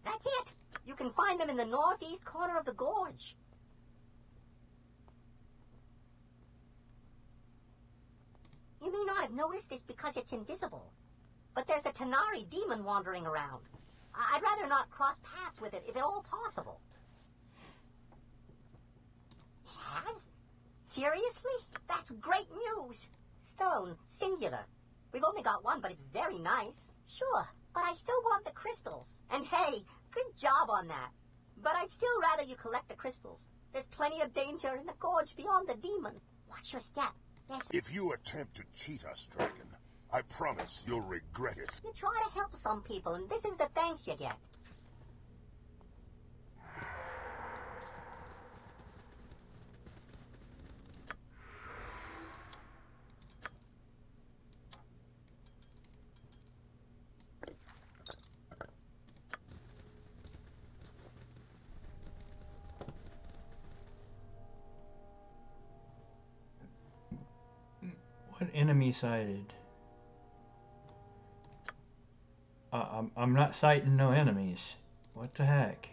That's it. You can find them in the northeast corner of the gorge. You may not have noticed this because it's invisible, but there's a Tanari demon wandering around. I'd rather not cross paths with it, if at all possible. It has? Seriously? That's great news. Stone, singular. We've only got one, but it's very nice. Sure, but I still want the crystals. And hey, good job on that. But I'd still rather you collect the crystals. There's plenty of danger in the gorge beyond the demon. Watch your step. If you attempt to cheat us, dragon, I promise you'll regret it. You try to help some people, and this is the thanks you get. What enemy sighted? I'm not sighting no enemies. What the heck?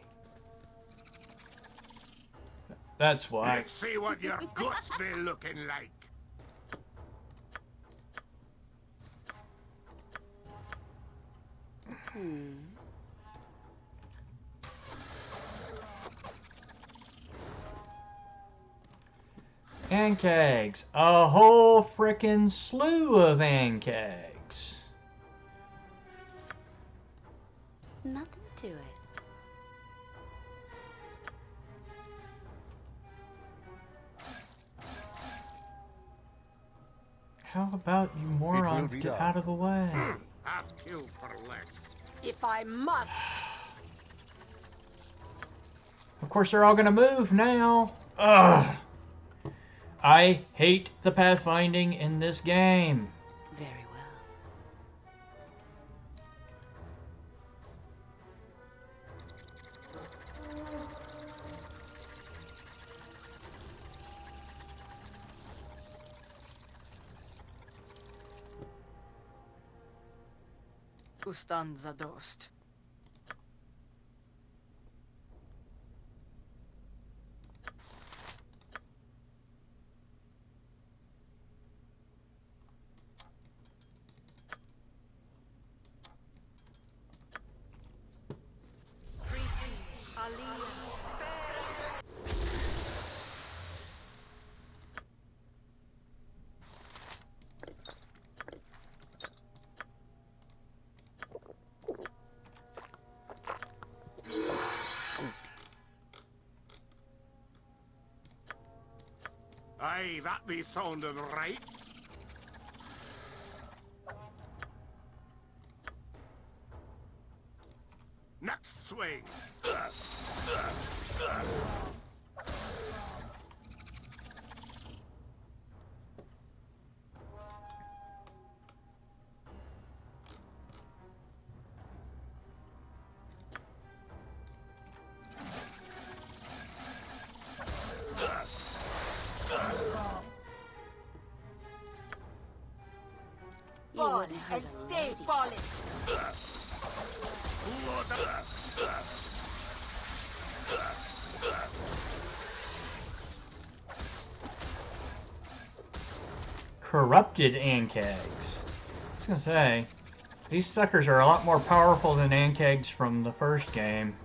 That's why. Let's see what your guts be looking like. Ankegs. A whole frickin' slew of Ankegs. nothing to it. How about you morons get out of the way? Half kill for less. If I must. Of course, they're all gonna move now. Ugh. I hate the pathfinding in this game. Very Ustanza dost. Aye, that be sounding right. Next swing. Fall and stay falling. Corrupted Ankegs. I was gonna say, these suckers are a lot more powerful than Ankegs from the first game.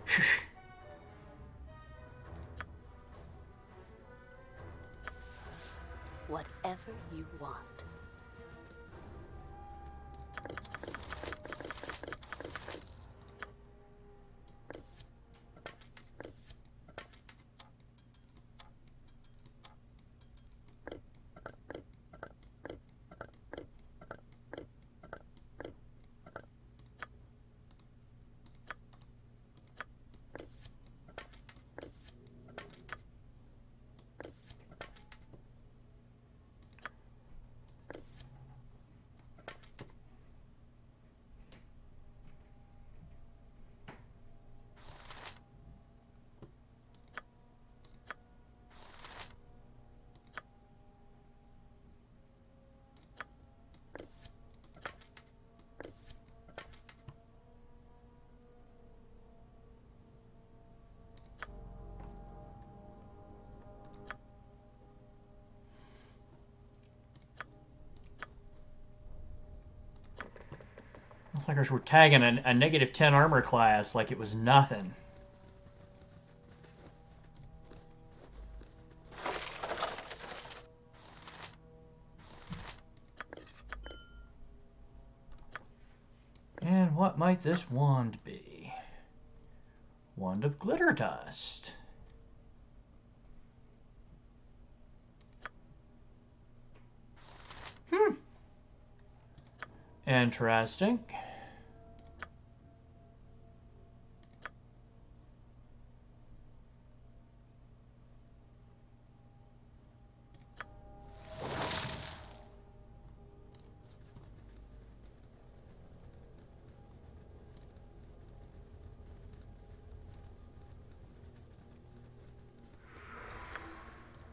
whatever you want. Fuckers were tagging a negative 10 armor class like it was nothing. And what might this wand be? Wand of glitter dust. Interesting.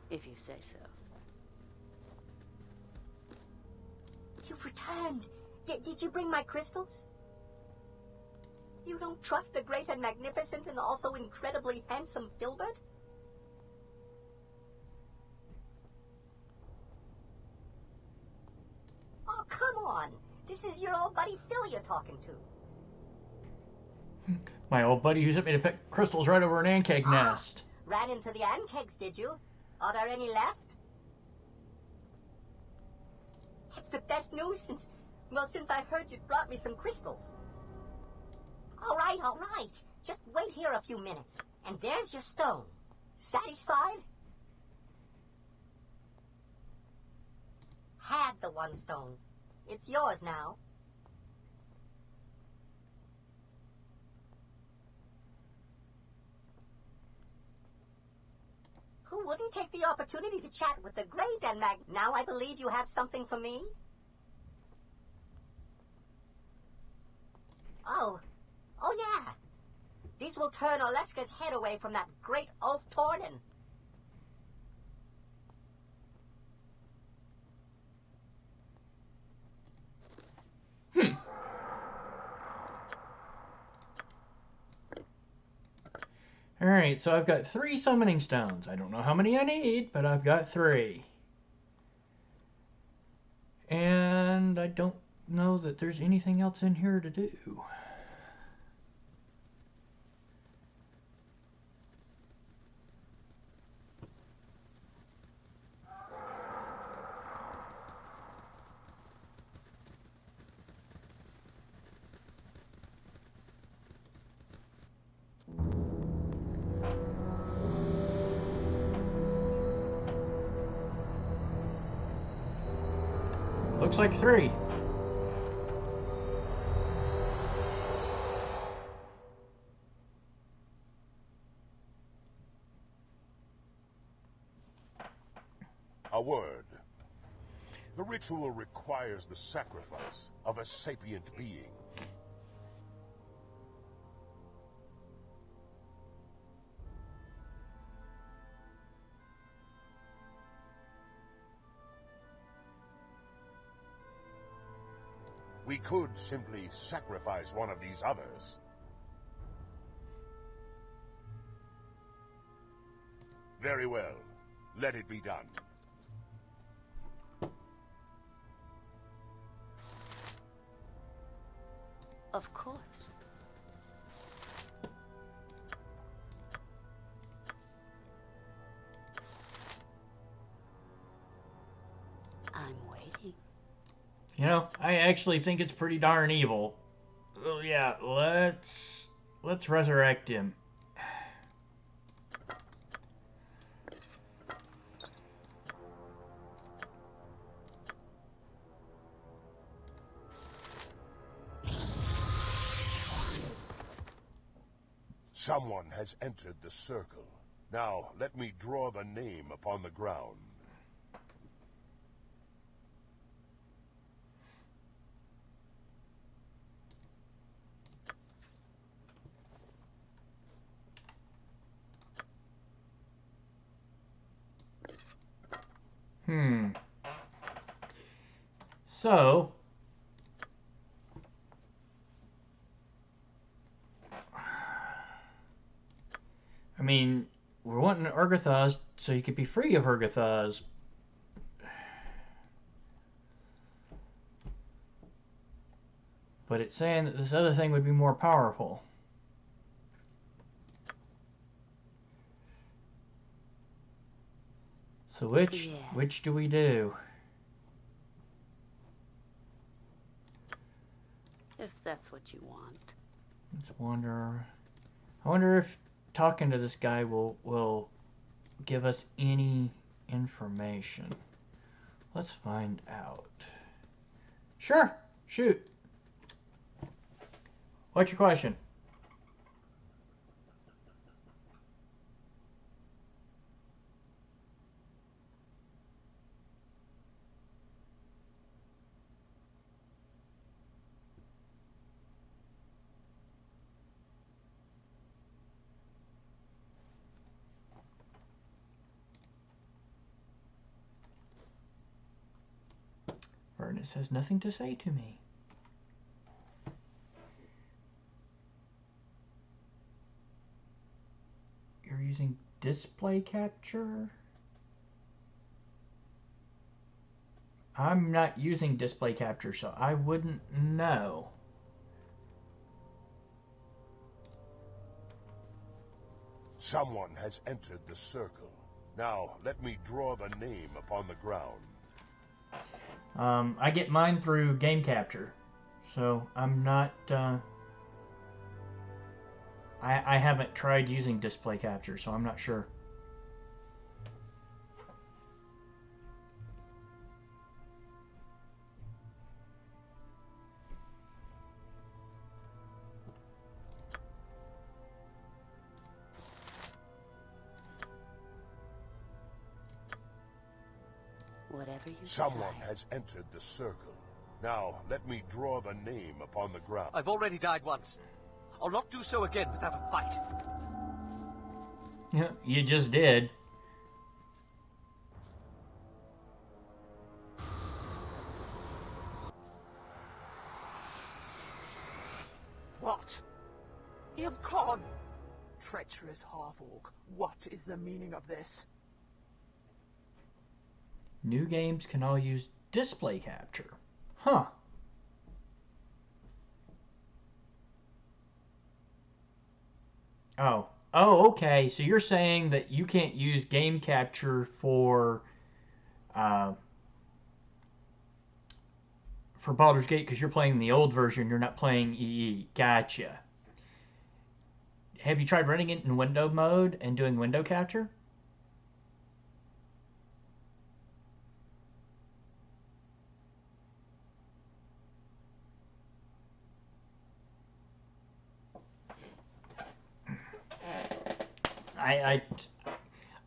If you say so. You've returned. Did you bring my crystals? You don't trust the great and magnificent and also incredibly handsome Filbert? Oh, come on. This is your old buddy Phil you're talking to. My old buddy who's at me to pick crystals right over an ankeg nest. Ran into the ankegs, did you? Are there any left? It's the best news since I heard you brought me some crystals. All right. all right. Just wait here a few minutes. And there's your stone. Satisfied? Had the one stone. It's yours now. Who wouldn't take the opportunity to chat with the great and Now I believe you have something for me? Oh yeah. These will turn Oleska's head away from that great oaf Torden. Alright, so I've got 3 summoning stones. I don't know how many I need, but I've got 3. And I don't know that there's anything else in here to do. Looks like 3. A word. The ritual requires the sacrifice of a sapient being. We could simply sacrifice one of these others. Very well. Let it be done. Of course. I'm waiting. You know, I actually think it's pretty darn evil. Well, yeah, let's resurrect him. Someone has entered the circle. Now, let me draw the name upon the ground. So, I mean, we're wanting Urgathaz so he could be free of Urgathaz. But it's saying that this other thing would be more powerful. So which do we do? If that's what you want. Let's wonder. I wonder if talking to this guy will give us any information. Let's find out. Sure, shoot. What's your question? Ernest has nothing to say to me. You're using display capture? I'm not using display capture, so I wouldn't know. Someone has entered the circle. Now, let me draw the name upon the ground. I get mine through game capture, so I'm not I haven't tried using display capture, so I'm not sure. Whatever you Someone decide. has entered the circle. Now, let me draw the name upon the ground. I've already died once. I'll not do so again without a fight. Yeah, you just did. What? Ilkon! Treacherous half-orc, what is the meaning of this? New games can all use display capture. Huh. Oh. Oh, okay. So you're saying that you can't use game capture for Baldur's Gate because you're playing the old version, you're not playing EE. Gotcha. Have you tried running it in window mode and doing window capture?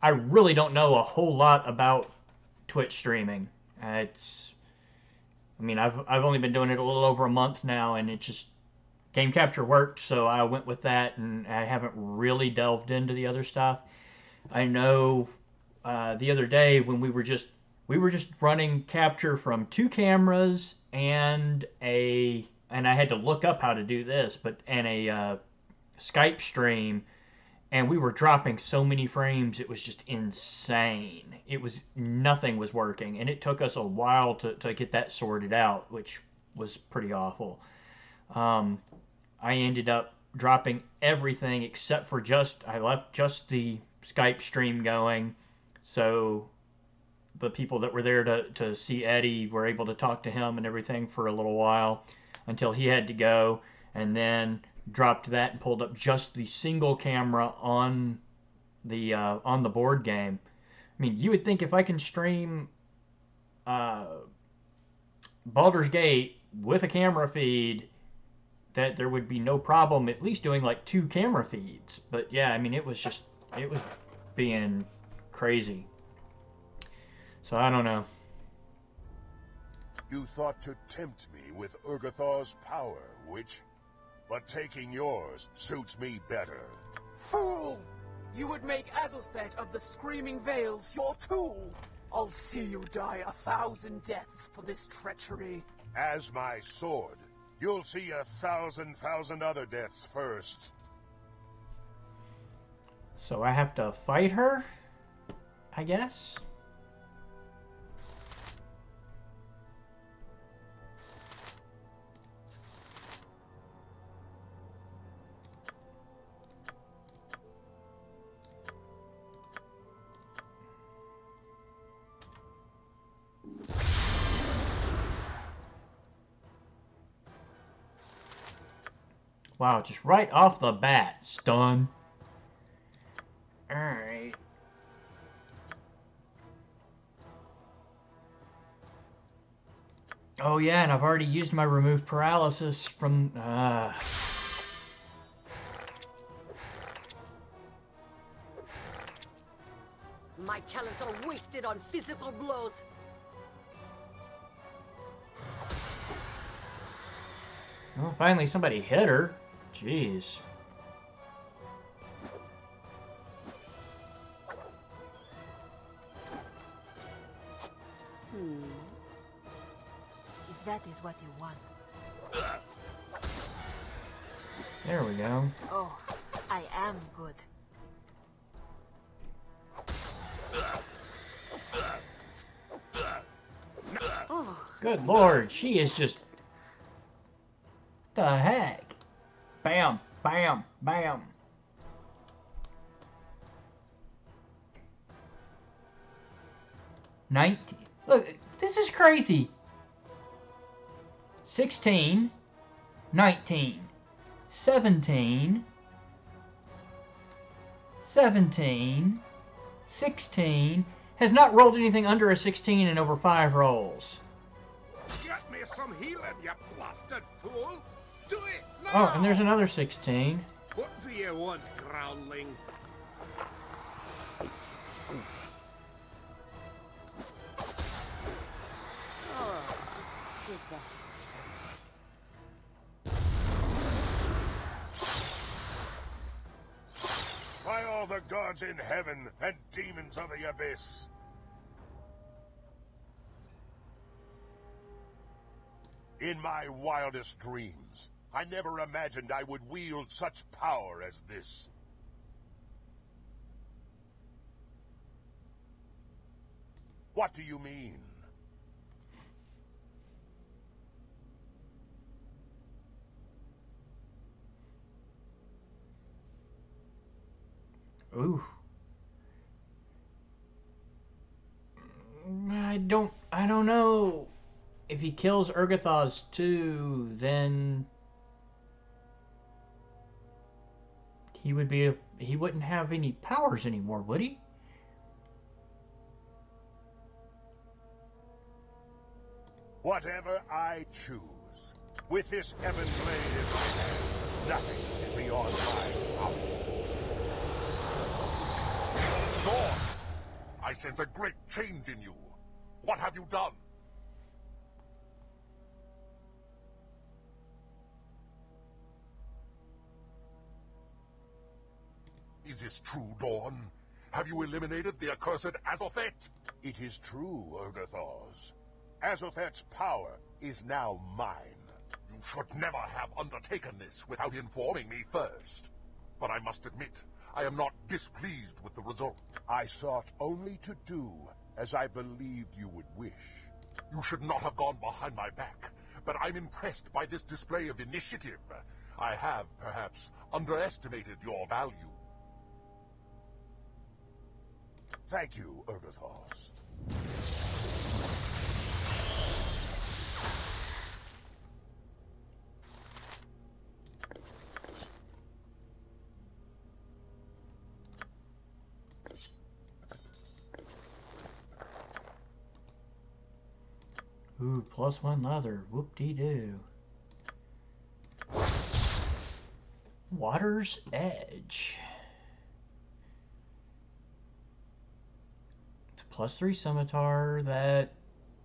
I really don't know a whole lot about Twitch streaming. I mean, I've only been doing it a little over a month now, and it just game capture worked, so I went with that, and I haven't really delved into the other stuff. I know the other day when we were just running capture from 2 cameras and I had to look up how to do this, and a Skype stream. And we were dropping so many frames, it was just insane. Nothing was working, and it took us a while to get that sorted out, which was pretty awful. I ended up dropping everything except for I left just the Skype stream going, so the people that were there to see Eddie were able to talk to him and everything for a little while until he had to go, and then dropped that and pulled up just the single camera on the board game. I mean, you would think if I can stream Baldur's Gate with a camera feed that there would be no problem at least doing like 2 camera feeds. But yeah, I mean, it was being crazy. So I don't know. You thought to tempt me with Urgathar's power, witch? But taking yours suits me better. Fool! You would make Azothet of the Screaming Vales your tool! I'll see you die 1,000 deaths for this treachery. As my sword, you'll see 1,000 other deaths first. So I have to fight her, I guess? Wow, just right off the bat, stun. Alright. Oh yeah, and I've already used my remove paralysis from... My talents are wasted on physical blows. Well, finally somebody hit her. Jeez. If that is what you want. There we go. Oh, I am good. Good lord, she is just... the heck? Bam, bam, bam. $19. Look, this is crazy. 16, 19, 17, 17, 16, has not rolled anything under a 16 in over 5 rolls. Get me some healing, you blasted fool! Do it now! Oh, and there's another 16. What do you want, groundling? Who's that? By all the gods in heaven and demons of the abyss! In my wildest dreams, I never imagined I would wield such power as this. What do you mean? Ooh. I don't know. If he kills Urgathos too, then he wouldn't have any powers anymore, would he? Whatever I choose, with this heaven blade in my hand, nothing is beyond my power. Dawn! I sense a great change in you. What have you done? Is this true, Dawn? Have you eliminated the accursed Azothet? It is true, Urgathos. Azothet's power is now mine. You should never have undertaken this without informing me first. But I must admit, I am not displeased with the result. I sought only to do as I believed you would wish. You should not have gone behind my back, but I'm impressed by this display of initiative. I have, perhaps, underestimated your value. Thank you, Urgathos. Ooh, +1 leather. Whoop-dee-doo. Water's Edge. +3 scimitar. That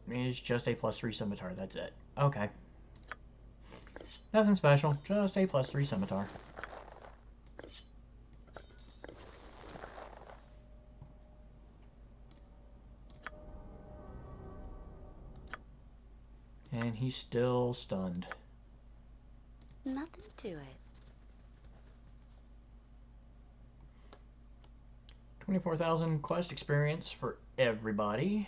is just a +3 scimitar. That's it. Okay. Nothing special. Just a +3 scimitar. And he's still stunned. Nothing to it. 24,000 quest experience for everybody.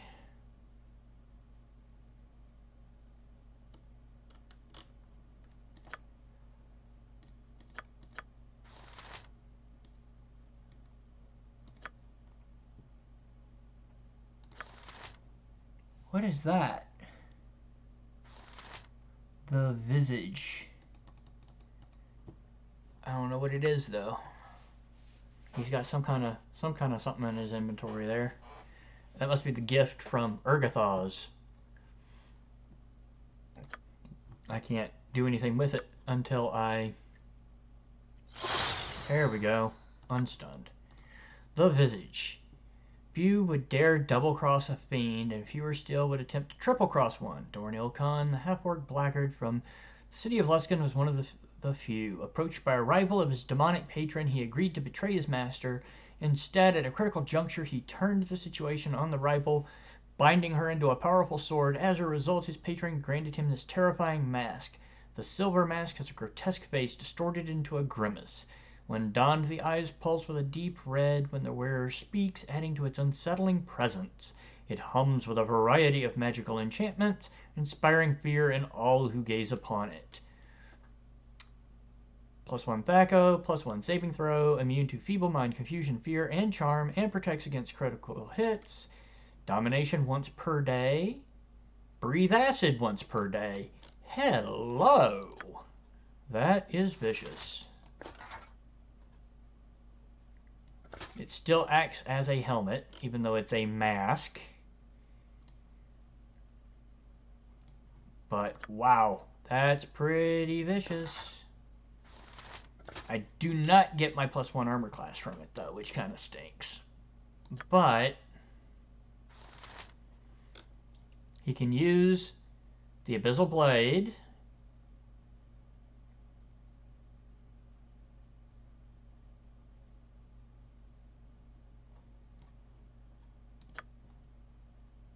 What is that? The Visage. I don't know what it is though. He's got some kind of something in his inventory there. That must be the gift from Urgathos. I can't do anything with it until I... There we go. Unstunned. The Visage. Few would dare double-cross a fiend, and fewer still would attempt to triple-cross one. Dornil Khan, the half-orc blackguard from the city of Luskan, was one of the few. Approached by a rival of his demonic patron, he agreed to betray his master. Instead, at a critical juncture, he turned the situation on the rival, binding her into a powerful sword. As a result, his patron granted him this terrifying mask. The silver mask has a grotesque face distorted into a grimace. When donned, the eyes pulse with a deep red when the wearer speaks, adding to its unsettling presence. It hums with a variety of magical enchantments, inspiring fear in all who gaze upon it. +1 Thaco, +1 saving throw, immune to feeble mind, confusion, fear, and charm, and protects against critical hits. Domination once per day. Breathe acid once per day. Hello! That is vicious. It still acts as a helmet, even though it's a mask. But wow, that's pretty vicious. I do not get my +1 armor class from it though, which kind of stinks. But he can use the Abyssal Blade.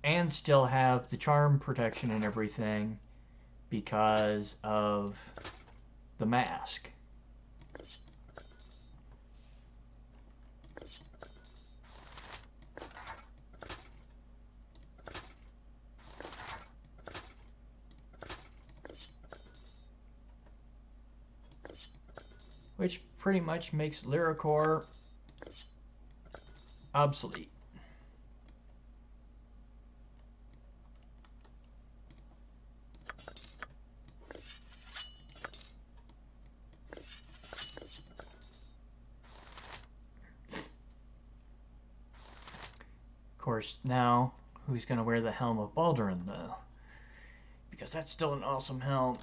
And still have the charm protection and everything because of the mask. Which pretty much makes Lyricore obsolete. Of course, now who's going to wear the helm of Baldur though? Because that's still an awesome helm.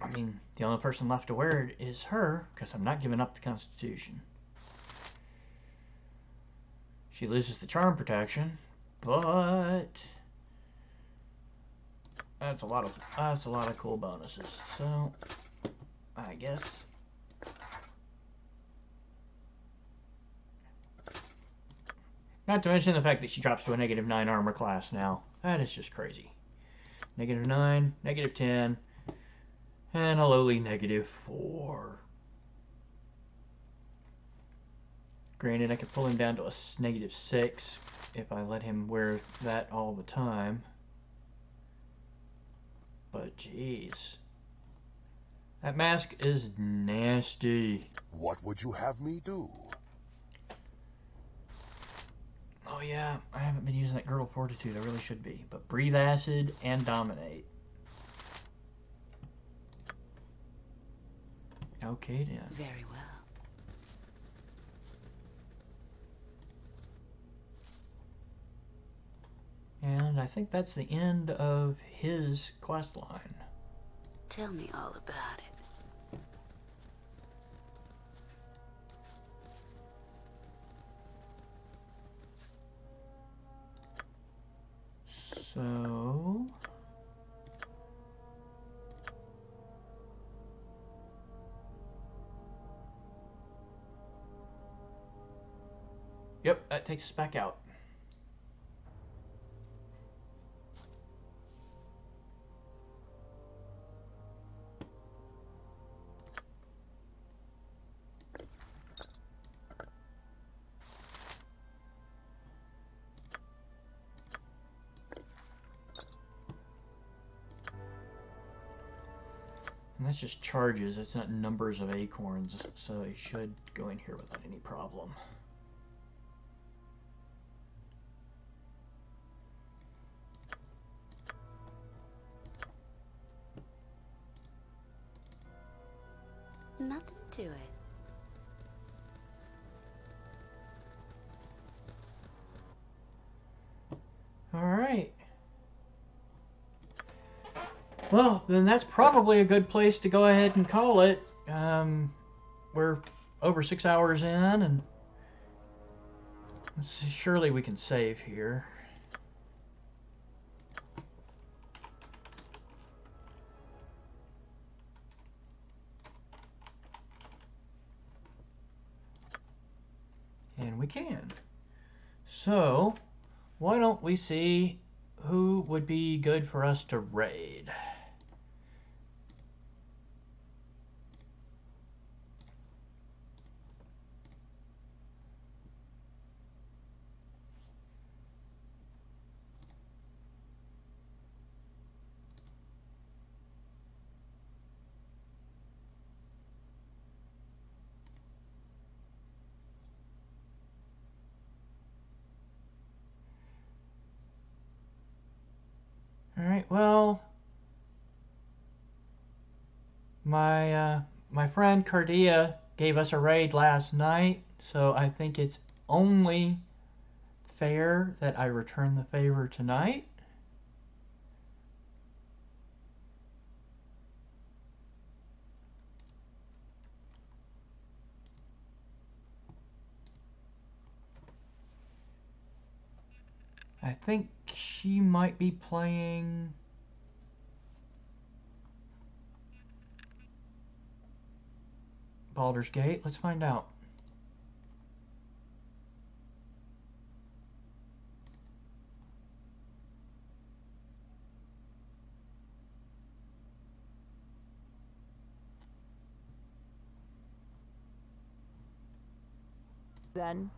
I mean, the only person left to wear it is her, because I'm not giving up the Constitution. She loses the charm protection, but that's a lot of cool bonuses. So I guess not to mention the fact that she drops to a -9 armor class now. That is just crazy. -9, -10. And a lowly -4. Granted, I could pull him down to a -6 if I let him wear that all the time. But jeez. That mask is nasty. What would you have me do? Oh yeah, I haven't been using that Girdle Fortitude. I really should be. But Breathe Acid and Dominate. Okay then. Very well. And I think that's the end of his quest line. Tell me all about it. So yep, that takes us back out. And that's just charges, it's not numbers of acorns, so it should go in here without any problem. Nothing to it. Alright. Well, then that's probably a good place to go ahead and call it. We're over 6 hours in, and surely we can save here. And we can. So, why don't we see who would be good for us to raid? Alright, well, my friend Cardia gave us a raid last night, so I think it's only fair that I return the favor tonight. I think she might be playing Baldur's Gate. Let's find out. Then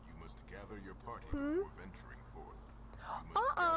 you must gather your party before venturing forth. You must gather